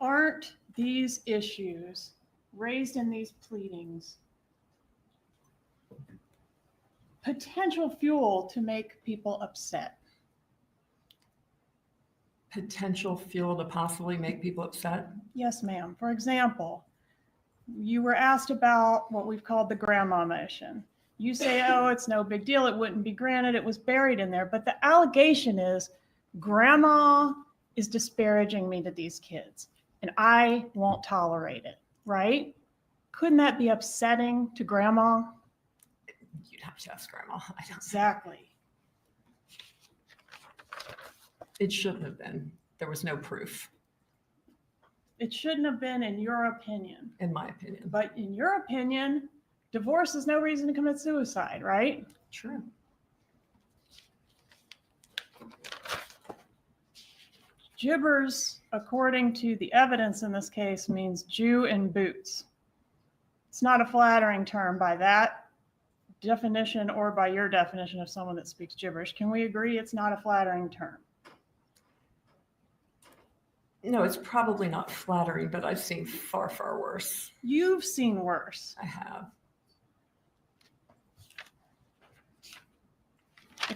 Aren't these issues raised in these pleadings potential fuel to make people upset? Potential fuel to possibly make people upset? Yes, ma'am. For example, you were asked about what we've called the grandma motion. You say, oh, it's no big deal. It wouldn't be granted. It was buried in there. But the allegation is grandma is disparaging me to these kids and I won't tolerate it, right? Couldn't that be upsetting to grandma? You'd have to ask grandma. I don't. Exactly. It shouldn't have been. There was no proof. It shouldn't have been, in your opinion. In my opinion. But in your opinion, divorce is no reason to commit suicide, right? True. Gibbers, according to the evidence in this case, means Jew in boots. It's not a flattering term by that definition or by your definition of someone that speaks gibberish. Can we agree it's not a flattering term? No, it's probably not flattering, but I've seen far, far worse. You've seen worse. I have.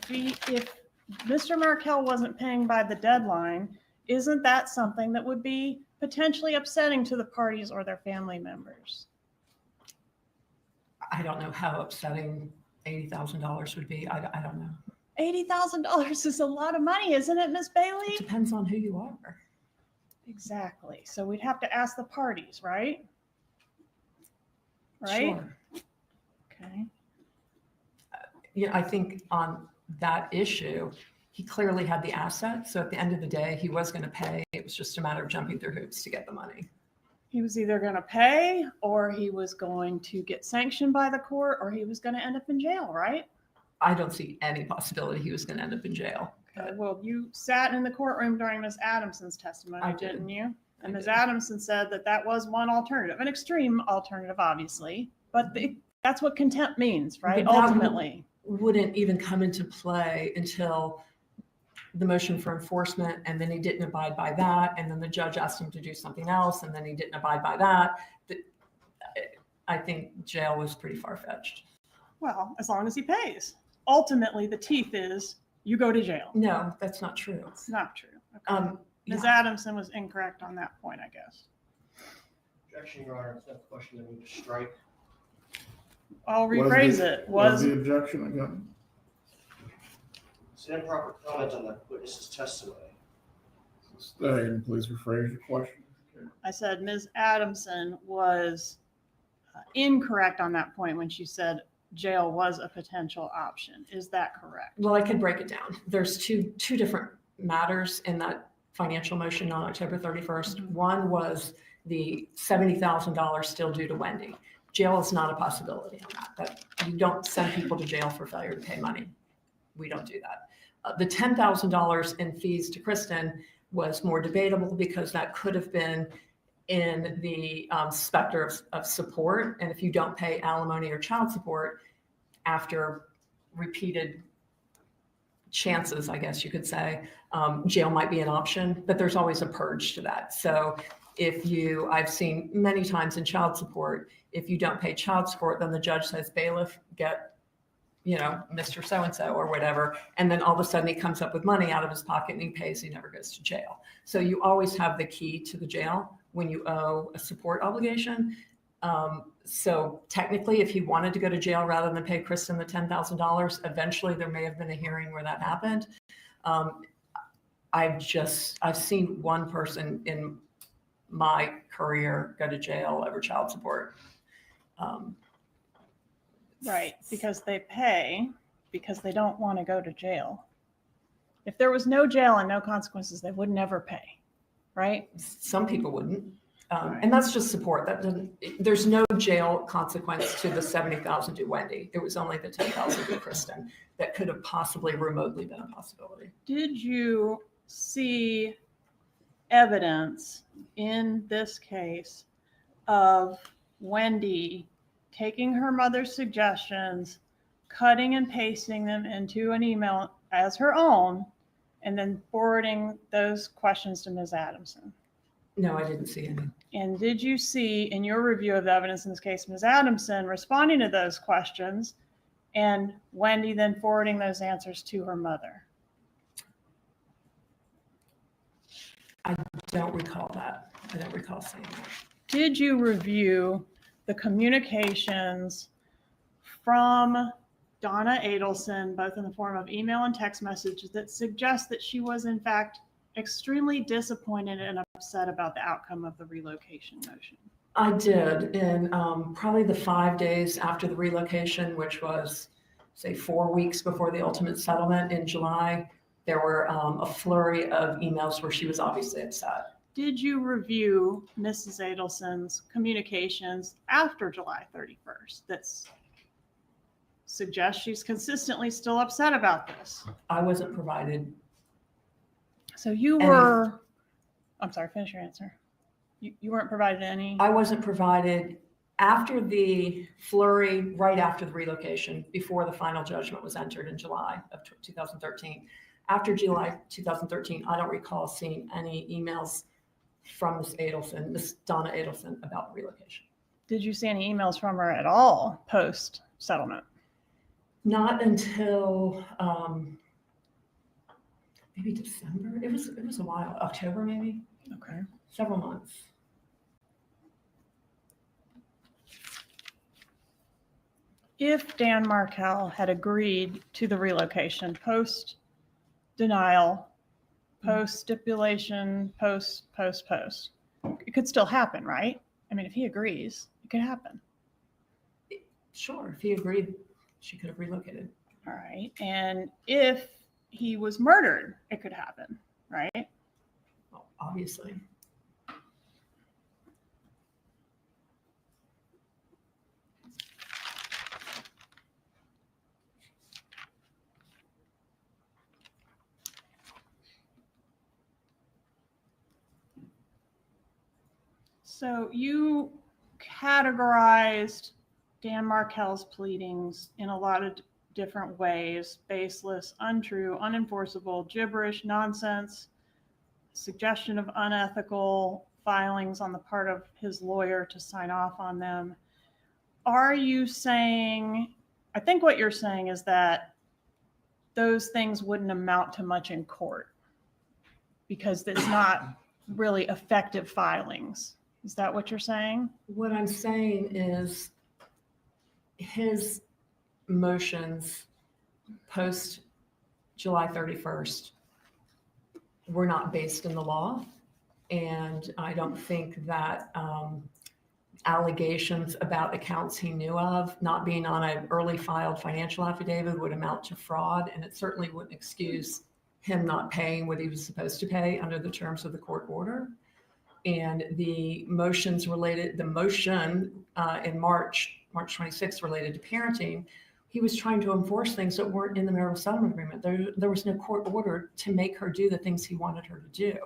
If Mr. Markel wasn't paying by the deadline, isn't that something that would be potentially upsetting to the parties or their family members? I don't know how upsetting $80,000 would be. I don't know. $80,000 is a lot of money, isn't it, Ms. Bailey? It depends on who you are. Exactly. So we'd have to ask the parties, right? Right? Sure. Okay. Yeah, I think on that issue, he clearly had the asset. So at the end of the day, he was going to pay. It was just a matter of jumping through hoops to get the money. He was either going to pay or he was going to get sanctioned by the court or he was going to end up in jail, right? I don't see any possibility he was going to end up in jail. Okay. Well, you sat in the courtroom during Ms. Adamson's testimony, I did. didn't you? And I Ms. did. Adamson said that that was one alternative, an extreme alternative, obviously, but that's what contempt means, right? But that Ultimately. wouldn't even come into play until the motion for enforcement, and then he didn't abide by that, and then the judge asked him to do something else, and then he didn't abide by that. I think jail was pretty far-fetched. Well, as long as he pays. Ultimately, the teeth is you go to jail. No, that's not true. It's not true. Okay. Ms. Yeah. Adamson was incorrect on that point, I guess. Objection, Your Honor. It's not a question that we need to strike. I'll rephrase it. Was the objection again? It's an improper comment on the witness's testimony. Stay and please rephrase your question. I said Ms. Adamson was incorrect on that point when she said jail was a potential option. Is that correct? Well, I could break it down. There's two different matters in that financial motion on October 31st. Mm-hmm. One was the $70,000 still due to Wendi. Jail is not a possibility on that. But you don't send people to jail for failure to pay money. We don't do that. The $10,000 in fees to Kristin was more debatable because that could have been in the specter of support. And if you don't pay alimony or child support after repeated chances, I guess you could say, jail might be an option, but there's always a purge to that. So I've seen many times in child support, if you don't pay child support, then the judge says, bailiff, get, Mr. So-and-so or whatever. And then all of a sudden he comes up with money out of his pocket and he pays, he never goes to jail. So you always have the key to the jail when you owe a support obligation. So technically, if he wanted to go to jail rather than pay Kristin the $10,000, eventually there may have been a hearing where that happened. I've seen one person in my career go to jail over child support. Right, because they pay because they don't want to go to jail. If there was no jail and no consequences, they would never pay. right? Some people wouldn't. And that's just support. That doesn't. There's no jail consequence to the $70,000 to Wendi. It was only the $10,000 to Kristin that could have possibly remotely been a possibility. Did you see evidence in this case of Wendi taking her mother's suggestions, cutting and pasting them into an email as her own, and then forwarding those questions to Ms. Adamson? No, I didn't see any. And did you see in your review of the evidence in this case, Ms. Adamson responding to those questions and Wendi then forwarding those answers to her mother? I don't recall that. I don't recall seeing that. Did you review the communications from Donna Adelson, both in the form of email and text messages, that suggest that she was in fact extremely disappointed and upset about the outcome of the relocation motion? I did. In probably the 5 days after the relocation, which was, say, 4 weeks before the ultimate settlement in July, there were a flurry of emails where she was obviously upset. Did you review Mrs. Adelson's communications after July 31st that suggest she's consistently still upset about this? I wasn't provided. So you were, I'm sorry, finish your answer. You weren't provided any? I wasn't provided after the flurry, right after the relocation, before the final judgment was entered in July of 2013. After July 2013, I don't recall seeing any emails from Miss Donna Adelson about the relocation. Did you see any emails from her at all post settlement? Not until maybe December. It was a while. October maybe. Okay. Several months. If Dan Markel had agreed to the relocation post denial, post stipulation, post, it could still happen, right? I mean, if he agrees, it could happen. Sure. If he agreed, she could have relocated. All right. And if he was murdered, it could happen, right? Well, obviously. So you categorized Dan Markel's pleadings in a lot of different ways: baseless, untrue, unenforceable, gibberish, nonsense, suggestion of unethical filings on the part of his lawyer to sign off on them. Are you saying, I think what you're saying is that those things wouldn't amount to much in court because it's not really effective filings. Is that what you're saying? What I'm saying is his motions post July 31st were not based in the law. And I don't think that allegations about accounts he knew of not being on an early filed financial affidavit would amount to fraud. And it certainly wouldn't excuse him not paying what he was supposed to pay under the terms of the court order. And the motions related, the motion in March 26th related to parenting, he was trying to enforce things that weren't in the marital settlement agreement. There was no court order to make her do the things he wanted her to do.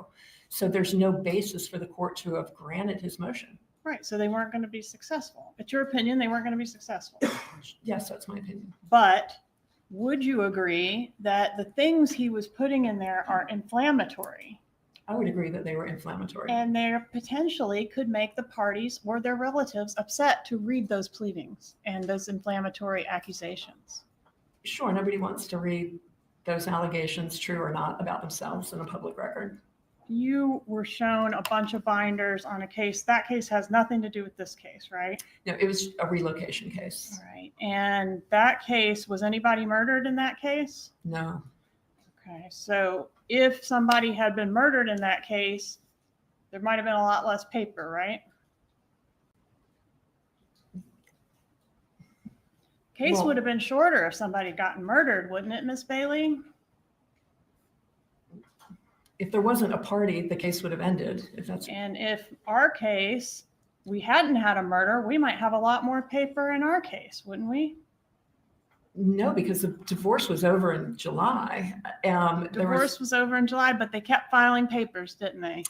So there's no basis for the court to have granted his motion. Right, so they weren't going to be successful. It's your opinion they weren't going to be successful. Yes, that's my opinion. But would you agree that the things he was putting in there are inflammatory? I would agree that they were inflammatory. And they potentially could make the parties or their relatives upset to read those pleadings and those inflammatory accusations. Sure, nobody wants to read those allegations, true or not, about themselves in a public record. You were shown a bunch of binders on a case. That case has nothing to do with this case, right? No, it was a relocation case. All right. And that case, was anybody murdered in that case? No. Okay, so if somebody had been murdered in that case, there might have been a lot less paper, right? Case would have been shorter if somebody had gotten murdered, wouldn't it, Miss Bailey? if there wasn't a party, the case would have ended. And if our case, we hadn't had a murder, we might have a lot more paper in our case, wouldn't we? No, because the divorce was over in July. Divorce was over in July, but they kept filing papers, didn't they?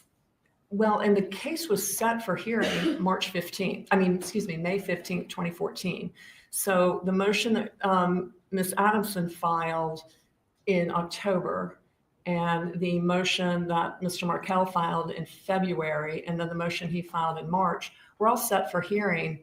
Well, and the case was set for hearing May 15th, 2014. So the motion that Ms. Adamson filed in October, and the motion that Mr. Markel filed in February, and then the motion he filed in March, were all set for hearing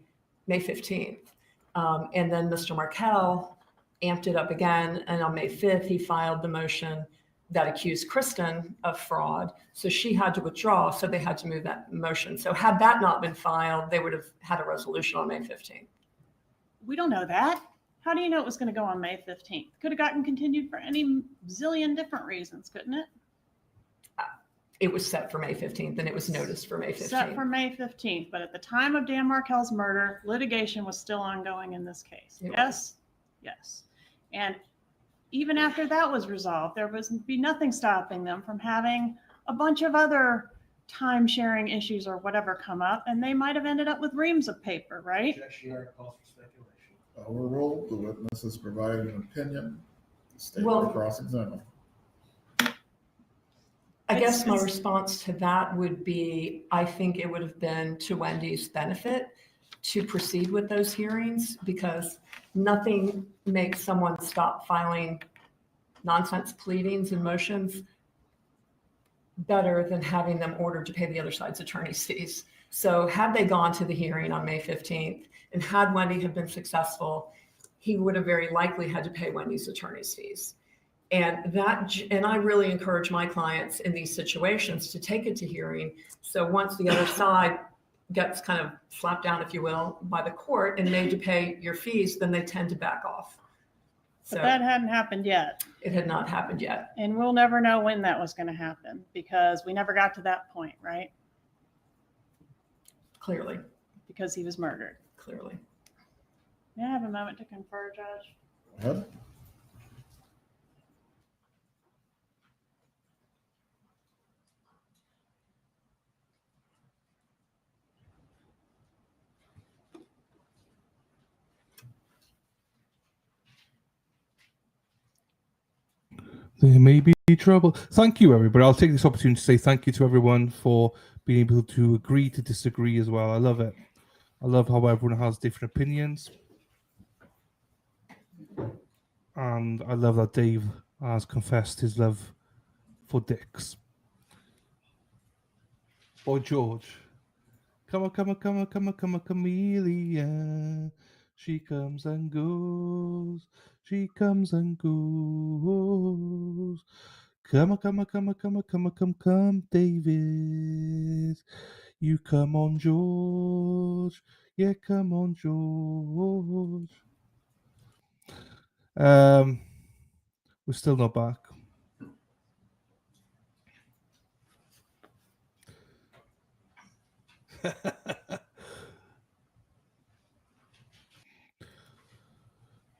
May 15th. And then Mr. Markel amped it up again, and on May 5th, he filed the motion that accused Kristin of fraud. So she had to withdraw, so they had to move that motion. So had that not been filed, they would have had a resolution on May 15th. We don't know that. How do you know it was going to go on May 15th? Could have gotten continued for any zillion different reasons, couldn't it? It was set for May 15th, and it was noticed for May 15th. Set for May 15th, but at the time of Dan Markel's murder, litigation was still ongoing in this case. Yes? Yes. And even after that was resolved, there would be nothing stopping them from having a bunch of other time sharing issues or whatever come up, and they might have ended up with reams of paper, right? Overruled, the witness has provided an opinion. The state Well, will cross-examine. I guess my response to that would be, I think it would have been to Wendy's benefit to proceed with those hearings, because nothing makes someone stop filing nonsense pleadings and motions better than having them ordered to pay the other side's attorney's fees. So had they gone to the hearing on May 15th, and had Wendi have been successful, he would have very likely had to pay Wendy's attorney's fees. And I really encourage my clients in these situations to take it to hearing. So once the other side gets kind of slapped down, if you will, by the court and made to pay your fees, then they tend to back off. But that hadn't happened yet. It had not happened yet. And we'll never know when that was going to happen, because we never got to that point, right? Clearly. Because he was murdered. Clearly. May I have a moment to confer, Judge? Go ahead. There may be trouble. Thank you, everybody. I'll take this opportunity to say thank you to everyone for being able to agree to disagree as well. I love it. I love how everyone has different opinions. And I love that Dave has confessed his love for dicks. Boy George. Come on, come on, come on, come on, come on, chameleon. She comes and goes. She comes and goes. Come on, come on, come on, come on, come on, come, David. You come on, George. Yeah, come on, George. We're still not back.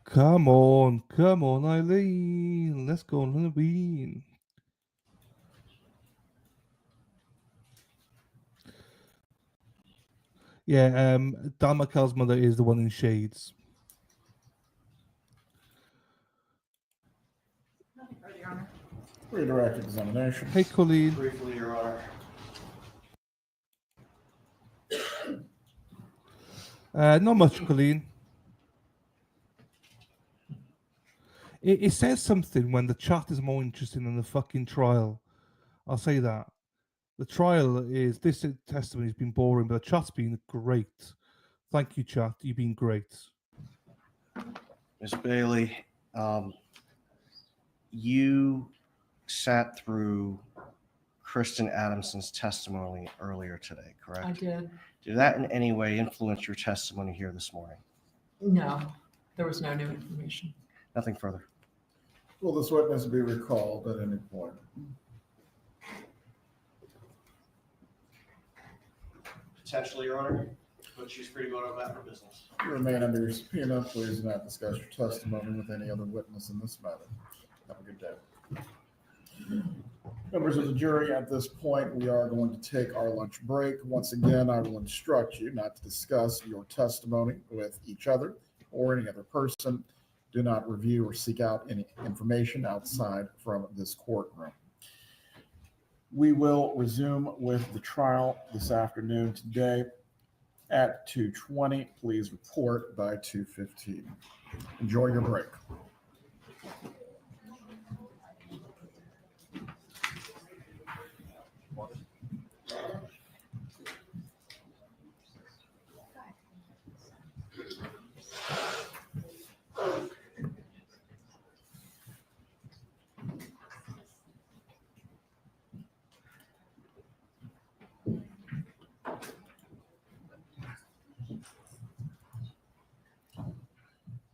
Come on, Eileen. Let's go on Halloween. Yeah, Dan Markel's mother is the one in shades. Nothing further, Your Honor. Redirect examination. Hey, Colleen. Briefly, Your Honor. Not much, Colleen. It says something when the chat is more interesting than the fucking trial. I'll say that. The trial is, this testimony has been boring, but the chat's been great. Thank you, chat. You've been great. Ms. Bailey, you sat through Kristin Adamson's testimony earlier today, correct? I did. Did that in any way influence your testimony here this morning? No, there was no new information. Nothing further. Will this witness be recalled at any point? Potentially, Your Honor, but she's free to go about her business. You remain under your subpoena. Please not discuss your testimony with any other witness in this matter. Have a good day. Members of the jury, at this point, we are going to take our lunch break. Once again, I will instruct you not to discuss your testimony with each other or any other person. Do not review or seek out any information outside from this courtroom. We will resume with the trial this afternoon today at 2:20. Please report by 2:15. Enjoy your break.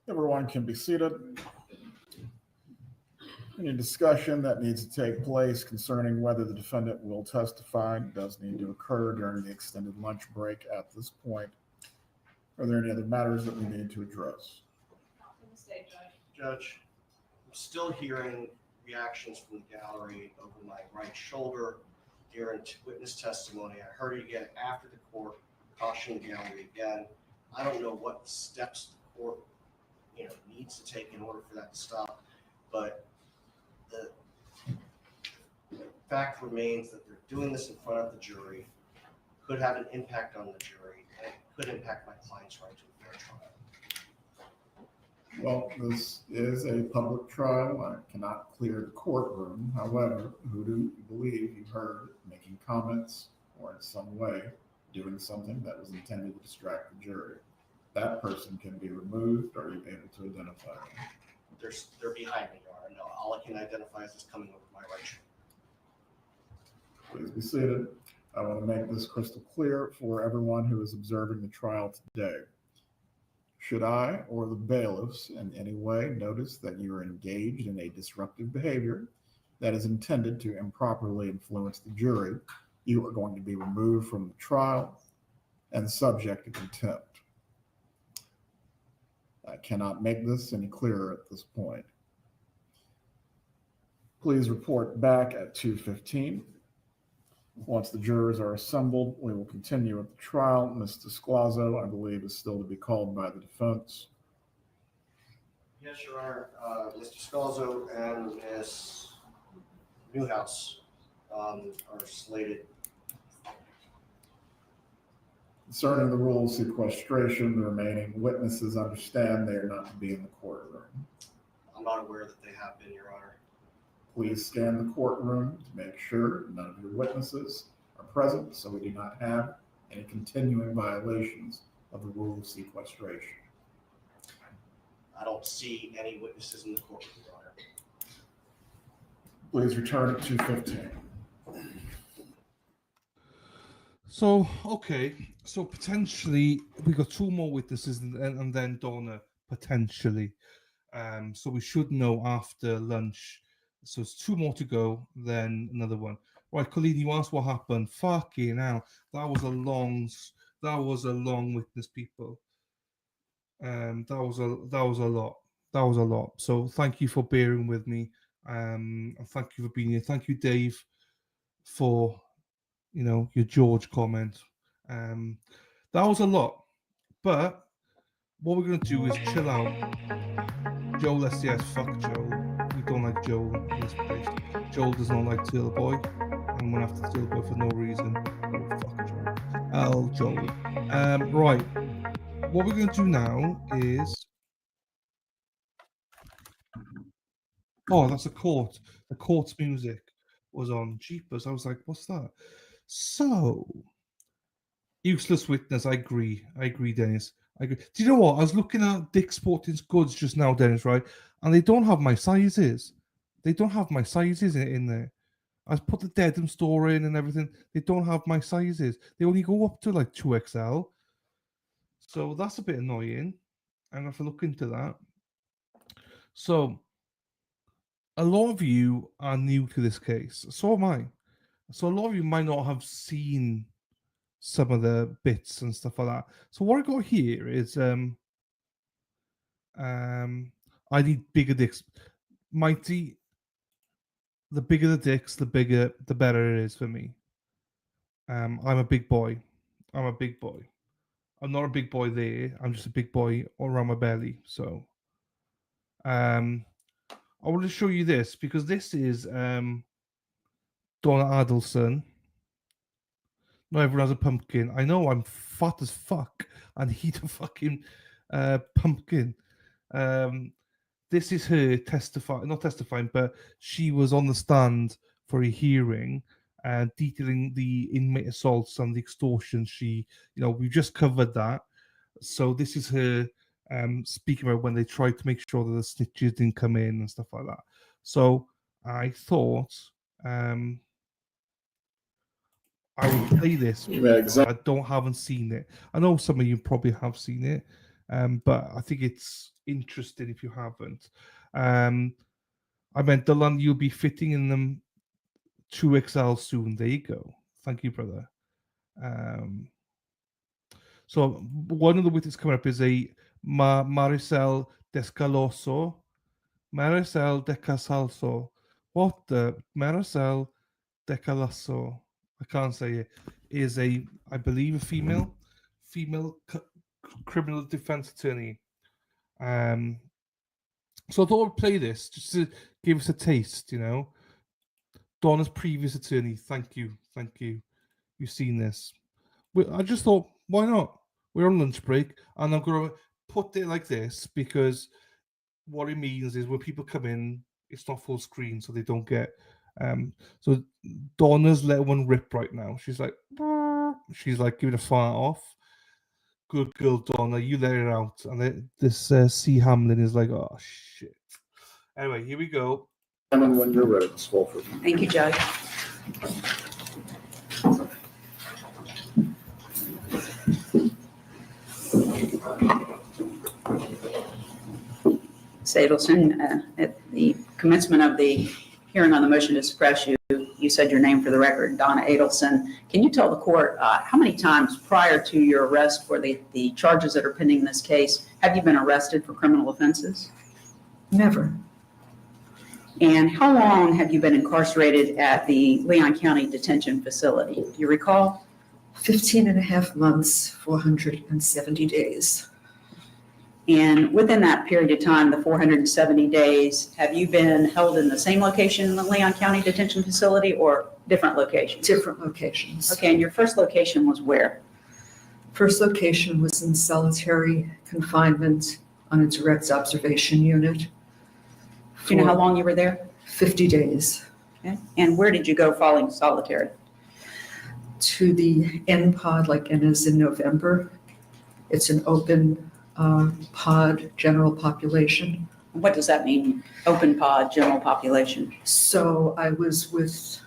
Everyone can be seated. Any discussion that needs to take place concerning whether the defendant will testify does need to occur during the extended lunch break at this point. Are there any other matters that we need to address? Judge, I'm still hearing reactions from the gallery over my right shoulder during witness testimony. I heard it again after the court, caution the gallery again. I don't know what steps the court needs to take in order for that to stop, but the fact remains that they're doing this in front of the jury, could have an impact on the jury, and it could impact my client's right to a fair trial. Well, this is a public trial. I cannot clear the courtroom. However, who do you believe you heard making comments or in some way doing something that was intended to distract the jury? That person can be removed. Are you able to identify them? They're behind me, Your Honor. No, all I can identify is this coming over my right shoulder. Please be seated. I want to make this crystal clear for everyone who is observing the trial today. Should I or the bailiffs in any way notice that you are engaged in a disruptive behavior that is intended to improperly influence the jury, you are going to be removed from the trial and subject to contempt. I cannot make this any clearer at this point. Please report back at 2:15. Once the jurors are assembled, we will continue with the trial. Ms. Descalzo, I believe, is still to be called by the defense. Yes, Your Honor. Mr. Descalzo and Ms. Newhouse are slated. Concerning the rule of sequestration, the remaining witnesses understand they are not to be in the courtroom. I'm not aware that they have been, Your Honor. Please scan the courtroom to make sure none of your witnesses are present so we do not have any continuing violations of the rule of sequestration. I don't see any witnesses in the courtroom, Your Honor. Please return at 2:15. So, okay. So potentially we got two more witnesses and then Donna potentially. So we should know after lunch. So it's two more to go, then another one. Right, Colleen, you asked what happened. Fucking hell. That was a long witness, people. That was a lot. So thank you for bearing with me. And thank you for being here. Thank you, Dave, for your George comment. That was a lot. But what we're gonna do is chill out. Joel SCS, fuck Joel. We don't like Joel in this place. Joel does not like Taylor Boy. I'm gonna have to Taylor Boy for no reason. Oh, fuck Joel. Joel. Right. What we're gonna do now is. Oh, that's a court. The court's music was on Jeepers. I was like, what's that? So, useless witness. I agree, Dennis. I agree. Do you know what? I was looking at Dick's Sporting's goods just now, Dennis, right? And they don't have my sizes. They don't have my sizes in there. I put the Dedham store in and everything. They don't have my sizes. They only go up to like 2XL. So that's a bit annoying. I'm going to have to look into that. So, a lot of you are new to this case. So am I. So a lot of you might not have seen some of the bits and stuff like that. So what I got here is I need bigger dicks. Mighty the bigger the dicks, the better it is for me. I'm a big boy. I'm a big boy. I'm not a big boy there. I'm just a big boy around my belly. So, I want to show you this because this is Donna Adelson. Not everyone has a pumpkin. I know I'm fat as fuck and eat a fucking pumpkin. This is her not testifying, but she was on the stand for a hearing detailing the inmate assaults and the extortion. We just covered that. So this is her speaking about when they tried to make sure that the snitches didn't come in and stuff like that. So I thought I would play this. I haven't seen it. I know some of you probably have seen it, but I think it's interesting if you haven't. I meant, Dylan, you'll be fitting in them 2XL soon. There you go. Thank you, brother. So one of the witnesses coming up is a Marissel Descalzo. Marissel Descalzo. What the? Marissel Descalzo. I can't say it. Is I believe, a female criminal defense attorney. So I thought I'd play this just to give us a taste, Donna's previous attorney. Thank you. You've seen this. I just thought, why not? We're on lunch break, and I'm going to put it like this because what it means is when people come in, it's not full screen, so they don't get. So Donna's letting one rip right now. She's like giving a fart off. Good girl, Donna. You let it out. And this C. Hamlin is like, oh shit. Anyway, here we go. When you're ready, Swofford. Thank you, Judge. Adelson, at the commencement of the hearing on the motion to suppress, you said your name for the record, Donna Adelson. Can you tell the court how many times prior to your arrest for the charges that are pending in this case have you been arrested for criminal offenses? Never. And how long have you been incarcerated at the Leon County Detention Facility? Do you recall? 15 and a half months, 470 days. And within that period of time, the 470 days, have you been held in the same location in the Leon County Detention Facility or different locations? Different locations. Okay, and your first location was where? First location was in solitary confinement on a direct observation unit. Do you know how long you were there? 50 days. Okay. And where did you go following solitary? To the N pod, like N is in November. It's an open pod, general population. What does that mean, open pod, general population? So I was with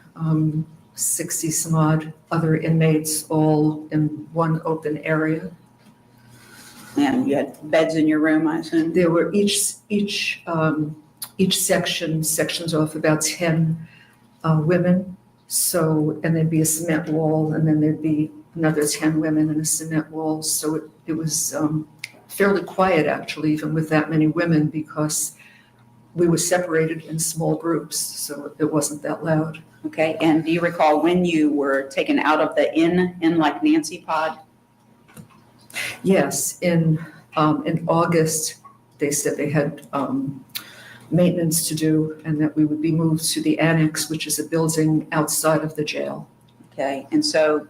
60 some odd other inmates, all in one open area. And you had beds in your room, I assume? There were each sections off about 10 women. So, and there'd be a cement wall, and then there'd be another 10 women and a cement wall. So it was fairly quiet, actually, even with that many women, because we were separated in small groups, so it wasn't that loud. Okay, and do you recall when you were taken out of the in like Nancy pod? Yes, in August, they said they had maintenance to do and that we would be moved to the annex, which is a building outside of the jail. Okay, and so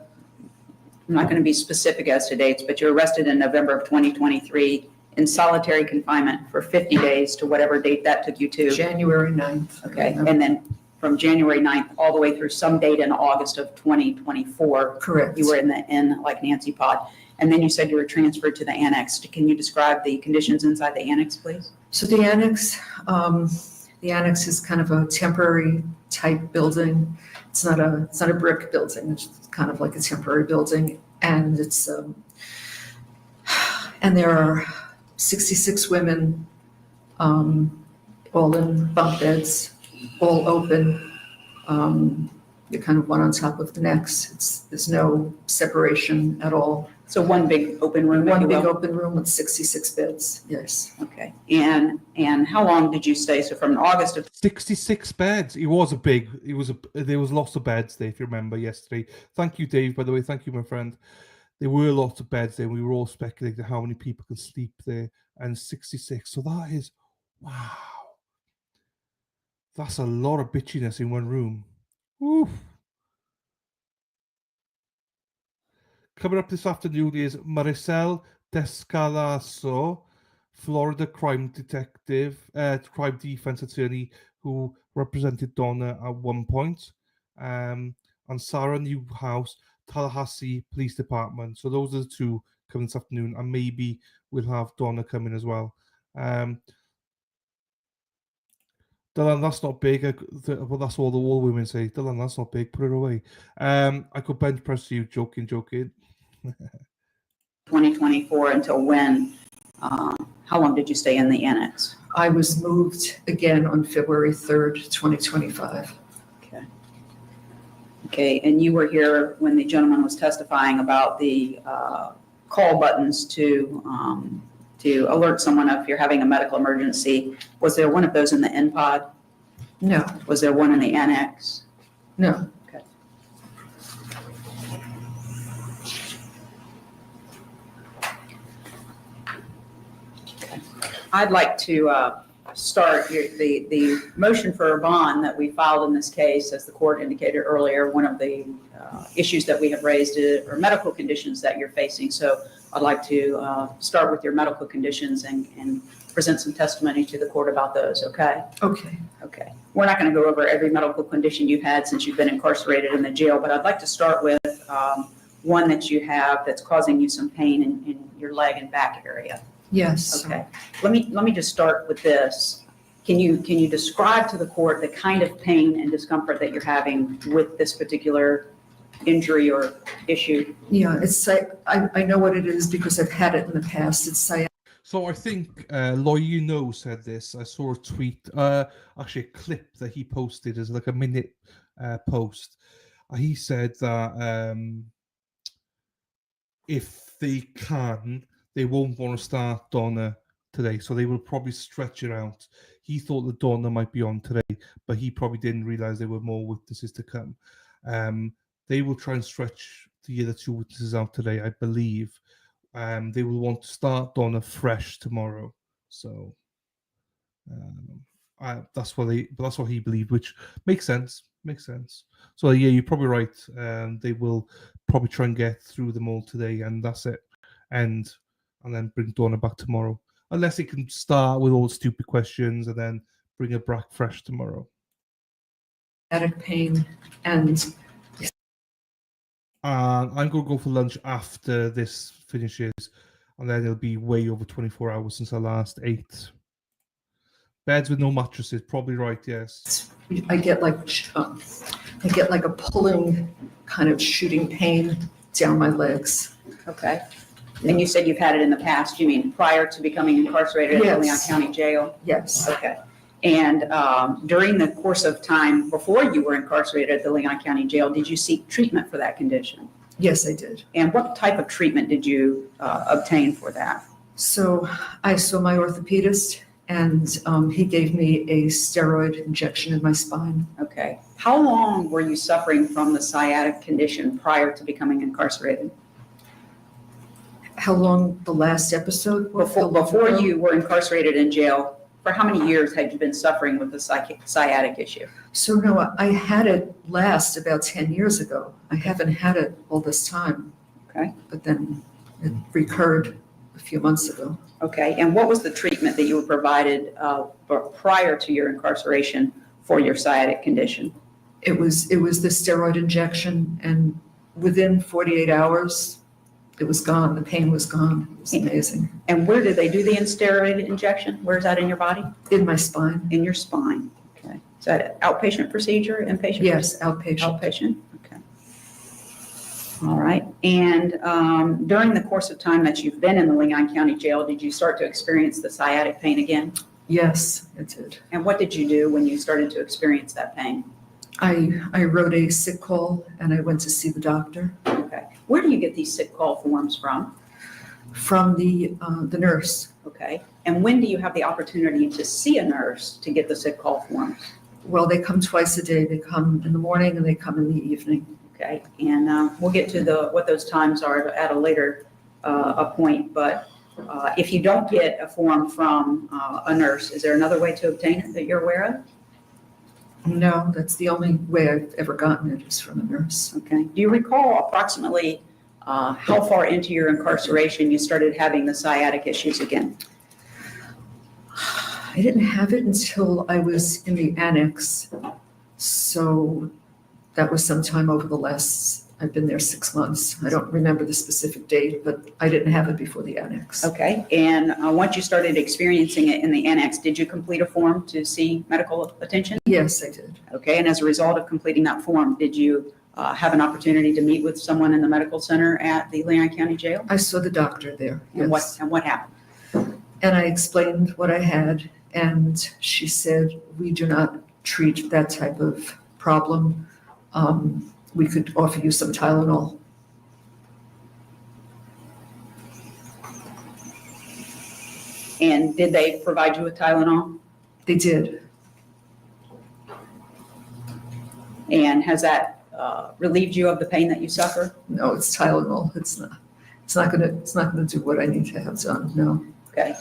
I'm not going to be specific as to dates, but you were arrested in November of 2023 in solitary confinement for 50 days to whatever date that took you to. January 9th. Okay, and then from January 9th all the way through some date in August of 2024. Correct. You were in the in like Nancy pod. And then you said you were transferred to the annex. Can you describe the conditions inside the annex, please? So the annex is kind of a temporary type building. It's not a brick building. It's kind of like a temporary building, and it's and there are 66 women, all in bunk beds, all open. You're kind of one on top of the next. There's no separation at all. So one big open room, if One you big will? open room with 66 beds, yes. Okay. And how long did you stay? So from August of 66 beds. There was lots of beds there, if you remember yesterday. Thank you, Dave, by the way. Thank you, my friend. There were lots of beds there. We were all speculating how many people can sleep there. And 66. So that is, wow. That's a lot of bitchiness in one room. Oof. Coming up this afternoon is Marissel Descalzo, Florida crime defense attorney who represented Donna at one point, and Sara, Newhouse, Tallahassee Police Department. So those are the two coming this afternoon, and maybe we'll have Donna coming as well. Dylan, that's not big. Well, that's all the wall women say. Dylan, that's not big. Put it away. I could bench press you. Joking. 2024 until when? How long did you stay in the annex? I was moved again on February 3rd, 2025. Okay, and you were here when the gentleman was testifying about the call buttons to alert someone if you're having a medical emergency. Was there one of those in the N pod? No. Was there one in the annex? No. Okay. I'd like to start the motion for a bond that we filed in this case. As the court indicated earlier, one of the issues that we have raised are medical conditions that you're facing. So I'd like to start with your medical conditions and present some testimony to the court about those, okay? Okay. Okay. We're not going to go over every medical condition you've had since you've been incarcerated in the jail, but I'd like to start with one that you have that's causing you some pain in your leg and back area. Yes. Okay. Let me just start with this. Can you describe to the court the kind of pain and discomfort that you're having with this particular injury or issue? Yeah, I know what it is because I've had it in the past. It's sciatica. So I think said this. I saw a tweet, actually a clip that he posted as like a minute post. He said that if they can, they won't want to start Donna today, so they will probably stretch it out. He thought that Donna might be on today, but he probably didn't realize there were more witnesses to come. They will try and stretch the other two witnesses out today, I believe. They will want to start Donna fresh tomorrow. So that's what he believed, which makes sense. So yeah, you're probably right. They will probably try and get through them all today, and that's it. And then bring Donna back tomorrow. Unless they can start with all the stupid questions and then bring her back fresh tomorrow. Sciatic pain and I'm going to go for lunch after this finishes, and then it'll be way over 24 hours since I last ate. Beds with no mattresses, probably right, yes. I get like a pulling kind of shooting pain down my legs. Okay. And you said you've had it in the past. You mean prior to becoming incarcerated at Leon County Jail? Yes. Okay. And during the course of time before you were incarcerated at the Leon County Jail, did you seek treatment for that condition? Yes, I did. And what type of treatment did you obtain for that? So I saw my orthopedist, and he gave me a steroid injection in my spine. Okay. How long were you suffering from the sciatic condition prior to becoming incarcerated? How long the last episode? Before you were incarcerated in jail, for how many years had you been suffering with the sciatic issue? So no, I had it last about 10 years ago. I haven't had it all this time. Okay. But then it recurred a few months ago. Okay. And what was the treatment that you were provided prior to your incarceration for your sciatic condition? It was the steroid injection, and within 48 hours, it was gone. The pain was gone. It was amazing. And where did they do the steroid injection? Where's that in your body? In my spine. In your spine. Okay. Is that an outpatient procedure, inpatient? Yes, outpatient. Outpatient. Okay. All right. And during the course of time that you've been in the Leon County Jail, did you start to experience the sciatic pain again? Yes, it did. And what did you do when you started to experience that pain? I wrote a sick call and I went to see the doctor. Okay. Where do you get these sick call forms from? From the nurse. Okay. And when do you have the opportunity to see a nurse to get the sick call forms? Well, they come twice a day. They come in the morning and they come in the evening. Okay. And we'll get to what those times are at a later point. But if you don't get a form from a nurse, is there another way to obtain it that you're aware of? No, that's the only way I've ever gotten it is from a nurse. Okay. Do you recall approximately how far into your incarceration you started having the sciatic issues again? I didn't have it until I was in the annex. So that was sometime over the last, I've been there 6 months. I don't remember the specific date, but I didn't have it before the annex. Okay. And once you started experiencing it in the annex, did you complete a form to see medical attention? Yes, I did. Okay. And as a result of completing that form, did you have an opportunity to meet with someone in the medical center at the Leon County Jail? I saw the doctor there. And Yes. what happened? And I explained what I had, and she said, we do not treat that type of problem. We could offer you some Tylenol. And did they provide you with Tylenol? They did. And has that relieved you of the pain that you suffer? No, it's Tylenol. It's not gonna do what I need to have done. No. Okay.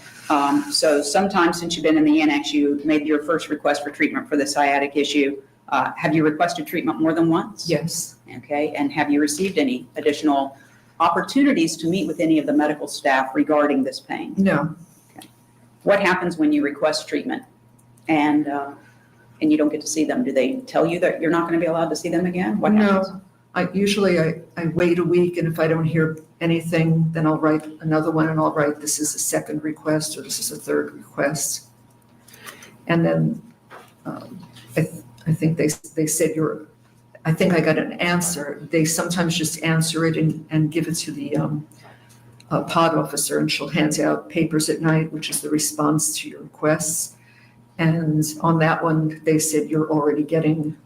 So sometime since you've been in the annex, you made your first request for treatment for the sciatic issue. Have you requested treatment more than once? Yes. Okay. And have you received any additional opportunities to meet with any of the medical staff regarding this pain? No. Okay. What happens when you request treatment and you don't get to see them? Do they tell you that you're not going to be allowed to see them again? What happens? No. I wait a week, and if I don't hear anything, then I'll write another one, and I'll write this is a second request or this is a third request. And then I think they said I think I got an answer. They sometimes just answer it and give it to the pod officer, and she'll hand out papers at night, which is the response to your requests. And on that one, they said you're already getting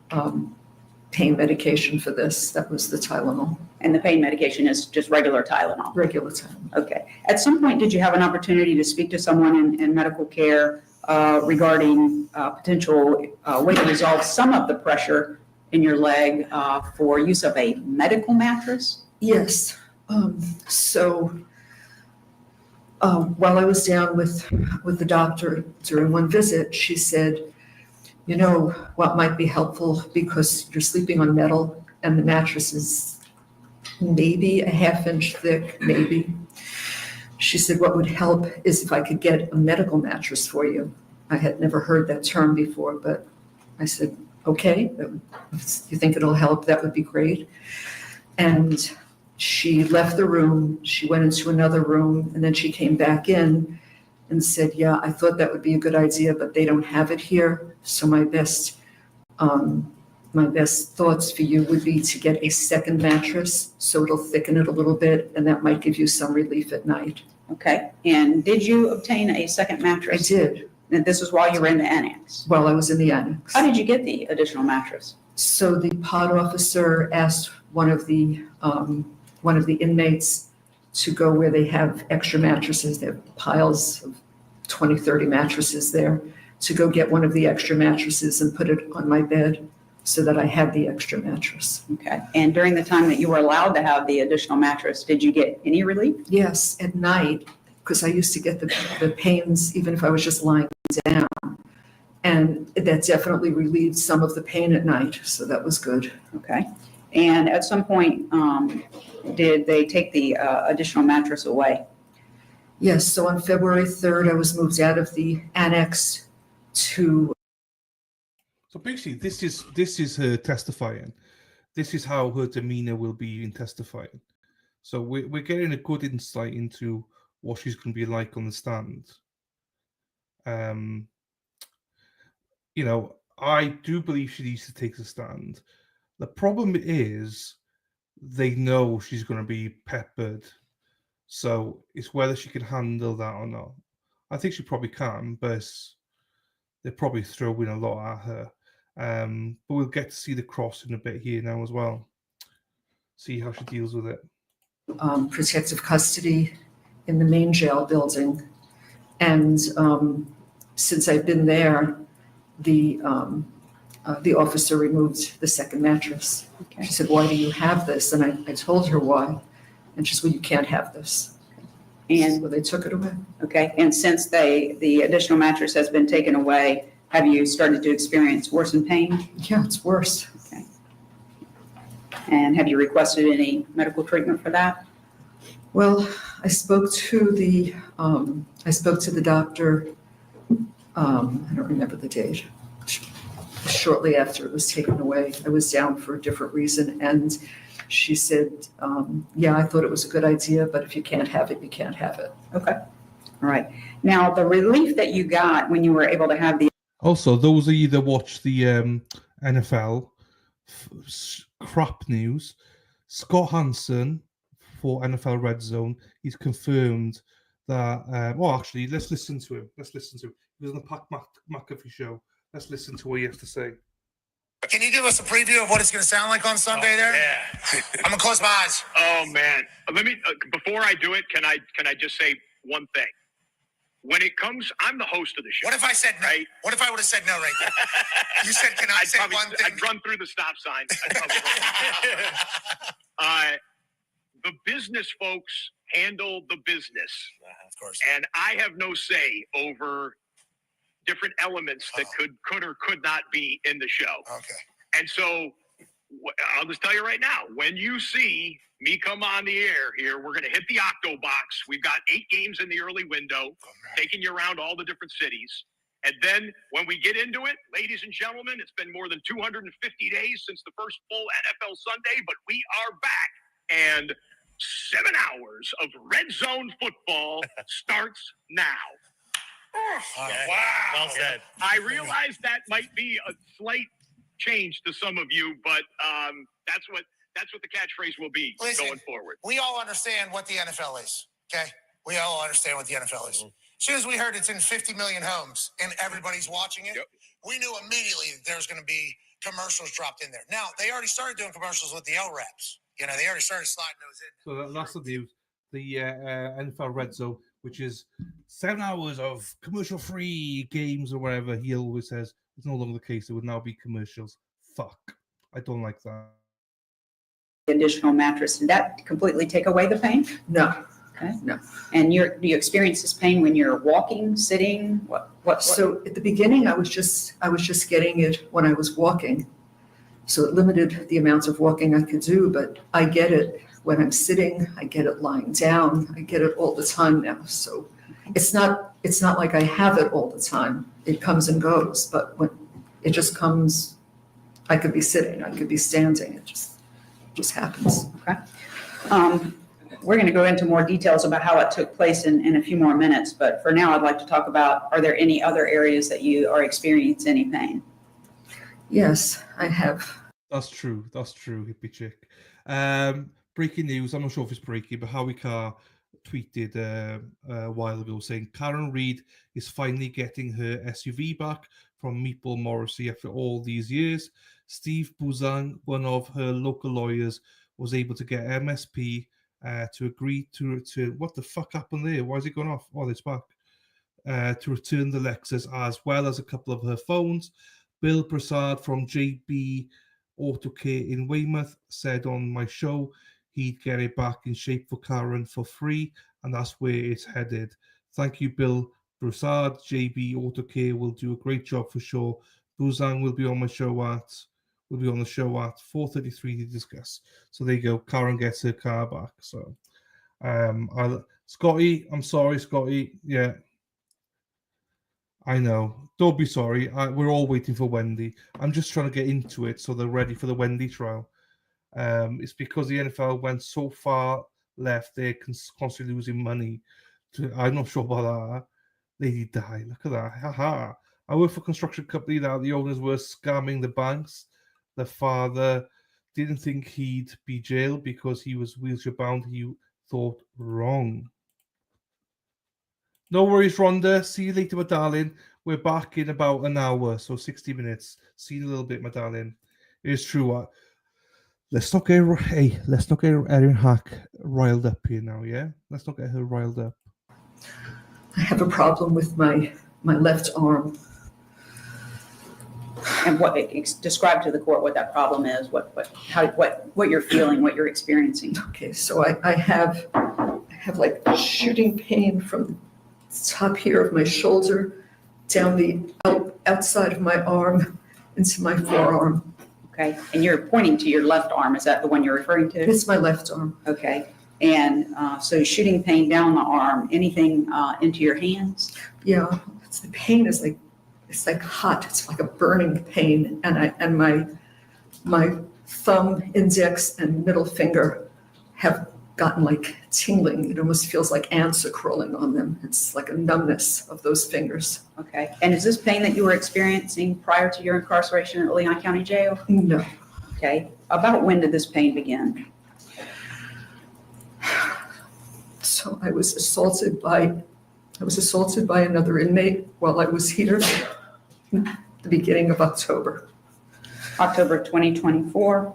pain medication for this. That was the Tylenol. And the pain medication is just regular Tylenol? Regular Tylenol. Okay. At some point, did you have an opportunity to speak to someone in medical care regarding potential way to resolve some of the pressure in your leg for use of a medical mattress? Yes. While I was down with the doctor during one visit, she said, you know what might be helpful, because you're sleeping on metal and the mattress is maybe a ½ inch thick, maybe. She said, what would help is if I could get a medical mattress for you. I had never heard that term before, but I said, okay, if you think it'll help, that would be great. And she left the room, she went into another room, and then she came back in and said, yeah, I thought that would be a good idea, but they don't have it here. So my best thoughts for you would be to get a second mattress, so it'll thicken it a little bit, and that might give you some relief at night. Okay. And did you obtain a second mattress? I did. And this was while you were in the annex? While I was in the annex. How did you get the additional mattress? So the pod officer asked one of the inmates to go where they have extra mattresses. They have piles of 20, 30 mattresses there, to go get one of the extra mattresses and put it on my bed so that I had the extra mattress. Okay. And during the time that you were allowed to have the additional mattress, did you get any relief? Yes, at night, because I used to get the pains even if I was just lying down. And that definitely relieved some of the pain at night, so that was good. Okay. And at some point, did they take the additional mattress away? Yes, so on February 3rd, I was moved out of the annex to... So basically, this is her testifying. This is how her demeanor will be in testifying. So we're getting a good insight into what she's going to be like on the stand. You know, I do believe she needs to take the stand. The problem is they know she's going to be peppered. So it's whether she can handle that or not. I think she probably can, but they're probably throwing a lot at her. But we'll get to see the cross in a bit here now as well. See how she deals with it. Protective custody in the main jail building. And since I've been there, the officer removed the second mattress. Okay. She said, "Why do you have this?" And I told her why. And she said, "Well, you can't have this." And so they took it away. Okay. And since the additional mattress has been taken away, have you started to experience worsened pain? Yeah, it's worse. Okay. And have you requested any medical treatment for that? Well, I spoke to the doctor. I don't remember the date. Shortly after it was taken away, I was down for a different reason, and she said, "Yeah, I thought it was a good idea, but if you can't have it, you can't have it." Okay. All right. Now, the relief that you got when you were able to have the Also, those of you that watch the NFL crap news, Scott Hansen for NFL Red Zone, he's confirmed that. Well, actually, let's listen to him. He was on the Pat McAfee show. Let's listen to what he has to say. Can you give us a preview of what it's going to sound like on Sunday there? Yeah. I'm going to close my eyes. Oh, man. Let me, before I do it, can I just say one thing? When it comes, I'm the host of the show. What if I said no? Right? What if I would have said no right there? You said, can I say one thing? I'd run through the stop sign. The business folks handle the business. Of course. And I have no say over different elements that could or could not be in the show. Okay. And so I'll just tell you right now, when you see me come on the air here, we're going to hit the Octo Box. We've got 8 games in the early window, taking you around all the different cities. And then when we get into it, ladies and gentlemen, it's been more than 250 days since the first full NFL Sunday, but we are back. And 7 hours of red zone football starts now. Wow. Well said. I realize that might be a slight change to some of you, but that's what the catchphrase will be going forward. We all understand what the NFL is, okay? We all understand what the NFL is. As soon as we heard it's in 50 million homes and everybody's watching it, we knew immediately that there was going to be commercials dropped in there. Now, they already started doing commercials with the L-Reps. You know, they already started sliding those in. So that's the news. The NFL Red Zone, which is 7 hours of commercial-free games or whatever, he always says, it's no longer the case. It would now be commercials. Fuck. I don't like that. additional mattress, did that completely take away the pain? No. Okay. No. And do you experience this pain when you're walking, sitting? What? So at the beginning, I was just getting it when I was walking. So it limited the amounts of walking I could do, but I get it when I'm sitting, I get it lying down, I get it all the time now. So it's not like I have it all the time. It comes and goes, but when it just comes, I could be sitting, I could be standing, it just happens. Okay. We're going to go into more details about how it took place in a few more minutes, but for now I'd like to talk about, are there any other areas that you are experiencing any pain? Yes, I have. That's true, hippie chick. Breaking news, I'm not sure if it's breaking, but Howie Carr tweeted a while ago saying Karen Reid is finally getting her SUV back from Meatball Morrissey after all these years. Steve Buzan, one of her local lawyers, was able to get MSP to agree to what the fuck happened there? Why is it going off? Oh, it's back. To return the Lexus as well as a couple of her phones. Bill Prasad from JB Auto Care in Weymouth said on my show he'd get it back in shape for Karen for free, and that's where it's headed. Thank you, Bill Prasad. JB Auto Care will do a great job for sure. Buzang will be on the show at 4:33 to discuss. So there you go. Karen gets her car back. So, Scotty, I'm sorry, Scotty. Yeah, I know. Don't be sorry. We're all waiting for Wendi. I'm just trying to get into it so they're ready for the Wendi trial. It's because the NFL went so far left, they're constantly losing money. I'm not sure about that. Lady Di, look at that. Haha. I work for a construction company that the owners were scamming the banks. The father didn't think he'd be jailed because he was wheelchair bound. He thought wrong. No worries, Rhonda. See you later, my darling. We're back in about an hour, so 60 minutes. Seen a little bit, my darling. It is true. Let's not get Erin Hack riled up here now, yeah? Let's not get her riled up. I have a problem with my left arm. And describe to the court what that problem is, what you're feeling, what you're experiencing. Okay, so I have like shooting pain from the top here of my shoulder down the outside of my arm into my forearm. Okay, and you're pointing to your left arm. Is that the one you're referring to? It's my left arm. Okay, and so shooting pain down the arm. Anything into your hands? Yeah, the pain is like, it's like hot. It's like a burning pain, and my thumb, index, and middle finger have gotten like tingling. It almost feels like ants are crawling on them. It's like a numbness of those fingers. Okay, and is this pain that you were experiencing prior to your incarceration at Leon County Jail? No. Okay, about when did this pain begin? So I was assaulted by another inmate while I was here at the beginning of October. October 2024?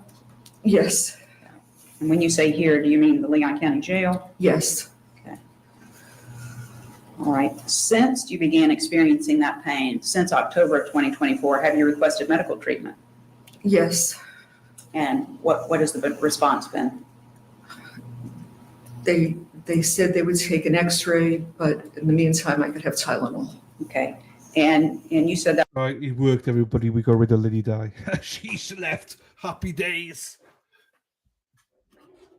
Yes. And when you say here, do you mean the Leon County Jail? Yes. Okay. All right. Since you began experiencing that pain, since October of 2024, have you requested medical treatment? Yes. And what has the response been? They said they would take an x-ray, but in the meantime, I could have Tylenol. Okay. And you said that. Right, it worked, everybody. We got rid of Lily Di. She's left. Happy days.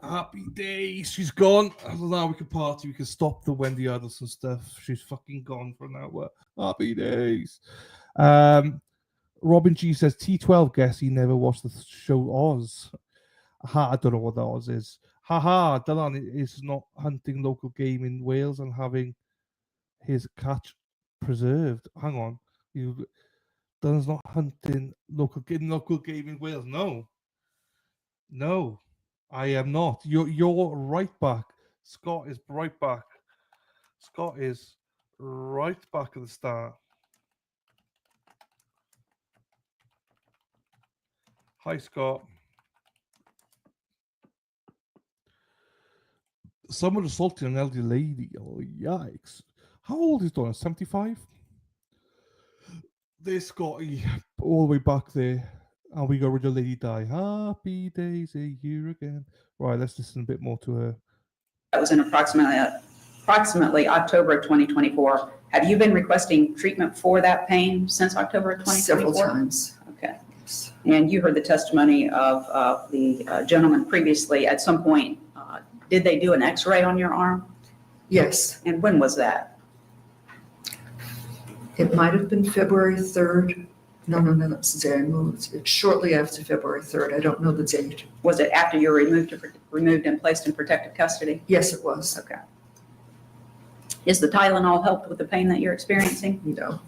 Happy days. She's gone. Now we can party. We can stop the Wendi Adelson stuff. She's fucking gone for an hour. Happy days. Robin G says T12 guess he never watched the show Oz. I don't know what the Oz is. Haha, Dylan is not hunting local game in Wales and having his catch preserved. Hang on. Dylan's not hunting local game in Wales. No. I am not. You're right back. Scott is right back. Scott is right back at the start. Hi, Scott. Someone assaulted an elderly lady. Oh, yikes. How old is Donna? 75? There's Scotty all the way back there. And we got rid of Lady Di. Happy days, a year again. Right, let's listen a bit more to her. That was in approximately October of 2024. Have you been requesting treatment for that pain since October of 2024? Several times. Okay. And you heard the testimony of the gentleman previously. At some point, did they do an x-ray on your arm? Yes. And when was that? It might have been February 3rd. No, that's the day I moved. It's shortly after February 3rd. I don't know the date. Was it after you were removed and placed in protective custody? Yes, it was. Okay. Is the Tylenol helped with the pain that you're experiencing? No.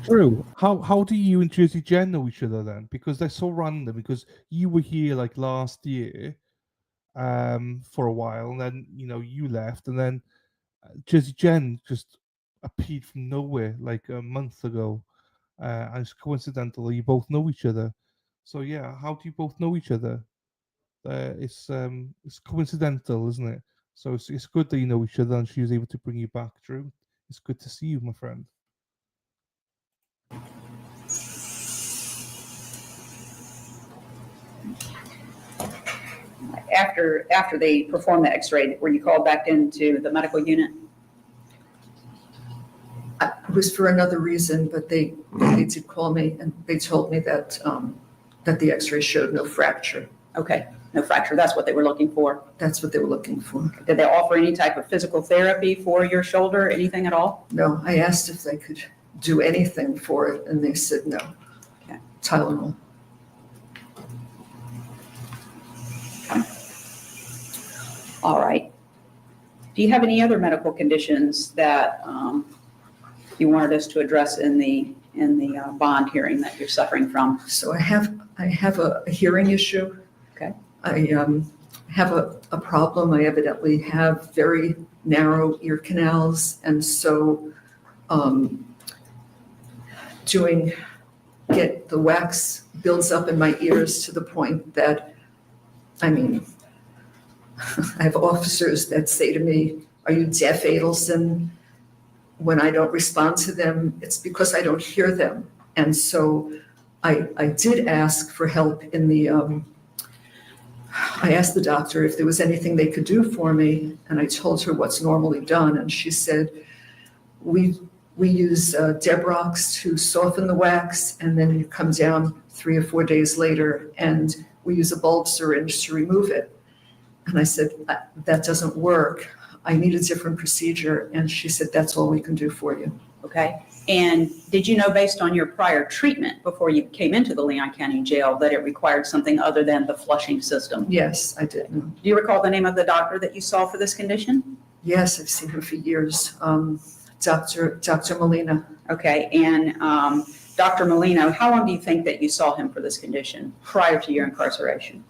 True. How do you and Jersey Jen know each other then? Because they're so random. Because you were here like last year, for a while, and then you left, and then Jersey Jen just appeared from nowhere like a month ago, and it's coincidental you both know each other. So yeah, how do you both know each other? It's coincidental, isn't it? So it's good that you know each other, and she was able to bring you back, Drew. It's good to see you, my friend. After they performed the x-ray, were you called back into the medical unit? It was for another reason, but they did call me, and they told me that that the x-ray showed no fracture. Okay, no fracture. That's what they were looking for. That's what they were looking for. Did they offer any type of physical therapy for your shoulder, anything at all? No, I asked if they could do anything for it, and they said no. Okay. Tylenol. All right. Do you have any other medical conditions that you wanted us to address in the bond hearing that you're suffering from? So I have a hearing issue. Okay. I have a problem. I evidently have very narrow ear canals, and so get the wax builds up in my ears to the point that, I mean, I have officers that say to me, "Are you deaf, Adelson?" When I don't respond to them, it's because I don't hear them. And so I did ask for help in the, I asked the doctor if there was anything they could do for me, and I told her what's normally done, and she said, we use Debrox to soften the wax, and then you come down 3 or 4 days later, and we use a bulb syringe to remove it. And I said, that doesn't work. I need a different procedure. And she said, that's all we can do for you. Okay. And did you know, based on your prior treatment before you came into the Leon County Jail, that it required something other than the flushing system? Yes, I did. Do you recall the name of the doctor that you saw for this condition? Yes, I've seen him for years. Dr. Molina. Okay. And Dr. Molina, how long do you think that you saw him for this condition prior to your incarceration?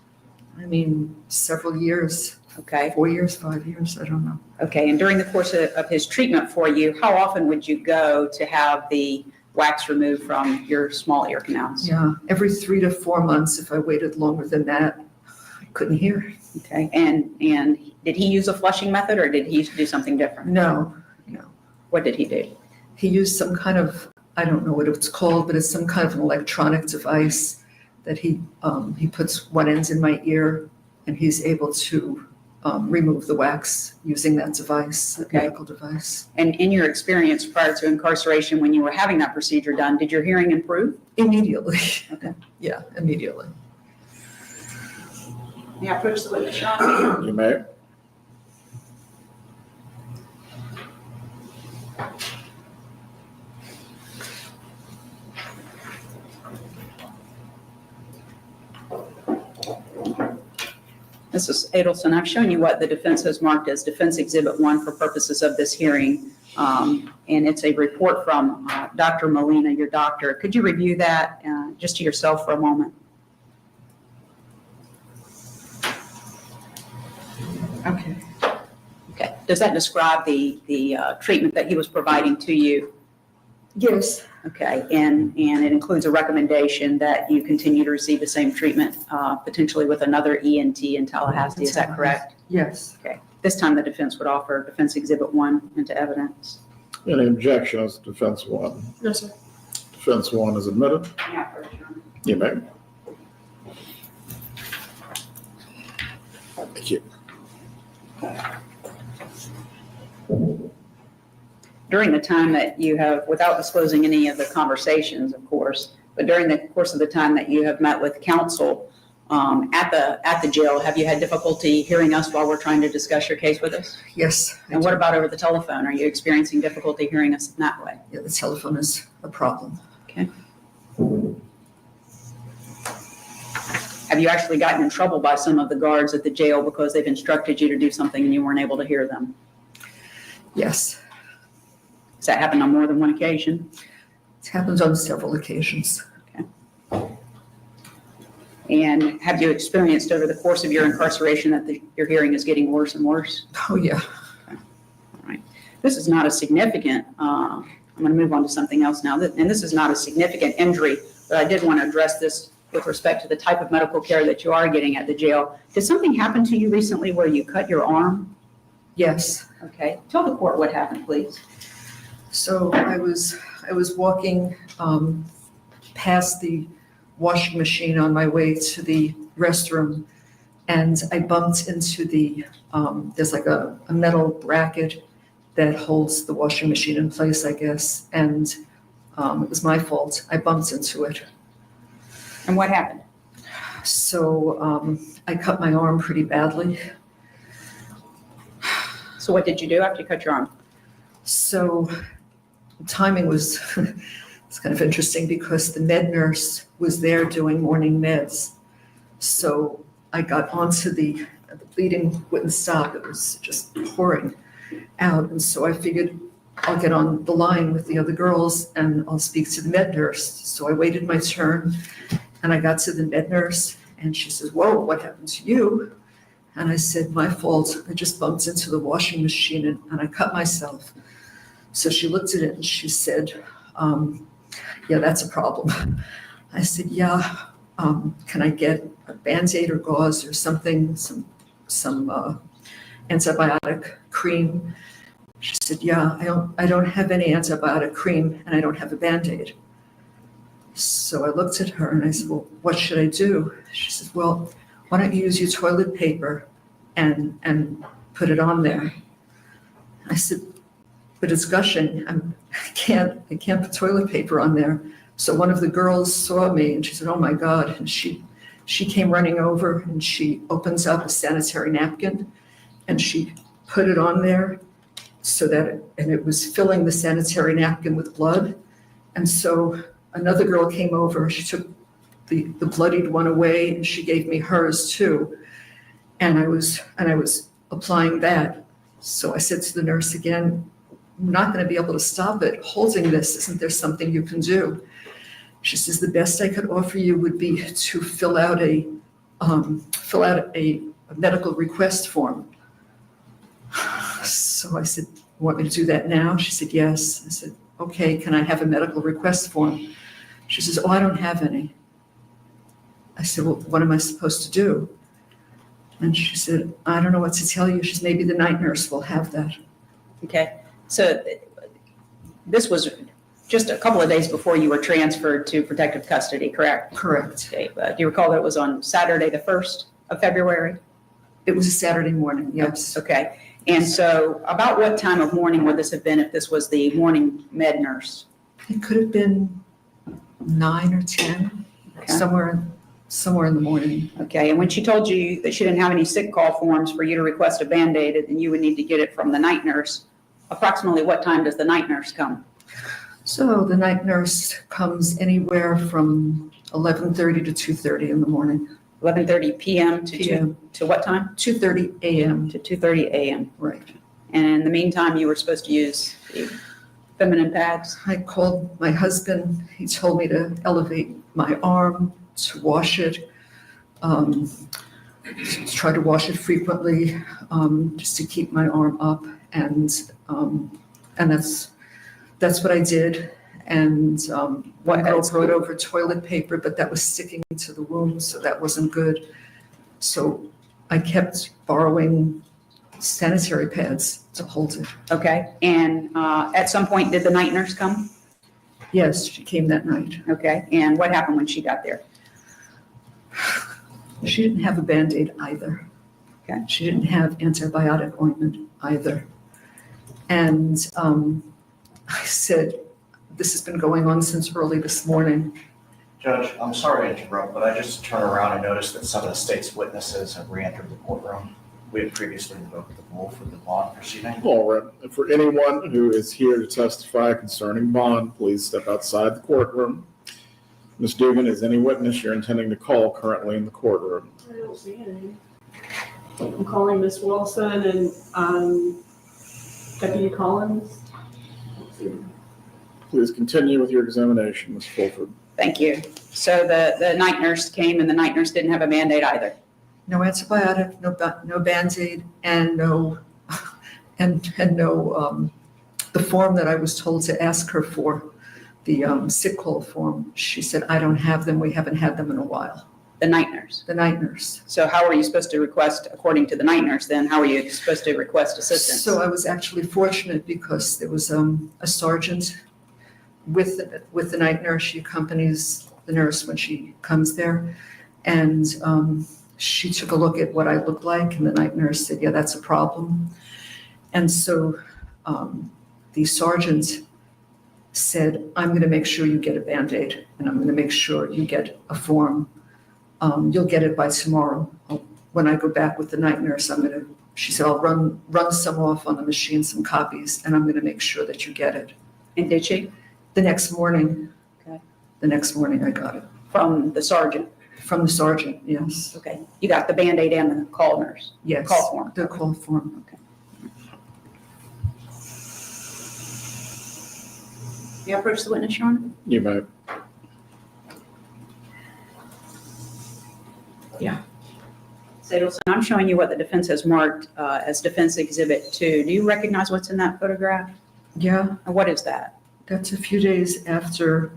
I mean, several years. Okay. 4 years, 5 years, I don't know. Okay, and during the course of his treatment for you, how often would you go to have the wax removed from your small ear canals? Yeah, every 3 to 4 months. If I waited longer than that, I couldn't hear. Okay, and did he use a flushing method, or did he do something different? No. What did he do? He used some kind of, I don't know what it's called, but it's some kind of an electronic device that he puts one end in my ear, and he's able to remove the wax using that device, that medical device. And in your experience prior to incarceration, when you were having that procedure done, did your hearing improve? Immediately. Okay. Yeah, immediately. May I approach the witness, Sean? You may. Mrs. Adelson, I've shown you what the defense has marked as Defense Exhibit 1 for purposes of this hearing. And it's a report from Dr. Molina, your doctor. Could you review that just to yourself for a moment? Okay. Okay. Does that describe the treatment that he was providing to you? Yes. Okay, and it includes a recommendation that you continue to receive the same treatment, potentially with another ENT in Tallahassee, is that correct? Yes. Okay, this time the defense would offer Defense Exhibit 1 into evidence. Any objections to defense 1? No, sir. Defense 1 is admitted. Yeah, You may. Thank you. During the time that you have, without disclosing any of the conversations, of course, but during the course of the time that you have met with counsel at the jail, have you had difficulty hearing us while we're trying to discuss your case with us? Yes. And what about over the telephone? Are you experiencing difficulty hearing us in that way? Yeah, the telephone is a problem. Okay. Have you actually gotten in trouble by some of the guards at the jail because they've instructed you to do something and you weren't able to hear them? Yes. Has that happened on more than one occasion? It's happened on several occasions. Okay. And have you experienced over the course of your incarceration that your hearing is getting worse and worse? Oh, yeah. Okay. All right. This is not a significant, I'm going to move on to something else now, and this is not a significant injury, but I did want to address this with respect to the type of medical care that you are getting at the jail. Did something happen to you recently where you cut your arm? Yes. Okay. Tell the court what happened, please. So I was walking past the washing machine on my way to the restroom, and I bumped into the, there's like a metal bracket that holds the washing machine in place, I guess, and it was my fault. I bumped into it. And what happened? So I cut my arm pretty badly. So what did you do after you cut your arm? So timing was it's kind of interesting because the med nurse was there doing morning meds. So I got onto the bleeding wouldn't stop. It was just pouring out. And so I figured I'll get on the line with the other girls and I'll speak to the med nurse. So I waited my turn and I got to the med nurse and she says, "Whoa, what happened to you?" And I said, my fault. I just bumped into the washing machine and I cut myself. So she looked at it and she said, yeah, that's a problem. I said, yeah, can I get a Band-Aid or gauze or something, some antibiotic cream? She said, yeah, I don't have any antibiotic cream and I don't have a Band-Aid. So I looked at her and I said, well, what should I do? She said, well, why don't you use your toilet paper and put it on there? I said, but it's gushing. I can't put toilet paper on there. So one of the girls saw me and she said, oh my God. And she came running over and she opens up a sanitary napkin and she put it on there so that, and it was filling the sanitary napkin with blood. And so another girl came over, she took the bloodied one away and she gave me hers too. And I was applying that. So I said to the nurse again, I'm not going to be able to stop it holding this. Isn't there something you can do? She says, the best I could offer you would be to fill out a medical request form. So I said, you want me to do that now? She said, yes. I said, okay, can I have a medical request form? She says, oh, I don't have any. I said, well, what am I supposed to do? And she said, I don't know what to tell you. She said, maybe the night nurse will have that. Okay, so this was just a couple of days before you were transferred to protective custody, correct? Correct. Okay, do you recall that it was on Saturday, the 1st of February? It was a Saturday morning, yes. Okay, and so about what time of morning would this have been if this was the morning med nurse? It could have been 9 or 10, Okay. somewhere in the morning. Okay, and when she told you that she didn't have any sick call forms for you to request a Band-Aid and you would need to get it from the night nurse, approximately what time does the night nurse come? So the night nurse comes anywhere from 11:30 to 2:30 in the morning. 11:30 p.m. to PM. to what time? 2:30 a.m. To 2:30 a.m. Right. And in the meantime, you were supposed to use the feminine pads? I called my husband. He told me to elevate my arm, to wash it, to try to wash it frequently, just to keep my arm up. And that's what I did. And one girl brought over toilet paper, but that was sticking to the wound, so that wasn't good. So I kept borrowing sanitary pads to hold it. Okay, and at some point, did the night nurse come? Yes, she came that night. Okay, and what happened when she got there? She didn't have a Band-Aid either. Okay. She didn't have antibiotic ointment either. And I said, this has been going on since early this morning. Judge, I'm sorry to interrupt, but I just turned around and noticed that some of the state's witnesses have re-entered the courtroom. We had previously invoked the rule for the bond proceeding. All right. And for anyone who is here to testify concerning bond, please step outside the courtroom. Ms. Dugan, is any witness you're intending to call currently in the courtroom? I don't see any. I'm calling Miss Wilson and Deputy Collins. Please continue with your examination, Ms. Fulford. Thank you. So the night nurse came and the night nurse didn't have a Band-Aid either? No antibiotic, no Band-Aid, and no the form that I was told to ask her for, the sick call form. She said, I don't have them. We haven't had them in a while. The night nurse? The night nurse. So how are you supposed to request, according to the night nurse then, how are you supposed to request assistance? So I was actually fortunate because there was a sergeant with the night nurse. She accompanies the nurse when she comes there. And she took a look at what I looked like, and the night nurse said, yeah, that's a problem. And so the sergeant said, I'm going to make sure you get a Band-Aid, and I'm going to make sure you get a form. You'll get it by tomorrow. When I go back with the night nurse, she said, I'll run some off on the machine, some copies, and I'm going to make sure that you get it. And did she? The next morning. Okay. The next morning I got it. From the sergeant? From the sergeant, yes. Okay. You got the Band-Aid and the call nurse? Yes. Call form? The call form. Okay. You approach the witness, Your Honor? You may. Yeah. Adelson, I'm showing you what the defense has marked as Defense Exhibit 2. Do you recognize what's in that photograph? Yeah. And what is that? That's a few days after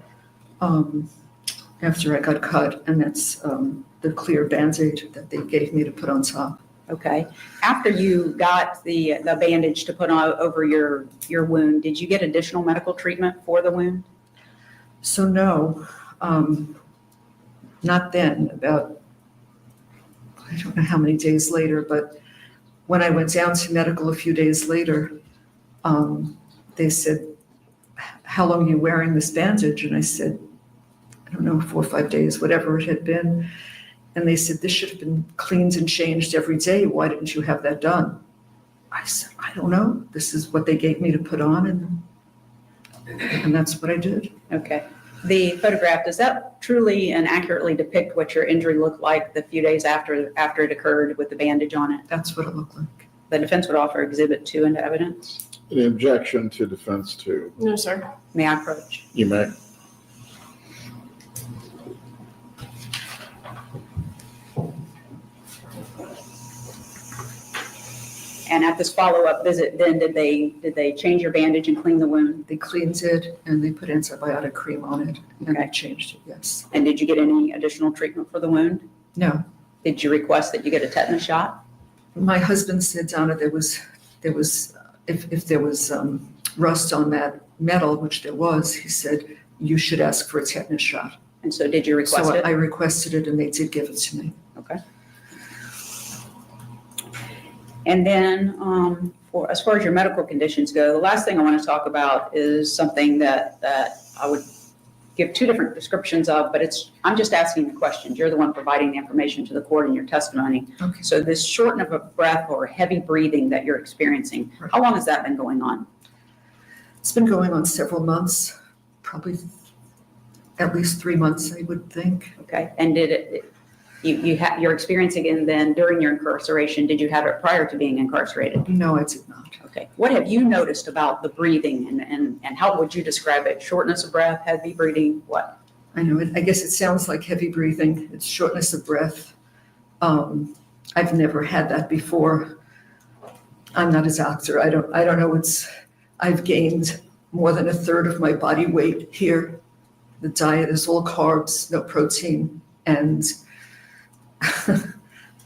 I got cut, and that's the clear Band-Aid that they gave me to put on top. Okay. After you got the bandage to put on over your wound, did you get additional medical treatment for the wound? So no, not then. About, I don't know how many days later, but when I went down to medical a few days later, they said, "How long are you wearing this bandage?" And I said, I don't know, 4 or 5 days, whatever it had been. And they said, "This should have been cleaned and changed every day. Why didn't you have that done?" I said, "I don't know. This is what they gave me to put on, and that's what I did." Okay. The photograph, does that truly and accurately depict what your injury looked like the few days after it occurred with the bandage on it? That's what it looked like. The defense would offer Exhibit 2 into evidence. The objection to defense 2. No, sir. May I approach? You may. And at this follow-up visit, then did they change your bandage and clean the wound? They cleaned it and they put antibiotic cream on it and they changed it, yes. And did you get any additional treatment for the wound? No. Did you request that you get a tetanus shot? My husband said, Donna, there was if there was rust on that metal, which there was, he said, you should ask for a tetanus shot. And so did you request it? So I requested it and they did give it to me. Okay. And then as far as your medical conditions go, the last thing I want to talk about is something that I would give 2 different descriptions of, but I'm just asking the questions. You're the one providing the information to the court in your testimony. Okay. So this shortness of breath or heavy breathing that you're experiencing, how long has that been going on? It's been going on several months, probably at least 3 months, I would think. Okay. And you're experiencing it then during your incarceration. Did you have it prior to being incarcerated? No, I did not. Okay. What have you noticed about the breathing and how would you describe it? Shortness of breath, heavy breathing, what? I know it. I guess it sounds like heavy breathing. It's shortness of breath. I've never had that before. I'm not a doctor. I don't know. I've gained more than 1/3 of my body weight here. The diet is all carbs, no protein, and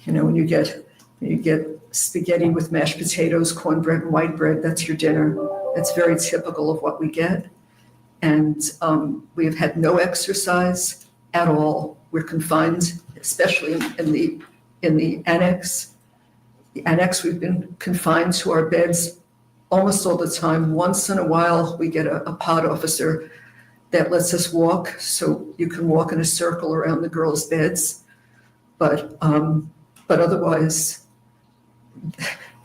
when you get spaghetti with mashed potatoes, cornbread, and white bread, that's your dinner. That's very typical of what we get. And we have had no exercise at all. We're confined, especially in the annex. The annex, we've been confined to our beds almost all the time. Once in a while, we get a pod officer that lets us walk, so you can walk in a circle around the girls' beds. But otherwise,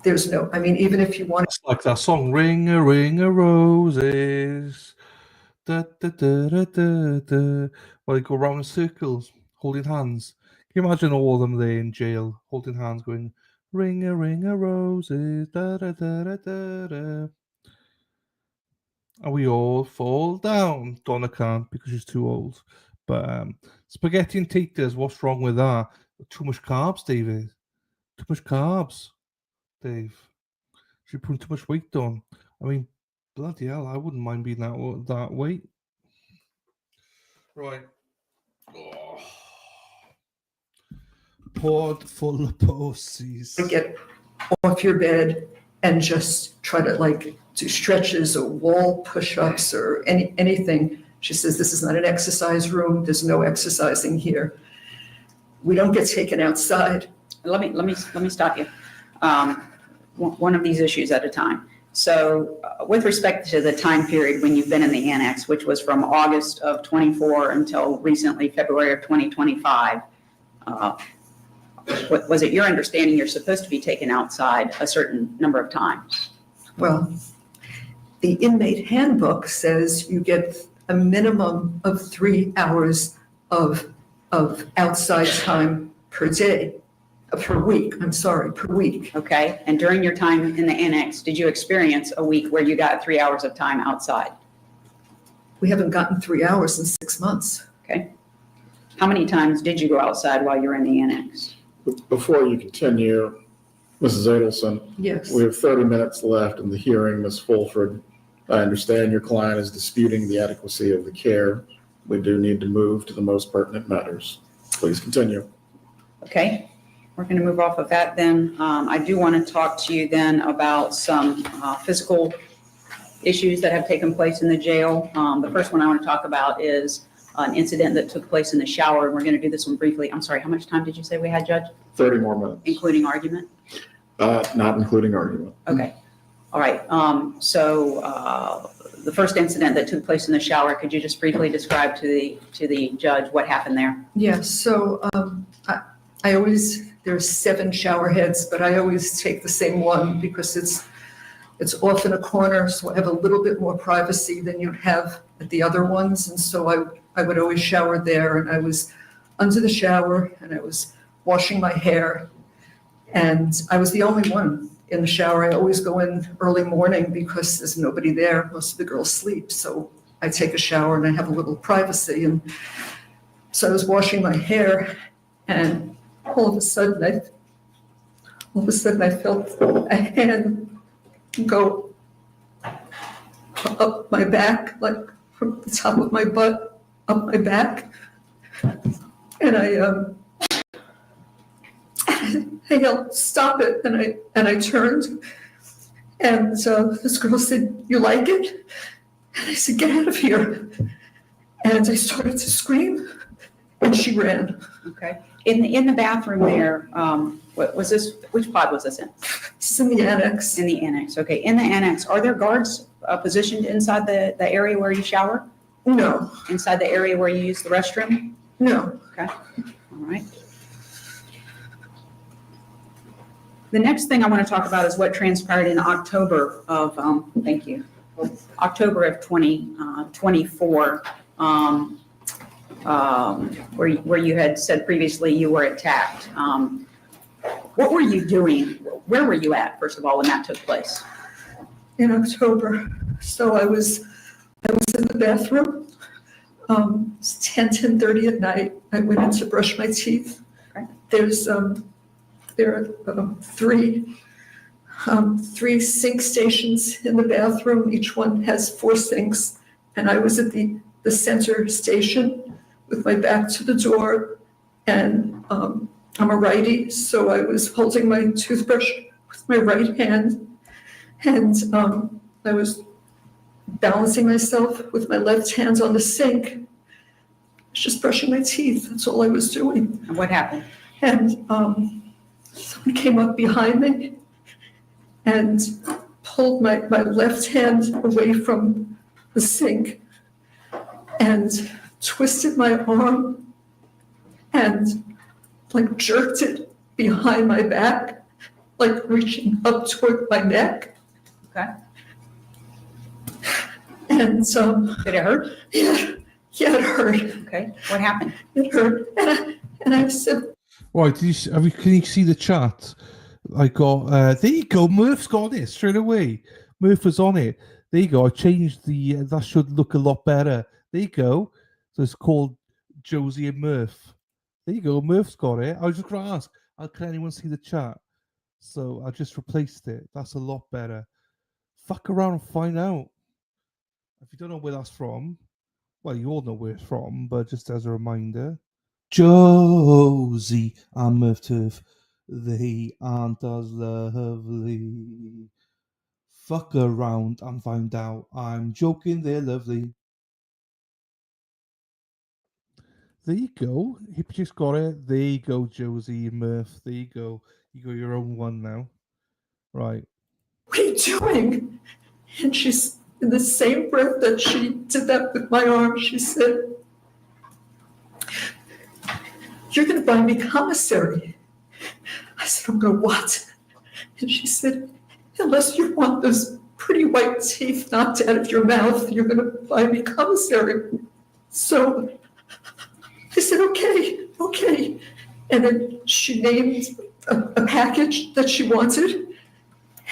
there's no, even if you want. It's like that song, Ring a Ring a Roses. Da, da, da, da, da, da. Well, they go around in circles, holding hands. Can you imagine all of them there in jail, holding hands, going, Ring a Roses, da, da, da, da, da, da. And we all fall down. Donna can't because she's too old. But spaghetti and taters, what's wrong with that? Too much carbs, David. Too much carbs, Dave. She's putting too much weight on. Bloody hell, I wouldn't mind being that weight. Right. Oh. Pod full of pussies. Get off your bed and just try to do stretches or wall push-ups or anything. She says, this is not an exercise room. There's no exercising here. We don't get taken outside. Let me stop you. One of these issues at a time. So with respect to the time period when you've been in the annex, which was from August of 24 until recently February of 2025, was it your understanding you're supposed to be taken outside a certain number of times? Well, the inmate handbook says you get a minimum of 3 hours of outside time per day. Per week. Okay. And during your time in the annex, did you experience a week where you got 3 hours of time outside? We haven't gotten 3 hours in 6 months. Okay. How many times did you go outside while you were in the annex? Before you continue, Mrs. Adelson, Yes. we have 30 minutes left in the hearing. Ms. Fulford, I understand your client is disputing the adequacy of the care. We do need to move to the most pertinent matters. Please continue. Okay, we're going to move off of that then. I do want to talk to you then about some physical issues that have taken place in the jail. The first one I want to talk about is an incident that took place in the shower. And we're going to do this one briefly. I'm sorry, how much time did you say we had, Judge? 30 more minutes. Including argument? Not including argument. Okay. All right. So the first incident that took place in the shower, could you just briefly describe to the judge what happened there? Yeah, so I always, there's 7 shower heads, but I always take the same one because it's off in a corner, so I have a little bit more privacy than you'd have at the other ones. And so I would always shower there, and I was under the shower and I was washing my hair, and I was the only one in the shower. I always go in early morning because there's nobody there. Most of the girls sleep, so I take a shower and I have a little privacy. And so I was washing my hair, and all of a sudden I felt a hand go up my back, like from the top of my butt up my back, and I yelled, "Stop it!" and I turned, and this girl said, "You like it?" And I said, "Get out of here!" And I started to scream, and she ran. Okay. In the bathroom there, what was this? Which pod was this in? This is in the annex. In the annex. Okay. In the annex, are there guards positioned inside the area where you shower? No. Inside the area where you use the restroom? No. Okay. All right. The next thing I want to talk about is what transpired in October of, thank you, October of 2024, where you had said previously you were attacked. What were you doing? Where were you at, first of all, when that took place? In October. So I was in the bathroom. It's 10:30 at night. I went in to brush my teeth. Okay. There are three sink stations in the bathroom. Each one has 4 sinks. And I was at the center station with my back to the door. And I'm a righty, so I was holding my toothbrush with my right hand. And I was balancing myself with my left hand on the sink. I was just brushing my teeth. That's all I was doing. And what happened? And someone came up behind me and pulled my left hand away from the sink and twisted my arm and like jerked it behind my back, like reaching up toward my neck. Okay. And did it hurt? Yeah, it hurt. Okay. What happened? It hurt. And I said, right, can you see the chat? I got, there you go, Murph's got it straight away. Murph was on it. There you go, I changed that should look a lot better. There you go. So it's called Josie and Murph. There you go, Murph's got it. I was just going to ask, can anyone see the chat? So I just replaced it. That's a lot better. Fuck around and find out. If you don't know where that's from, well, you all know where it's from, but just as a reminder, Josie and Murph Turf, they aren't as lovely. Fuck around and find out. I'm joking, they're lovely. There you go. You just got it. There you go, Josie and Murph. There you go. You got your own one now. Right. "What are you doing?" And she's, in the same breath that she did that with my arm, she said, "You're going to buy me commissary." I said, "I'm going to what?" And she said, "Unless you want those pretty white teeth knocked out of your mouth, you're going to buy me commissary." So I said, okay. And then she named a package that she wanted,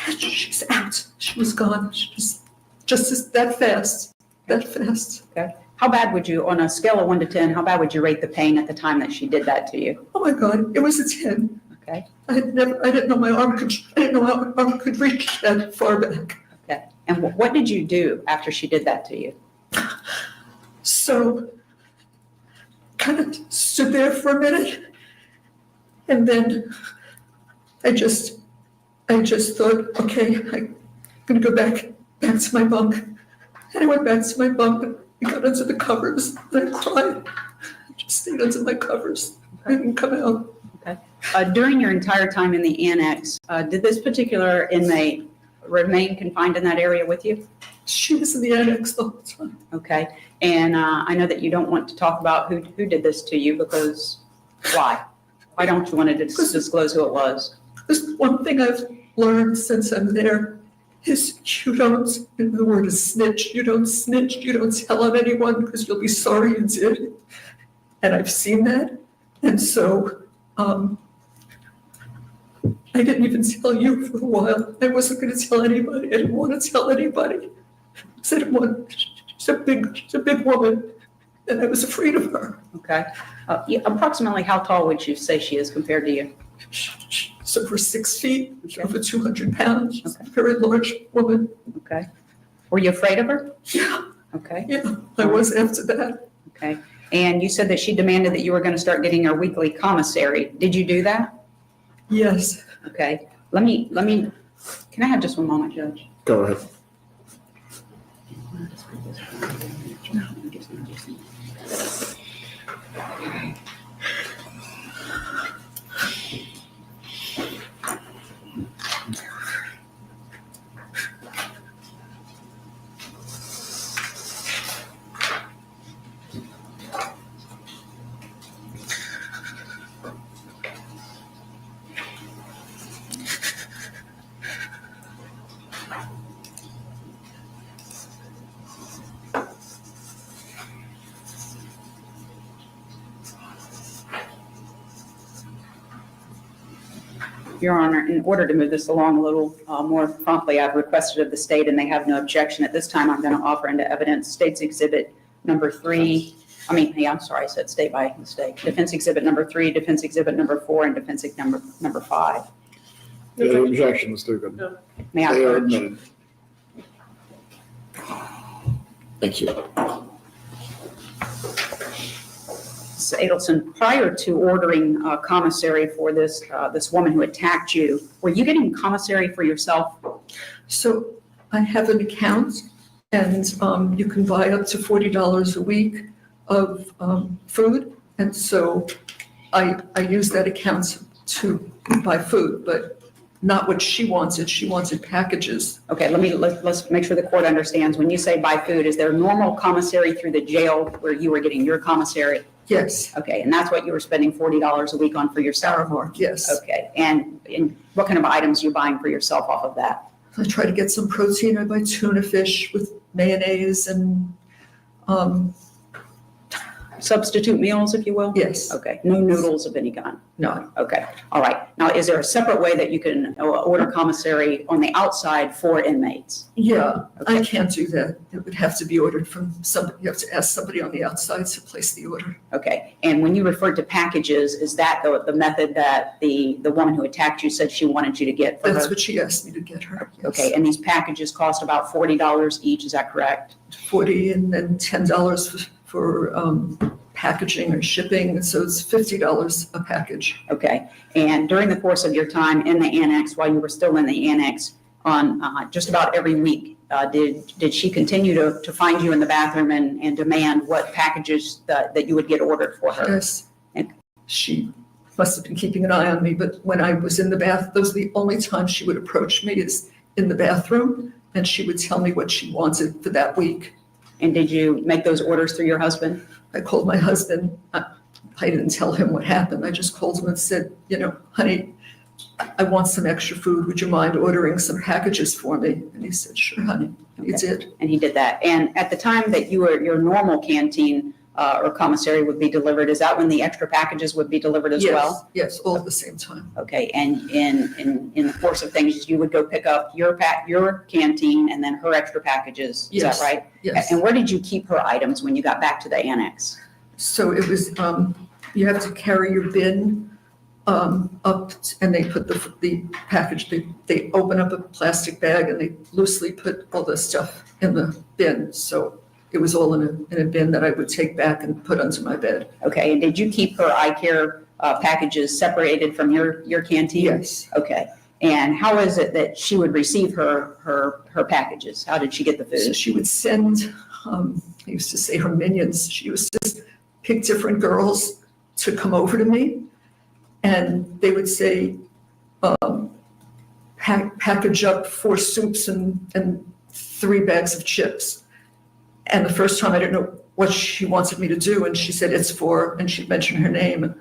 and she's out. She was gone. She was just that fast. Okay. How bad would you, on a scale of 1 to 10, how bad would you rate the pain at the time that she did that to you? Oh my God, it was a 10. Okay. I didn't know my arm could reach that far back. Okay. And what did you do after she did that to you? So, kind of stood there for a minute, and then I just thought, okay, I'm gonna go back to my bunk. And I went back to my bunk and I got under the covers and I cried. I just stayed under my covers. I didn't come out. Okay. During your entire time in the annex, did this particular inmate remain confined in that area with you? She was in the annex the whole time. Okay. And I know that you don't want to talk about who did this to you because why? Why don't you want to disclose who it was? There's one thing I've learned since I'm there is you don't, and the word is snitch, you don't snitch, you don't tell on anyone because you'll be sorry you did. And I've seen that. And so I didn't even tell you for a while. I wasn't going to tell anybody. I didn't want to tell anybody. I didn't want, she's a big woman, and I was afraid of her. Okay. Approximately how tall would you say she is compared to you? So for 6 feet, over 200 pounds, she's a very large woman. Okay. Were you afraid of her? Yeah. Okay. Yeah, I was after that. Okay. And you said that she demanded that you were going to start getting her weekly commissary. Did you do that? Yes. Okay. Let me, can I have just one moment, Judge? Go ahead. Your Honor, in order to move this along a little more promptly, I've requested of the state, and they have no objection. At this time, I'm going to offer into evidence State's Exhibit number 3. I'm sorry, I said state by mistake. Defense Exhibit number 3, Defense Exhibit number 4, and Defense Exhibit number 5. No objection, Mr. Goodman. No. May I They are approach? admitted. Thank you. Ms. Adelson, prior to ordering commissary for this woman who attacked you, were you getting commissary for yourself? So I have an account, and you can buy up to $40 a week of food. And so I use that account to buy food, but not what she wanted. She wanted packages. Okay, let's make sure the court understands. When you say buy food, is there normal commissary through the jail where you were getting your commissary? Yes. Okay, and that's what you were spending $40 a week on for yourself? Aramark, yes. Okay, and what kind of items are you buying for yourself off of that? I try to get some protein. I buy tuna fish with mayonnaise and substitute meals, if you will? Yes. Okay, no noodles of any kind? No. Okay, all right. Now, is there a separate way that you can order commissary on the outside for inmates? Yeah, Okay. I can't do that. It would have to be ordered from somebody. You have to ask somebody on the outside to place the order. Okay, and when you referred to packages, is that the method that the woman who attacked you said she wanted you to get for her? That's what she asked me to get her. Yes. Okay, and these packages cost about $40 each, is that correct? 40 and then $10 for packaging or shipping, so it's $50 a package. Okay, and during the course of your time in the annex, while you were still in the annex, on just about every week, did she continue to find you in the bathroom and demand what packages that you would get ordered for her? Yes, and she must have been keeping an eye on me, but when I was in the bath, those are the only times she would approach me is in the bathroom, and she would tell me what she wanted for that week. And did you make those orders through your husband? I called my husband. I didn't tell him what happened. I just called him and said, honey, I want some extra food. Would you mind ordering some packages for me? And he said, sure, honey. And he did. And he did that. And at the time that your normal canteen or commissary would be delivered, is that when the extra packages would be delivered as well? Yes, all at the same time. Okay, and in the course of things, you would go pick up your canteen and then her extra packages, is that right? Yes. And where did you keep her items when you got back to the annex? So it was, you have to carry your bin up and they put the package, they open up a plastic bag and they loosely put all the stuff in the bin. So it was all in a bin that I would take back and put under my bed. Okay, and did you keep her eye care packages separated from your canteen? Yes. Okay, and how is it that she would receive her packages? How did she get the food? So she would send, I used to say her minions, she used to pick different girls to come over to me, and they would say, package up 4 soups and 3 bags of chips. And the first time I didn't know what she wanted me to do, and she said, it's for, and she'd mention her name. And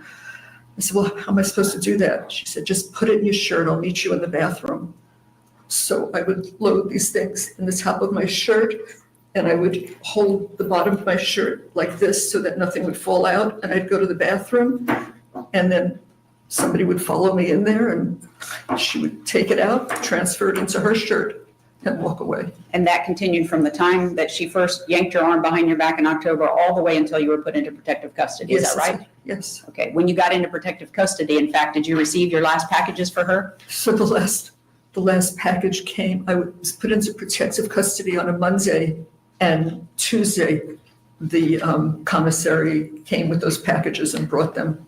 I said, well, how am I supposed to do that? She said, just put it in your shirt, I'll meet you in the bathroom. So I would load these things in the top of my shirt, and I would hold the bottom of my shirt like this so that nothing would fall out, and I'd go to the bathroom, and then somebody would follow me in there, and she would take it out, transfer it into her shirt, and walk away. And that continued from the time that she first yanked your arm behind your back in October all the way until you were put into protective custody. Is that right? Yes. Okay. When you got into protective custody, in fact, did you receive your last packages for her? So the last package came, I was put into protective custody on a Monday, and Tuesday, the commissary came with those packages and brought them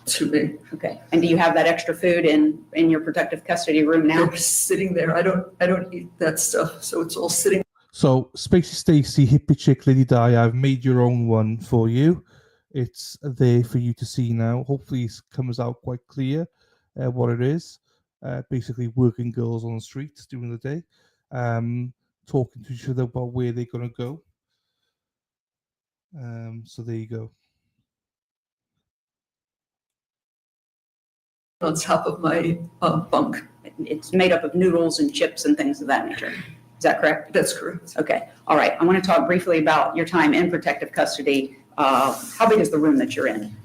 to me. Okay. And do you have that extra food in your protective custody room now? They're sitting there. I don't eat that stuff, so it's all sitting. So, Spacey Stacy, Hippie Chick, Lady Di, I've made your own one for you. It's there for you to see now. Hopefully, it comes out quite clear what it is. Basically, working girls on the streets during the day, talking to each other about where they're going to go. So there you go. On top of my bunk. It's made up of noodles and chips and things of that nature. Is that correct? That's correct. Okay. All right. I want to talk briefly about your time in protective custody. How big is the room that you're in?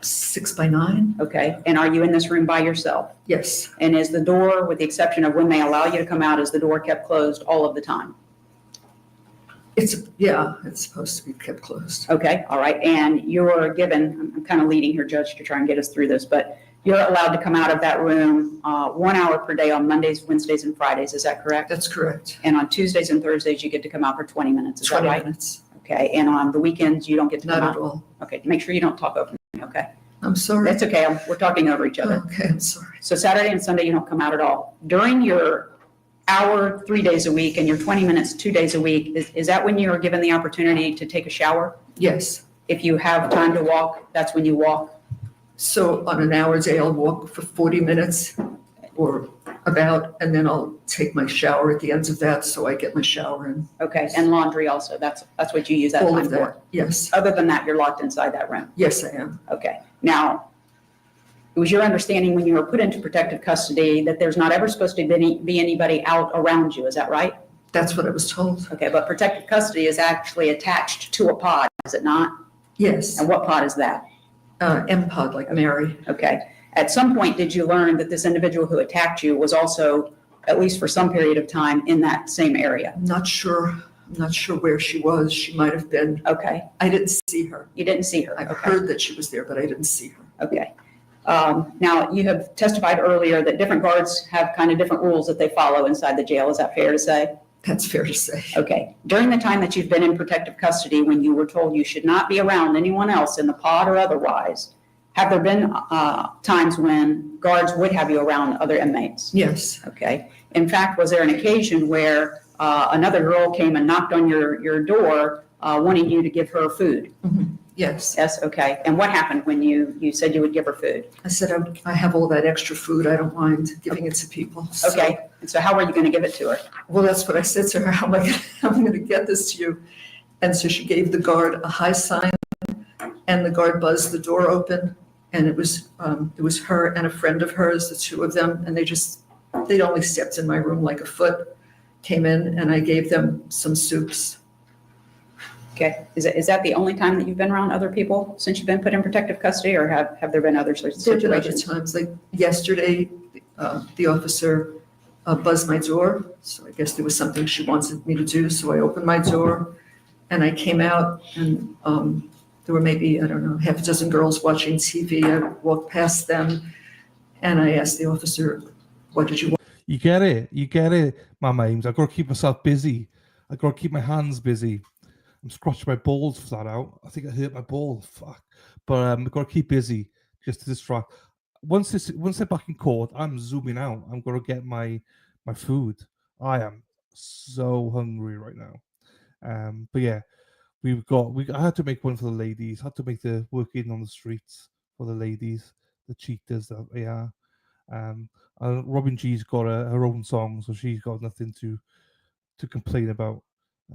6 by 9. Okay. And are you in this room by yourself? Yes. And is the door, with the exception of when they allow you to come out, is the door kept closed all of the time? It's supposed to be kept closed. Okay, all right. And you're given, I'm kind of leading here, Judge, to try and get us through this, but you're allowed to come out of that room 1 hour per day on Mondays, Wednesdays, and Fridays. Is that correct? That's correct. And on Tuesdays and Thursdays, you get to come out for 20 minutes. Is that 20 right? minutes. Okay. And on the weekends, you don't get to come out? Not at all. Okay. Make sure you don't talk over me. Okay. I'm sorry. That's okay. We're talking over each other. Okay, I'm sorry. So Saturday and Sunday, you don't come out at all. During your hour 3 days a week and your 20 minutes 2 days a week, is that when you are given the opportunity to take a shower? Yes. If you have time to walk, that's when you walk? So on an hour day, I'll walk for 40 minutes or about, and then I'll take my shower at the end of that, so I get my shower in. Okay, and laundry also, that's what you use that All time of that, for? yes. Other than that, you're locked inside that room? Yes, I am. Okay. Now, it was your understanding when you were put into protective custody that there's not ever supposed to be anybody out around you, is that right? That's what I was told. Okay, but protective custody is actually attached to a pod, is it not? Yes. And what pod is that? M-pod, like Mary. Okay. At some point, did you learn that this individual who attacked you was also, at least for some period of time, in that same area? I'm not sure where she was. She might have been. Okay. I didn't see her. You didn't see her? I Okay. heard that she was there, but I didn't see her. Okay. Now, you have testified earlier that different guards have kind of different rules that they follow inside the jail. Is that fair to say? That's fair to say. Okay. During the time that you've been in protective custody, when you were told you should not be around anyone else in the pod or otherwise, have there been times when guards would have you around other inmates? Yes. Okay. In fact, was there an occasion where another girl came and knocked on your door wanting you to give her food? Mm-hmm. Yes. Yes, okay. And what happened when you said you would give her food? I said, I have all that extra food. I don't mind giving it to people. So, okay. And so how were you going to give it to her? Well, that's what I said to her. How am I going to get this to you? And so she gave the guard a high sign, and the guard buzzed the door open. And it was her and a friend of hers, the two of them. And they'd only stepped in my room like a foot, came in, and I gave them some soups. Okay. Is that the only time that you've been around other people since you've been put in protective custody, or have there been other sorts of There have been situations? other times, like yesterday, the officer buzzed my door. So I guess there was something she wanted me to do. So I opened my door and I came out, and there were maybe, I don't know, half a dozen girls watching TV. I walked past them and I asked the officer, what did you want? You get it, my mames. I've got to keep myself busy. I've got to keep my hands busy. I'm scratching my balls flat out. I think I hurt my ball. Fuck. But I've got to keep busy just to distract. Once they're back in court, I'm zooming out. I'm going to get my food. I am so hungry right now. But yeah, I had to make one for the ladies. I had to make the working on the streets for the ladies, the cheaters that they are. Robin G's got her own song, so she's got nothing to complain about.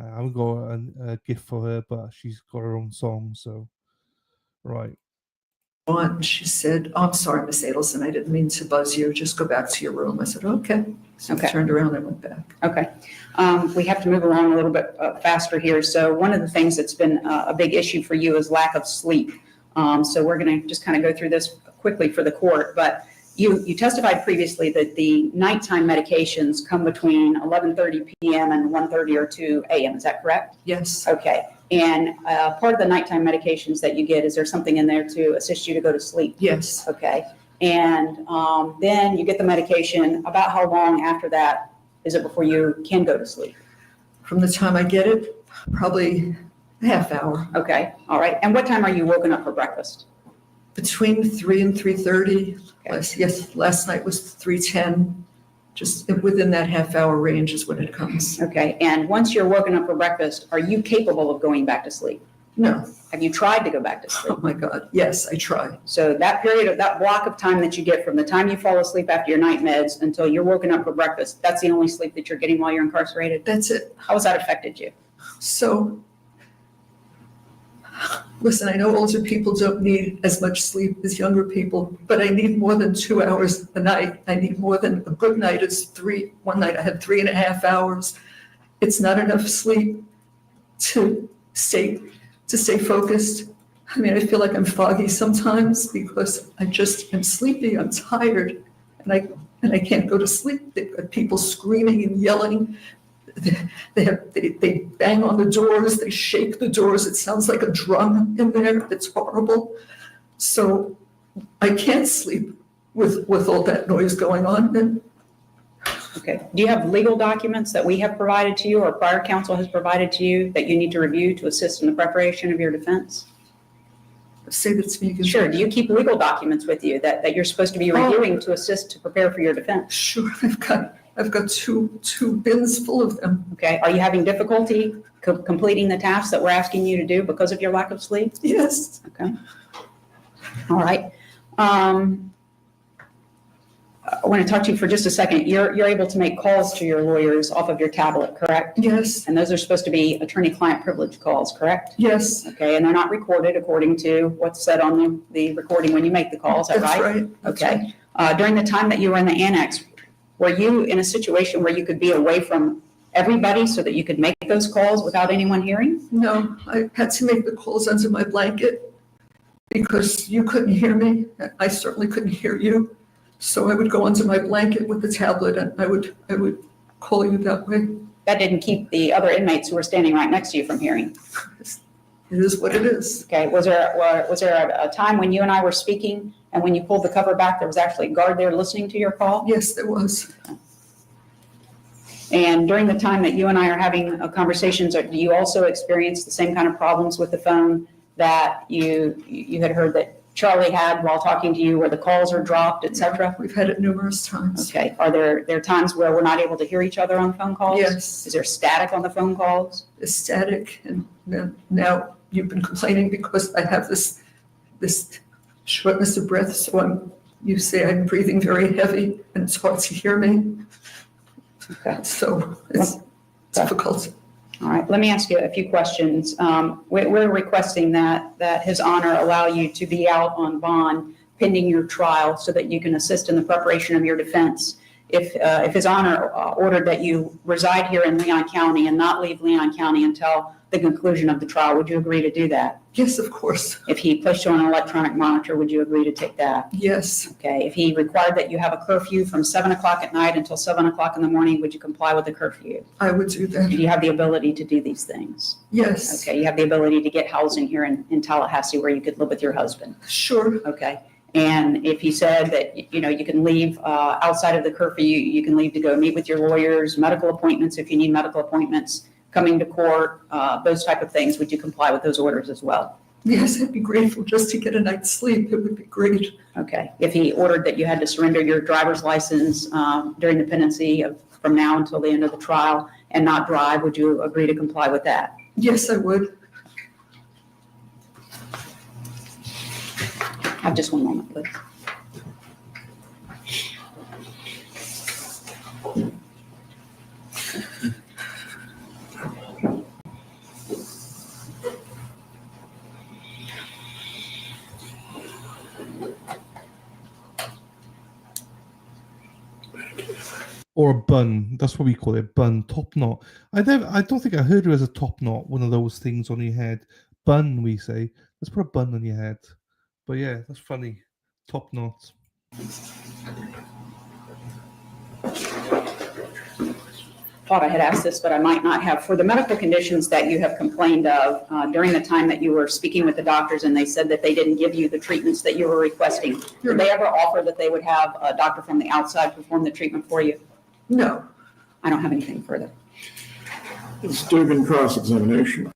I haven't got a gift for her, but she's got her own song. So, right. And she said, "Oh, I'm sorry, Miss Adelson, I didn't mean to buzz you. Just go back to your room." I said, "Okay." So I turned around and went back. Okay. We have to move along a little bit faster here. So one of the things that's been a big issue for you is lack of sleep. So we're going to just kind of go through this quickly for the court. But you testified previously that the nighttime medications come between 11:30 p.m. and 1:30 or 2 a.m. Is that correct? Yes. Okay. And part of the nighttime medications that you get, is there something in there to assist you to go to sleep? Yes. Okay. And then you get the medication. About how long after that is it before you can go to sleep? From the time I get it, probably a half hour. Okay. All right. And what time are you woken up for breakfast? Between 3 and 3:30. Yes, last night was 3:10. Just within that half hour range is when it comes. Okay. And once you're woken up for breakfast, are you capable of going back to sleep? No. Have you tried to go back to sleep? Oh my God. Yes, I try. So that block of time that you get from the time you fall asleep after your night meds until you're woken up for breakfast, that's the only sleep that you're getting while you're incarcerated? That's it. How has that affected you? So, listen, I know older people don't need as much sleep as younger people, but I need more than 2 hours a night. I need more than a good night is 3. One night I had 3.5 hours. It's not enough sleep to stay focused. I mean, I feel like I'm foggy sometimes because I just am sleepy. I'm tired, and I can't go to sleep. They've got people screaming and yelling. They bang on the doors, they shake the doors. It sounds like a drum in there. It's horrible. So I can't sleep with all that noise going on. Okay. Do you have legal documents that we have provided to you or prior counsel has provided to you that you need to review to assist in the preparation of your defense? Say that to me again. Sure. Do you keep legal documents with you that you're supposed to be reviewing to assist to prepare for your defense? Sure. I've got two bins full of them. Okay. Are you having difficulty completing the tasks that we're asking you to do because of your lack of sleep? Yes. Okay. All right. I want to talk to you for just a second. You're able to make calls to your lawyers off of your tablet, correct? Yes. And those are supposed to be attorney-client privilege calls, correct? Yes. Okay. And they're not recorded according to what's said on the recording when you make the call. Is that That's right? right. That's Okay. right. During the time that you were in the annex, were you in a situation where you could be away from everybody so that you could make those calls without anyone hearing? No, I had to make the calls under my blanket because you couldn't hear me. I certainly couldn't hear you. So I would go under my blanket with the tablet and I would call you that way. That didn't keep the other inmates who were standing right next to you from hearing. It is what it is. Okay. Was there a time when you and I were speaking and when you pulled the cover back, there was actually a guard there listening to your call? Yes, there was. And during the time that you and I are having conversations, do you also experience the same kind of problems with the phone that you had heard that Charlie had while talking to you, where the calls are dropped, et cetera? We've had it numerous times. Okay. Are there times where we're not able to hear each other on phone calls? Yes. Is there static on the phone calls? It's static, and now you've been complaining because I have this shortness of breath. So you say I'm breathing very heavy, and it's hard to hear me. Okay. So it's difficult. All right, let me ask you a few questions. We're requesting that His Honor allow you to be out on bond pending your trial so that you can assist in the preparation of your defense. if His Honor ordered that you reside here in Leon County and not leave Leon County until the conclusion of the trial, would you agree to do that? Yes, of course. If he placed you on an electronic monitor, would you agree to take that? Yes. Okay. If he required that you have a curfew from 7 o'clock at night until 7 o'clock in the morning, would you comply with the curfew? I would do that. Do you have the ability to do these things? Yes. Okay. You have the ability to get housing here in Tallahassee where you could live with your husband? Sure. Okay. And if he said that, you can leave outside of the curfew, you can leave to go meet with your lawyers, medical appointments if you need medical appointments, coming to court, those type of things, would you comply with those orders as well? Yes, I'd be grateful just to get a night's sleep. It would be great. Okay. If he ordered that you had to surrender your driver's license during the pendency from now until the end of the trial and not drive, would you agree to comply with that? Yes, I would. Have just one moment, please. Or a bun. That's what we call it, bun, top knot. I don't think I heard it as a top knot, one of those things on your head. Bun, we say. Let's put a bun on your head. But yeah, that's funny. Top knot. Thought I had asked this, but I might not have. For the medical conditions that you have complained of during the time that you were speaking with the doctors and they said that they didn't give you the treatments that you were requesting, did they ever offer that they would have a doctor from the outside perform the treatment for you? No. I don't have anything further. Student cross-examination.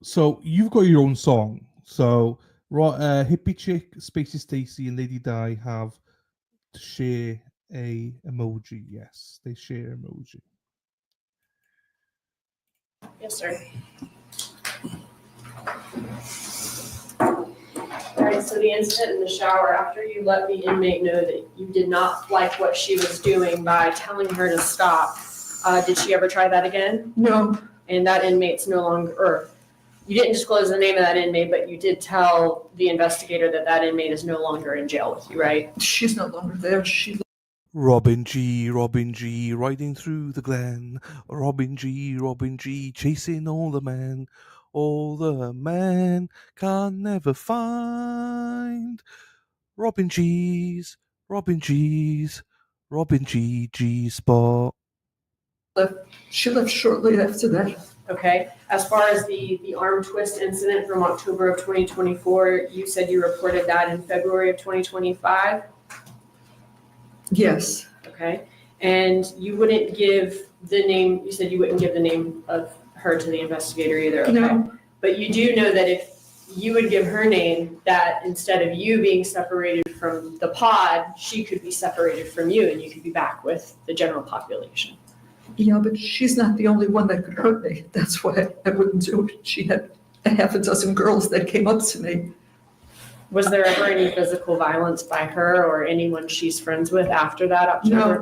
So you've got your own song. So Hippie Chick, Spacey Stacy, and Lady Di have to share a emoji. Yes, they share emoji. Yes, sir. All right, so the incident in the shower, after you let the inmate know that you did not like what she was doing by telling her to stop, did she ever try that again? No. And that inmate's no longer, or you didn't disclose the name of that inmate, but you did tell the investigator that that inmate is no longer in jail with you, right? She's no longer there. Robin G, riding through the glen. Robin G, chasing all the men. All the men can never find. Robin G, G spot. She left shortly after that. Okay. As far as the arm twist incident from October of 2024, you said you reported that in February of 2025? Yes. Okay. And you wouldn't give the name, you said you wouldn't give the name of her to the investigator either, okay? No. But you do know that if you would give her name, that instead of you being separated from the pod, she could be separated from you and you could be back with the general population. Yeah, but she's not the only one that could hurt me. That's why I wouldn't do it. She had a half a dozen girls that came up to me. Was there ever any physical violence by her or anyone she's friends with after that October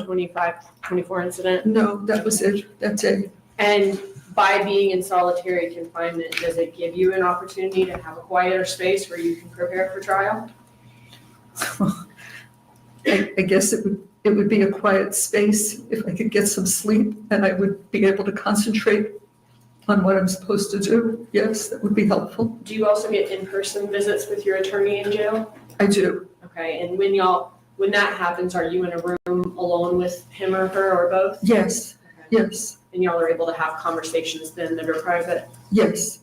24 incident? No, that was it. That's it. And by being in solitary confinement, does it give you an opportunity to have a quieter space where you can prepare for trial? I guess it would be a quiet space if I could get some sleep and I would be able to concentrate on what I'm supposed to do. Yes, that would be helpful. Do you also get in-person visits with your attorney in jail? I do. Okay, and when that happens, are you in a room alone with him or her or both? Yes, yes, And y'all are able to have conversations then that are private? yes.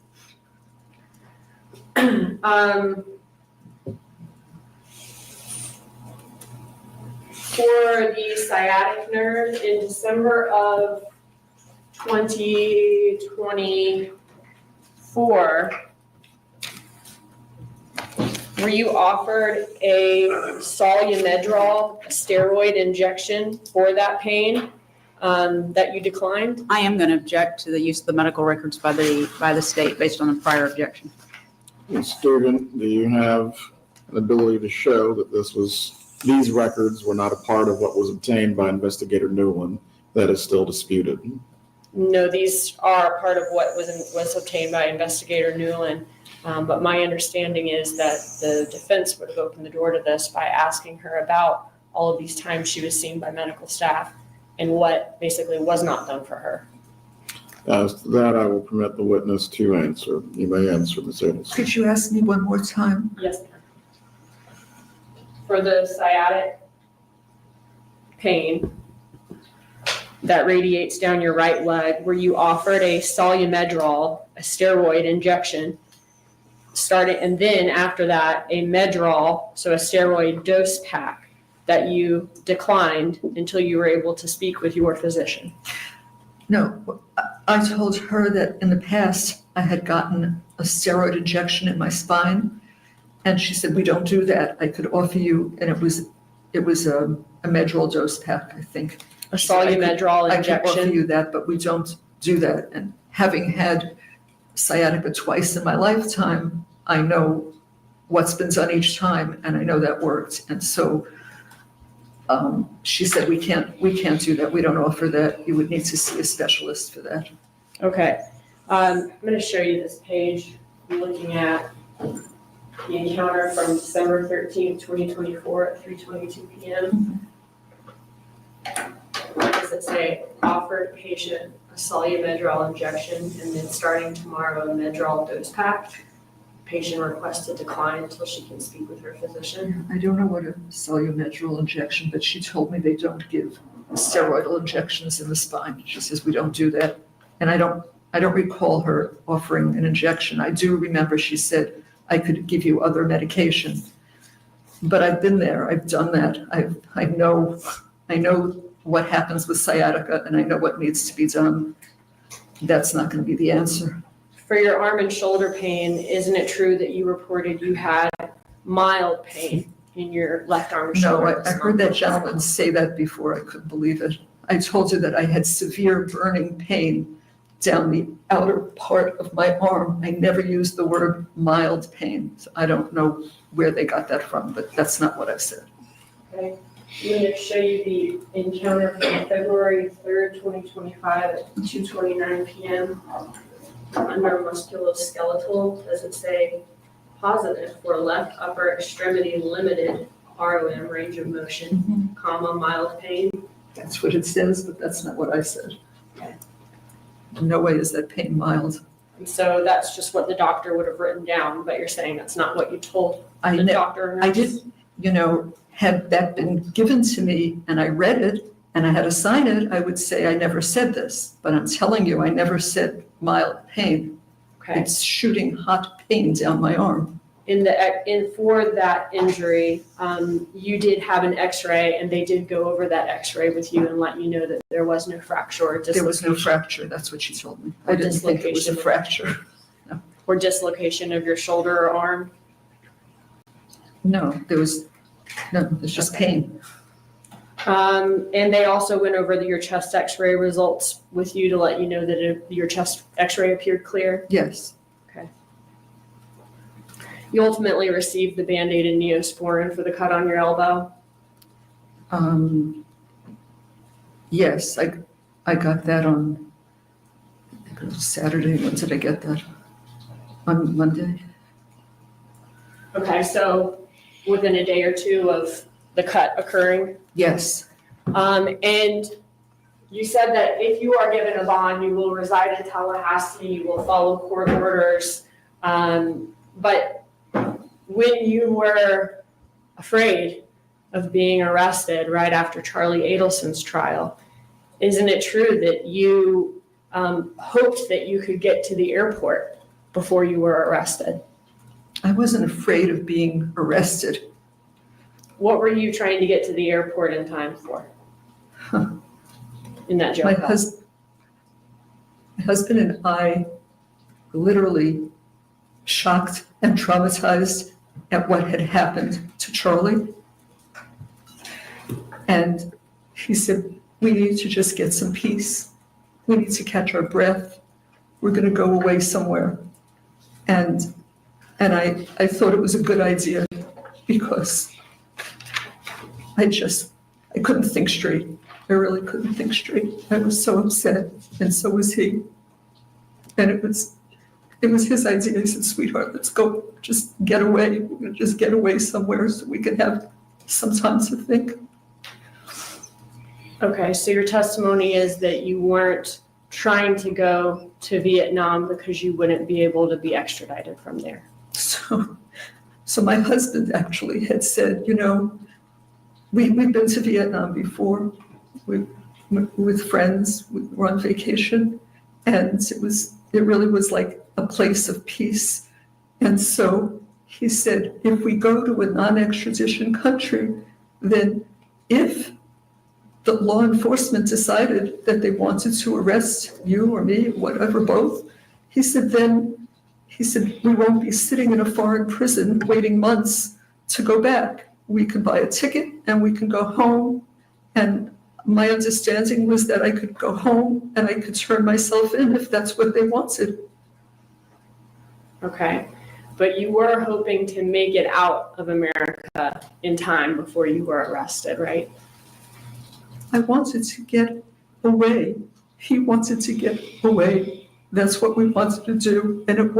For the sciatic nerve, in December of 2024, were you offered a Solumedrol steroid injection for that pain that you declined? I am going to object to the use of the medical records by the state based on a prior objection. Student, do you have an ability to show that these records were not a part of what was obtained by Investigator Newland that is still disputed? No, these are part of what was obtained by Investigator Newland. But my understanding is that the defense would have opened the door to this by asking her about all of these times she was seen by medical staff and what basically was not done for her. As to that, I will permit the witness to answer. You may answer, Ms. Adelson. Could you ask me one more time? Yes, ma'am. For the sciatic pain that radiates down your right leg, were you offered a Solumedrol, a steroid injection, and then after that, a Medrol, so a steroid dose pack that you declined until you were able to speak with your physician? No, I told her that in the past I had gotten a steroid injection in my spine, and she said, we don't do that. I could offer you, and it was a Medrol dose pack, I think. A Solumedrol injection? I could offer you that, but we don't do that. And having had sciatica twice in my lifetime, I know what's been done each time, and I know that worked. And so she said, we can't do that. We don't offer that. You would need to see a specialist for that. Okay. I'm going to show you this page. I'm looking at the encounter from December 13th, 2024 at 3:22 p.m. What does it say? Offered patient a Solumedrol injection and then starting tomorrow a Medrol dose pack. Patient requested decline until she can speak with her physician. I don't know what a Solumedrol injection, but she told me they don't give steroidal injections in the spine. She says we don't do that. And I don't recall her offering an injection. I do remember she said I could give you other medication. But I've been there, I've done that. I know what happens with sciatica, and I know what needs to be done. That's not going to be the answer. For your arm and shoulder pain, isn't it true that you reported you had mild pain in your left arm and shoulder? No, I heard that gentleman say that before. I couldn't believe it. I told you that I had severe burning pain down the outer part of my arm. I never used the word mild pain. So I don't know where they got that from, but that's not what I said. Okay. I'm going to show you the encounter from February 3rd, 2025 at 2:29 p.m. Under musculoskeletal, does it say positive for left upper extremity limited ROM range of motion, comma, mild pain? That's what it says, but that's not what I said. Okay. No way is that pain mild. And so that's just what the doctor would have written down, but you're saying that's not what you told the doctor? I did, had that been given to me and I read it and I had to sign it, I would say I never said this. But I'm telling you, I never said mild pain. Okay. It's shooting hot pain down my arm. For that injury, you did have an X-ray, and they did go over that X-ray with you and let you know that there was no fracture or dislocation. There was no fracture. That's what she told me. I didn't think it was a fracture. No. Or dislocation of your shoulder or arm? No, it's just pain. And they also went over your chest X-ray results with you to let you know that your chest X-ray appeared clear? Yes. Okay. You ultimately received the Band-Aid and Neosporin for the cut on your elbow? Yes, I got that on, I think it was Saturday. When did I get that? On Monday. Okay, so within a day or two of the cut occurring? Yes. And you said that if you are given a bond, you will reside in Tallahassee, you will follow court orders. But when you were afraid of being arrested right after Charlie Adelson's trial, isn't it true that you hoped that you could get to the airport before you were arrested? I wasn't afraid of being arrested. What were you trying to get to the airport in time for? In that jail My cell? husband and I were literally shocked and traumatized at what had happened to Charlie. And he said, we need to just get some peace. We need to catch our breath. We're going to go away somewhere. And I thought it was a good idea because I couldn't think straight. I really couldn't think straight. I was so upset, and so was he. And it was his idea. He said, sweetheart, let's go, just get away. We're going to just get away somewhere so we can have some time to think. Okay, so your testimony is that you weren't trying to go to Vietnam because you wouldn't be able to be extradited from there. So my husband actually had said, you know, we've been to Vietnam before with friends, we were on vacation, and it really was like a place of peace. And so he said, if we go to a non-extradition country, then if the law enforcement decided that they wanted to arrest you or me, whatever, both, he said, we won't be sitting in a foreign prison waiting months to go back. We could buy a ticket and we can go home. And my understanding was that I could go home and I could turn myself in if that's what they wanted. Okay, but you were hoping to make it out of America in time before you were arrested, right? I wanted to get away. He wanted to get away. That's what we wanted to do. And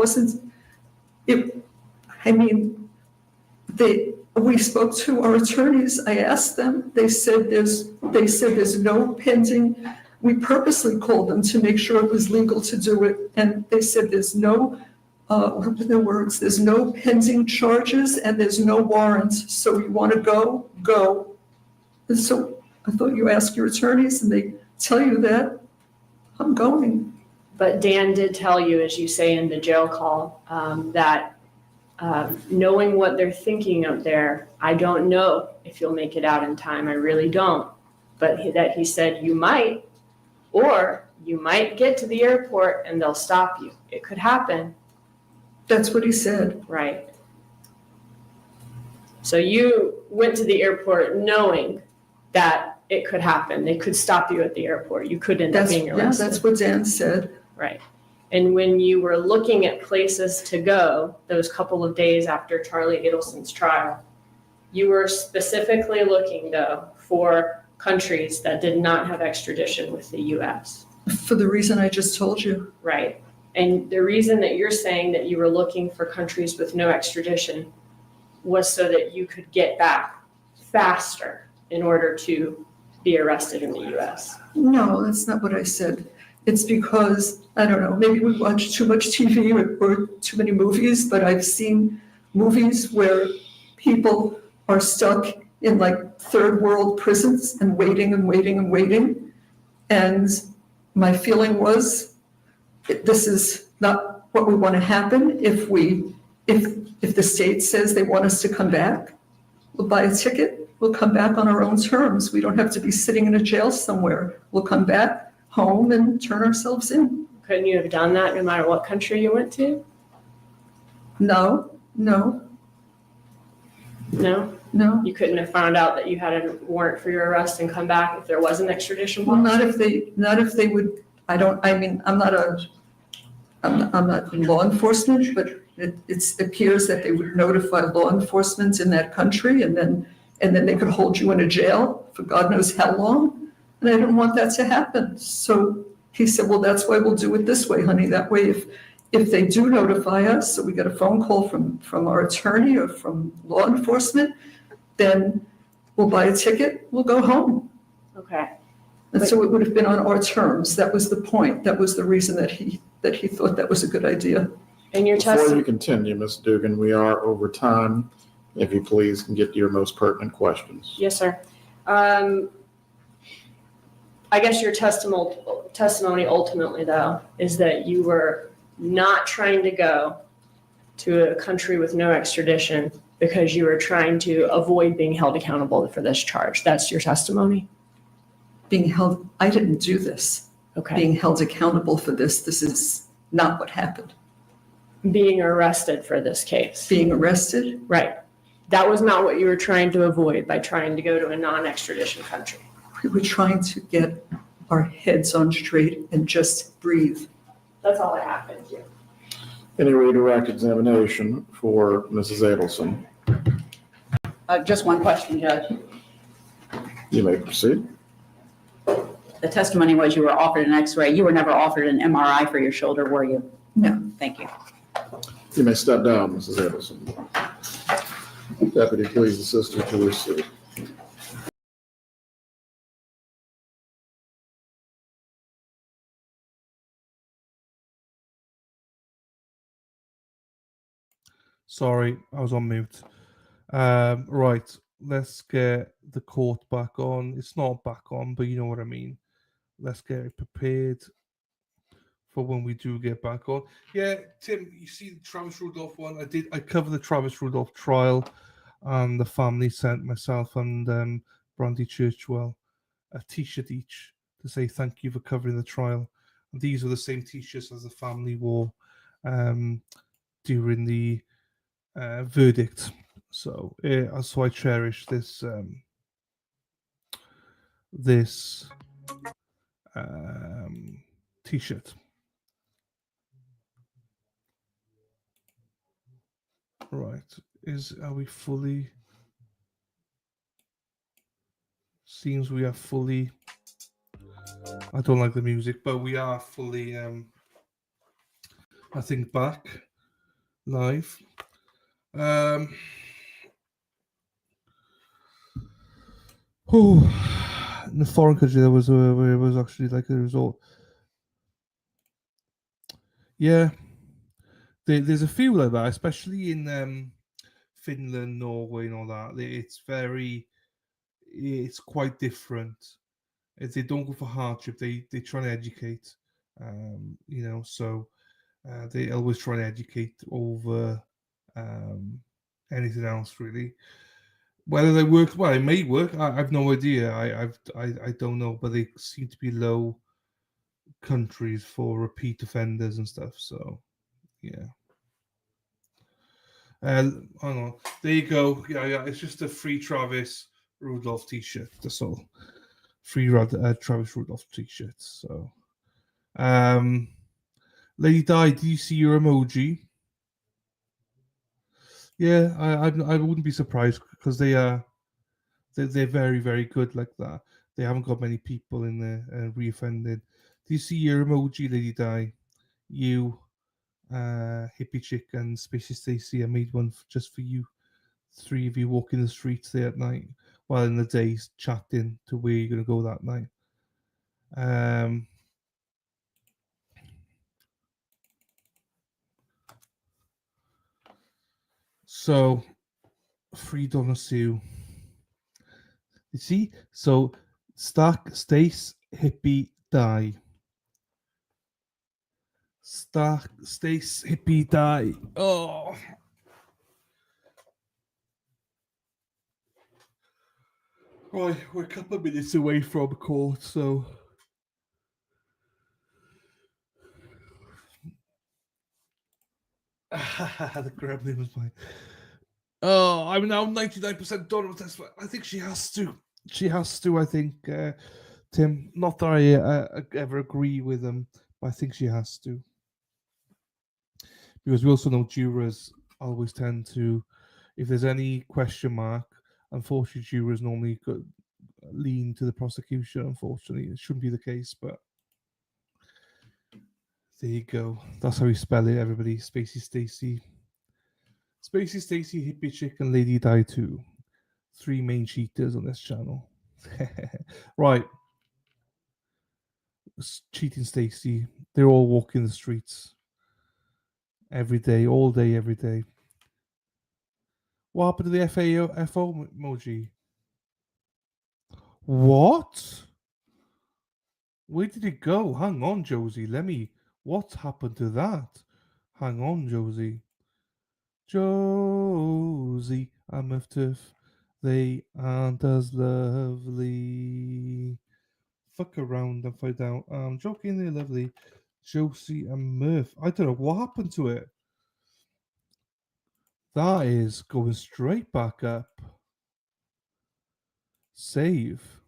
we spoke to our attorneys. I asked them, they said there's no pending. We purposely called them to make sure it was legal to do it. And they said there's no, what were their words? There's no pending charges and there's no warrants. So you want to go. And so I thought you asked your attorneys and they tell you that. I'm going. But Dan did tell you, as you say in the jail call, that knowing what they're thinking up there, I don't know if you'll make it out in time. I really don't. But that he said you might, or you might get to the airport and they'll stop you. It could happen. That's what he said. Right. So you went to the airport knowing that it could happen. They could stop you at the airport. You could end up being arrested. Yeah, that's what Dan said. Right. And when you were looking at places to go those couple of days after Charlie Adelson's trial, you were specifically looking, though, for countries that did not have extradition with the U.S. For the reason I just told you. Right. And the reason that you're saying that you were looking for countries with no extradition was so that you could get back faster in order to be arrested in the U.S. No, that's not what I said. It's because, I don't know, maybe we watch too much TV or too many movies, but I've seen movies where people are stuck in like third world prisons and waiting and waiting and waiting. And my feeling was, this is not what we want to happen. If the state says they want us to come back, we'll buy a ticket. We'll come back on our own terms. We don't have to be sitting in a jail somewhere. We'll come back home and turn ourselves in. Couldn't you have done that no matter what country you went to? No. No? You couldn't have found out that you had a warrant for your arrest and come back if there was an extradition Well, policy? not if they would, I'm not in law enforcement, but it appears that they would notify law enforcement in that country and then they could hold you in a jail for God knows how long. And I didn't want that to happen. So he said, well, that's why we'll do it this way, honey. That way, if they do notify us, so we get a phone call from our attorney or from law enforcement, then we'll buy a ticket, we'll go home. Okay. And so it would have been on our terms. That was the point. That was the reason that he thought that was a good idea. And your Before you continue, Ms. Dugan, we are over time. If you please can get to your most pertinent questions. Yes, sir. I guess your testimony ultimately, though, is that you were not trying to go to a country with no extradition because you were trying to avoid being held accountable for this charge. That's your testimony? I didn't do this. Okay. Being held accountable for this is not what happened. Being arrested for this case. Being arrested? Right. That was not what you were trying to avoid by trying to go to a non-extradition country. We were trying to get our heads on straight and just breathe. That's all I have. Thank you. Any redirect examination for Mrs. Adelson? Just one question, Judge. You may proceed. The testimony was you were offered an x-ray. You were never offered an MRI for your shoulder, were you? No. Thank you. You may step down, Mrs. Adelson. Deputy, please assist her to her seat. Sorry, I was on mute. Right, let's get the court back on. It's not back on, but you know what I mean. Let's get it prepared for when we do get back on. Yeah, Tim, you see the Travis Rudolph one? I covered the Travis Rudolph trial, and the family sent myself and Brandy Churchwell a t-shirt each to say thank you for covering the trial. And these are the same t-shirts as the family wore during the verdict. So I cherish this this t-shirt. Right. Are we fully? Seems we are fully. I don't like the music, but we are fully. I think back live. In the foreign country, there was where it was actually like a result. Yeah, there's a few like that, especially in Finland, Norway, and all that. It's quite different. If they don't go for hardship, they try to educate. So they always try to educate over anything else, really. Whether they work, well, it may work. I've no idea. I don't know, but they seem to be low countries for repeat offenders and stuff. So, yeah. Hang on. There you go. Yeah. It's just a free Travis Rudolph T-shirt. That's all. Free Travis Rudolph T-shirt. So, Lady Di, do you see your emoji? Yeah, I wouldn't be surprised because they're very, very good like that. They haven't got many people in there reoffended. Do you see your emoji, Lady Di? You, Hippie Chick, and Spacey Stacy. I made one just for you. 3 of you walking the streets there at night, while in the days chatting to where you're gonna go that night. So, free Donna Sue. You see? So, Stace, Hippie, Die. Stace, Hippie, Die. Oh. Right, we're a couple of minutes away from court, so. The gremlin was mine. Oh, I'm now 99% done with this. I think she has to. She has to, I think, Tim. Not that I ever agree with them, but I think she has to. Because we also know jurors always tend to, if there's any question mark, unfortunately, jurors normally lean to the prosecution. Unfortunately, it shouldn't be the case, but there you go. That's how you spell it, everybody. Spacey Stacy. Spacey Stacy, Hippie Chick, and Lady Di 2. 3 main cheaters on this channel. Right. Cheating Stacy. They're all walking the streets. Every day, all day, every day. What happened to the FO emoji? What? Where did it go? Hang on, Josie. What happened to that? Hang on, Josie. Josie, I'm of turf. They aren't as lovely. Fuck around and find out. I'm joking, they're lovely. Josie and Murph. I don't know what happened to it. That is going straight back up. Save.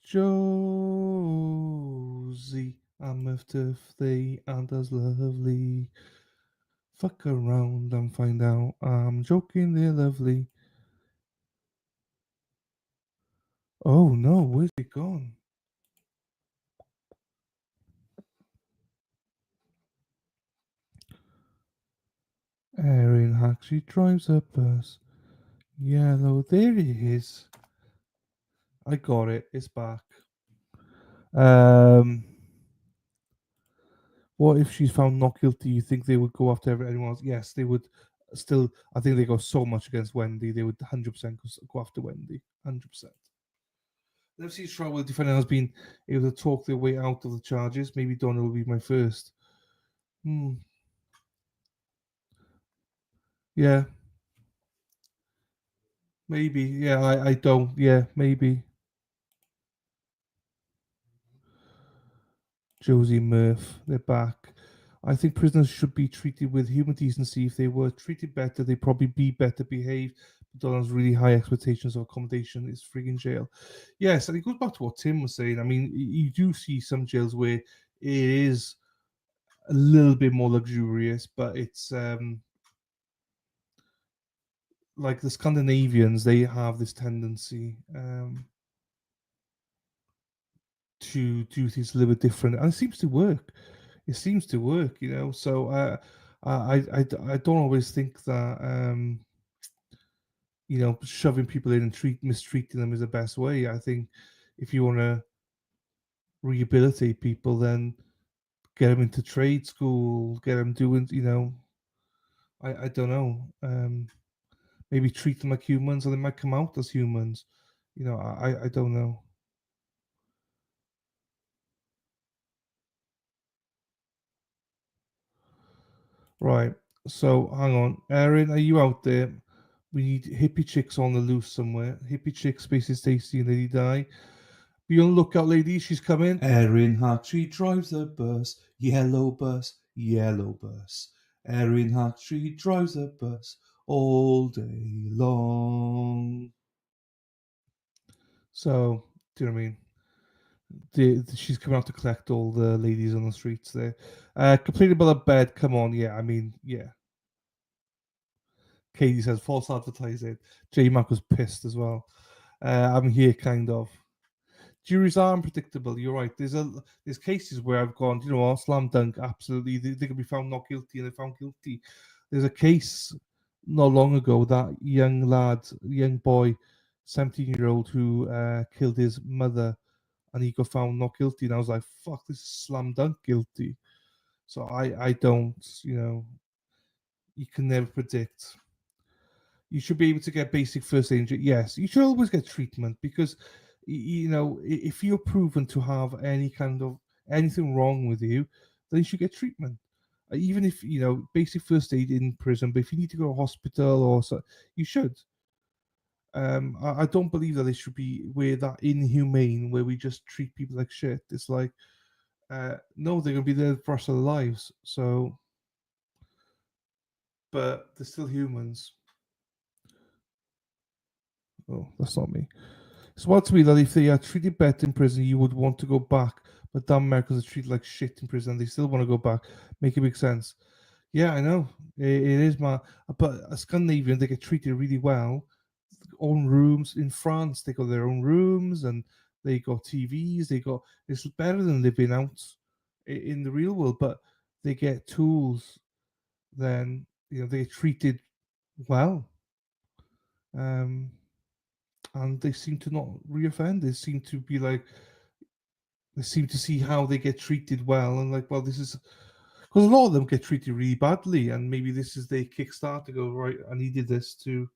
Josie, I'm of turf. They aren't as lovely. Fuck around and find out. I'm joking, they're lovely. Oh no, where's it gone? Erin actually drives a bus. Yellow, there it is. I got it. It's back. What What if she's found not guilty? You think they would go after anyone else? Yes, they would. Still, I think they go so much against Wendi. They would 100% go after Wendi. 100%. Let's see. Trial where the defendant has been able to talk their way out of the charges. Maybe Donna will be my first. Yeah. Maybe. Yeah, I don't. Yeah, maybe. Josie Murph, they're back. I think prisoners should be treated with human decency. If they were treated better, they'd probably be better behaved. Donna's really high expectations of accommodation is frigging jail. Yes, and it goes back to what Tim was saying. I mean, you do see some jails where it is a little bit more luxurious, but it's like the Scandinavians, they have this tendency to do things a little bit different, and it seems to work. It seems to work, you know. So I don't always think that you know, shoving people in and mistreating them is the best way. I think if you want to rehabilitate people, then get them into trade school, get them doing, you know. I don't know. Maybe treat them like humans, and they might come out as humans. You know, I don't know. Right. So hang on, Erin, are you out there? We need hippie chicks on the loose somewhere. Hippie chicks, Spaces Stacy and Lady Di. Be on the lookout, ladies. She's coming. Erin Hartree drives a bus, yellow bus, yellow bus. Erin Hartree drives a bus all day long. So, do you know what I mean? She's coming out to collect all the ladies on the streets there. Complaining about a bed. Come on, yeah. I mean, yeah. Katie says false advertising. J Mac was pissed as well. I'm here, kind of. Juries are unpredictable. You're right. There's cases where I've gone, you know what, slam dunk, absolutely. They can be found not guilty, and they're found guilty. There's a case not long ago, that young boy, 17-year-old, who killed his mother, and he got found not guilty. And I was like, fuck, this is slam dunk guilty. So I don't, you know, you can never predict. You should be able to get basic first aid. Yes, you should always get treatment, because, you know, if you're proven to have any kind of anything wrong with you, then you should get treatment. Even if, you know, basic first aid in prison, but if you need to go to hospital or so, you should. I don't believe that it should be where that inhumane, where we just treat people like shit. It's like, no, they're gonna be there for the rest of their lives. So, but they're still humans. Oh, that's not me. It's wild to me that if they are treated better in prison, you would want to go back. But damn Americans are treated like shit in prison. They still want to go back. Make it make sense. Yeah, I know. It is, man. But a Scandinavian, they get treated really well. Own rooms. In France, they got their own rooms, and they got TVs. It's better than living out in the real world, but they get tools. Then, you know, they get treated well. And they seem to not reoffend. They seem to be like, they seem to see how they get treated well, and like, well, this is because a lot of them get treated really badly, and maybe this is their kickstart to go, right, I needed this to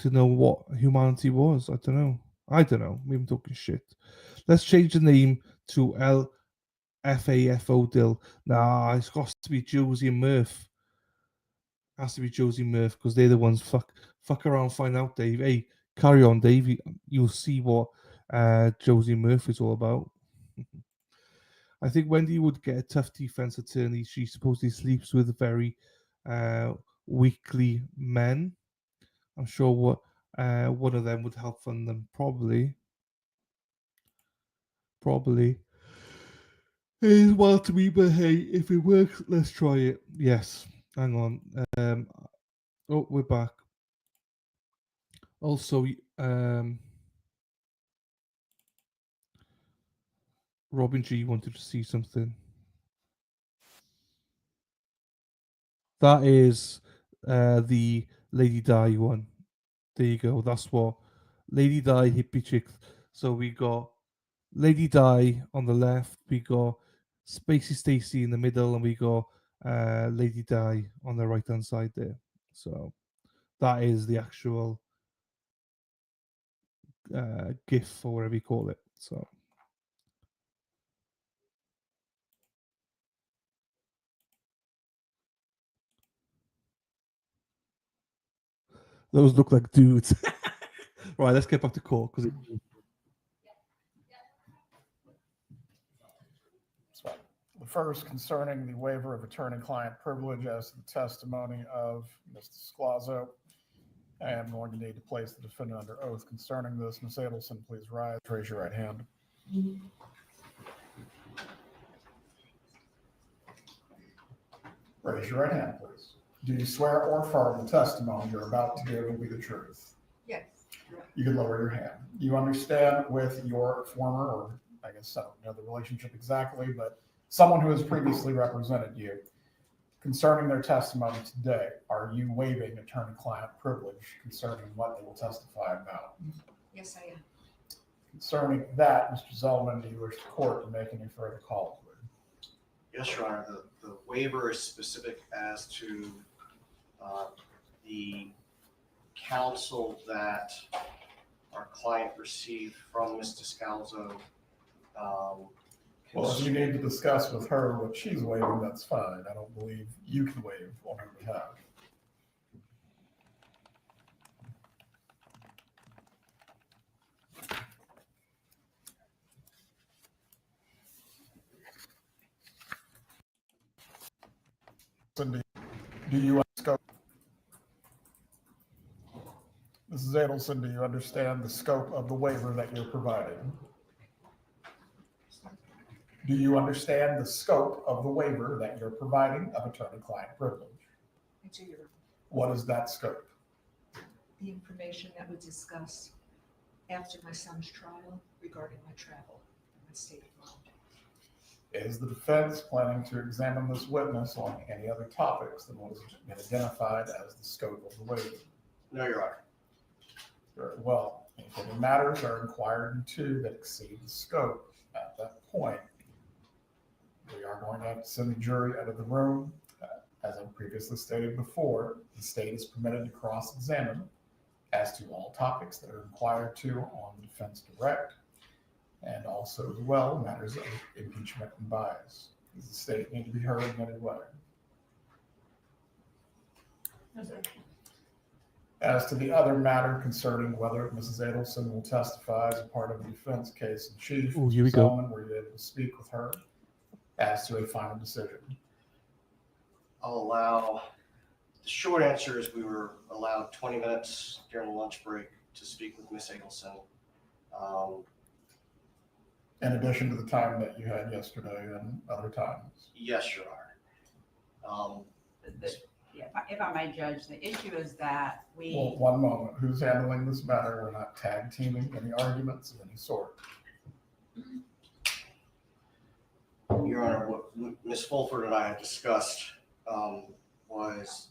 know what humanity was. I don't know. Maybe I'm talking shit. Let's change the name to LFAFO Dill. Nah, it's got to be Josie and Murph. Has to be Josie and Murph, because they're the ones fuck around, find out, Dave. Hey, carry on, Dave. You'll see what Josie Murphy is all about. I think Wendi would get a tough defense attorney. She supposedly sleeps with very weakly men. I'm sure one of them would help fund them. Probably. It is wild to me, but hey, if it works, let's try it. Yes. Hang on. Oh, we're back. Also, Robin G wanted to see something. That is the Lady Di one. There you go. That's what Lady Di hippie chick. So we got Lady Di on the left. We got Spacey Stacy in the middle, and we got Lady Di on the right hand side there. So that is the actual GIF or whatever you call it. So those look like dudes. Right, let's get back to court because The first concerning the waiver of attorney-client privilege as to the testimony of Ms. Descalzo. I am going to need to place the defendant under oath concerning this. Ms. Adelson, please rise. Raise your right hand. Raise your right hand, please. Do you swear or affirm the testimony you're about to give will be the truth? Yes. You can lower your hand. You understand with your former, or I guess I don't know the relationship exactly, but someone who has previously represented you concerning their testimony today, are you waiving attorney-client privilege concerning what they will testify about? Yes, I am. Concerning that, Mr. Zellman, do you wish the court to make any further calls? Yes, Your Honor. The waiver is specific as to the counsel that our client received from Ms. Descalzo. Well, if you need to discuss with her what she's waiving, that's fine. I don't believe you can waive on her behalf. Do you scope? Mrs. Adelson, do you understand the scope of the waiver that you're providing? Do you understand the scope of the waiver that you're providing of attorney-client privilege? I do, Your Honor. What is that scope? The information that we discuss after my son's trial regarding my travel and my state of mind. Is the defense planning to examine this witness on any other topics than what has been identified as the scope of the waiver? No, Your Honor. Very well. If any matters are inquired into that exceed the scope, at that point, we are going to have to send the jury out of the room. As I previously stated before, the state is permitted to cross-examine as to all topics that are inquired to on the defense direct, and also as well matters of impeachment and bias. Does the state need to be heard in any way? As to the other matter concerning whether Mrs. Adelson will testify as a part of the defense case in chief, Oh, here we go. were you able to speak with her as to a final decision? I'll allow, the short answer is we were allowed 20 minutes during the lunch break to speak with Ms. Adelson. In addition to the time that you had yesterday and other times? Yes, Your Honor. If I may judge, the issue is that we. Well, one moment. Who's handling this matter? We're not tag teaming any arguments of any sort. Your Honor, what Ms. Fulford and I had discussed was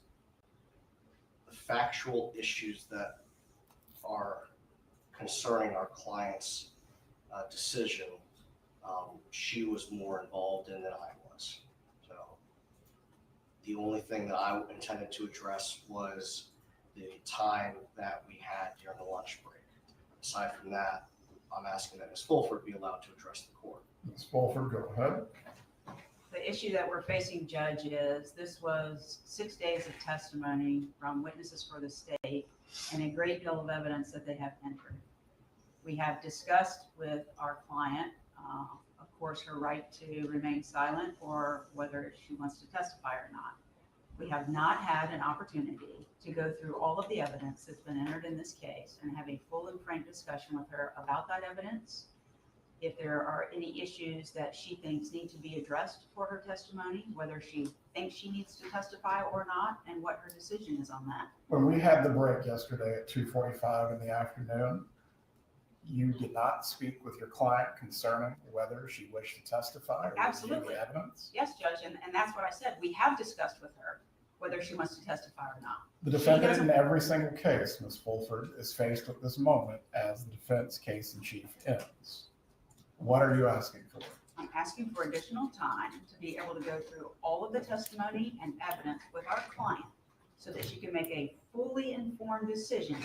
the factual issues that are concerning our client's decision. She was more involved in than I was. So the only thing that I intended to address was the time that we had during the lunch break. Aside from that, I'm asking that Ms. Fulford be allowed to address the court. Ms. Fulford, go ahead. The issue that we're facing, Judge, is this was 6 days of testimony from witnesses for the state and a great deal of evidence that they have entered. We have discussed with our client, of course, her right to remain silent or whether she wants to testify or not. We have not had an opportunity to go through all of the evidence that's been entered in this case and have a full and frank discussion with her about that evidence. If there are any issues that she thinks need to be addressed for her testimony, whether she thinks she needs to testify or not, and what her decision is on that. When we had the break yesterday at 2:45 in the afternoon, you did not speak with your client concerning whether she wished to testify or Absolutely. review the evidence? Yes, Judge, and that's what I said. We have discussed with her whether she wants to testify or not. The defendant in every single case, Ms. Fulford, is faced with this moment as the defense case in chief ends. What are you asking for? I'm asking for additional time to be able to go through all of the testimony and evidence with our client so that she can make a fully informed decision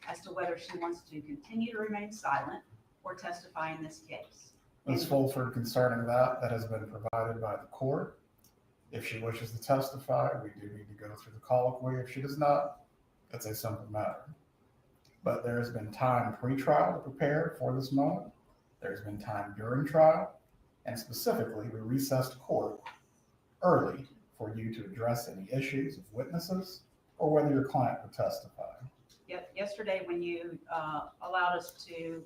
as to whether she wants to continue to remain silent or testify in this case. Ms. Fulford, concerning that has been provided by the court. If she wishes to testify, we do need to go through the colloquy. If she does not, it's a simple matter. But there has been time pre-trial to prepare for this moment. There's been time during trial, and specifically, we recessed court early for you to address any issues of witnesses or whether your client would testify. Yep, yesterday when you allowed us to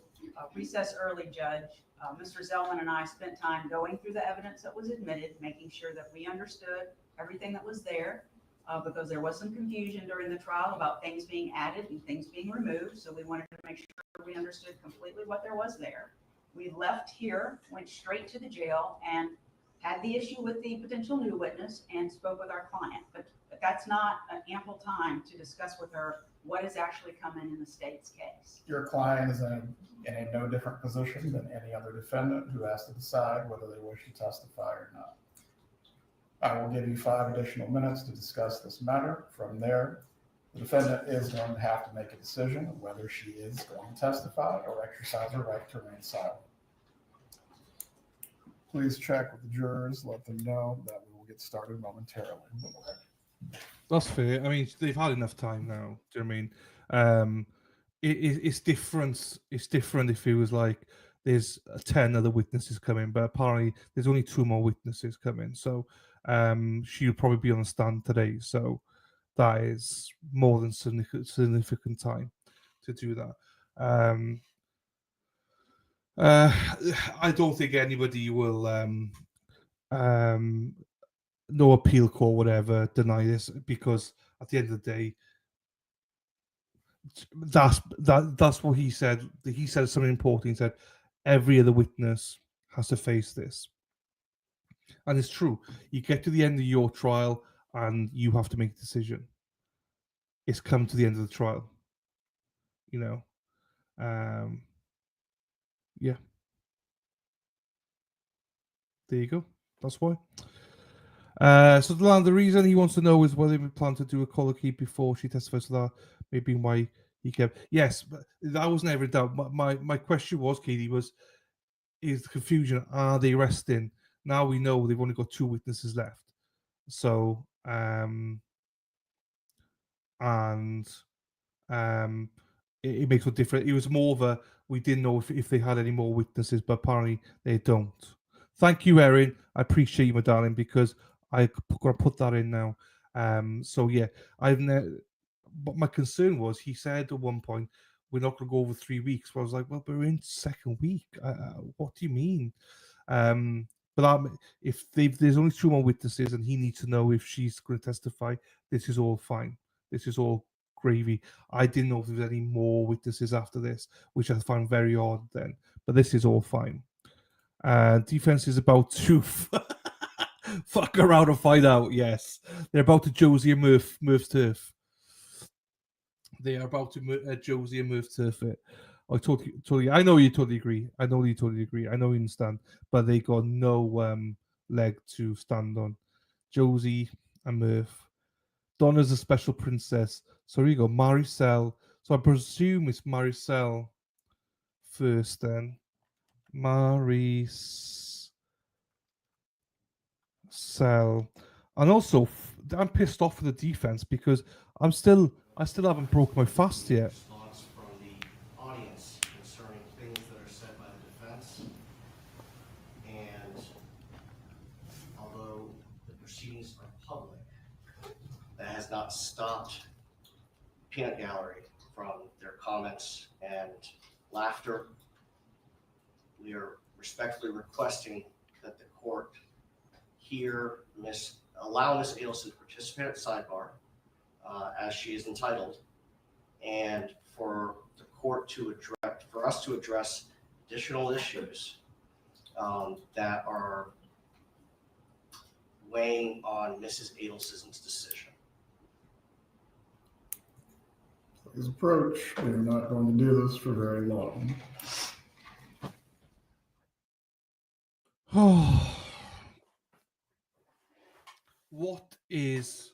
recess early, Judge, Mr. Zellman and I spent time going through the evidence that was admitted, making sure that we understood everything that was there, because there was some confusion during the trial about things being added and things being removed. So we wanted to make sure we understood completely what there was there. We left here, went straight to the jail, and had the issue with the potential new witness and spoke with our client. But that's not an ample time to discuss with her what is actually coming in the state's case. Your client is in a no different position than any other defendant who has to decide whether they wish to testify or not. I will give you 5 additional minutes to discuss this matter. From there, the defendant is going to have to make a decision of whether she is going to testify or exercise her right to remain silent. Please check with the jurors, let them know that we will get started momentarily. That's fair. I mean, they've had enough time now. Do you know what I mean? It's different. It's different if it was like there's 10 other witnesses coming, but apparently there's only 2 more witnesses coming. So she'll probably be on the stand today. So that is more than significant time to do that. I don't think anybody will no appeal court would ever deny this, because at the end of the day, that's what he said. He said something important. He said every other witness has to face this, and it's true. You get to the end of your trial and you have to make a decision. It's come to the end of the trial, you know. Yeah, there you go. That's why. So the reason he wants to know is whether he planned to do a colloquy before she testifies to that, maybe why he kept. Yes, but that was never in doubt. My question was, Katie, is the confusion, are they arresting? Now we know they've only got 2 witnesses left. So it makes no difference. It was more of a, we didn't know if they had any more witnesses, but apparently they don't. Thank you, Erin. I appreciate you, my darling, because I'm going to put that in now. So yeah, but my concern was, he said at one point, we're not going to go over 3 weeks. But I was like, well, we're in 2nd week. What do you mean? But if there's only 2 more witnesses and he needs to know if she's going to testify, this is all fine. This is all gravy. I didn't know if there was any more witnesses after this, which I found very odd then. But this is all fine. Defense is about to fuck around and find out. Yes, they're about to Josie and Murph's turf. They are about to Josie and Murph's turf it. I totally. I know you totally agree. I know you totally agree. I know you understand. But they got no leg to stand on. Josie and Murph. Donna's a special princess. So here you go, Marissel. So I presume it's Marissel first then. Marissel. And also, I'm pissed off with the defense because I still haven't broken my fast yet. Response from the audience concerning things that are said by the defense. And although the proceedings are public, that has not stopped Peanut Gallery from their comments and laughter. We are respectfully requesting that the court allow Ms. Adelson to participate at sidebar as she is entitled, and for the court for us to address additional issues that are weighing on Mrs. Adelson's decision. His approach, we are not going to do this for very long. What is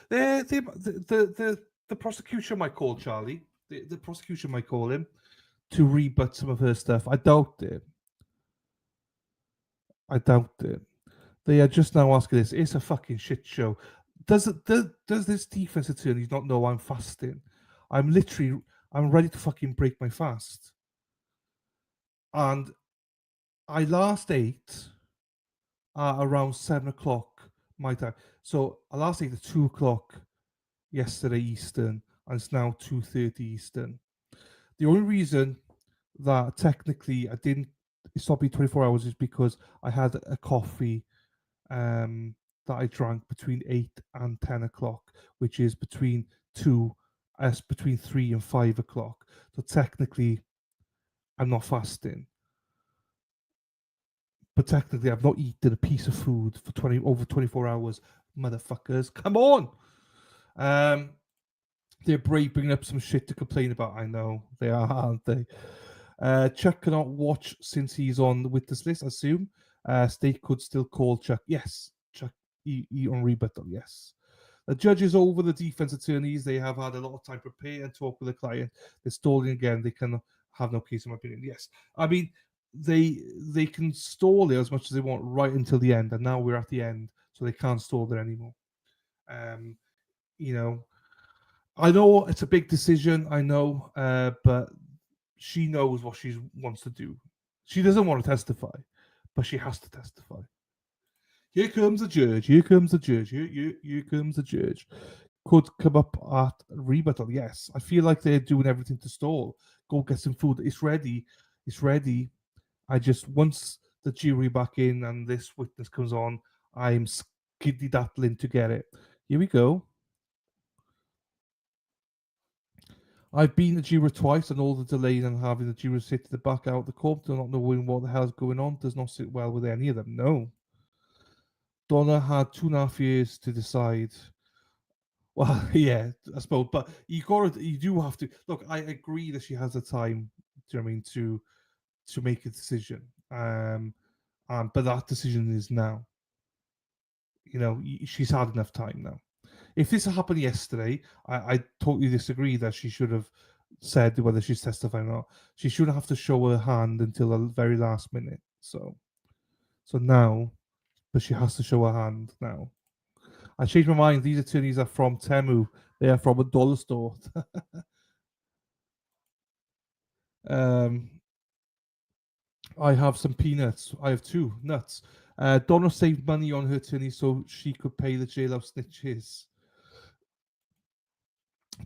the prosecution might call Charlie? The prosecution might call him to rebut some of her stuff. I doubt it. I doubt it. They are just now asking this. It's a fucking shit show. Does this defense attorney not know I'm fasting? I'm ready to fucking break my fast. And I last ate around 7 o'clock my time. So I last ate at 2 o'clock yesterday Eastern, and it's now 2:30 Eastern. The only reason that technically I didn't stop eating 24 hours is because I had a coffee that I drank between 8 and 10 o'clock, which is between 3 and 5 o'clock. So technically, I'm not fasting. But technically, I've not eaten a piece of food for over 24 hours. Motherfuckers, come on! They're bringing up some shit to complain about. I know they are, aren't they? Chuck cannot watch since he's on the witness list, I assume. State could still call Chuck. Yes, Chuck, he on rebuttal, yes. The judges over the defense attorneys, they have had a lot of time to prepare and talk with the client. They're stalling again. They can have no case, in my opinion. Yes. I mean, they can stall it as much as they want right until the end, and now we're at the end, so they can't stall it anymore. You know, I know it's a big decision, I know, but she knows what she wants to do. She doesn't want to testify, but she has to testify. Here comes the judge. Here comes the judge. Here comes the judge. Could come up at rebuttal. Yes, I feel like they're doing everything to stall. Go get some food. It's ready. It's ready. I just, once the jury back in and this witness comes on, I'm skiddy dattling to get it. Here we go. I've been a juror twice, and all the delay and having the juror sit to the back out of the court, not knowing what the hell's going on, does not sit well with any of them. No. Donna had 2.5 years to decide. Well, yeah, I suppose, but you do have to look. I agree that she has the time. Do you know what I mean, to make a decision? But that decision is now. You know, she's had enough time now. If this had happened yesterday, I totally disagree that she should have said whether she's testifying or not. She shouldn't have to show her hand until the very last minute. So now, but she has to show her hand now. I changed my mind. These attorneys are from Temu. They are from a dollar store. I have some peanuts. I have 2 nuts. Donna saved money on her attorney so she could pay the jailhouse snitches.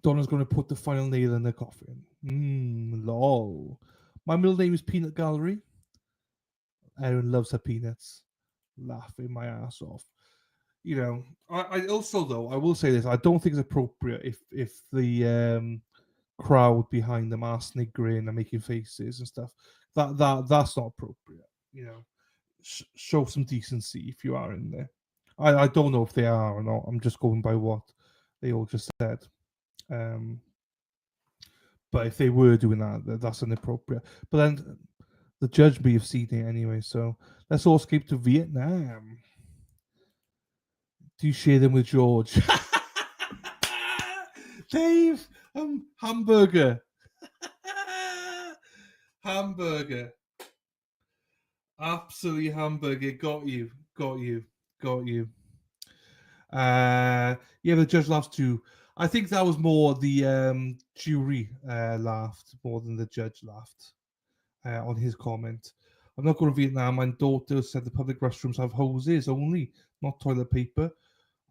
Donna's going to put the final nail in the coffin. Lol. My middle name is Peanut Gallery. Erin loves her peanuts. Laughing my ass off. You know, I also, though, I will say this. I don't think it's appropriate if the crowd behind them are sniggering and making faces and stuff. That's not appropriate. You know, show some decency if you are in there. I don't know if they are or not. I'm just going by what they all just said. But if they were doing that, that's inappropriate. But then the judge may have seen it anyway. So let's all escape to Vietnam. Do you share them with George? Dave, hamburger. Hamburger. Absolutely hamburger. Got you. Yeah, the judge laughed too. I think that was more the jury laughed more than the judge laughed on his comment. I'm not going to Vietnam. My daughter said the public restrooms have hoses only, not toilet paper.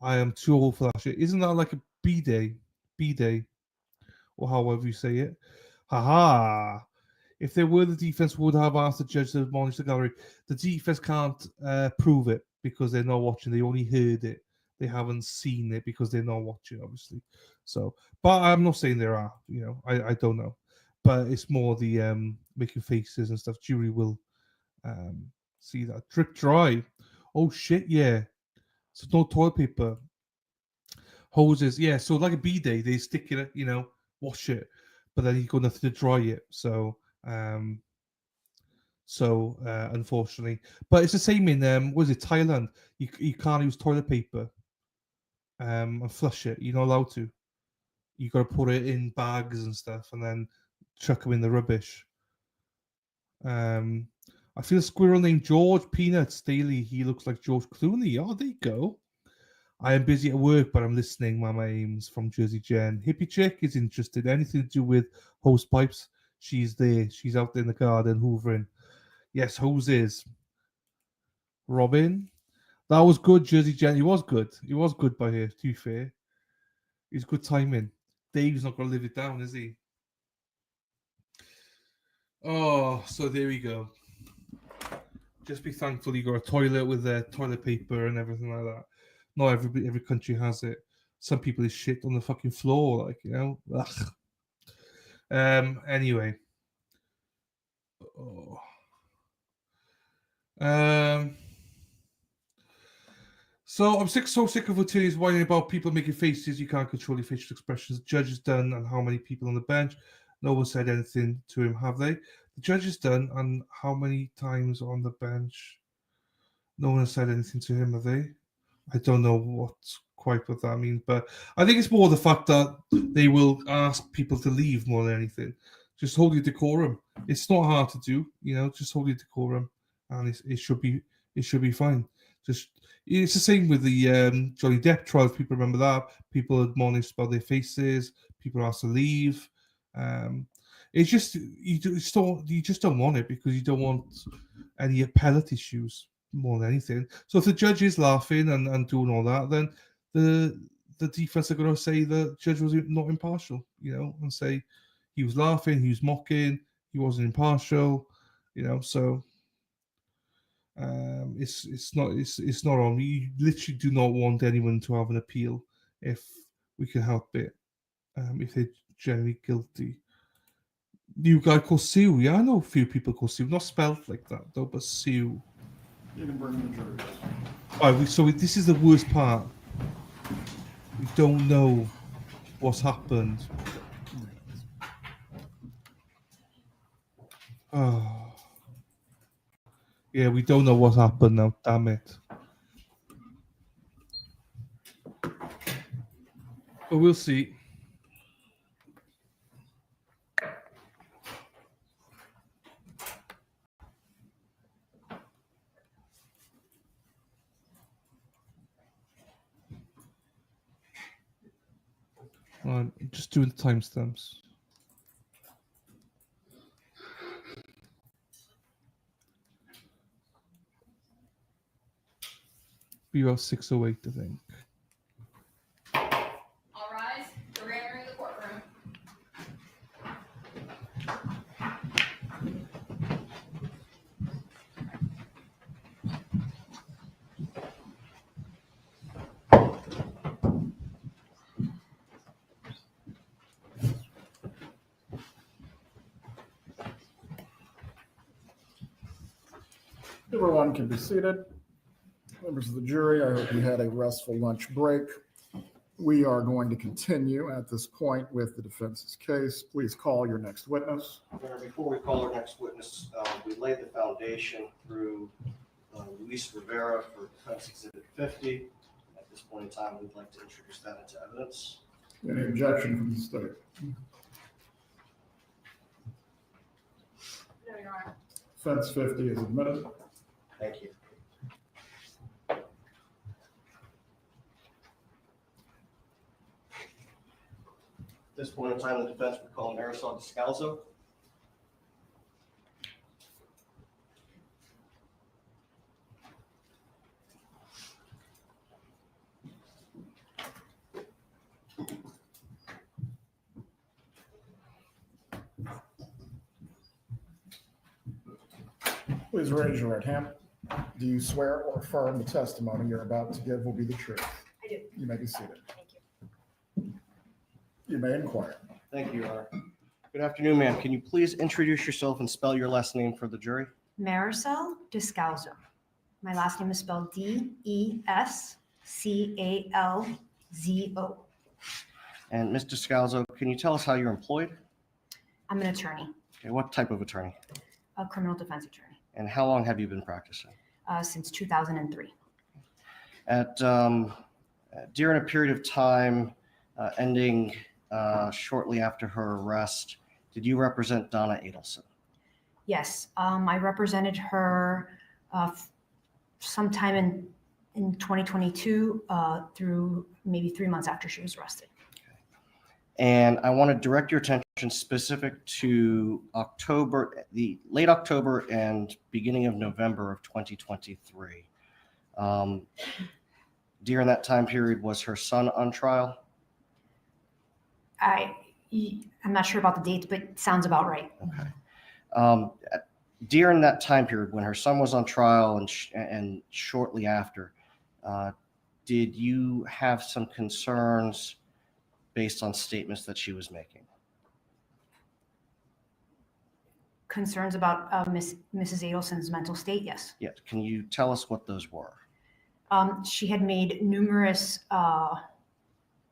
I am too old for that shit. Isn't that like a B-day? B-day. Or however you say it. Haha. If there were, the defense would have asked the judge to admonish the gallery. The defense can't prove it because they're not watching. They only heard it. They haven't seen it because they're not watching, obviously. So, but I'm not saying there are. You know, I don't know. But it's more the making faces and stuff. Jury will see that. Drip dry. Oh shit, yeah. So no toilet paper. Hoses, yeah. So like a B-day, they stick it, you know, wash it, but then you've got nothing to dry it. So So unfortunately, but it's the same in was it Thailand? You can't use toilet paper and flush it. You're not allowed to. You got to put it in bags and stuff, and then chuck them in the rubbish. I feel a squirrel named George Peanuts Daily. He looks like George Clooney. Oh, there you go. I am busy at work, but I'm listening. Mama Ames from Jersey Jen. Hippie chick is interested. Anything to do with hose pipes? She's there. She's out in the garden hoovering. Yes, hoses. Robin. That was good, Jersey Jen. He was good. He was good by here, to be fair. He's good timing. Dave's not going to live it down, is he? Oh, so there we go. Just be thankful you got a toilet with toilet paper and everything like that. Not every country has it. Some people is shit on the fucking floor, like, you know. Ugh. Anyway. Oh. So I'm so sick of attorneys whining about people making faces. You can't control your facial expressions. The judge is done, and how many people on the bench? No one said anything to him, have they? The judge is done, and how many times on the bench? No one has said anything to him, have they? I don't know what that means, but I think it's more the fact that they will ask people to leave more than anything. Just hold your decorum. It's not hard to do, you know. Just hold your decorum, and it should be fine. It's the same with the Johnny Depp trial. If people remember that, people admonished about their faces. People asked to leave. It's just you just don't want it because you don't want any appellate issues more than anything. So if the judge is laughing and doing all that, then the defense are going to say the judge was not impartial, you know, and say he was laughing, he was mocking, he wasn't impartial, you know. So it's not on. We literally do not want anyone to have an appeal if we can help it. If they're generally guilty. New guy called Sue. Yeah, I know a few people called Sue. Not spelled like that though, but Sue. You can bring the jury. All right, so this is the worst part. We don't know what's happened. Oh. Yeah, we don't know what happened now. Damn it. But we'll see. I'm just doing the timestamps. Be about 6:08, I think. All rise. We're entering the courtroom. Everyone can be seated. Members of the jury, I hope you had a restful lunch break. We are going to continue at this point with the defense's case. Please call your next witness. Before we call our next witness, we laid the foundation through Luis Rivera for Defense Exhibit 50. At this point in time, we'd like to introduce that into evidence. Any objection from the state? No, Your Honor. Defense 50 is admitted. Thank you. At this point in time, the defense would call Marissel Descalzo. Please raise your right hand. Do you swear or affirm the testimony you're about to give will be the truth? I do. You may be seated. Thank you. You may inquire. Thank you, Your Honor. Good afternoon, ma'am. Can you please introduce yourself and spell your last name for the jury? Marissel Descalzo. My last name is spelled Descalzo. And Ms. Descalzo, can you tell us how you're employed? I'm an attorney, Okay, what type of attorney? a criminal defense attorney. And how long have you been practicing? Since 2003. During a period of time ending shortly after her arrest, did you represent Donna Adelson? Yes, I represented her sometime in 2022 through maybe 3 months after she was arrested. And I want to direct your attention specific to October, the late October and beginning of November of 2023. During that time period, was her son on trial? I'm not sure about the dates, but it sounds about right. Okay. During that time period, when her son was on trial and shortly after, did you have some concerns based on statements that she was making? Concerns about Mrs. Adelson's mental state, yes. Yeah. Can you tell us what those were? She had made numerous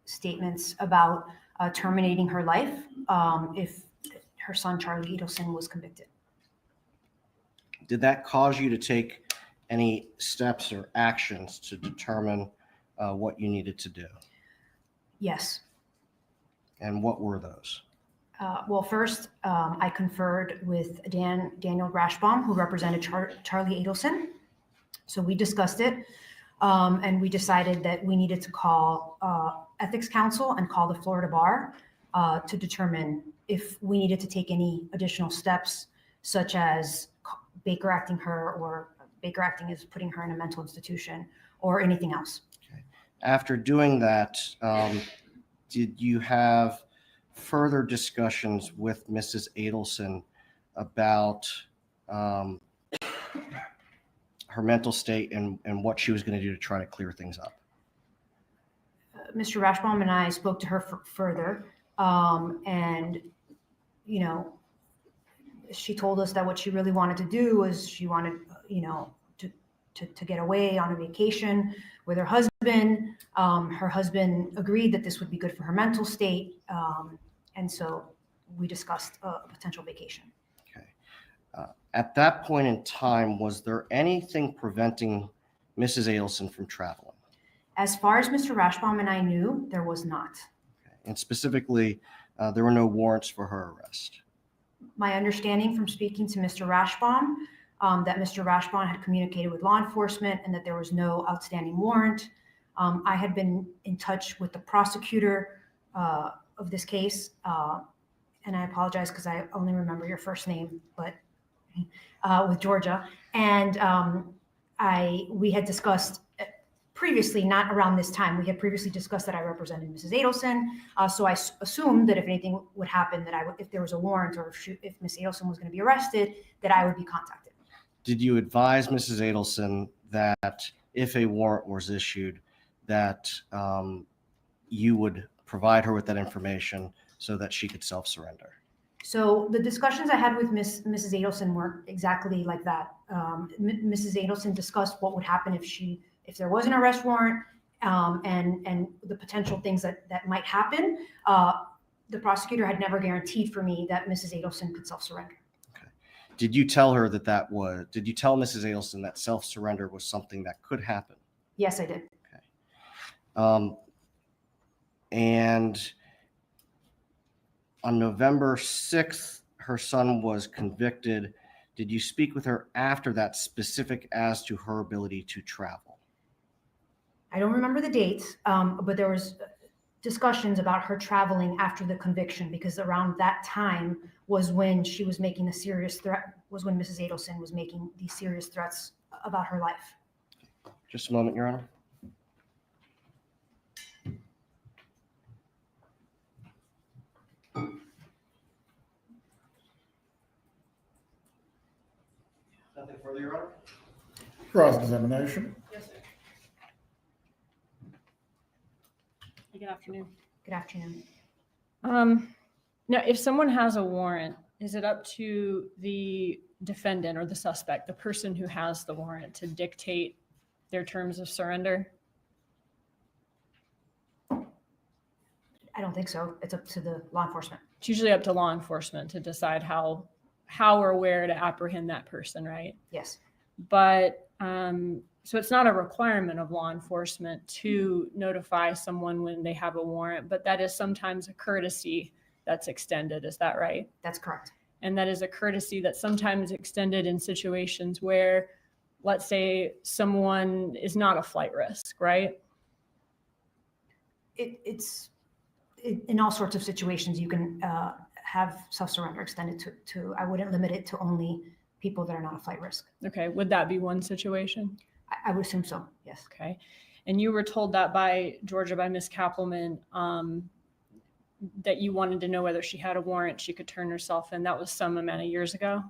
statements about terminating her life if her son, Charlie Adelson, was convicted. Did that cause you to take any steps or actions to determine what you needed to do? Yes. And what were those? Well, first, I conferred with Daniel Grashbaum, who represented Charlie Adelson. So we discussed it, and we decided that we needed to call Ethics Council and call the Florida Bar to determine if we needed to take any additional steps, such as Baker acting her, or Baker acting as putting her in a mental institution, or anything else. Okay. After doing that, did you have further discussions with Mrs. Adelson about her mental state and what she was going to do to try to clear things up? Mr. Rashbaum and I spoke to her further, and, you know, she told us that what she really wanted to do was she wanted, you know, to get away on a vacation with her husband. Her husband agreed that this would be good for her mental state, and so we discussed a potential vacation. Okay. At that point in time, was there anything preventing Mrs. Adelson from traveling? As far as Mr. Rashbaum and I knew, there was not. Okay. And specifically, there were no warrants for her arrest. My understanding from speaking to Mr. Rashbaum, that Mr. Rashbaum had communicated with law enforcement and that there was no outstanding warrant. I had been in touch with the prosecutor of this case, and I apologize because I only remember your first name, but with Georgia. And we had discussed previously, not around this time, we had previously discussed that I represented Mrs. Adelson. So I assumed that if anything would happen, that if there was a warrant or if Ms. Adelson was going to be arrested, that I would be contacted. Did you advise Mrs. Adelson that if a warrant was issued, that you would provide her with that information so that she could self-surrender? So the discussions I had with Mrs. Adelson weren't exactly like that. Mrs. Adelson discussed what would happen if there was an arrest warrant, and the potential things that might happen. The prosecutor had never guaranteed for me that Mrs. Adelson could self-surrender. Okay. Did you tell her did you tell Mrs. Adelson that self-surrender was something that could happen? Yes, I did. Okay. And on November 6th, her son was convicted. Did you speak with her after that, specific as to her ability to travel? I don't remember the dates, but there was discussions about her traveling after the conviction, because around that time was when she was making a serious threat, was when Mrs. Adelson was making these serious threats about her life. Just a moment, Your Honor. Nothing further, Your Honor? Cross-examination. Yes, sir. Good afternoon. Good afternoon. Now, if someone has a warrant, is it up to the defendant or the suspect, the person who has the warrant, to dictate their terms of surrender? I don't think so. It's up to the law enforcement. It's usually up to law enforcement to decide how how or where to apprehend that person, right? Yes. But so it's not a requirement of law enforcement to notify someone when they have a warrant, but that is sometimes a courtesy that's extended. Is that right? That's correct. And that is a courtesy that's sometimes extended in situations where, let's say, someone is not a flight risk, right? It's in all sorts of situations you can have self-surrender extended to, I wouldn't limit it to only people that are not a flight risk. Okay, would that be one situation? I would assume so, yes. Okay. And you were told that by Georgia, by Ms. Kappelman, that you wanted to know whether she had a warrant, she could turn herself in. That was some amount of years ago.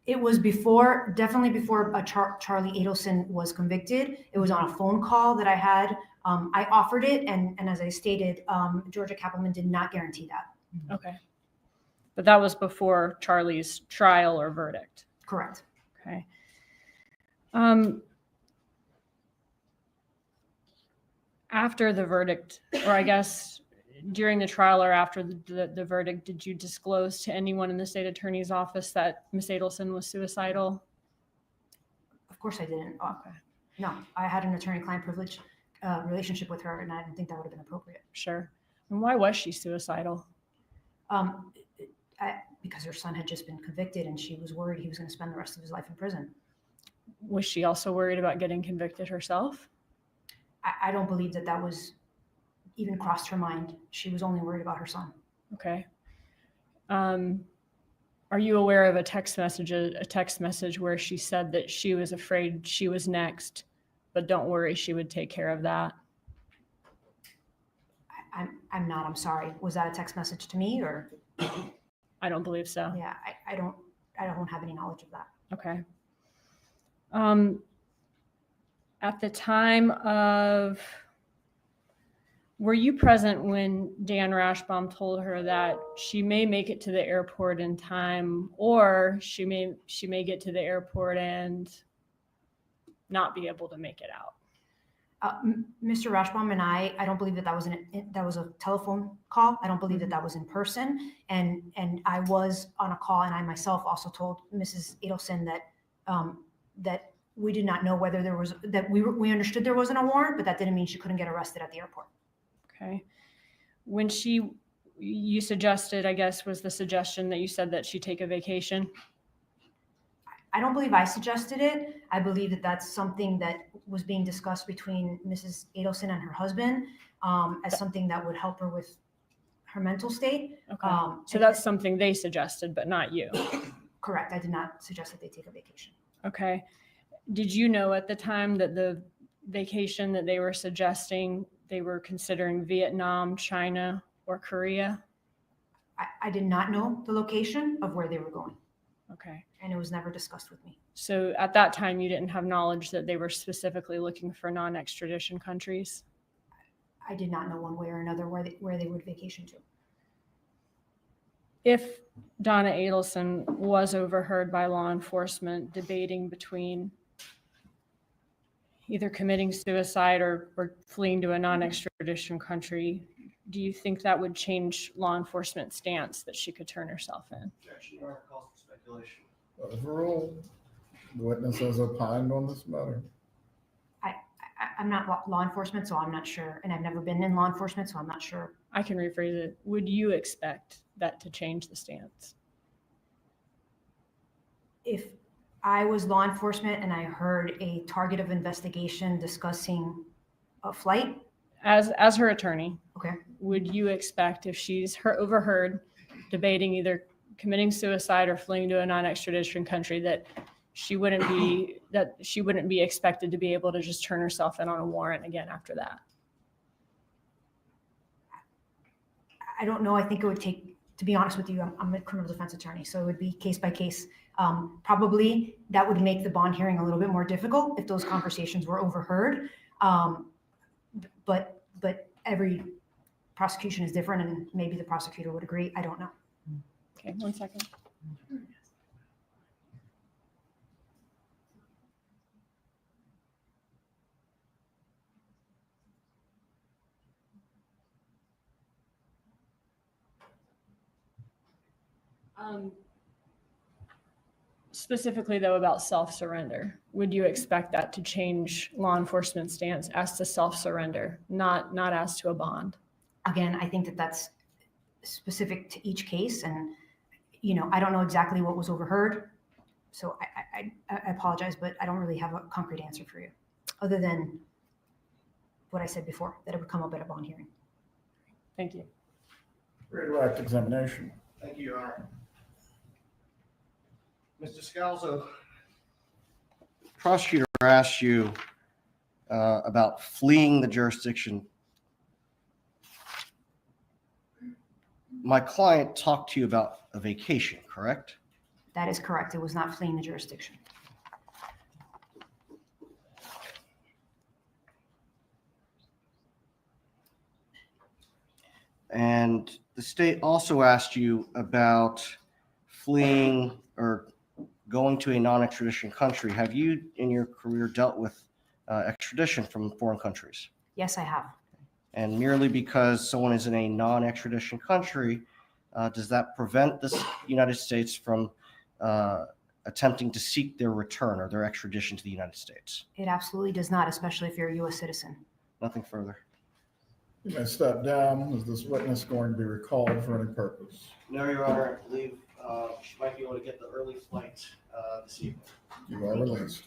It was before, definitely before Charlie Adelson was convicted. It was on a phone call that I had. I offered it, and as I stated, Georgia Kappelman did not guarantee that. Okay. But that was before Charlie's trial or verdict. Correct. Okay. After the verdict, or I guess during the trial or after the verdict, did you disclose to anyone in the state attorney's office that Ms. Adelson was suicidal? Of course I didn't. Okay. No, I had an attorney-client privilege relationship with her, and I didn't think that would have been appropriate. Sure. And why was she suicidal? Because her son had just been convicted, and she was worried he was going to spend the rest of his life in prison. Was she also worried about getting convicted herself? I don't believe that was even crossed her mind. She was only worried about her son. Okay. Are you aware of a text message where she said that she was afraid she was next, but don't worry, she would take care of that? I'm not. I'm sorry. Was that a text message to me, or? I don't believe so. Yeah, I don't have any knowledge of that. Okay. At the time of, were you present when Dan Rashbaum told her that she may make it to the airport in time, or she may get to the airport and not be able to make it out? Mr. Rashbaum and I don't believe that was a telephone call. I don't believe that was in person. And I was on a call, and I myself also told Mrs. Adelson that we did not know whether there was, that we understood there wasn't a warrant, but that didn't mean she couldn't get arrested at the airport. Okay. When you suggested, I guess, was the suggestion that you said that she take a vacation? I don't believe I suggested it. I believe that that's something that was being discussed between Mrs. Adelson and her husband as something that would help her with her mental state. Okay. So that's something they suggested, but not you. Correct. I did not suggest that they take a vacation. Okay. Did you know at the time that the vacation that they were suggesting, they were considering Vietnam, China, or Korea? I did not know the location of where they were going. Okay. And it was never discussed with me. So at that time, you didn't have knowledge that they were specifically looking for non-extradition countries? I did not know one way or another where they would vacation to. If Donna Adelson was overheard by law enforcement debating between either committing suicide or fleeing to a non-extradition country, do you think that would change law enforcement's stance that she could turn herself in? Objection, Your Honor, calls for speculation. Overruled. The witness has opined on this matter. I'm not law enforcement, so I'm not sure. And I've never been in law enforcement, so I'm not sure. I can rephrase it. Would you expect that to change the stance? If I was law enforcement and I heard a target of investigation discussing a flight. As her attorney, okay, would you expect if she's overheard debating either committing suicide or fleeing to a non-extradition country that she wouldn't be expected to be able to just turn herself in on a warrant again after that? I don't know. I think it would take, to be honest with you, I'm a criminal defense attorney, so it would be case by case. Probably that would make the bond hearing a little bit more difficult if those conversations were overheard. But every prosecution is different, and maybe the prosecutor would agree. I don't know. Okay, 1 second. specifically though about self-surrender. Would you expect that to change law enforcement stance as to self-surrender, not as to a bond? Again, I think that that's specific to each case, and I don't know exactly what was overheard, so I apologize, but I don't really have a concrete answer for you, other than what I said before, that it would come up at a bond hearing. Thank you. Redirect examination. Thank you, Your Honor. Mr. Descalzo, prosecutor asked you about fleeing the jurisdiction. My client talked to you about a vacation, correct? That is correct. It was not fleeing the jurisdiction. And the state also asked you about fleeing or going to a non-extradition country. Have you in your career dealt with extradition from foreign countries? Yes, I have. And merely because someone is in a non-extradition country, does that prevent the United States from attempting to seek their return or their extradition to the United States? It absolutely does not, especially if you're a U.S. citizen. Nothing further. You may step down. Is this witness going to be recalled for any purpose? No, Your Honor. I believe she might be able to get the early flight this evening. You are released.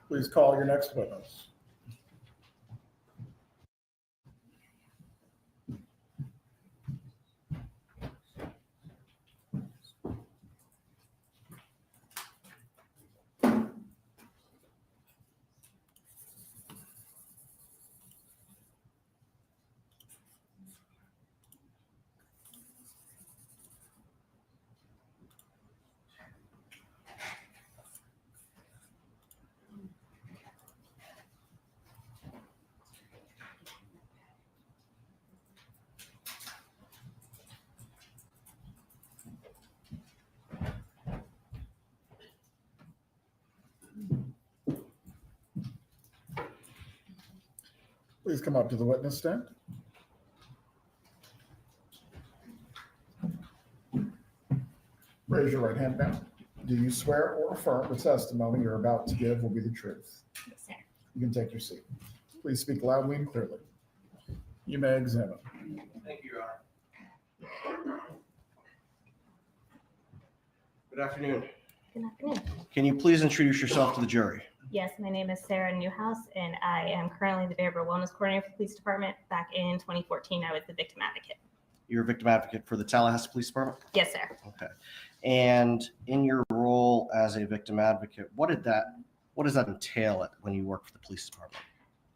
Please call your next witness. Please come up to the witness stand. Raise your right hand down. Do you swear or affirm the testimony you're about to give will be the truth? Yes, sir. You can take your seat. Please speak loudly and clearly. You may examine. Thank you, Your Honor. Good afternoon. Good afternoon. Can you please introduce yourself to the jury? Yes, my name is Sara Newhouse, and I am currently the Behavioral Wellness Coordinator for the Police Department. Back in 2014, I was the victim advocate. You're a victim advocate for the Tallahassee Police Department? Yes, sir. Okay. And in your role as a victim advocate, what does that entail when you work for the police department?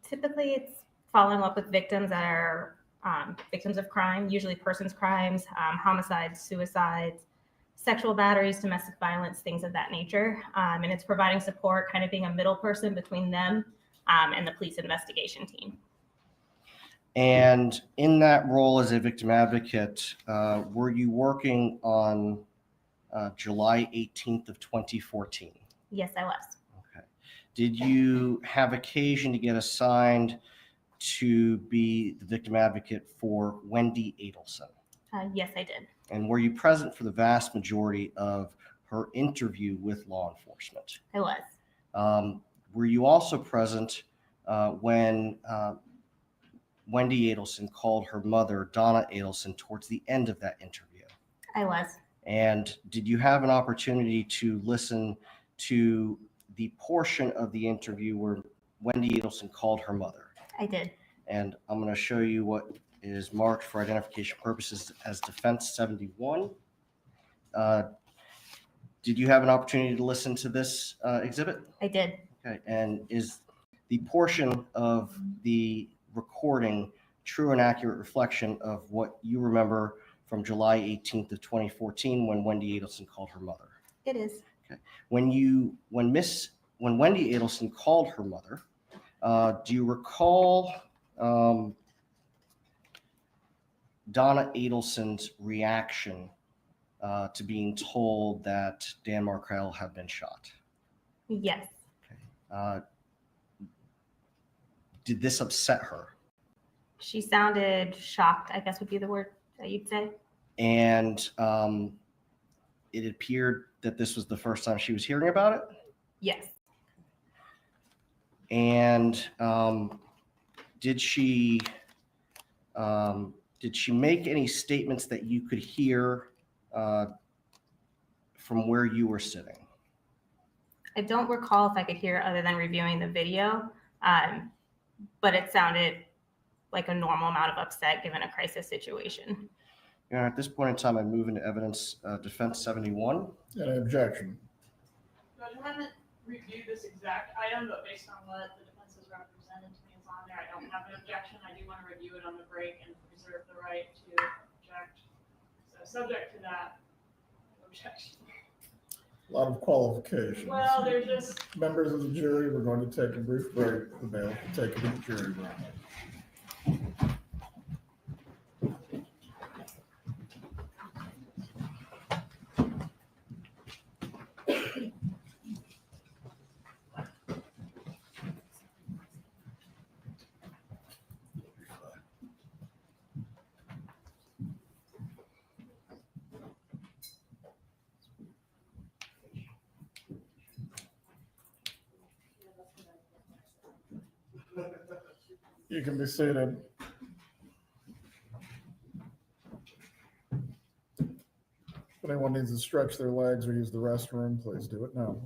Typically, it's following up with victims that are victims of crime, usually persons crimes, homicides, suicides, sexual batteries, domestic violence, things of that nature. And it's providing support, kind of being a middle person between them and the police investigation team. And in that role as a victim advocate, were you working on July 18th of 2014? Yes, I was. Okay. Did you have occasion to get assigned to be the victim advocate for Wendi Adelson? Yes, I did. And were you present for the vast majority of her interview with law enforcement? I was. Were you also present when Wendi Adelson called her mother, Donna Adelson, towards the end of that interview? I was. And did you have an opportunity to listen to the portion of the interview where Wendi Adelson called her mother? I did. And I'm going to show you what is marked for identification purposes as Defense 71. Did you have an opportunity to listen to this exhibit? I did. Okay. And is the portion of the recording true and accurate reflection of what you remember from July 18th of 2014 when Wendi Adelson called her mother? It is. Okay. When Wendi Adelson called her mother, do you recall Donna Adelson's reaction to being told that Dan Markel had been shot? Yes. Did this upset her? She sounded shocked, I guess would be the word that you'd say. And it appeared that this was the first time she was hearing about it? Yes. And did she make any statements that you could hear from where you were sitting? I don't recall if I could hear other than reviewing the video, but it sounded like a normal amount of upset given a crisis situation. At this point in time, I move into evidence defense 71. Any objection? Judge, I haven't reviewed this exact item, but based on what the defense has represented to me is on there, I don't have an objection. I do want to review it on the break and reserve the right to object. So subject to that, objection. A lot of qualifications. Well, they're just. Members of the jury, we're going to take a brief break. The bail will take a deep jury round. You can be seated. If anyone needs to stretch their legs or use the restroom, please do it now.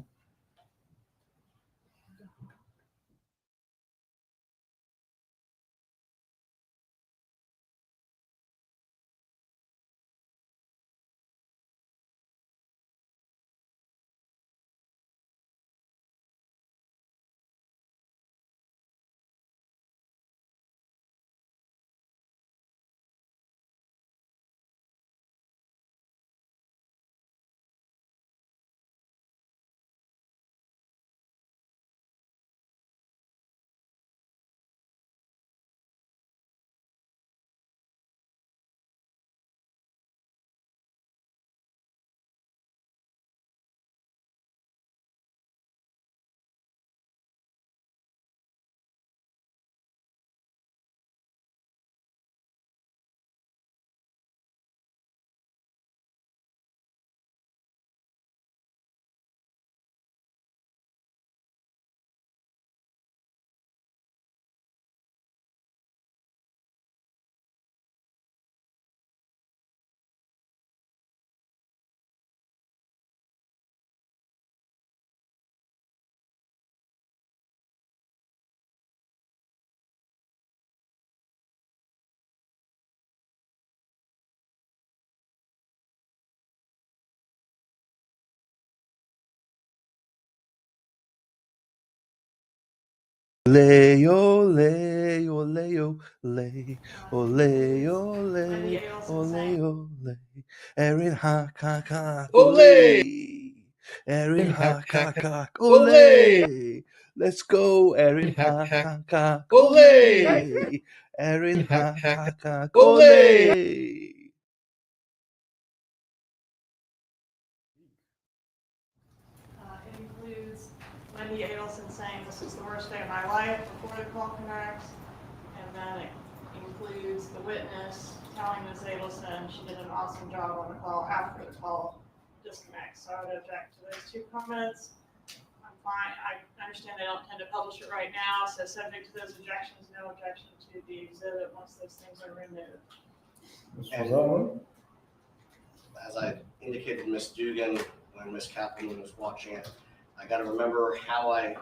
Ole, ole, ole, ole, ole, ole, ole, ole. Erin hack, hack, hack, ole. Erin hack, hack, hack, ole. Let's go, Erin hack, hack, hack, ole. Erin hack, hack, hack, ole. It includes Wendi Adelson saying this is the worst day of my life before the call connects. And then it includes the witness telling Ms. Adelson she did an awesome job on the call after the call disconnects. So I would object to those two comments. I'm fine. I understand they don't intend to publish it right now. So subject to those objections, no objection to the exhibit once those things are removed. And as I indicated to Ms. Dugan when Ms. Kaplan was watching it, I got to remember how I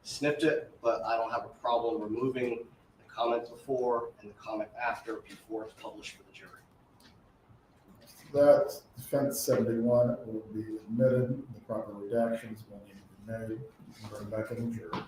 snipped it, but I don't have a problem removing the comment before and the comment after before it's published for the jury. That defense 71 will be admitted. The proper redactions will need to be made. Bring back in the jurors.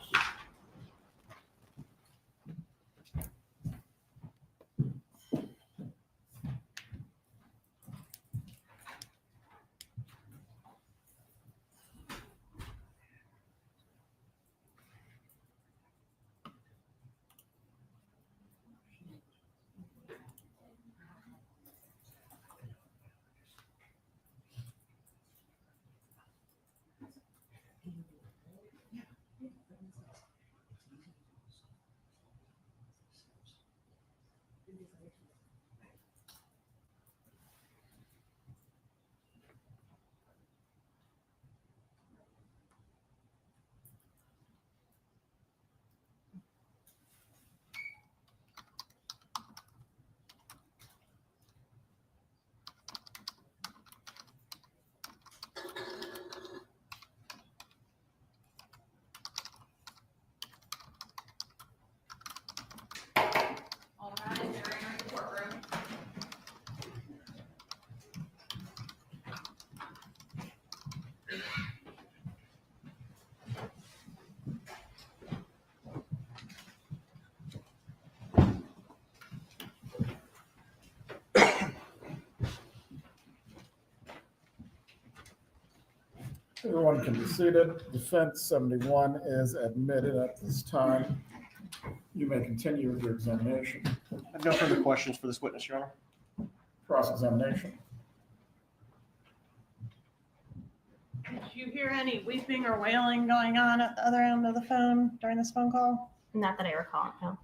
Everyone can be seated. Defense 71 is admitted at this time. You may continue with your examination. I have no further questions for this witness, Your Honor. Cross-examination. Did you hear any weeping or wailing going on at the other end of the phone during this phone call? Not that I recall, no.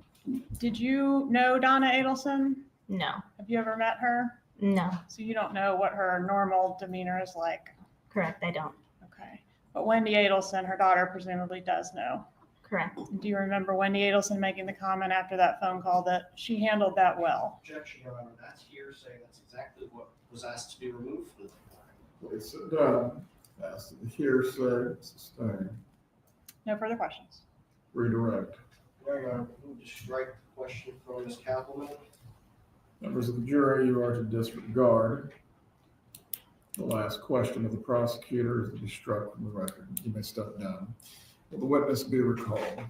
Did you know Donna Adelson? No. Have you ever met her? No. So you don't know what her normal demeanor is like? Correct, I don't. Okay. But Wendi Adelson, her daughter, presumably does know. Correct. Do you remember Wendi Adelson making the comment after that phone call that she handled that well? Objection, Your Honor. That's hearsay. That's exactly what was asked to be removed from the file. Please sit down. As to the hearsay, sustain. No further questions. Redirect. Your Honor, move to strike the question from Ms. Kappelman. Members of the jury, you are to disregard the last question of the prosecutor is to be struck from the record. You may step down. Will the witness be recalled?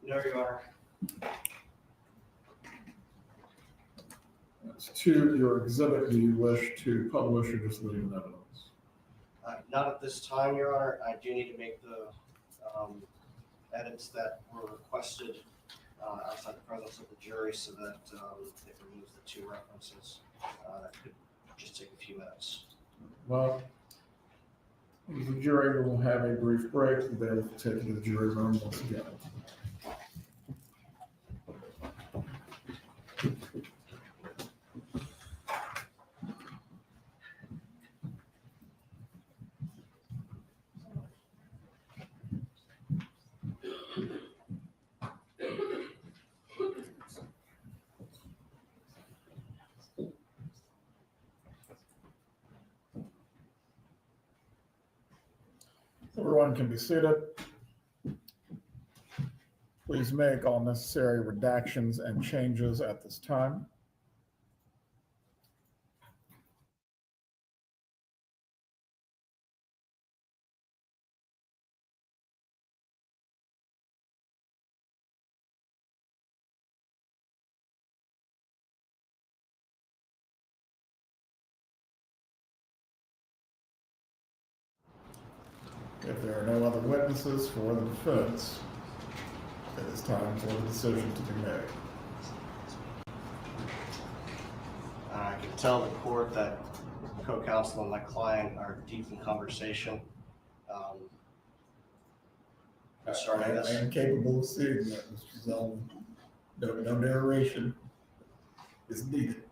No, Your Honor. As to your exhibit, do you wish to publish or just leave in evidence? Not at this time, Your Honor. I do need to make the edits that were requested outside the presence of the jury so that it removes the two references. That could just take a few minutes. Well, the jury will have a brief break. They'll take you to the jury room once again. Everyone can be seated. Please make all necessary redactions and changes at this time. If there are no other witnesses for the defense, it is time for the decision to be made. I can tell the court that co-counsel and my client are deep in conversation. Concerning this. I am capable of seeing that, Mr. Zeldin. No narration is needed.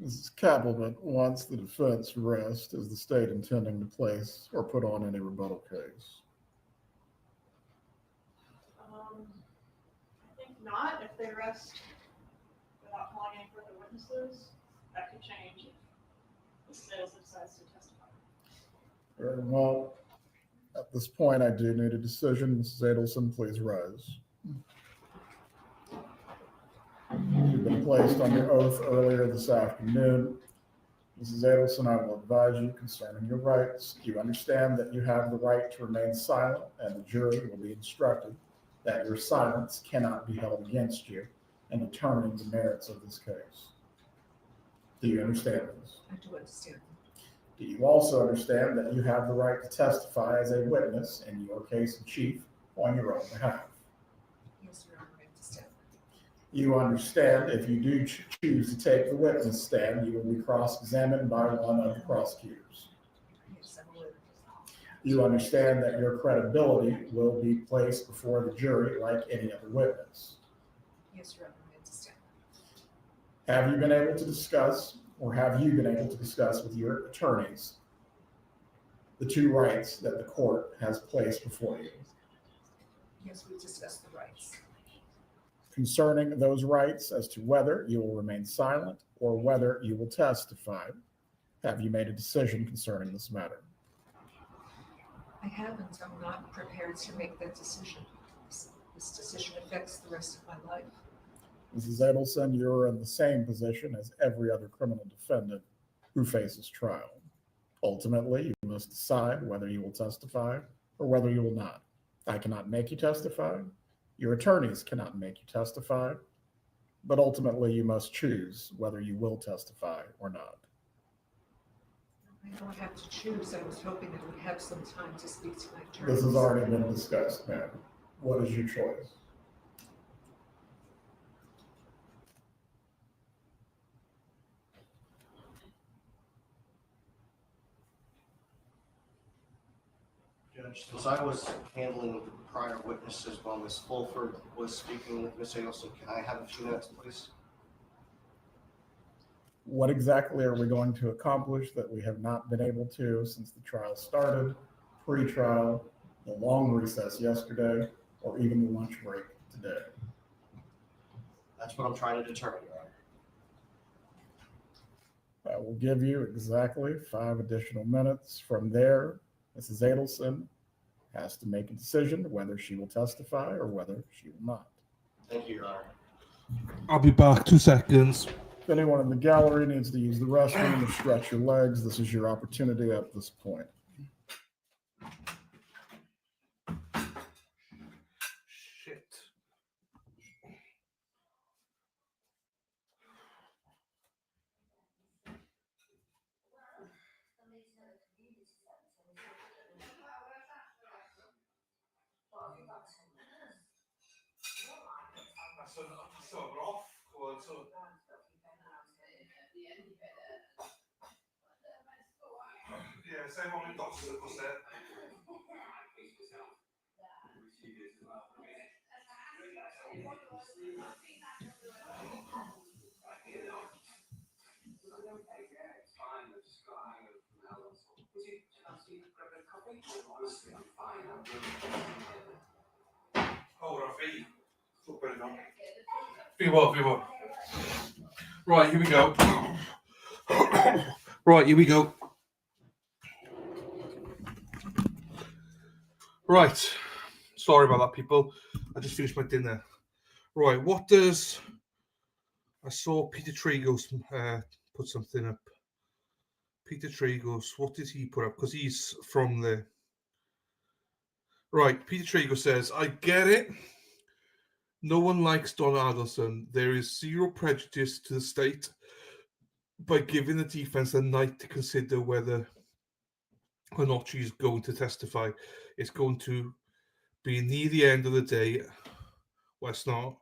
Mrs. Kappelman wants the defense rest. Is the state intending to place or put on any rebuttal case? I think not. If they rest without calling any further witnesses, that could change if Mrs. Adelson decides to testify. Very well. At this point, I do need a decision. Mrs. Adelson, please rise. You've been placed on your oath earlier this afternoon. Mrs. Adelson, I will advise you concerning your rights. You understand that you have the right to remain silent, and the jury will be instructed that your silence cannot be held against you in determining the merits of this case. Do you understand this? I do understand. Do you also understand that you have the right to testify as a witness in your case in chief on your own behalf? Yes, Your Honor, I understand. You understand if you do choose to take the witness stand, you will be cross-examined by one of the prosecutors. Yes, I'm aware. You understand that your credibility will be placed before the jury like any other witness. Yes, Your Honor, I understand. Have you been able to discuss, or have you been able to discuss with your attorneys the two rights that the court has placed before you? Yes, we discussed the rights. Concerning those rights as to whether you will remain silent or whether you will testify, have you made a decision concerning this matter? I haven't. I'm not prepared to make that decision. The this decision affects the rest of my life. Mrs. Adelson, you're in the same position as every other criminal defendant who faces trial. Ultimately, you must decide whether you will testify or whether you will not. I cannot make you testify. Your attorneys cannot make you testify. But ultimately, you must choose whether you will testify or not. I don't have to choose. I was hoping I would have some time to speak to my attorney. This has already been discussed, ma'am. What is your choice? Judge, since I was handling the prior witnesses while Ms. Fulford was speaking with Ms. Adelson, can I have a few minutes, please? What exactly are we going to accomplish that we have not been able to since the trial started, pre-trial, the long recess yesterday, or even the lunch break today? That's what I'm trying to determine, Your Honor. I will give you exactly 5 additional minutes. From there, Mrs. Adelson has to make a decision whether she will testify or whether she will not. Thank you, Your Honor. I'll be back 2 seconds. If anyone in the gallery needs to use the restroom or stretch your legs, this is your opportunity at this point. Shit. Yeah, same on the doctor's set. Hold on, feet. Feet. Right, here we go. Right, here we go. Right. Sorry about that, people. I just finished my dinner. Right, what does... I saw Peter Trigos put something up. Peter Trigos, what did he put up? Because he's from the... Right, Peter Trigos says, I get it. No one likes Donna Adelson. There is zero prejudice to the state by giving the defense a night to consider whether or not she's going to testify. It's going to be near the end of the day. Well, it's not.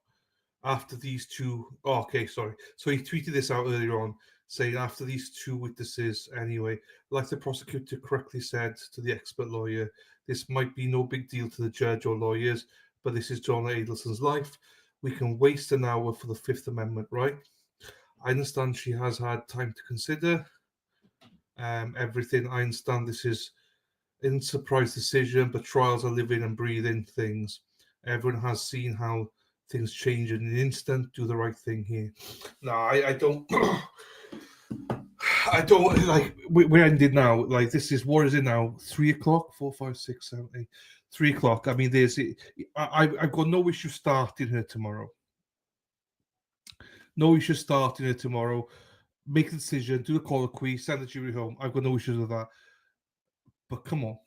After these two... Oh, okay, sorry. So he tweeted this out earlier on, saying after these 2 witnesses, anyway, like the prosecutor correctly said to the expert lawyer, this might be no big deal to the judge or lawyers, but this is Donna Adelson's life. We can waste an hour for the Fifth Amendment, right? I understand she has had time to consider everything. I understand this is a surprise decision, but trials are living and breathing things. Everyone has seen how things change in an instant. Do the right thing here. No, I don't. I don't like. We're ended now. Like this is what is it now? 3 o'clock. 4, 5, 6, 7, 8. 3 o'clock. I mean, there's. I've got no issue starting her tomorrow. No issue starting her tomorrow. Make the decision. Do the colloquy. Send the jury home. I've got no issues with that. But come on,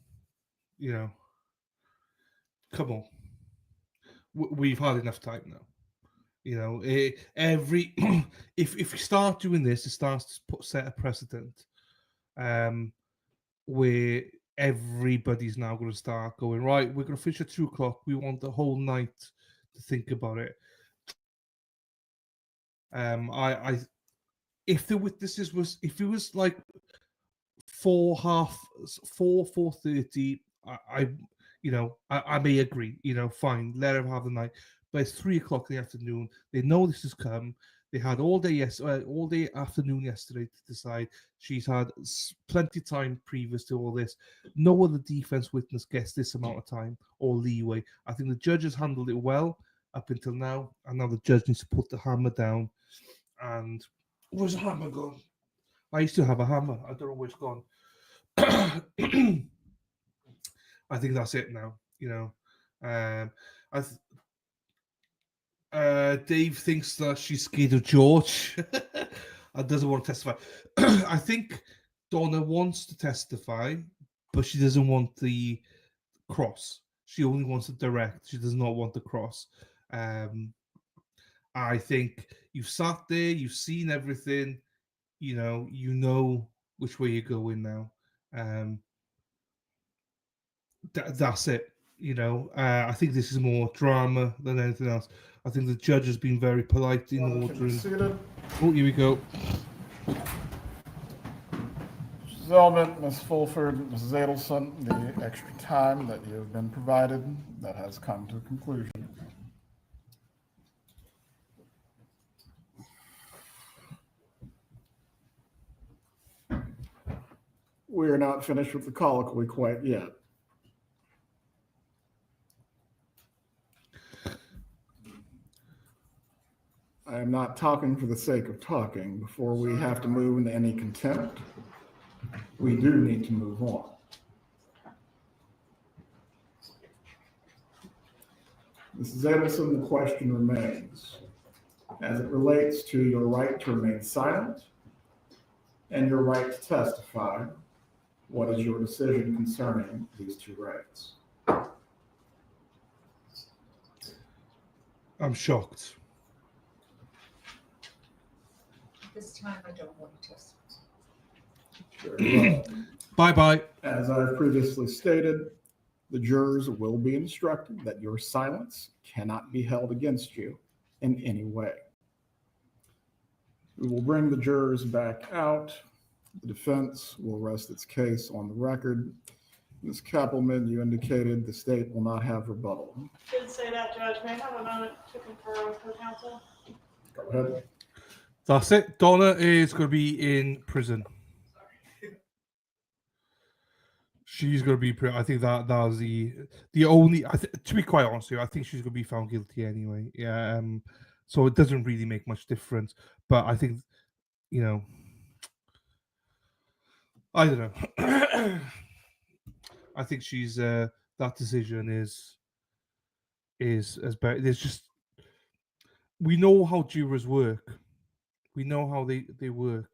come on. We've had enough time now. Every if we start doing this, it starts to set a precedent where everybody's now going to start going, right, we're going to finish at 2 o'clock. We want the whole night to think about it. If the witnesses was, if it was like 4:30, I may agree, fine, let her have the night. But it's 3 o'clock in the afternoon. They know this has come. They had all day afternoon yesterday to decide. She's had plenty of time previous to all this. No other defense witness gets this amount of time or leeway. I think the judge has handled it well up until now, and now the judge needs to put the hammer down. And where's the hammer gone? I used to have a hammer. I don't know where it's gone. I think that's it now. Dave thinks that she's scared of George and doesn't want to testify. I think Donna wants to testify, but she doesn't want the cross. She only wants the direct. She does not want the cross. I think you've sat there, you've seen everything, you know which way you're going now. That's it. I think this is more drama than anything else. I think the judge has been very polite in ordering. Oh, here we go. Zelman, Ms. Fulford, Mrs. Adelson, the extra time that you have been provided, that has come to a conclusion. We are not finished with the colloquy quite yet. I am not talking for the sake of talking. Before we have to move into any contempt, we do need to move on. Mrs. Adelson, the question remains, as it relates to your right to remain silent and your right to testify. What is your decision concerning these two rights? I'm shocked. This time I don't want to testify. Very well. Bye-bye. As I've previously stated, the jurors will be instructed that your silence cannot be held against you in any way. We will bring the jurors back out. The defense will rest its case on the record. Ms. Kappelman, you indicated the state will not have rebuttal. Did say that, Judge. May I have a moment to confer with her counsel? Go ahead. That's it. Donna is going to be in prison. She's going to be. I think that was the only. To be quite honest with you, I think she's going to be found guilty anyway. Yeah. So it doesn't really make much difference. But I think, I don't know. I think she's that decision is as bad. There's just, we know how jurors work. We know how they work.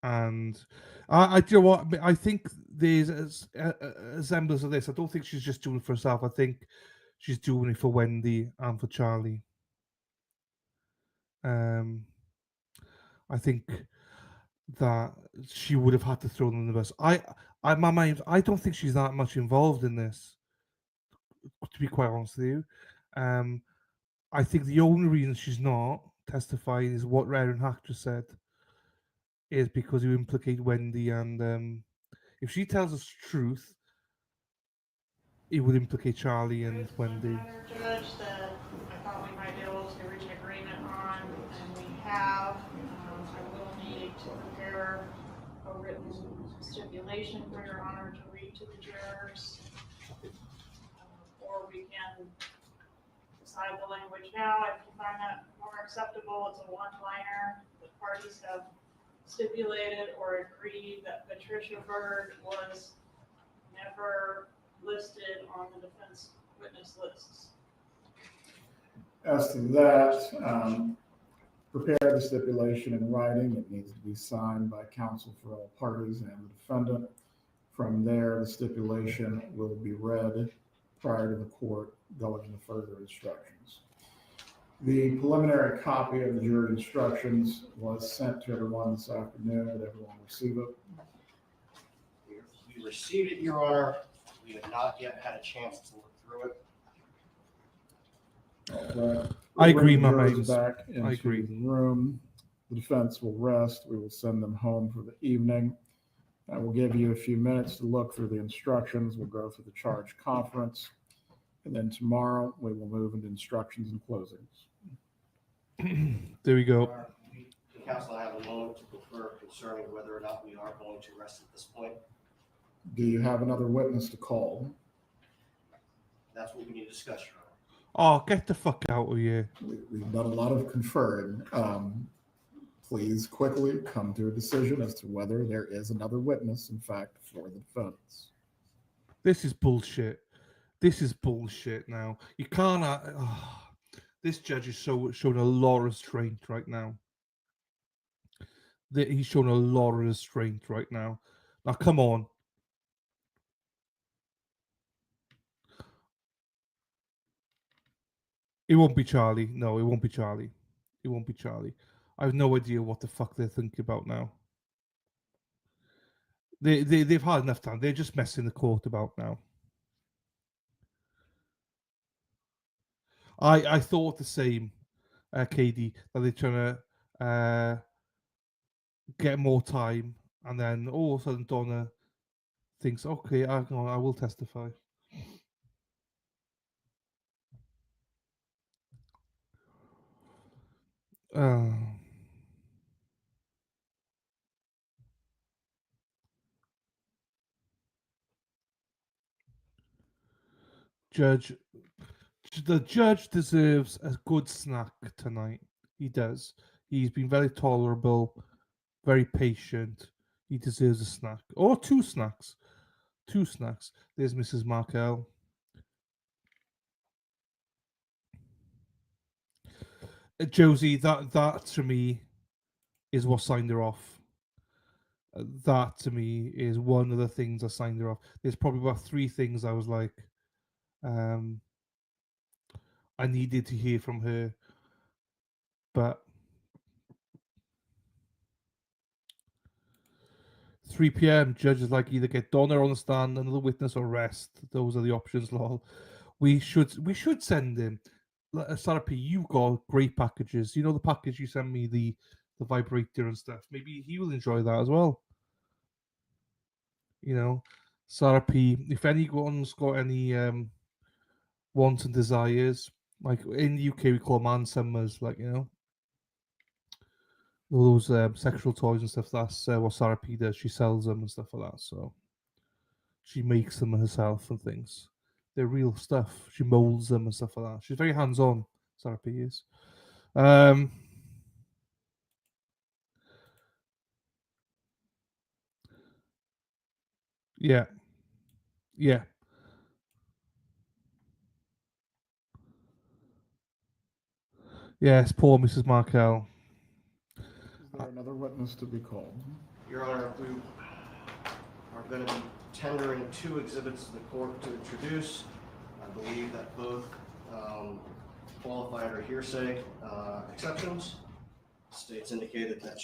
And I do you know what? I think there's a semblance of this. I don't think she's just doing it for herself. I think she's doing it for Wendi and for Charlie. I think that she would have had to throw them in the bus. My mind, I don't think she's that much involved in this, to be quite honest with you. I think the only reason she's not testifying is what Aaron Hack just said, is because you implicate Wendi, and if she tells us the truth, it would implicate Charlie and Wendi. Judge, that I thought we might be able to reach an agreement on, and we have. I will need to prepare a written stipulation for Your Honor to read to the jurors, or we can decide the language now. If you find that more acceptable, it's a one-liner. The parties have stipulated or agreed that Patricia Bird was never listed on the defense witness lists. As to that, prepare the stipulation in writing. It needs to be signed by counsel for all parties and the defendant. From there, the stipulation will be read prior to the court going into further instructions. The preliminary copy of the jury instructions was sent to everyone this afternoon. Did everyone receive it? We received it, Your Honor. We have not yet had a chance to look through it. All right. I agree, We'll my bring the man. jurors back into I agree. the room. The defense will rest. We will send them home for the evening. I will give you a few minutes to look through the instructions. We'll go through the charge conference. And then tomorrow we will move into instructions and closings. There we go. The counsel, I have a moment to confer concerning whether or not we are going to rest at this point. Do you have another witness to call? That's what we need to discuss, Your Honor. Oh, get the fuck out of here. We've done a lot of conferring. Please quickly come to a decision as to whether there is another witness, in fact, for the defense. This is bullshit. This is bullshit now. You can't. This judge is showing a lot of restraint right now. He's showing a lot of restraint right now. Now, come on. It won't be Charlie. No, it won't be Charlie. It won't be Charlie. I have no idea what the fuck they're thinking about now. They've had enough time. They're just messing the court about now. I thought the same, KD, that they're trying to get more time, and then all of a sudden Donna thinks, okay, I will testify. The judge deserves a good snack tonight. He does. He's been very tolerable, very patient. He deserves a snack. Or 2 snacks. 2 snacks. There's Mrs. Markel. Josie, that to me is what signed her off. That to me is one of the things that signed her off. There's probably about 3 things I was like, I needed to hear from her, but 3 p.m. judges like either get Donna on the stand, another witness, or rest. Those are the options. Lol. We should send him. Sara P, you've got great packages. You know the package you sent me, the vibrator and stuff. Maybe he will enjoy that as well. You know, Sara P, if anyone's got any wants and desires, like in the UK we call man summers, like, you know, all those sexual toys and stuff. That's what Sara P does. She sells them and stuff like that. So she makes them herself and things. They're real stuff. She molds them and stuff like that. She's very hands-on. Sara P is. Yeah. Yeah. Yes, poor Mrs. Markel. Is there another witness to be called? Your Honor, we are going to be tendering 2 exhibits to the court to introduce. I believe that both qualify under hearsay exceptions. The state's indicated that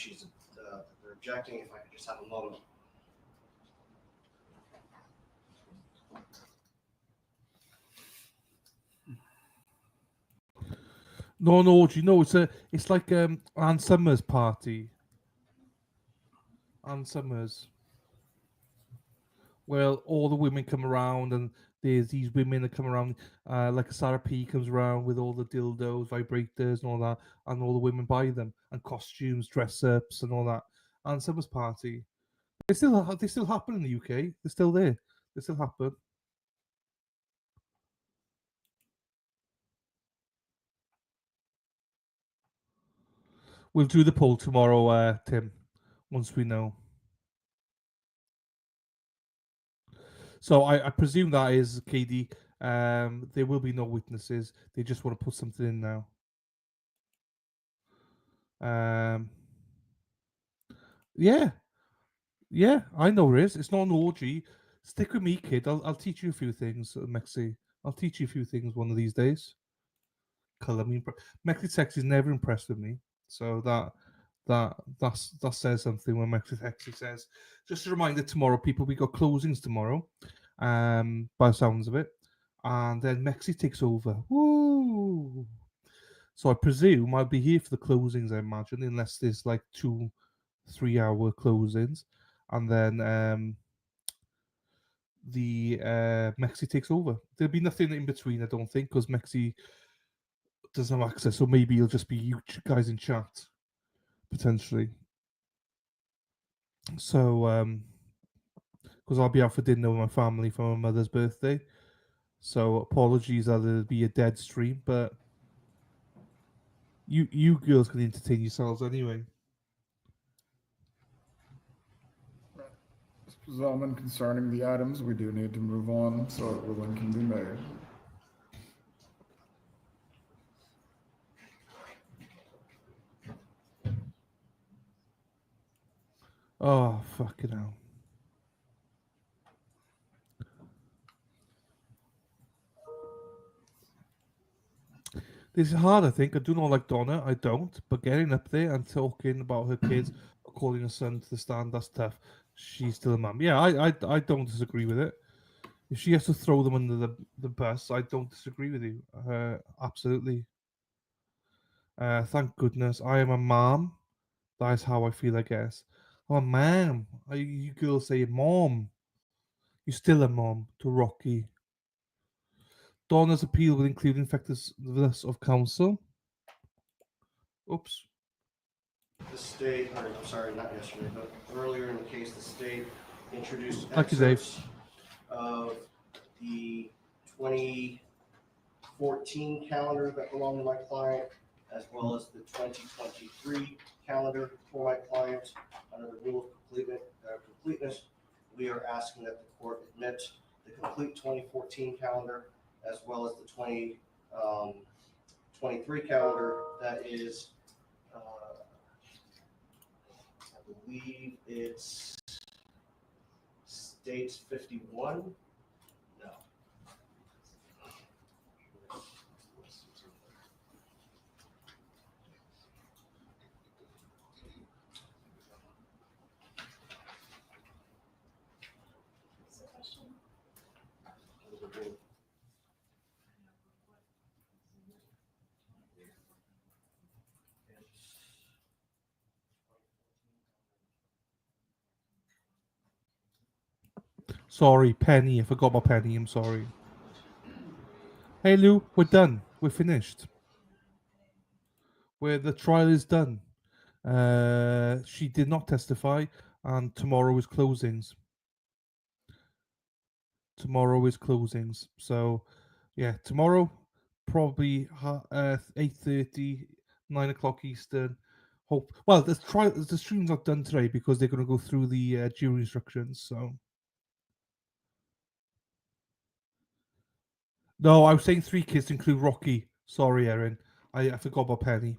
they're objecting. If I could just have a moment. No, do you know it's like Ann Summers' party. Ann Summers. Well, all the women come around, and there's these women that come around, like Sara P comes around with all the dildos, vibrators, and all that, and all the women buy them, and costumes, dress ups, and all that. Ann Summers' party. They still happen in the UK. They're still there. They still happen. We'll do the poll tomorrow, Tim, once we know. So I presume that is KD. There will be no witnesses. They just want to put something in now. Yeah, I know there is. It's not an orgy. Stick with me, kid. I'll teach you a few things, Mexi. I'll teach you a few things one of these days. Color me. Mexi Sex is never impressed with me, so that says something when Mexi Sexy says. Just a reminder, tomorrow, people, we got closings tomorrow, by the sounds of it, and then Mexi takes over. Woo! So I presume I'll be here for the closings, I imagine, unless there's like 2-3 hour closings, and then the Mexi takes over. There'll be nothing in between, I don't think, because Mexi doesn't have access, so maybe it'll just be you guys in chat, potentially. So, because I'll be out for dinner with my family for my mother's birthday, so apologies that it'll be a dead stream, but you girls can entertain yourselves anyway. Gentlemen, concerning the items, we do need to move on so a ruling can be made. Oh, fucking hell. This is hard, I think. I do not like Donna. I don't. But getting up there and talking about her kids, calling her son to the stand, that's tough. She's still a mum. Yeah, I don't disagree with it. If she has to throw them under the bus, I don't disagree with you. Absolutely. Thank goodness. I am a mom. That is how I feel, I guess. Oh, ma'am. You girls say mom. You're still a mom to Rocky. Donna's appeal will include effectiveness of counsel. Oops. The state, or I'm sorry, not yesterday, but earlier in the case, the state introduced Thank you, Dave. excerpts of the 2014 calendar that belonged to my client, as well as the 2023 calendar for my client. Under the rule of completeness, we are asking that the court admit the complete 2014 calendar, as well as the 2023 calendar. That is, I believe it's states 51. No. Sorry, Penny. I forgot about Penny. I'm sorry. Hey, Lou, we're done. We're finished. The trial is done. She did not testify, and tomorrow is closings. So, yeah, tomorrow probably 8:30, 9 o'clock Eastern. Hope. Well, the stream's not done today because they're going to go through the jury instructions. So. No, I was saying 3 kids include Rocky. Sorry, Erin. I forgot about Penny.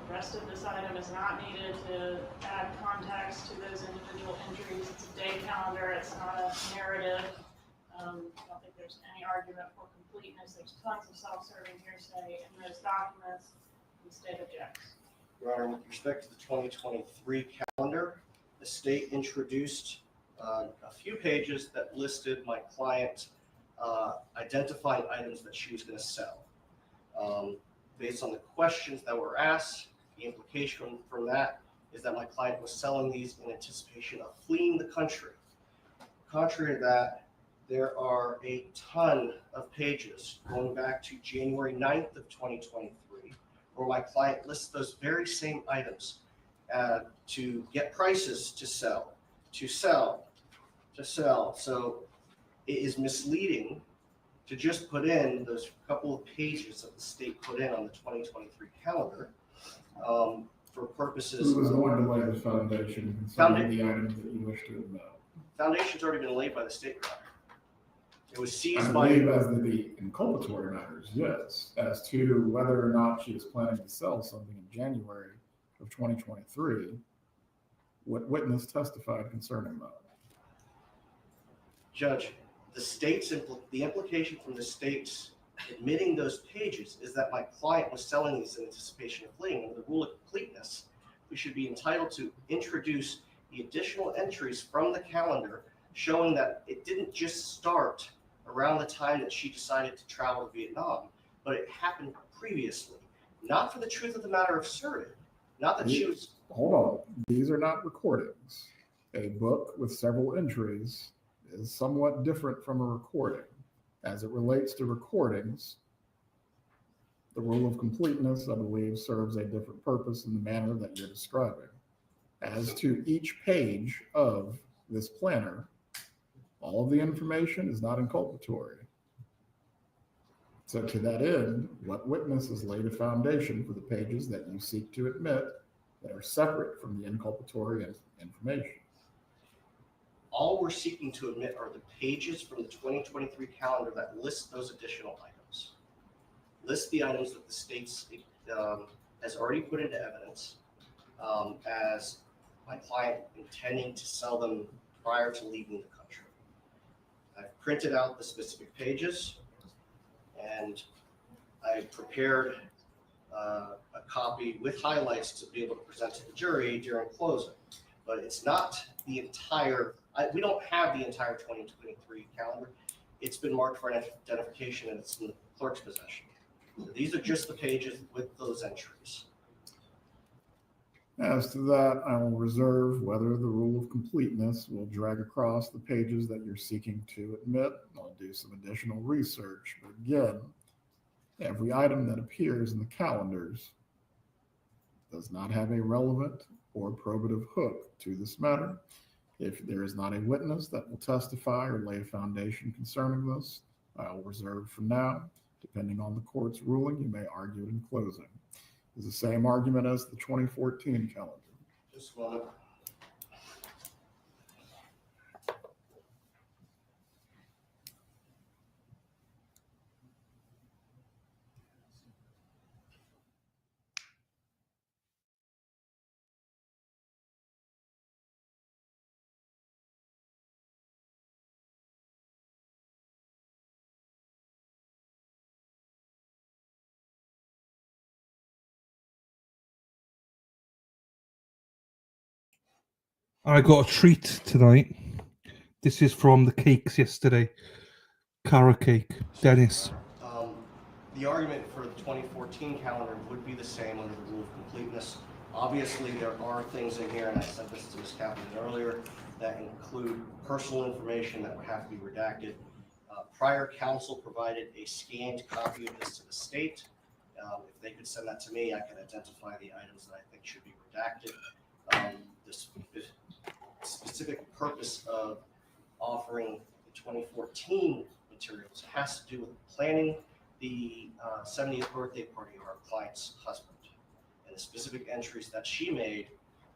The rest of this item is not needed to add context to those individual entries. It's a day calendar, it's not a narrative. I don't think there's any argument for completeness. There's tons of self-serving hearsay in those documents. The state objects. Your Honor, with respect to the 2023 calendar, the state introduced a few pages that listed my client identifying items that she was going to sell. Based on the questions that were asked, the implication from that is that my client was selling these in anticipation of fleeing the country. Contrary to that, there are a ton of pages going back to January 9th of 2023, where my client lists those very same items to get prices to sell. So it is misleading to just put in those couple of pages that the state put in on the 2023 calendar for purposes. Who was going to lay the foundation concerning the items that you wish to admit? Foundation's already been laid by the state, Your Honor. It was I seized by. believe as the inculpatory matters, yes. As to whether or not she was planning to sell something in January of 2023, what witness testified concerning that? Judge, the implication from the state's admitting those pages is that my client was selling these in anticipation of fleeing. Under the rule of completeness, we should be entitled to introduce the additional entries from the calendar showing that it didn't just start around the time that she decided to travel to Vietnam, but it happened previously. Not for the truth of the matter asserted, not that she was. Hold on, these are not recordings. A book with several entries is somewhat different from a recording. As it relates to recordings, the rule of completeness, I believe, serves a different purpose in the manner that you're describing. As to each page of this planner, all of the information is not inculpatory. So to that end, what witness has laid a foundation for the pages that you seek to admit that are separate from the inculpatory information? All we're seeking to admit are the pages from the 2023 calendar that list those additional items. List the items that the state has already put into evidence as my client intending to sell them prior to leaving the country. I've printed out the specific pages and I prepared a copy with highlights to be able to present to the jury during closing. But it's not the entire, we don't have the entire 2023 calendar. It's been marked for identification and it's in the clerk's possession. So these are just the pages with those entries. As to that, I will reserve whether the rule of completeness will drag across the pages that you're seeking to admit. I'll do some additional research. But again, every item that appears in the calendars does not have a relevant or probative hook to this matter. If there is not a witness that will testify or lay a foundation concerning this, I will reserve for now. Depending on the court's ruling, you may argue it in closing. It's the same argument as the 2014 calendar. Just one. I got a treat tonight. This is from the cakes yesterday. Carrot cake. Dennis. The argument for the 2014 calendar would be the same under the rule of completeness. Obviously, there are things in here, and I sent this to Ms. Kaplan earlier, that include personal information that would have to be redacted. Prior counsel provided a scanned copy of this to the state. If they could send that to me, I can identify the items that I think should be redacted. The specific purpose of offering the 2014 materials has to do with planning the 70th birthday party of our client's husband and the specific entries that she made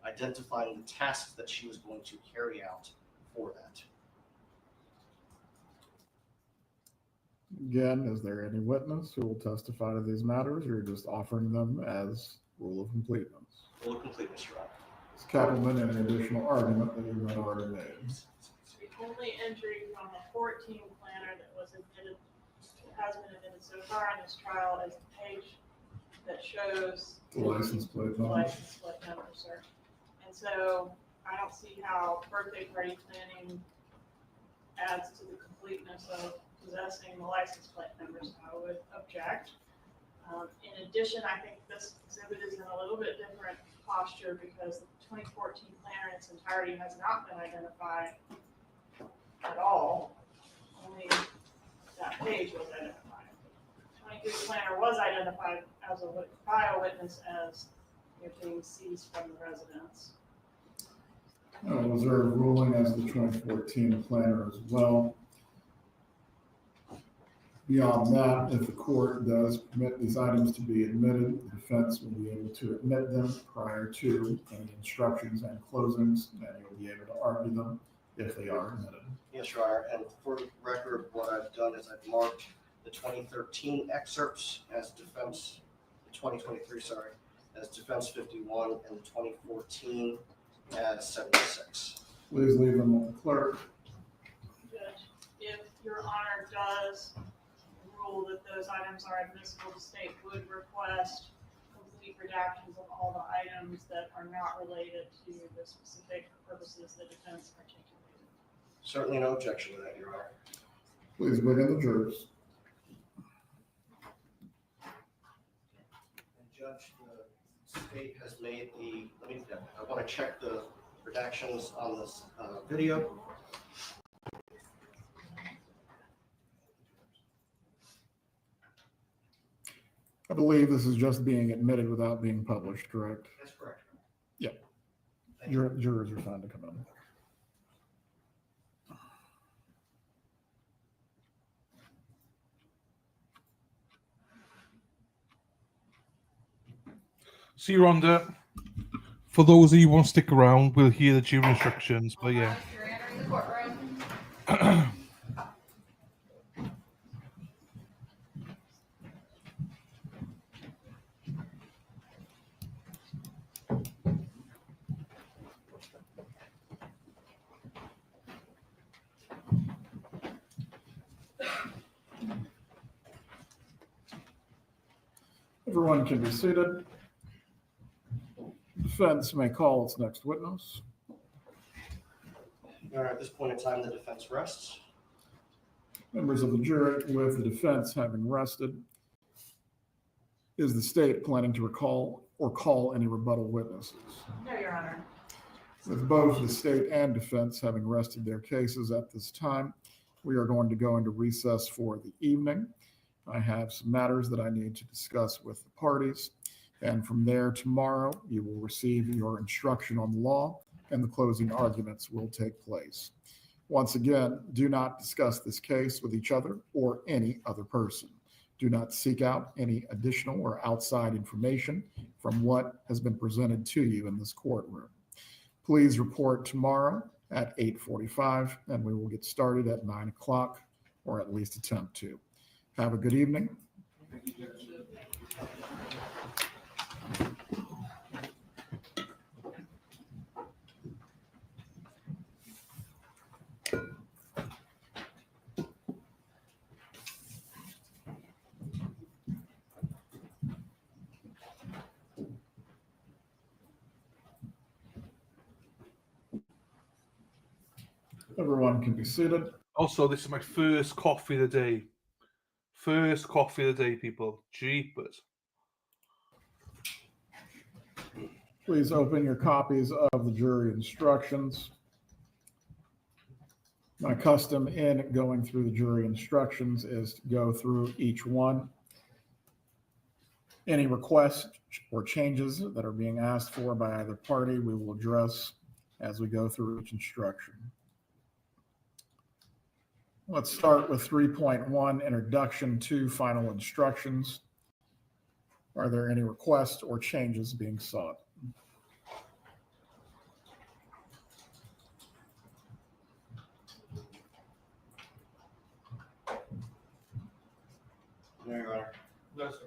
identifying the tasks that she was going to carry out for that. Again, is there any witness who will testify to these matters, or you're just offering them as rule of completeness? Rule of completeness, Your Honor. Ms. Kappelman, any additional argument that you might already made? The only entry from the 14 planner that was admitted, has been admitted so far in this trial, is the page that shows The license plate the number. license plate number, sir. And so I don't see how birthday party planning adds to the completeness of possessing the license plate numbers. I would object. In addition, I think this exhibit is in a little bit different posture because the 2014 planner in its entirety has not been identified at all. Only that page was identified. The 23 planner was identified as by a witness as it being seized from the residence. I will reserve ruling as the 2014 planner as well. Beyond that, if the court does permit these items to be admitted, the defense will be able to admit them prior to any instructions and closings, and you'll be able to argue them if they are admitted. Yes, Your Honor. And for the record, what I've done is I've marked the 2013 excerpts as defense, the 2023, sorry, as defense 51, and the 2014 as 76. Please leave them with the clerk. Judge, if Your Honor does rule that those items are admissible, the state would request complete redactions of all the items that are not related to the specific purposes the defense articulated. Certainly no objection to that, Your Honor. Please bring in the jurors. And Judge, the state has made the, I want to check the redactions on this video. I believe this is just being admitted without being published, correct? That's correct. Yeah. Jurors are fine to come in. So, Your Honor, for those of you who want to stick around, we'll hear the jury instructions. But yeah. You're entering the courtroom. Everyone can be seated. Defense may call its next witness. All right, at this point in time, the defense rests. Members of the jury, with the defense having rested, is the state planning to recall or call any rebuttal witnesses? No, Your Honor. With both the state and defense having rested their cases at this time, we are going to go into recess for the evening. I have some matters that I need to discuss with the parties. And from there, tomorrow, you will receive your instruction on the law and the closing arguments will take place. Once again, do not discuss this case with each other or any other person. Do not seek out any additional or outside information from what has been presented to you in this courtroom. Please report tomorrow at 8:45 and we will get started at 9 o'clock, or at least attempt to. Have a good evening. Everyone can be seated. Also, this is my first coffee of the day. First coffee of the day, people. Jeepers. Please open your copies of the jury instructions. My custom in going through the jury instructions is to go through each one. Any requests or changes that are being asked for by either party, we will address as we go through each instruction. Let's start with 3.1, Introduction to Final Instructions. Are there any requests or changes being sought? No, Your Honor. No, sir.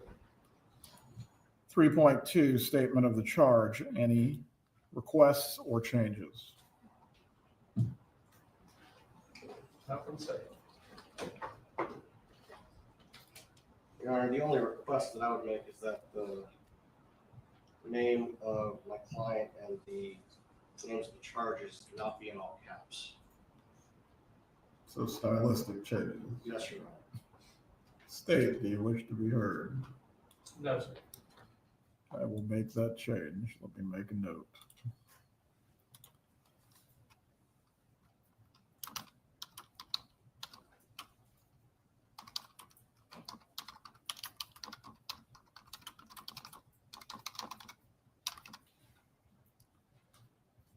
3.2, Statement of the Charge. Any requests or changes? Nothing to say. Your Honor, the only request that I would make is that the name of my client and the names of the charges do not be in all caps. So stylistic changes. Yes, Your Honor. State, do you wish to be heard? No, sir. I will make that change. Let me make a note.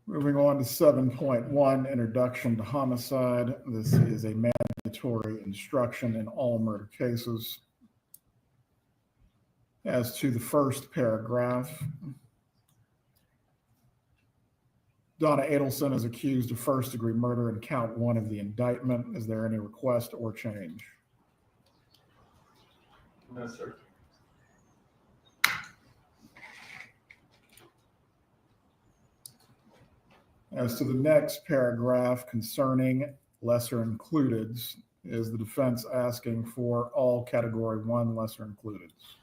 Moving on to 7.1, Introduction to Homicide. This is a mandatory instruction in all murder cases. As to the first paragraph, Donna Adelson is accused of first-degree murder in count 1 of the indictment. Is there any request or change? No, sir. As to the next paragraph concerning lesser includeds, is the defense asking for all category 1 lesser includeds?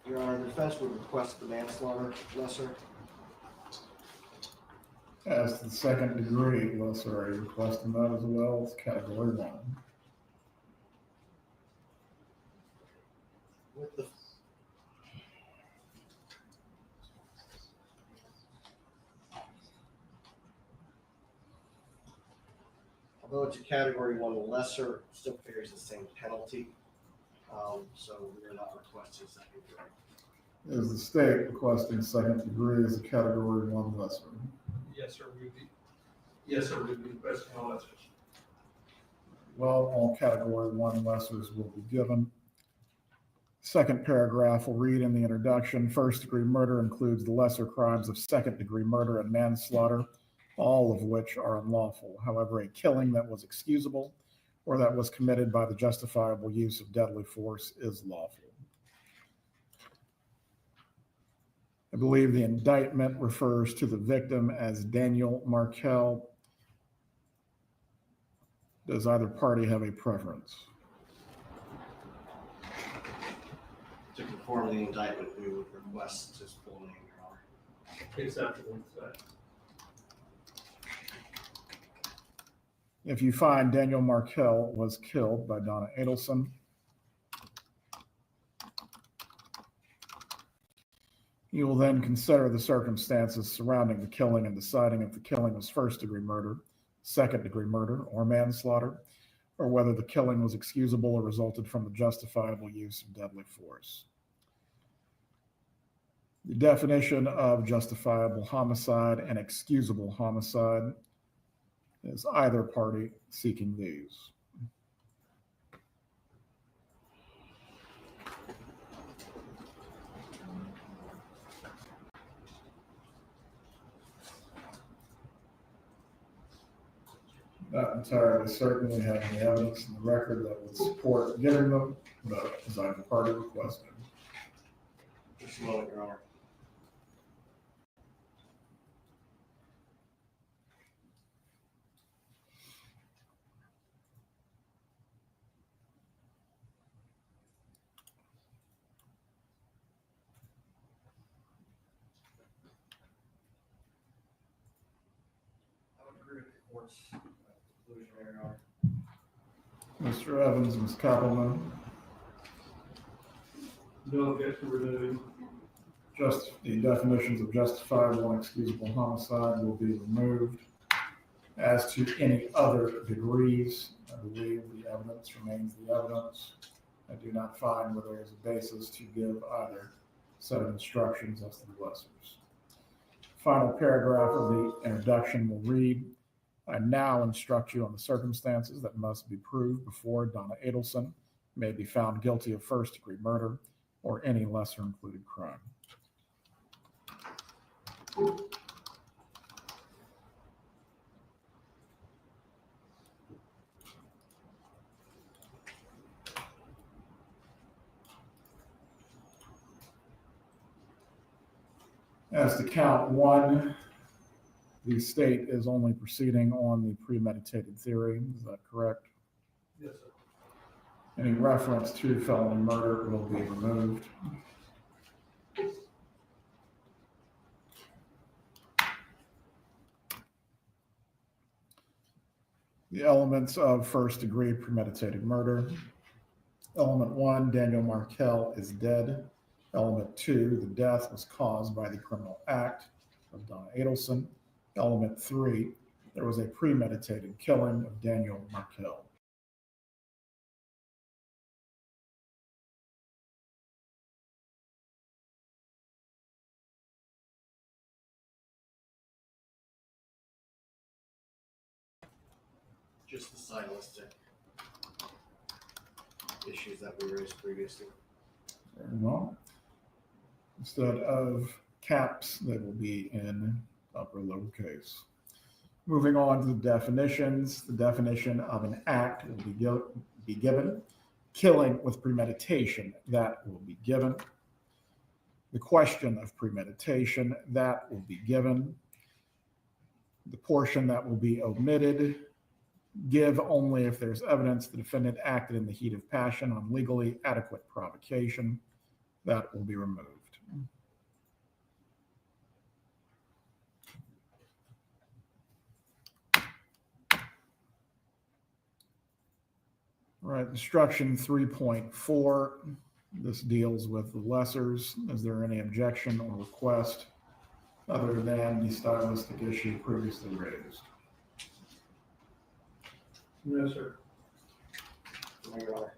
Your Honor, the defense would request the manslaughter lesser. As to the second degree lesser, are you requesting that as well as category 1? With the although it's a category 1 lesser, still carries the same penalty. So we are not requesting second degree. Is the state requesting second degree as a category 1 lesser? Yes, sir, we'd be requesting all lessers. Well, all category 1 lessers will be given. Second paragraph will read in the introduction, first degree murder includes the lesser crimes of second degree murder and manslaughter, all of which are unlawful. However, a killing that was excusable or that was committed by the justifiable use of deadly force is lawful. I believe the indictment refers to the victim as Daniel Markel. Does either party have a preference? To conform to the indictment, we would request his full name, Your Honor. Acceptable. If you find Daniel Markel was killed by Donna Adelson, you will then consider the circumstances surrounding the killing and deciding if the killing was first degree murder, second degree murder, or manslaughter, or whether the killing was excusable or resulted from the justifiable use of deadly force. The definition of justifiable homicide and excusable homicide is either party seeking these. Not entirely certain we have any evidence in the record that would support giving them, but as either party requested. Just a moment, Your Honor. I would agree with the court's conclusion, Your Honor. Mr. Evans, Ms. Koppelman. No objection, removed. Just the definitions of justifiable and excusable homicide will be removed. As to any other degrees, I believe the evidence remains the evidence. I do not find where there is a basis to give either set of instructions as to the lessers. Final paragraph of the introduction will read, I now instruct you on the circumstances that must be proved before Donna Adelson may be found guilty of first degree murder or any lesser included crime. As to count 1, the state is only proceeding on the premeditated theory. Is that correct? Yes, sir. Any reference to felony murder will be removed. The elements of first degree premeditated murder. Element 1, Daniel Markel is dead. Element 2, the death was caused by the criminal act of Donna Adelson. Element 3, there was a premeditated killing of Daniel Markel. Just the stylistic issues that we raised previously. Very well. Instead of caps, they will be in upper lowercase. Moving on to the definitions. The definition of an act will be given. Killing with premeditation, that will be given. The question of premeditation, that will be given. The portion that will be omitted, give only if there's evidence the defendant acted in the heat of passion on legally adequate provocation. That will be removed. All right, instruction 3.4. This deals with the lessers. Is there any objection or request other than the stylistic issue previously raised? No, sir. No, Your Honor.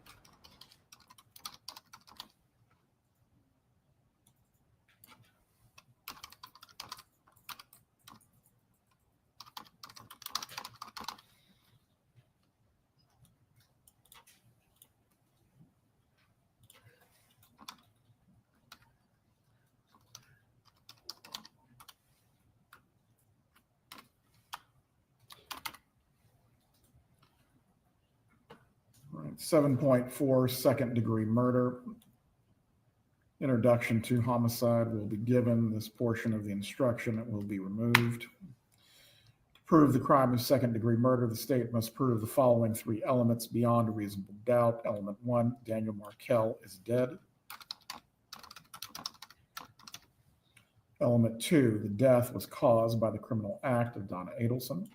All right, 7.4, second degree murder. Introduction to homicide will be given. This portion of the instruction will be removed. To prove the crime of second degree murder, the state must prove the following three elements beyond a reasonable doubt. Element 1, Daniel Markel is dead. Element 2, the death was caused by the criminal act of Donna Adelson.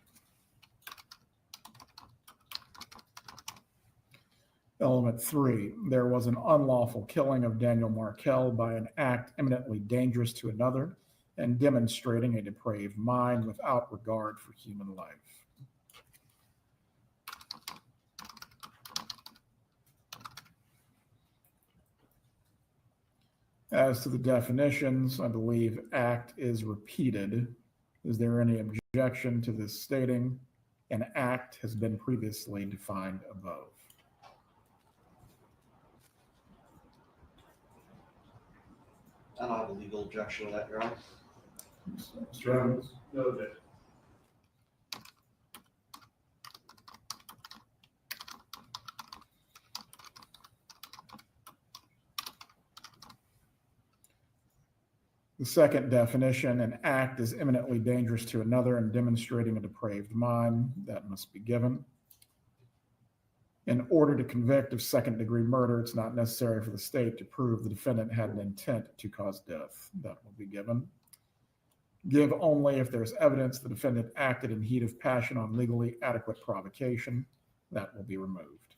Element 3, there was an unlawful killing of Daniel Markel by an act eminently dangerous to another and demonstrating a depraved mind without regard for human life. As to the definitions, I believe act is repeated. Is there any objection to this stating an act has been previously defined above? I don't have a legal objection to that, Your Honor. Mr. Evans? No objection. The second definition, an act is eminently dangerous to another and demonstrating a depraved mind. That must be given. In order to convict of second degree murder, it's not necessary for the state to prove the defendant had an intent to cause death. That will be given. Give only if there's evidence the defendant acted in heat of passion on legally adequate provocation. That will be removed.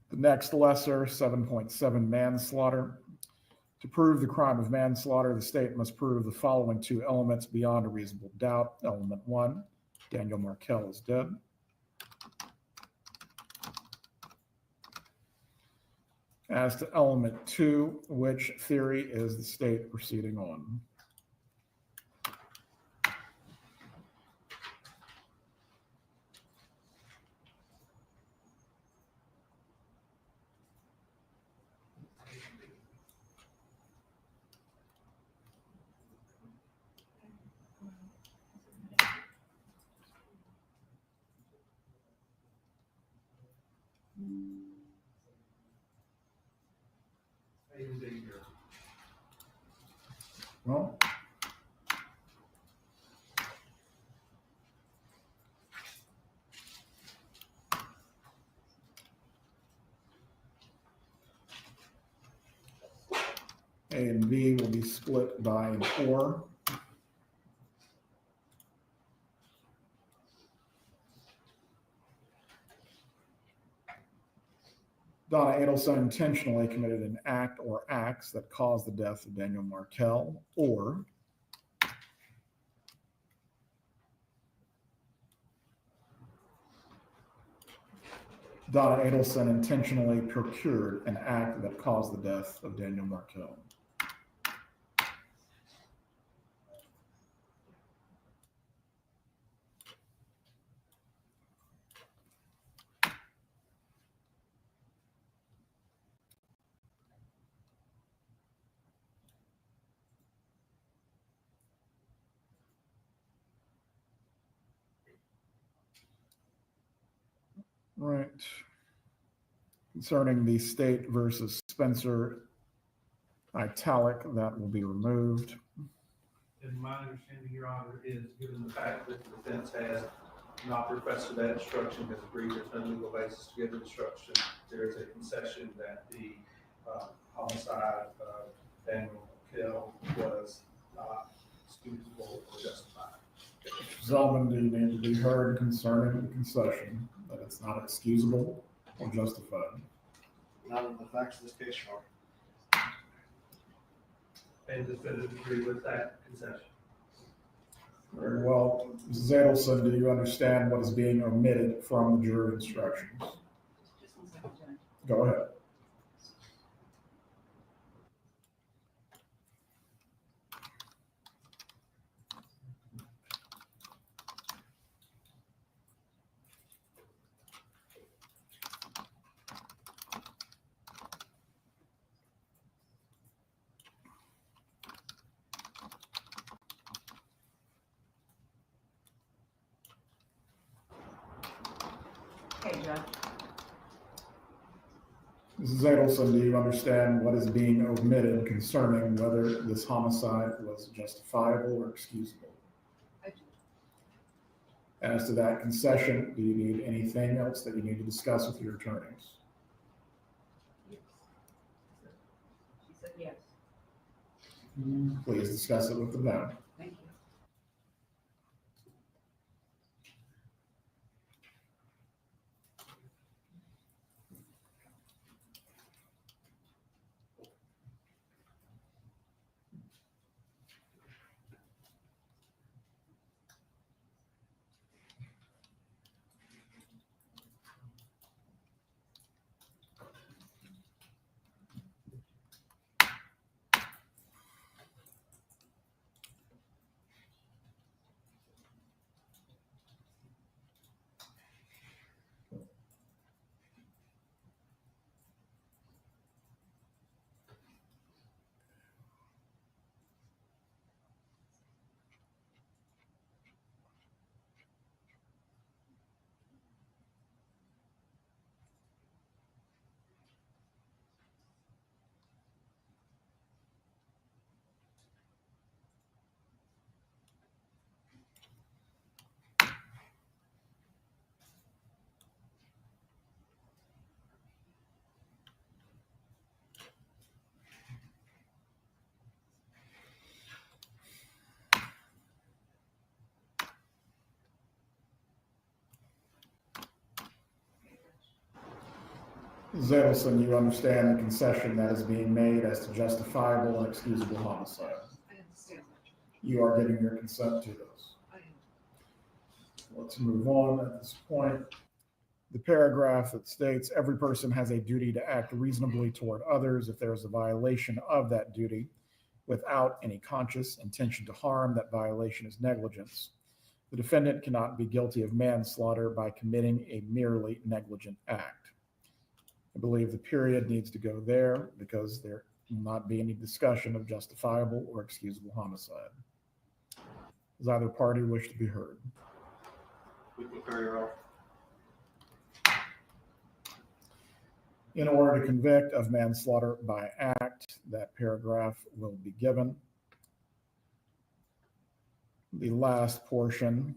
The next lesser, 7.7, manslaughter. To prove the crime of manslaughter, the state must prove the following two elements beyond a reasonable doubt. Element 1, Daniel Markel is dead. As to element 2, which theory is the state proceeding on? Well, A and B will be split by an or. Donna Adelson intentionally committed an act or acts that caused the death of Daniel Markel, or Donna Adelson intentionally procured an act that caused the death of Daniel Markel. Right. Concerning the state versus Spencer italic, that will be removed. And my understanding, Your Honor, is given the fact that the defense has not requested that instruction, has agreed there's no legal basis to give the instruction. There is a concession that the homicide of Daniel Markel was not excusable or justified. Gentlemen, do you need to be heard concerning the concession that it's not excusable or justified? None of the facts of this case are. And defendant agree with that concession. Very well. Mrs. Adelson, do you understand what is being omitted from the jury instructions? Go ahead. Okay, Judge. Mrs. Adelson, do you understand what is being omitted concerning whether this homicide was justifiable or excusable? I do. As to that concession, do you need anything else that you need to discuss with your attorneys? Yes. She said yes. Please discuss it with them now. Thank you. Ms. Adelson, you understand the concession that is being made as to justifiable and excusable homicide? I understand that. You are giving your consent to those. I am. Let's move on at this point. The paragraph that states every person has a duty to act reasonably toward others. If there is a violation of that duty without any conscious intention to harm, that violation is negligence. The defendant cannot be guilty of manslaughter by committing a merely negligent act. I believe the period needs to go there because there will not be any discussion of justifiable or excusable homicide. Does either party wish to be heard? We concur, Your Honor. In order to convict of manslaughter by act, that paragraph will be given. The last portion.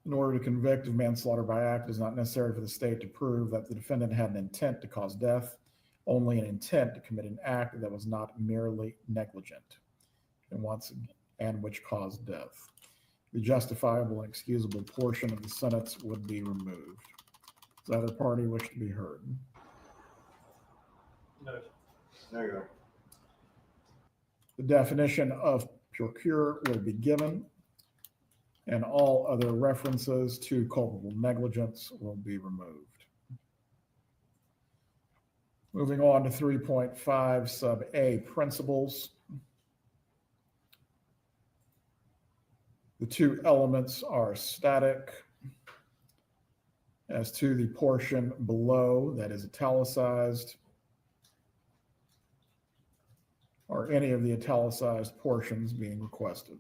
In order to convict of manslaughter by act, it is not necessary for the state to prove that the defendant had an intent to cause death, only an intent to commit an act that was not merely negligent, and which caused death. The justifiable and excusable portion of the sentence would be removed. Does either party wish to be heard? No. No, Your Honor. The definition of procure will be given, and all other references to culpable negligence will be removed. Moving on to 3.5 sub A, principles. The two elements are static. As to the portion below that is italicized, or any of the italicized portions being requested.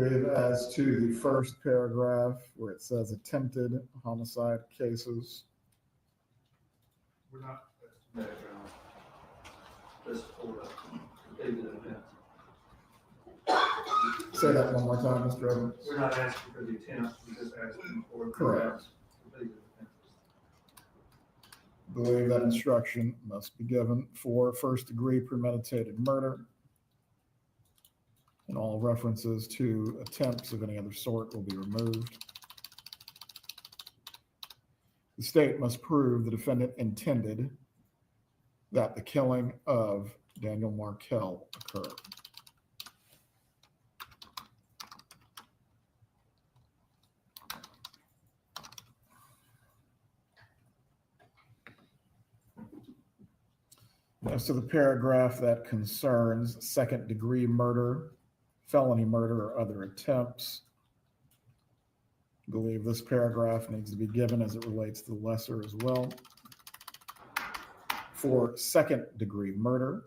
believe as to the first paragraph where it says attempted homicide cases, We're not, just for the completed offense. say that one more time, Mr. Evans. We're not asking for the attempt, we're just asking for. Correct. Completed offenses. Believe that instruction must be given for first-degree premeditated murder, and all references to attempts of any other sort will be removed. The state must prove the defendant intended that the killing of Daniel Markel occurred. As to the paragraph that concerns second-degree murder, felony murder, or other attempts, I believe this paragraph needs to be given as it relates to the lesser as well. For second-degree murder,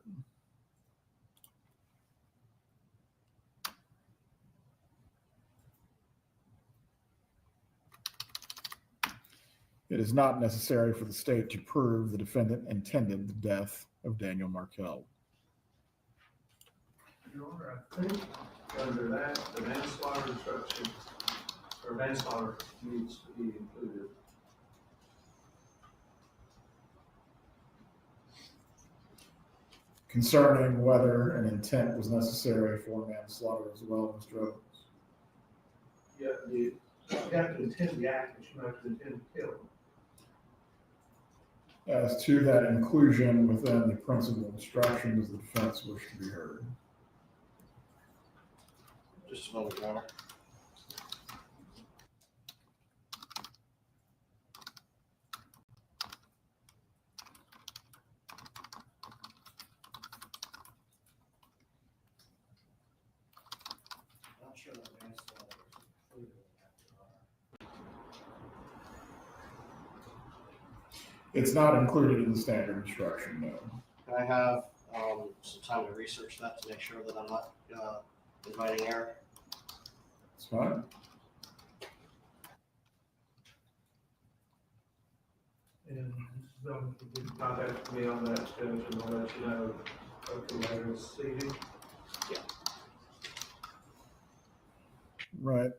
it is not necessary for the state to prove the defendant intended the death of Daniel Markel. Your Honor, I think under that, the manslaughter instruction, or manslaughter needs to be included. Concerning whether an intent was necessary for manslaughter as well, Mr. Evans. Yeah, you have to intend the act, but you have to intend to kill. As to that inclusion within the principal instruction, does the defense wish to be heard? Just a moment, Your Honor. Not sure that manslaughter is included in that, Your Honor. It's not included in the standard instruction, no. Can I have some time to research that to make sure that I'm not inviting error? It's fine. And you can contact me on that, Judge, and I'll let you know hopefully later this evening. Yeah. Right.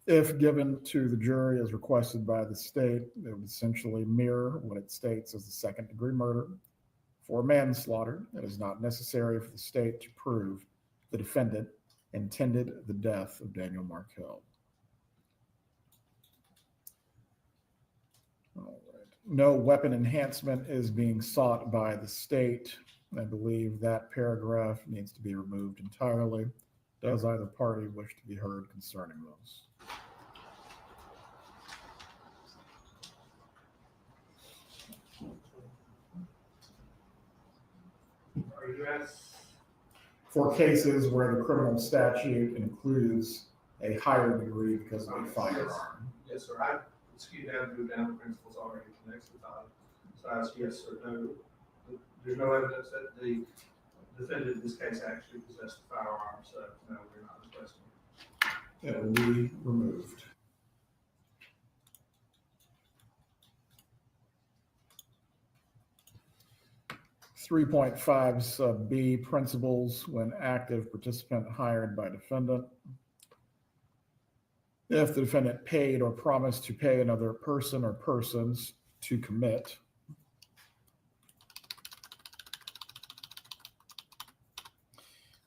If given to the jury as requested by the state, it would essentially mirror what it states as the second-degree murder. For manslaughter, it is not necessary for the state to prove the defendant intended the death of Daniel Markel. All right. No weapon enhancement is being sought by the state. I believe that paragraph needs to be removed entirely. Does either party wish to be heard concerning those? Are you asked? For cases where the criminal statute includes a higher degree because of a firearm. Yes, sir. I excuse me, I moved down the principles already to the next time. So I ask yes or no. There's no evidence that the defendant in this case actually possessed a firearm, so no, we're not requesting it. It will be removed. (3.5) sub B, principles when active participant hired by defendant. If the defendant paid or promised to pay another person or persons to commit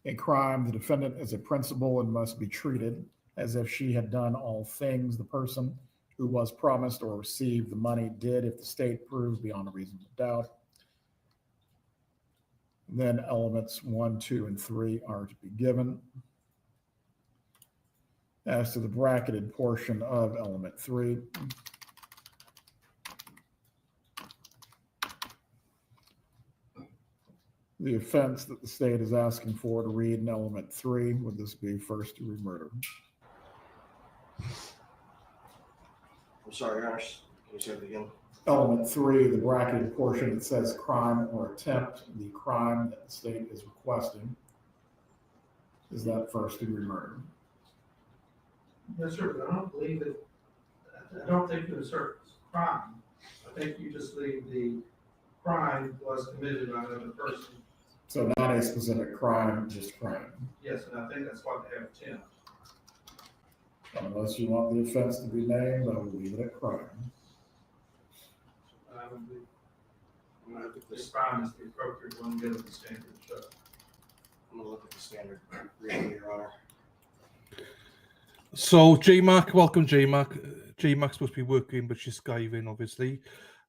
a crime, the defendant is a principal and must be treated as if she had done all things the person who was promised or received the money did if the state proves beyond a reasonable doubt. Then elements 1, 2, and 3 are to be given. As to the bracketed portion of element 3, the offense that the state is asking for to read in element 3, would this be first-degree murder? I'm sorry, Your Honor. Can you say it again? Element 3, the bracketed portion that says crime or attempt, the crime that the state is requesting, is that first-degree murder? Yes, sir, but I don't believe that, I don't think you assert crime. I think you just leave the crime was committed by another person. So not a specific crime, just crime. Yes, and I think that's why they have attempt. Unless you want the offense to be named, I will leave it at crime. I think this crime is the appropriate one given the standard instruction. I'm gonna look at the standard reading, Your Honor. So J-Mac, welcome J-Mac. J-Mac's supposed to be working, but she's skiving, obviously,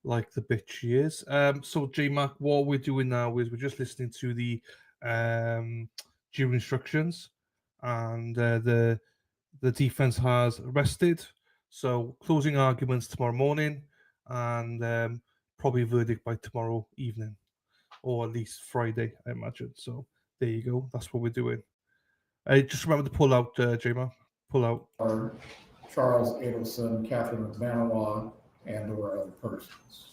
like the bitch she is. So J-Mac, what we're doing now is we're just listening to the jury instructions, and the defense has rested. So closing arguments tomorrow morning, and probably a verdict by tomorrow evening, or at least Friday, I imagine. So there you go. That's what we're doing. Just remember to pull out, J-Mac. Pull out. Are Charles Adelson, Catherine McManawa, and or other persons.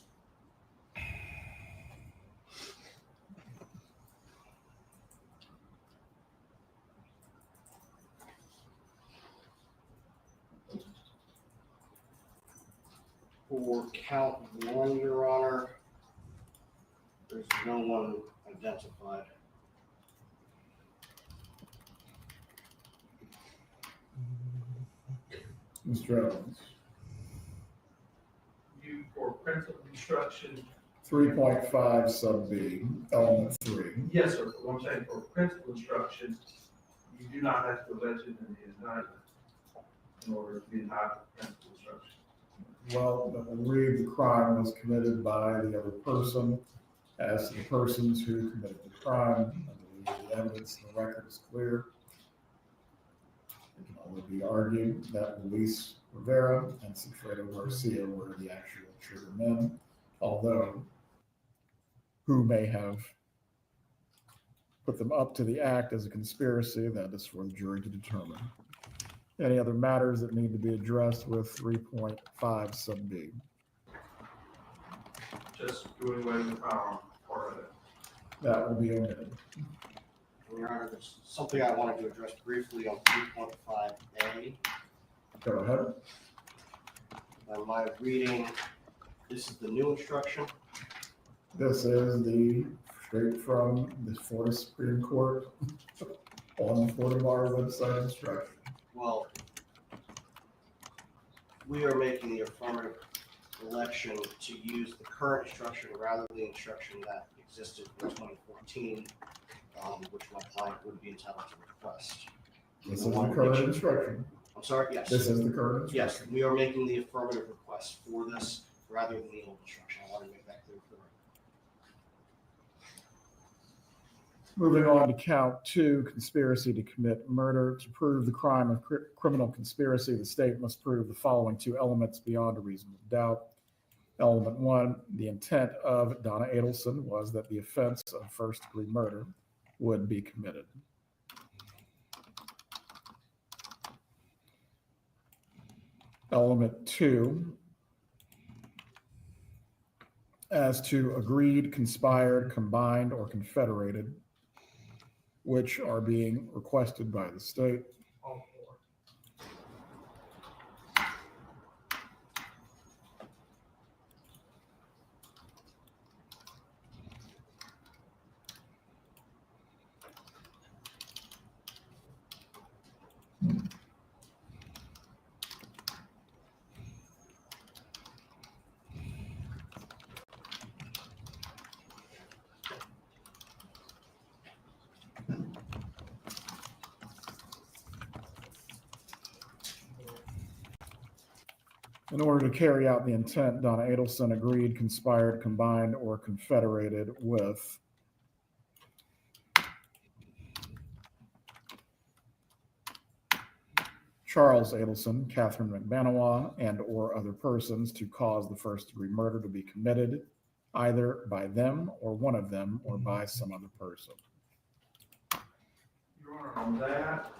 For count one, Your Honor, there's no one identified. Mr. Evans. You, for principal instruction. 3.5 sub B, element 3. Yes, sir, but I'm saying for principal instruction, you do not have to allege it in the indictment in order to be entitled to principal instruction. Well, but we'll read the crime was committed by the other person. As to the persons who committed the crime, I believe the evidence in the record is clear. It can only be argued that Luis Rivera and Sigfredo Garcia were the actual trigger men, although who may have put them up to the act as a conspiracy, that is for the jury to determine. Any other matters that need to be addressed with 3.5 sub B? Just doing away with the firearm part of it. That will be omitted. Your Honor, there's something I wanted to address briefly on 3.5A. Go ahead. By my reading, this is the new instruction. This is the straight from the Florida Supreme Court on the Florida Bar website instruction. Well, we are making the affirmative election to use the current instruction rather than the instruction that existed in 2014, which my client would be entitled to request. This is the current instruction. I'm sorry, yes. This is the current instruction. Yes, we are making the affirmative request for this rather than the old instruction. I want to make that clear for the record. Moving on to count 2, conspiracy to commit murder. To prove the crime of criminal conspiracy, the state must prove the following 2 elements beyond a reasonable doubt. Element 1, the intent of Donna Adelson was that the offense of first-degree murder would be committed. Element 2, as to agreed, conspired, combined, or confederated, which are being requested by the state. In order to carry out the intent, Donna Adelson agreed, conspired, combined, or confederated with Charles Adelson, Catherine McManawa, and or other persons to cause the first-degree murder to be committed, either by them or one of them, or by some other person. Your Honor, on that,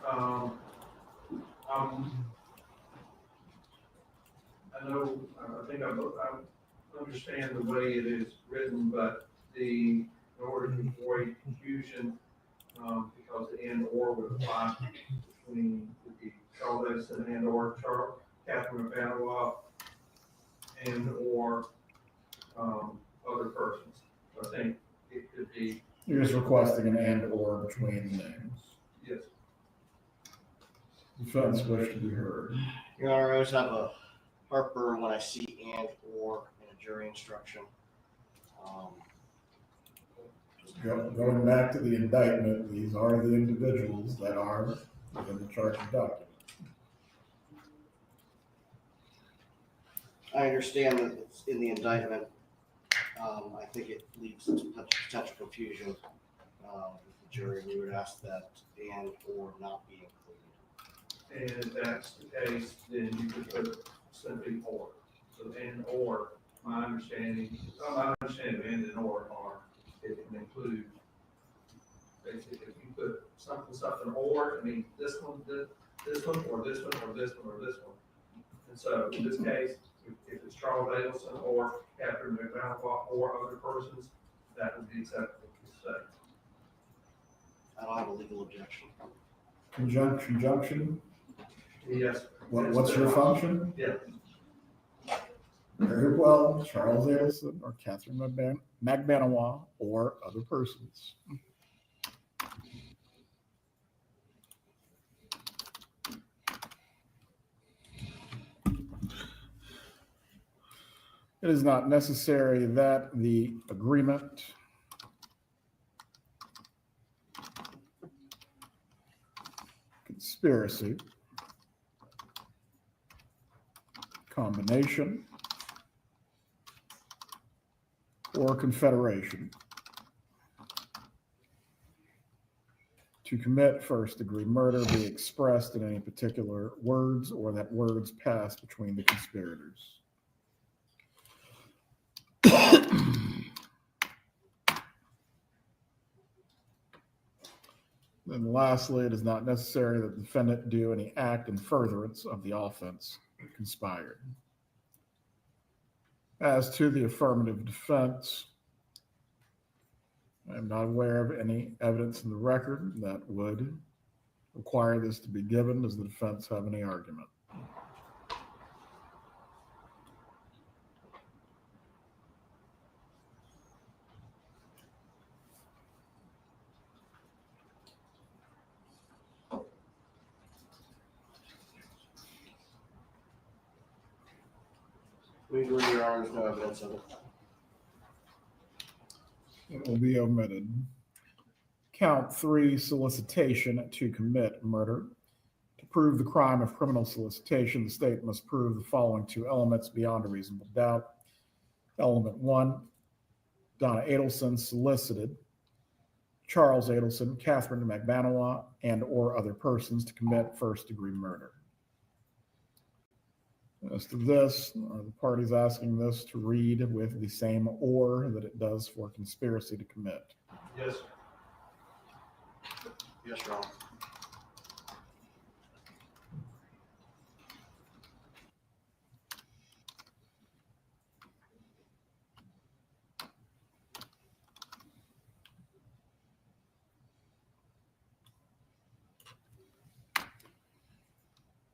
I know, I think I understand the way it is written, but in order to avoid confusion, because the and or would apply between, would be Charles Adelson and/or Catherine McBanois and/or other persons. I think it could be. You're just requesting an and/or between the names. Yes. Defense wish to be heard. Your Honor, I always have a heartburn when I see and/or in a jury instruction. Going back to the indictment, these are the individuals that are within the charging document. I understand that it's in the indictment. I think it leaves some potential confusion with the jury. We would ask that and/or not be included. And if that's the case, then you could put simply or. So and/or, my understanding and or are, it can include, basically, if you put something or, it means this one, this one, or this one, or this one, or this one. And so in this case, if it's Charles Adelson or Catherine McBanois or other persons, that would be acceptable to say. I don't have a legal objection. Conjunction? Yes. What's your function? Yeah. Very well, Charles Adelson or Catherine McBanois or other persons. It is not necessary that the agreement conspiracy, combination, or confederation to commit first-degree murder be expressed in any particular words or that words pass between the conspirators. And lastly, it is not necessary that the defendant do any act in furtherance of the offense conspired. As to the affirmative defense, I am not aware of any evidence in the record that would require this to be given. Does the defense have any argument? Legally, Your Honor, there's no evidence of it. It will be omitted. Count 3, solicitation to commit murder. To prove the crime of criminal solicitation, the state must prove the following 2 elements beyond a reasonable doubt. Element 1, Donna Adelson solicited Charles Adelson, Catherine McBanois, and or other persons to commit first-degree murder. As to this, are the parties asking this to read with the same or that it does for conspiracy to commit? Yes. Yes, Your Honor.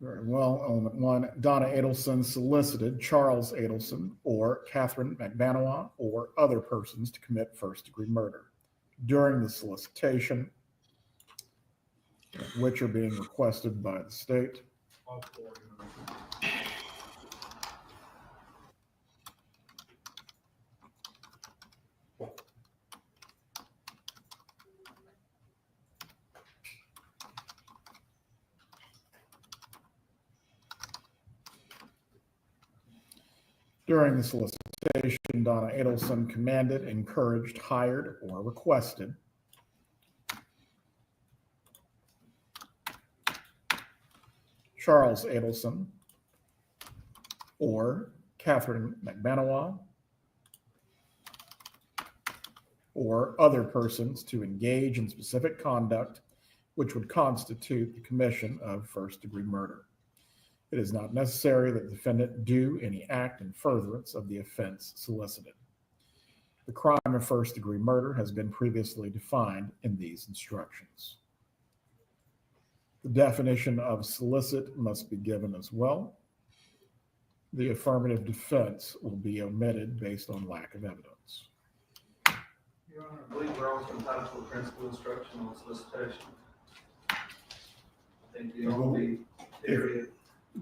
Very well. Element 1, Donna Adelson solicited Charles Adelson or Catherine McBanois or other persons to commit first-degree murder. During the solicitation, which are being requested by the state. During the solicitation, Donna Adelson commanded, encouraged, hired, or requested Charles Adelson or Catherine McBanois or other persons to engage in specific conduct which would constitute the commission of first-degree murder. It is not necessary that the defendant do any act in furtherance of the offense solicited. The crime of first-degree murder has been previously defined in these instructions. The definition of solicit must be given as well. The affirmative defense will be omitted based on lack of evidence. Your Honor, I believe we're also entitled to a principal instruction on solicitation. I think the only area.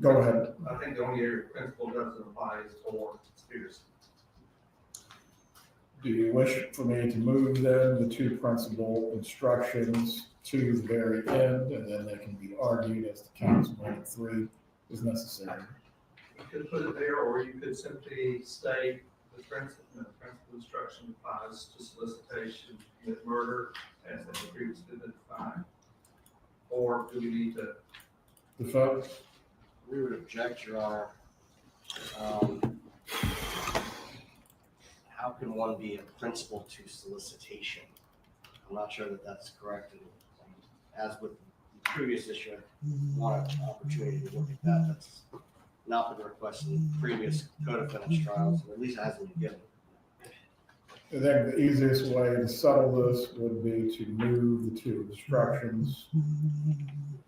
Go ahead. I think the only area principal doesn't apply is for conspiracy. Do you wish for me to move then the two principal instructions to the very end, and then they can be argued as to counts 1 and 3 is necessary? You could put it there, or you could simply state the principal instruction applies to solicitation with murder as they have previously been defined. Or do we need to? Defense? We would object, Your Honor. How can one be a principal to solicitation? I'm not sure that that's correct. And as with the previous issue, I want an opportunity to look at that. That's not been requested in previous co-defendants trials, or at least it hasn't been given. I think the easiest way to settle this would be to move the two instructions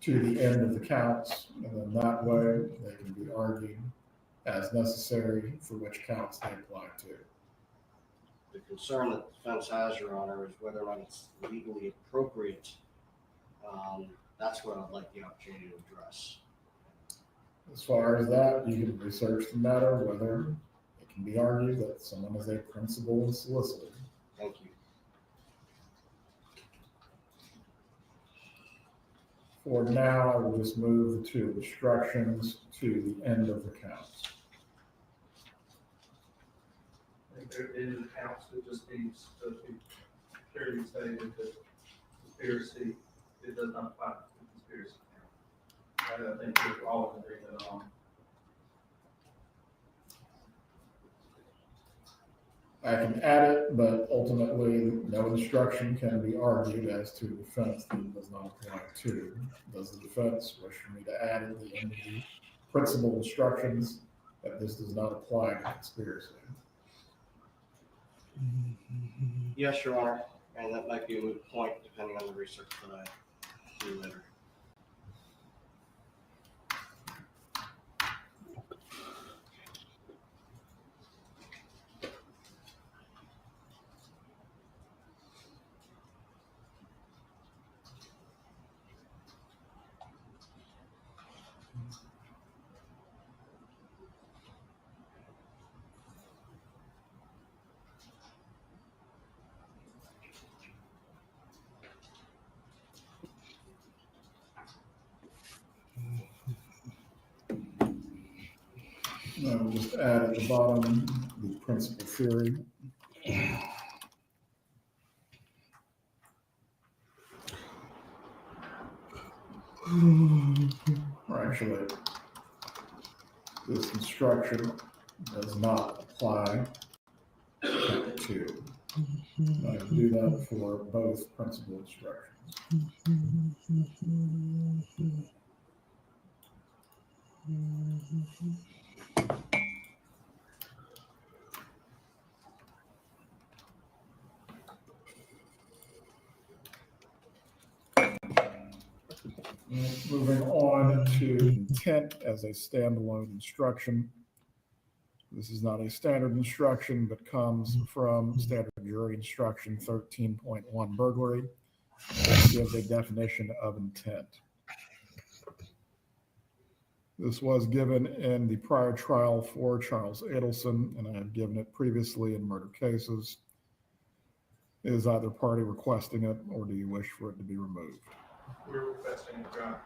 to the end of the counts, and then that way they can be argued as necessary for which counts they apply to. The concern that the defense has, Your Honor, is whether or not it's legally appropriate. That's what I'd like the opportunity to address. As far as that, you can research the matter, whether it can be argued that someone is a principal and solicitor. Thank you. For now, I will just move the two instructions to the end of the counts. I think there in the counts it just needs to be clearly stated that conspiracy, it does not apply to the conspiracy count. I think we're all in agreement on. I can add it, but ultimately no instruction can be argued as to defense that it does not apply to. Does the defense wish for me to add at the end of the principal instructions that this does not apply to conspiracy? Yes, Your Honor, and that might be a moot point depending on the research that I do later. I will just add at the bottom the principal theory. Or actually, this instruction does not apply to. I can do that for both principal instructions. Moving on to intent as a standalone instruction. This is not a standard instruction, but comes from standard jury instruction 13.1 burglary. This gives a definition of intent. This was given in the prior trial for Charles Adelson, and I have given it previously in murder cases. Is either party requesting it, or do you wish for it to be removed? We're requesting it, Your Honor.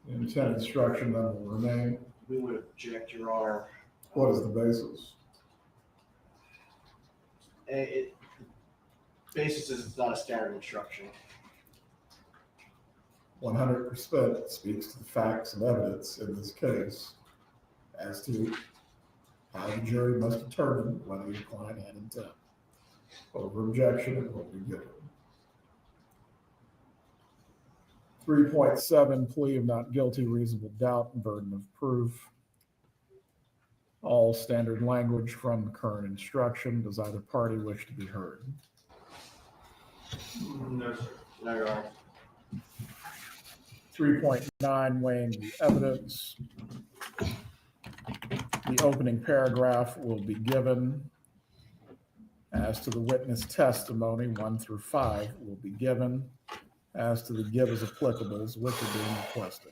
The intent instruction then will remain. We would object, Your Honor. What is the basis? The basis is it's not a standard instruction. 100% speaks to the facts and evidence in this case as to how the jury must determine whether your client had intent. Over objection, it will be given. 3.7, plea of not guilty, reasonable doubt, and burden of proof. all standard language from the current instruction. Does either party wish to be heard? No, sir. No, Your Honor. 3.9, weighing the evidence. The opening paragraph will be given. As to the witness testimony, 1 through 5 will be given. As to the give as applicables, which are being requested.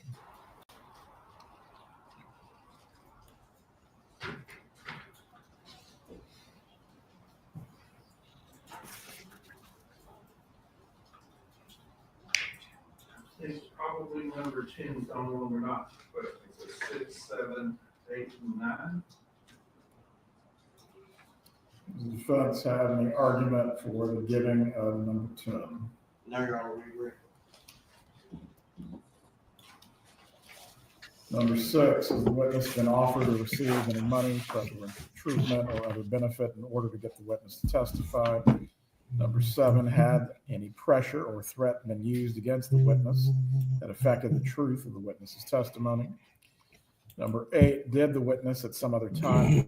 It's probably number 10, so I'm wrong or not, but it's a 6, 7, 8, and 9. Does the defense have any argument for the giving of number 10? No, Your Honor, we agree. Number 6, has the witness been offered or received any money, preferential treatment, or other benefit in order to get the witness to testify? Number 7, had any pressure or threat been used against the witness that affected the truth of the witness's testimony? Number 8, did the witness at some other time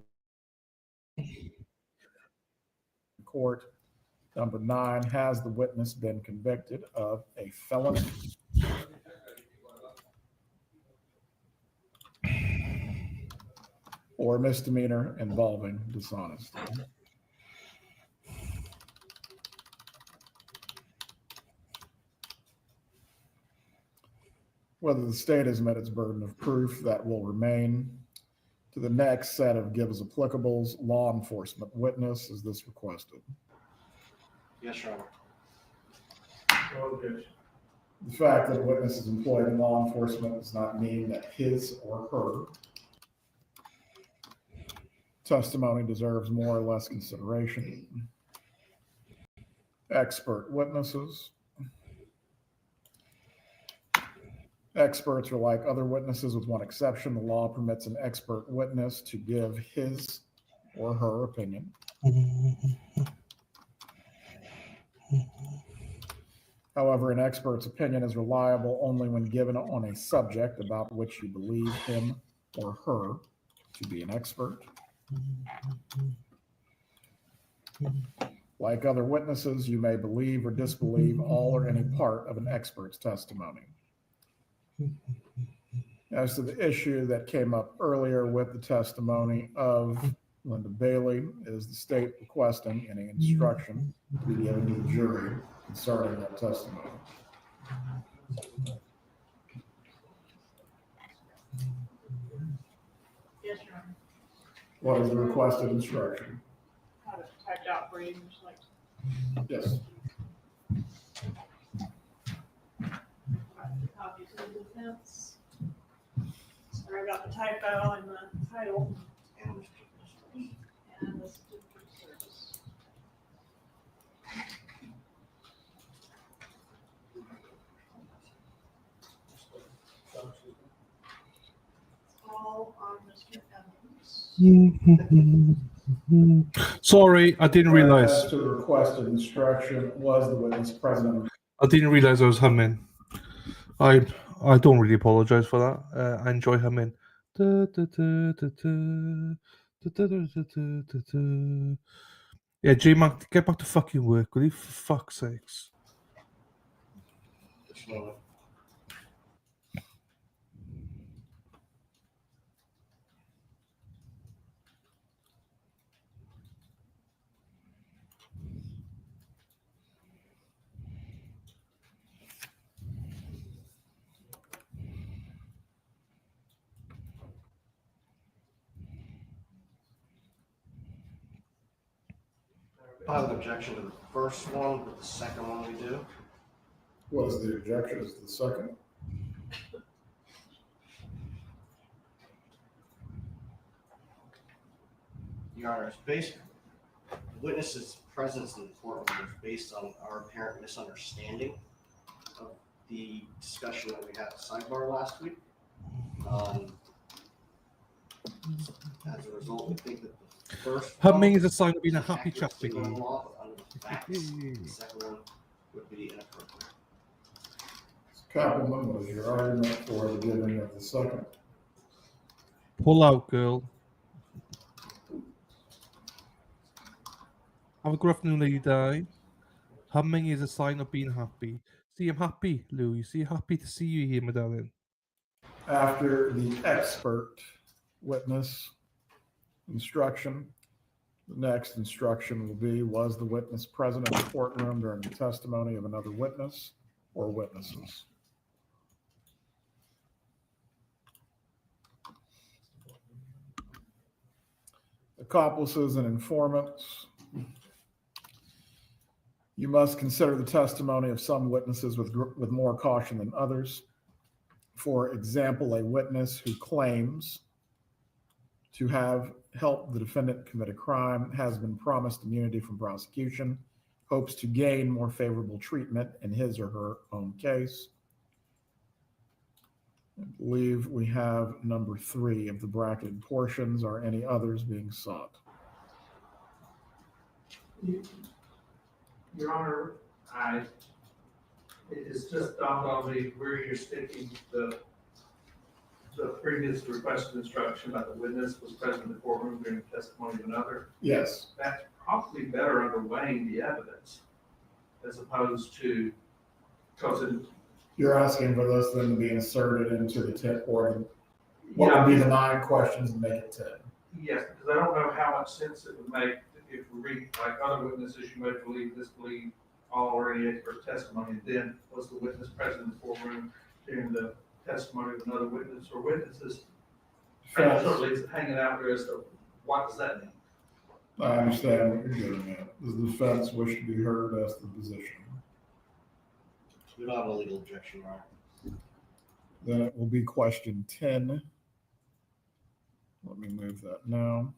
court? Number 9, has the witness been convicted of a felony? Or misdemeanor involving dishonesty? Whether the state has met its burden of proof, that will remain. To the next set of give as applicables, law enforcement witness, is this requested? Yes, Your Honor. No objection. The fact that a witness is employed in law enforcement does not mean that his or her testimony deserves more or less consideration. Expert witnesses. Experts are like other witnesses with one exception. The law permits an expert witness to give his or her opinion. However, an expert's opinion is reliable only when given on a subject about which you believe him or her to be an expert. Like other witnesses, you may believe or disbelieve all or any part of an expert's testimony. As to the issue that came up earlier with the testimony of Linda Bailey, is the state requesting any instruction to be given to the jury concerning that testimony? Yes, Your Honor. What is the requested instruction? Have it typed out for you, just like. Yes. Copy to the defense. Sorry about the typo in the title. And the certificate of service. All on Mr. Evans. Sorry, I didn't realize. As to the requested instruction, was the witness present? I didn't realize I was humming. I don't really apologize for that. I enjoy humming. Yeah, J-Mac, get back to fucking work, will you? For fuck's sakes. I have an objection to the first one, but the second one we do. What is the objection? Is the second? Your Honor, it's based, witnesses' presence in the courtroom was based on our apparent misunderstanding of the discussion that we had at sidebar last week. As a result, we think that the first Humming is a sign of being a happy chappy. law, but under the facts, the second one would be inappropriate. Kappelman, what is your argument for the giving of the second? Pull out, girl. Have a good afternoon, Lady Di. Humming is a sign of being happy. See, I'm happy, Lou. You see, happy to see you here, my darling. After the expert witness instruction, the next instruction will be, was the witness present in the courtroom during the testimony of another witness or witnesses? Accomplices and informants. You must consider the testimony of some witnesses with more caution than others. For example, a witness who claims to have helped the defendant commit a crime has been promised immunity from prosecution, hopes to gain more favorable treatment in his or her own case. I believe we have number 3 of the bracketed portions. Are any others being sought? Your Honor, it is just dawned on me where you're sticking the previous requested instruction about the witness was present in the courtroom during the testimony of another. Yes. That's probably better under weighing the evidence as opposed to, because You're asking for this then to be inserted into the tip, or what would be the 9 questions and make it 10? yes, because I don't know how much sense it would make if we read like other witnesses, you may believe, disbelieve already expert testimony, and then was the witness present in the courtroom during the testimony of another witness or witnesses. And it sort of leaves it hanging out there as to what does that mean? I understand what you're getting at. Does the defense wish to be heard as to the position? We don't have a legal objection, Your Honor. Then it will be question 10. Let me move that now.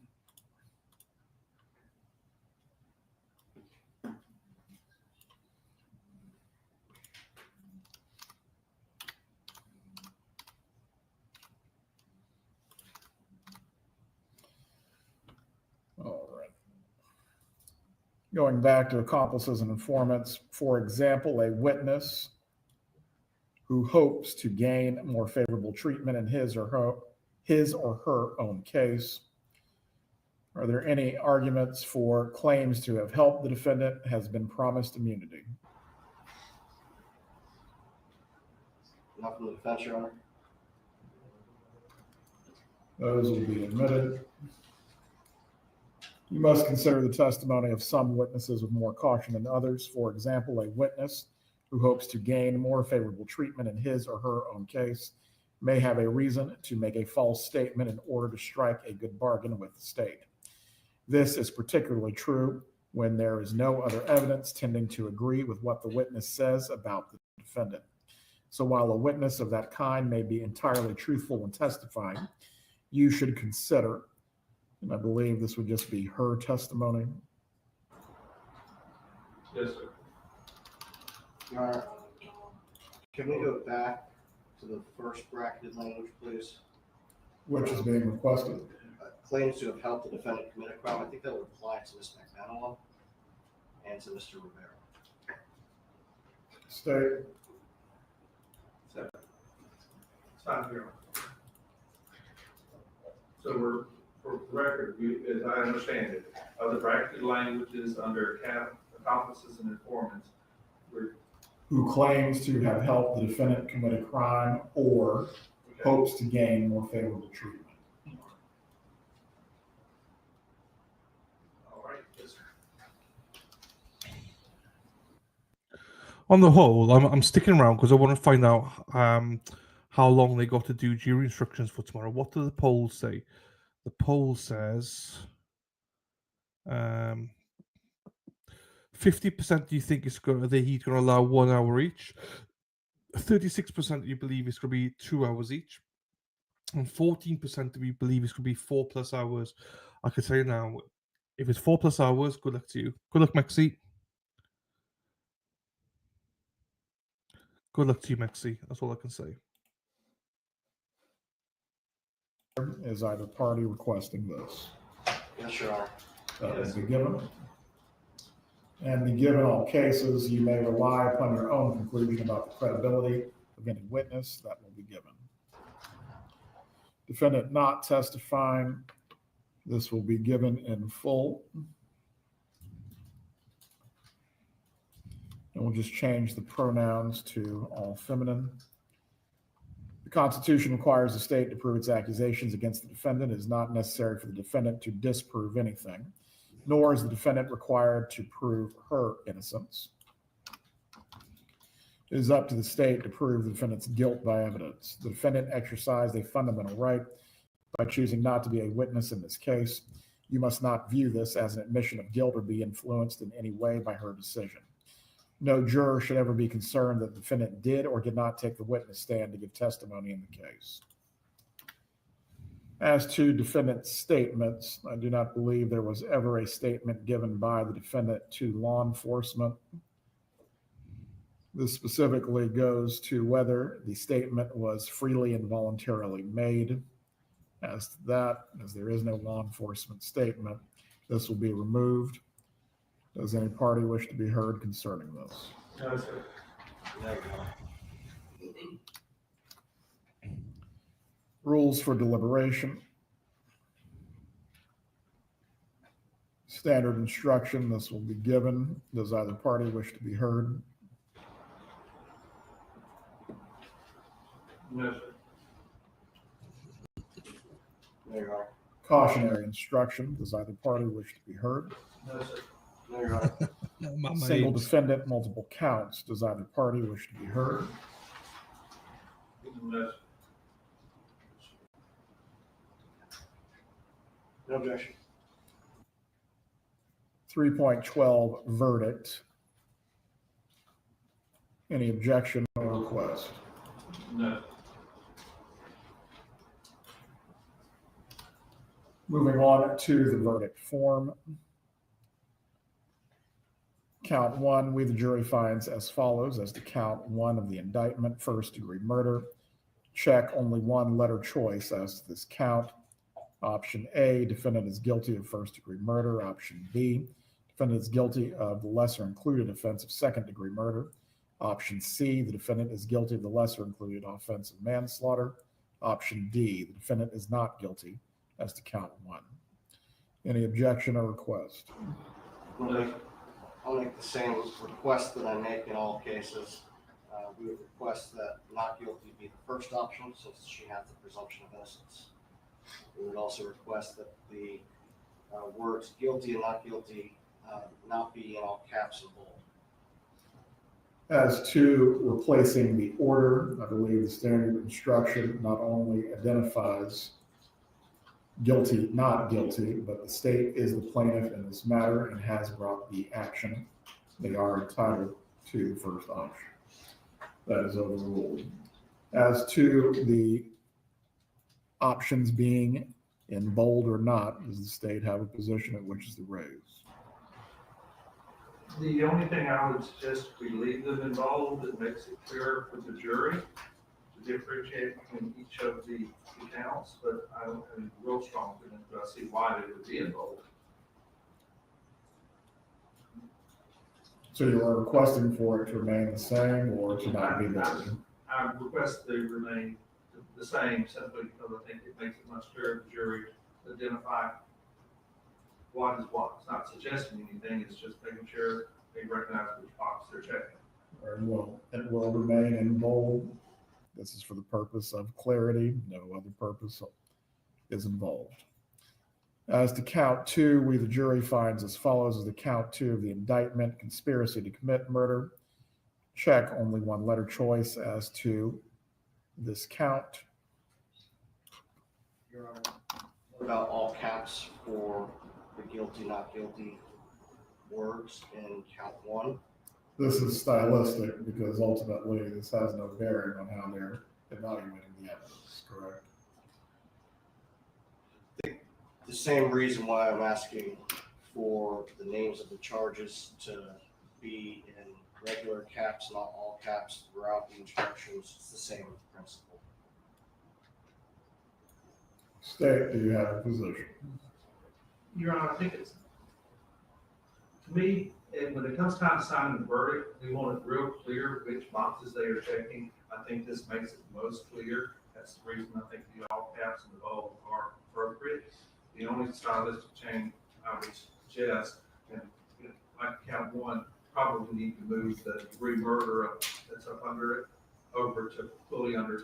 All right. Going back to accomplices and informants, for example, a witness who hopes to gain more favorable treatment in his or her own case. Are there any arguments for claims to have helped the defendant has been promised immunity? Not from the defense, Your Honor. Those will be admitted. You must consider the testimony of some witnesses with more caution than others. For example, a witness who hopes to gain more favorable treatment in his or her own case may have a reason to make a false statement in order to strike a good bargain with the state. This is particularly true when there is no other evidence tending to agree with what the witness says about the defendant. So while a witness of that kind may be entirely truthful when testifying, you should consider, and I believe this would just be her testimony. Yes, sir. Your Honor, can we go back to the first bracketed language, please? Which is being requested. Claims to have helped the defendant commit a crime. I think that would apply to Ms. McManila and to Mr. Rivera. State. Stop here. So we're, for the record, as I understand it, of the bracketed languages under accomplices and informants, Who claims to have helped the defendant commit a crime or hopes to gain more favorable treatment. all right, yes, sir. On the whole, I'm sticking around because I want to find out how long they got to do jury instructions for tomorrow. What do the polls say? The poll says 50% do you think he's going to allow 1 hour each, 36% you believe it's going to be 2 hours each, and 14% do you believe it's going to be 4+ hours. I can tell you now, if it's 4+ hours, good luck to you. Good luck, Maxie. Good luck to you, Maxie. That's all I can say. Is either party requesting this? Yes, Your Honor. That is be given. And be given all cases, you may rely upon your own conclusion about the credibility of any witness. That will be given. Defendant not testifying, this will be given in full. And we'll just change the pronouns to all feminine. The Constitution requires the state to prove its accusations against the defendant. It is not necessary for the defendant to disprove anything, nor is the defendant required to prove her innocence. It is up to the state to prove the defendant's guilt by evidence. The defendant exercised a fundamental right by choosing not to be a witness in this case. You must not view this as an admission of guilt or be influenced in any way by her decision. No juror should ever be concerned that the defendant did or did not take the witness stand to give testimony in the case. As to defendant's statements, I do not believe there was ever a statement given by the defendant to law enforcement. This specifically goes to whether the statement was freely and voluntarily made. As to that, as there is no law enforcement statement, this will be removed. Does any party wish to be heard concerning this? No, sir. Rules for deliberation. Standard instruction, this will be given. Does either party wish to be heard? No, sir. There you are. Cautionary instruction, does either party wish to be heard? No, sir. There you are. Single defendant, multiple counts, does either party wish to be heard? No, sir. No objection. 3.12 verdict. Any objection or request? No. Moving on to the verdict form. Count one, we the jury finds as follows as to count one of the indictment, first-degree murder. Check only one letter choice as to this count. Option A, defendant is guilty of first-degree murder. Option B, defendant is guilty of the lesser included offense of second-degree murder. Option C, the defendant is guilty of the lesser included offense of manslaughter. Option D, the defendant is not guilty as to count one. Any objection or request? I'll make the same request that I make in all cases. We would request that not guilty be the first option since she has the presumption of innocence. We would also request that the words guilty and not guilty not be in all caps and bold. As to replacing the order, I believe the standard instruction not only identifies guilty, not guilty, but the state is the plaintiff in this matter and has brought the action. They are entitled to the first option. That is overruled. As to the options being in bold or not, does the state have a position at which is the raise? The only thing I would suggest we leave them involved, it makes it clearer for the jury to differentiate between each of the counts, but I don't have a real strong opinion, but I see why they would be involved. So you are requesting for it to remain the same or to not be bold? I request they remain the same simply because I think it makes it much clearer for the jury to identify what is what. It's not suggesting anything, it's just making sure they recognize which box they're checking. Very well. It will remain in bold. This is for the purpose of clarity. No other purpose is involved. As to count two, we the jury finds as follows as the count two of the indictment, conspiracy to commit murder. Check only one letter choice as to this count. Your Honor, what about all caps for the guilty, not guilty words in count one? This is stylistic because ultimately this has no bearing on how they're evaluating the evidence, correct? The same reason why I'm asking for the names of the charges to be in regular caps, not all caps throughout the instructions. It's the same principle. State, do you have a position? Your Honor, I think it's, to me, and when it comes time to signing the verdict, we want it real clear which boxes they are checking. I think this makes it most clear. That's the reason I think the all caps and the bold are appropriate. The only stylistic change I would suggest, and like count one, probably need to move the degree murder that's up under it over to fully under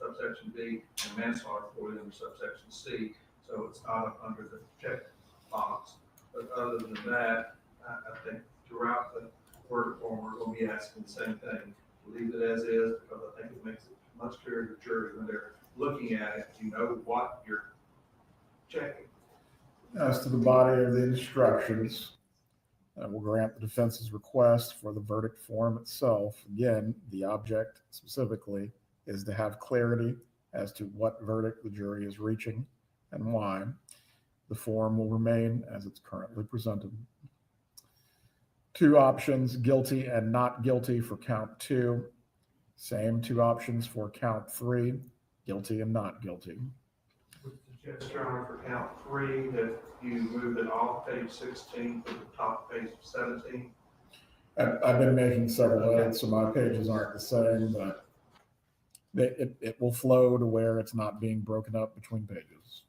subsection B, and manslaughter fully under subsection C, so it's not up under the check box. But other than that, I think throughout the verdict form, we're going to be asking the same thing. Leave it as is, because I think it makes it much clearer to the jury when they're looking at it. You know what you're checking. As to the body of the instructions, we'll grant the defense's request for the verdict form itself. Again, the object specifically is to have clarity as to what verdict the jury is reaching and why. The form will remain as it's currently presented. 2 options, guilty and not guilty for count 2. Same 2 options for count 3, guilty and not guilty. Suggest, Your Honor, for count 3 that you move it off page 16 to the top page 17. I've been making several edits, so my pages aren't the same, but it will flow to where it's not being broken up between pages.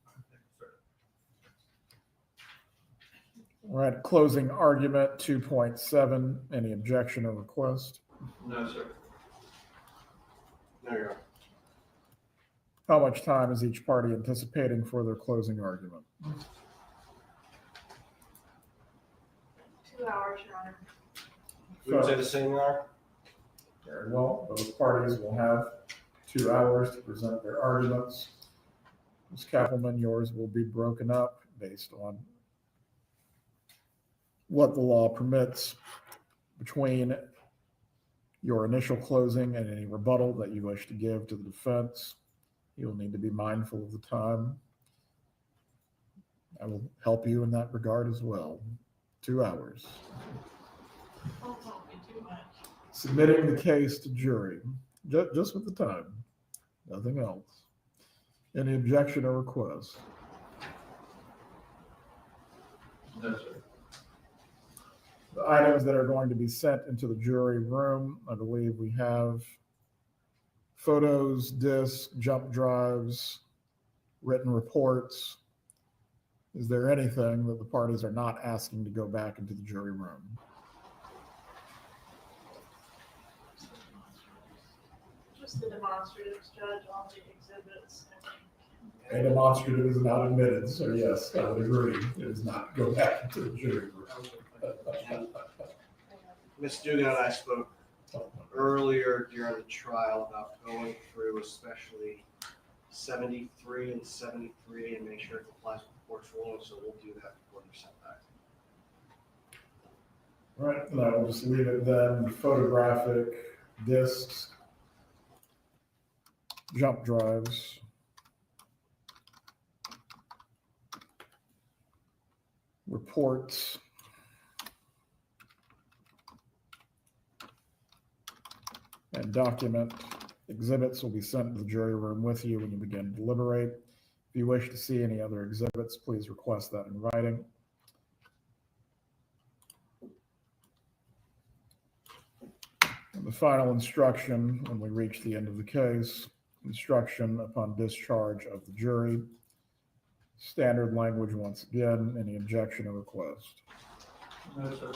All right, closing argument 2.7. Any objection or request? No, sir. No, Your Honor. How much time is each party anticipating for their closing argument? 2 hours, Your Honor. We would say the same, Your Honor. Very well. Both parties will have 2 hours to present their arguments. Ms. Kappelman, yours will be broken up based on what the law permits between your initial closing and any rebuttal that you wish to give to the defense. You'll need to be mindful of the time. I will help you in that regard as well. 2 hours. Don't talk me too much. Submitting the case to jury, just with the time, nothing else. Any objection or request? No, sir. The items that are going to be sent into the jury room, I believe we have photos, discs, jump drives, written reports. Is there anything that the parties are not asking to go back into the jury room? Just the demonstratives, Judge, all the exhibits. A demonstrative is not admitted, so yes, I would agree. It is not go back into the jury room. Ms. Dugan and I spoke earlier during the trial about going through especially 73 and 73 and make sure it complies with the court's ruling, so we'll do that before they're sent back. All right, and I will just leave it then. Photographic discs, jump drives, reports, and document exhibits will be sent to the jury room with you when you begin to deliberate. If you wish to see any other exhibits, please request that in writing. And the final instruction, when we reach the end of the case, instruction upon discharge of the jury. Standard language once again. Any objection or request? No, sir.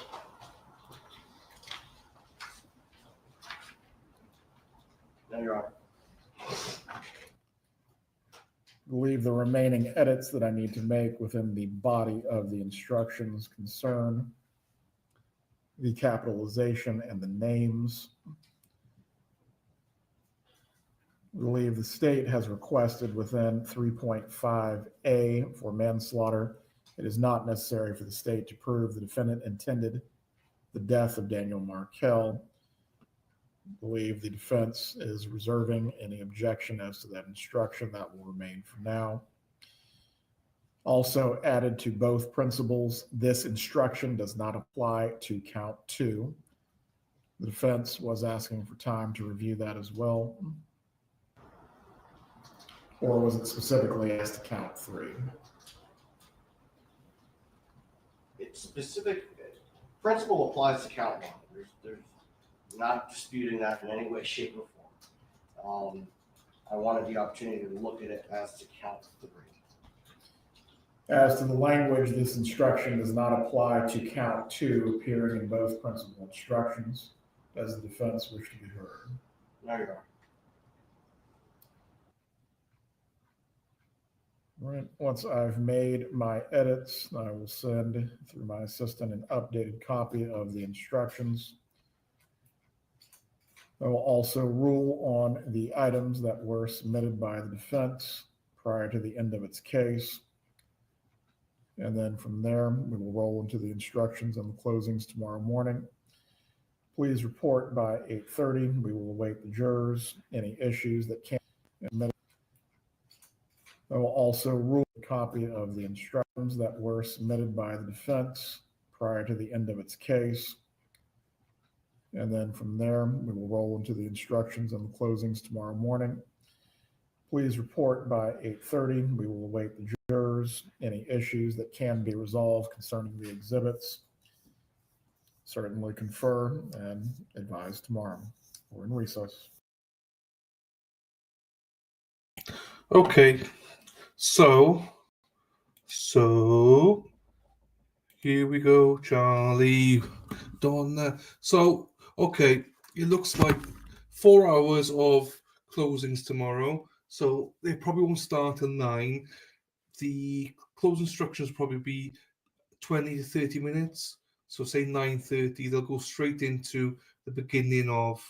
No, Your Honor. Believe the remaining edits that I need to make within the body of the instructions concern the capitalization and the names. I believe the state has requested within 3.5A for manslaughter. It is not necessary for the state to prove the defendant intended the death of Daniel Markel. I believe the defense is reserving any objection as to that instruction. That will remain for now. Also added to both principles, this instruction does not apply to count 2. The defense was asking for time to review that as well. Or was it specifically as to count 3? It's specific. Principle applies to count 1. There's not disputing that in any way, shape, or form. I wanted the opportunity to look at it as to count 3. As to the language, this instruction does not apply to count 2 appearing in both principal instructions. Does the defense wish to be heard? No, Your Honor. All right, once I've made my edits, I will send through my assistant an updated copy of the instructions. I will also rule on the items that were submitted by the defense prior to the end of its case. And then from there, we will roll into the instructions and the closings tomorrow morning. Please report by 8:30. We will await the jurors. Any issues that can't be admitted. I will also rule a copy of the instructions that were submitted by the defense prior to the end of its case. And then from there, we will roll into the instructions and the closings tomorrow morning. Please report by 8:30. We will await the jurors. Any issues that can be resolved concerning the exhibits, certainly confer and advise tomorrow. We're in recess. Okay, so here we go, Charlie, Donna. So, okay, it looks like 4 hours of closings tomorrow. So they probably won't start at 9. The closing instructions will probably be 20 to 30 minutes. So say 9:30, they'll go straight into the beginning of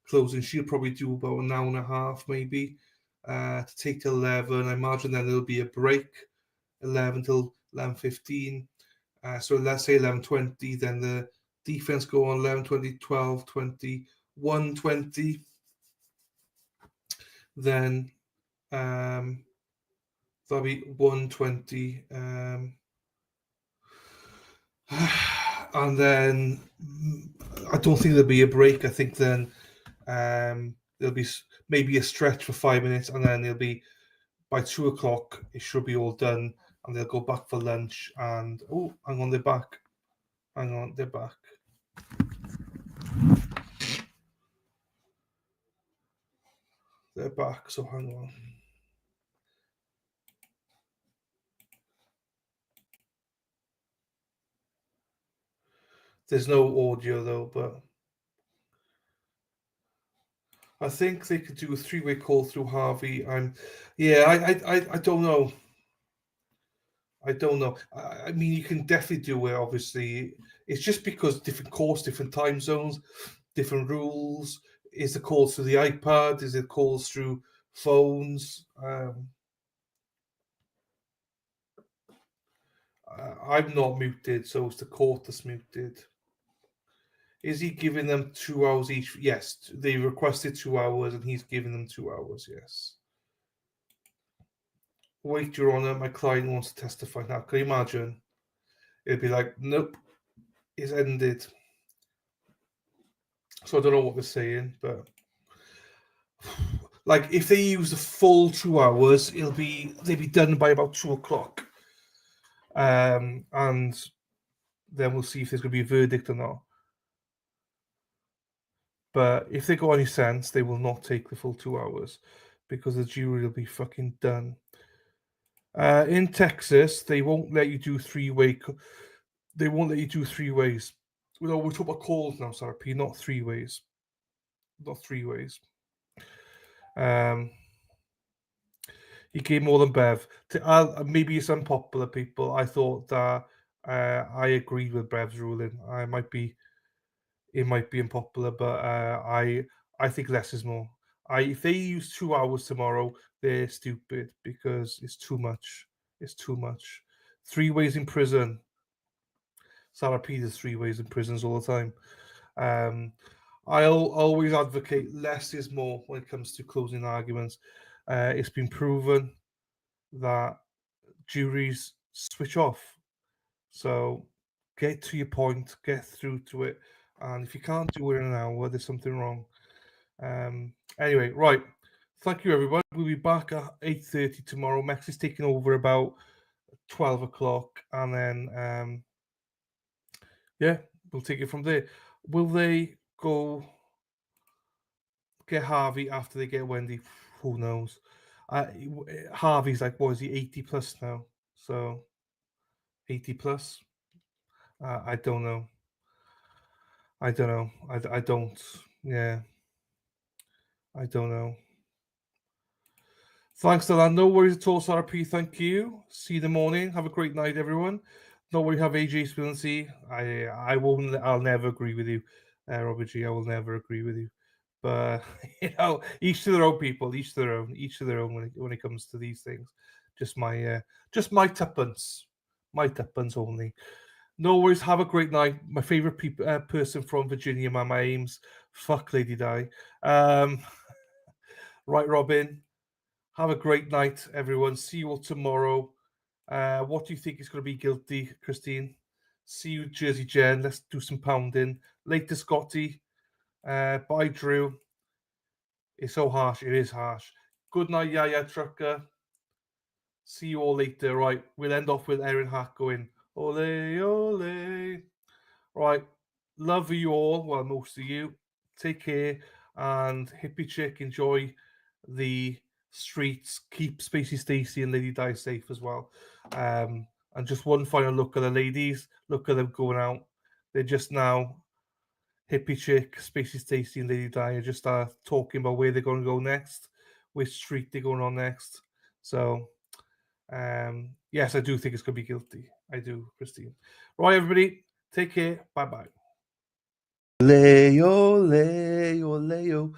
closing. She'll probably do about an hour and a half, maybe, to take to 11. I imagine then there'll be a break, 11 till 11:15. So let's say 11:20, then the defense go on 11:20, 12:20, 1:20. Then that'll be 1:20. And then I don't think there'll be a break. I think then there'll be maybe a stretch for 5 minutes, and then it'll be by 2 o'clock. It should be all done, and they'll go back for lunch. And oh, hang on, they're back. Hang on, they're back. They're back. So hang on. There's no audio though, but I think they could do a 3-way call through Harvey. I don't know. I don't know. I mean, you can definitely do it. Obviously, it's just because different courts, different time zones, different rules. Is the calls through the iPad? Is it calls through phones? I'm not muted, so it's the court that's muted. Is he giving them 2 hours each? Yes, they requested 2 hours, and he's giving them 2 hours. Yes. Wait, Your Honor, my client wants to testify now. Can you imagine? It'd be like, nope, it's ended. So I don't know what they're saying, but like if they use the full 2 hours, they'll be done by about 2 o'clock. And then we'll see if there's going to be a verdict or not. But if they got any sense, they will not take the full 2 hours because the jury will be fucking done. In Texas, they won't let you do 3-way. They won't let you do 3 ways. We're talking about calls now, Sara P, not 3 ways. Not 3 ways. He gave more than Bev. Maybe it's unpopular, people. I thought that I agreed with Bev's ruling. It might be unpopular, but I think less is more. If they use 2 hours tomorrow, they're stupid because it's too much. It's too much. 3 ways in prison. Sara P does 3 ways in prisons all the time. I'll always advocate less is more when it comes to closing arguments. It's been proven that juries switch off. So get to your point, get through to it. And if you can't do it in an hour, there's something wrong. Anyway, right. Thank you, everyone. We'll be back at 8:30 tomorrow. Max is taking over about 12 o'clock. And then, we'll take it from there. Will they go get Harvey after they get Wendi? Who knows? Harvey's like, what is he, 80 plus now? So 80 plus. I don't know. I don't know. I don't. Yeah. I don't know. Thanks to that. No worries at all, Sara P. Thank you. See you in the morning. Have a great night, everyone. No worry, have AJ Spillency. I won't. I'll never agree with you, Robert G. I will never agree with you. But each to their own, people. Each to their own. Each to their own when it comes to these things. Just my tuppence. My tuppence only. No worries. Have a great night. My favorite person from Virginia, Mama Ames. Fuck Lady Di. Right, Robin. Have a great night, everyone. See you all tomorrow. What do you think is going to be guilty, Christine? See you, Jersey Jen. Let's do some pounding. Later, Scotty. Bye, Drew. It's so harsh. It is harsh. Good night, Yaya Trucker. See you all later. Right, we'll end off with Erin Hack going, ole, ole. Right, love you all. Well, most of you. Take care. And hippie chick, enjoy the streets. Keep Spacey Stacey and Lady Di safe as well. And just one final look at the ladies. Look at them going out. They're just now, hippie chick, Spacey Stacey and Lady Di are just talking about where they're going to go next, which street they're going on next. So, yes, I do think it's going to be guilty. I do, Christine. Right, everybody. Take care. Bye-bye. Ole, ole, ole, ole,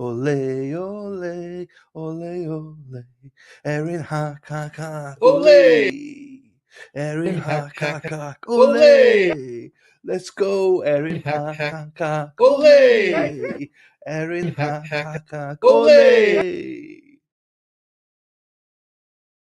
ole, ole, ole, ole. Erin Hack, hack, hack, ole. Erin Hack, hack, hack, ole. Let's go, Erin Hack, hack, hack, ole. Erin Hack, hack, hack, ole.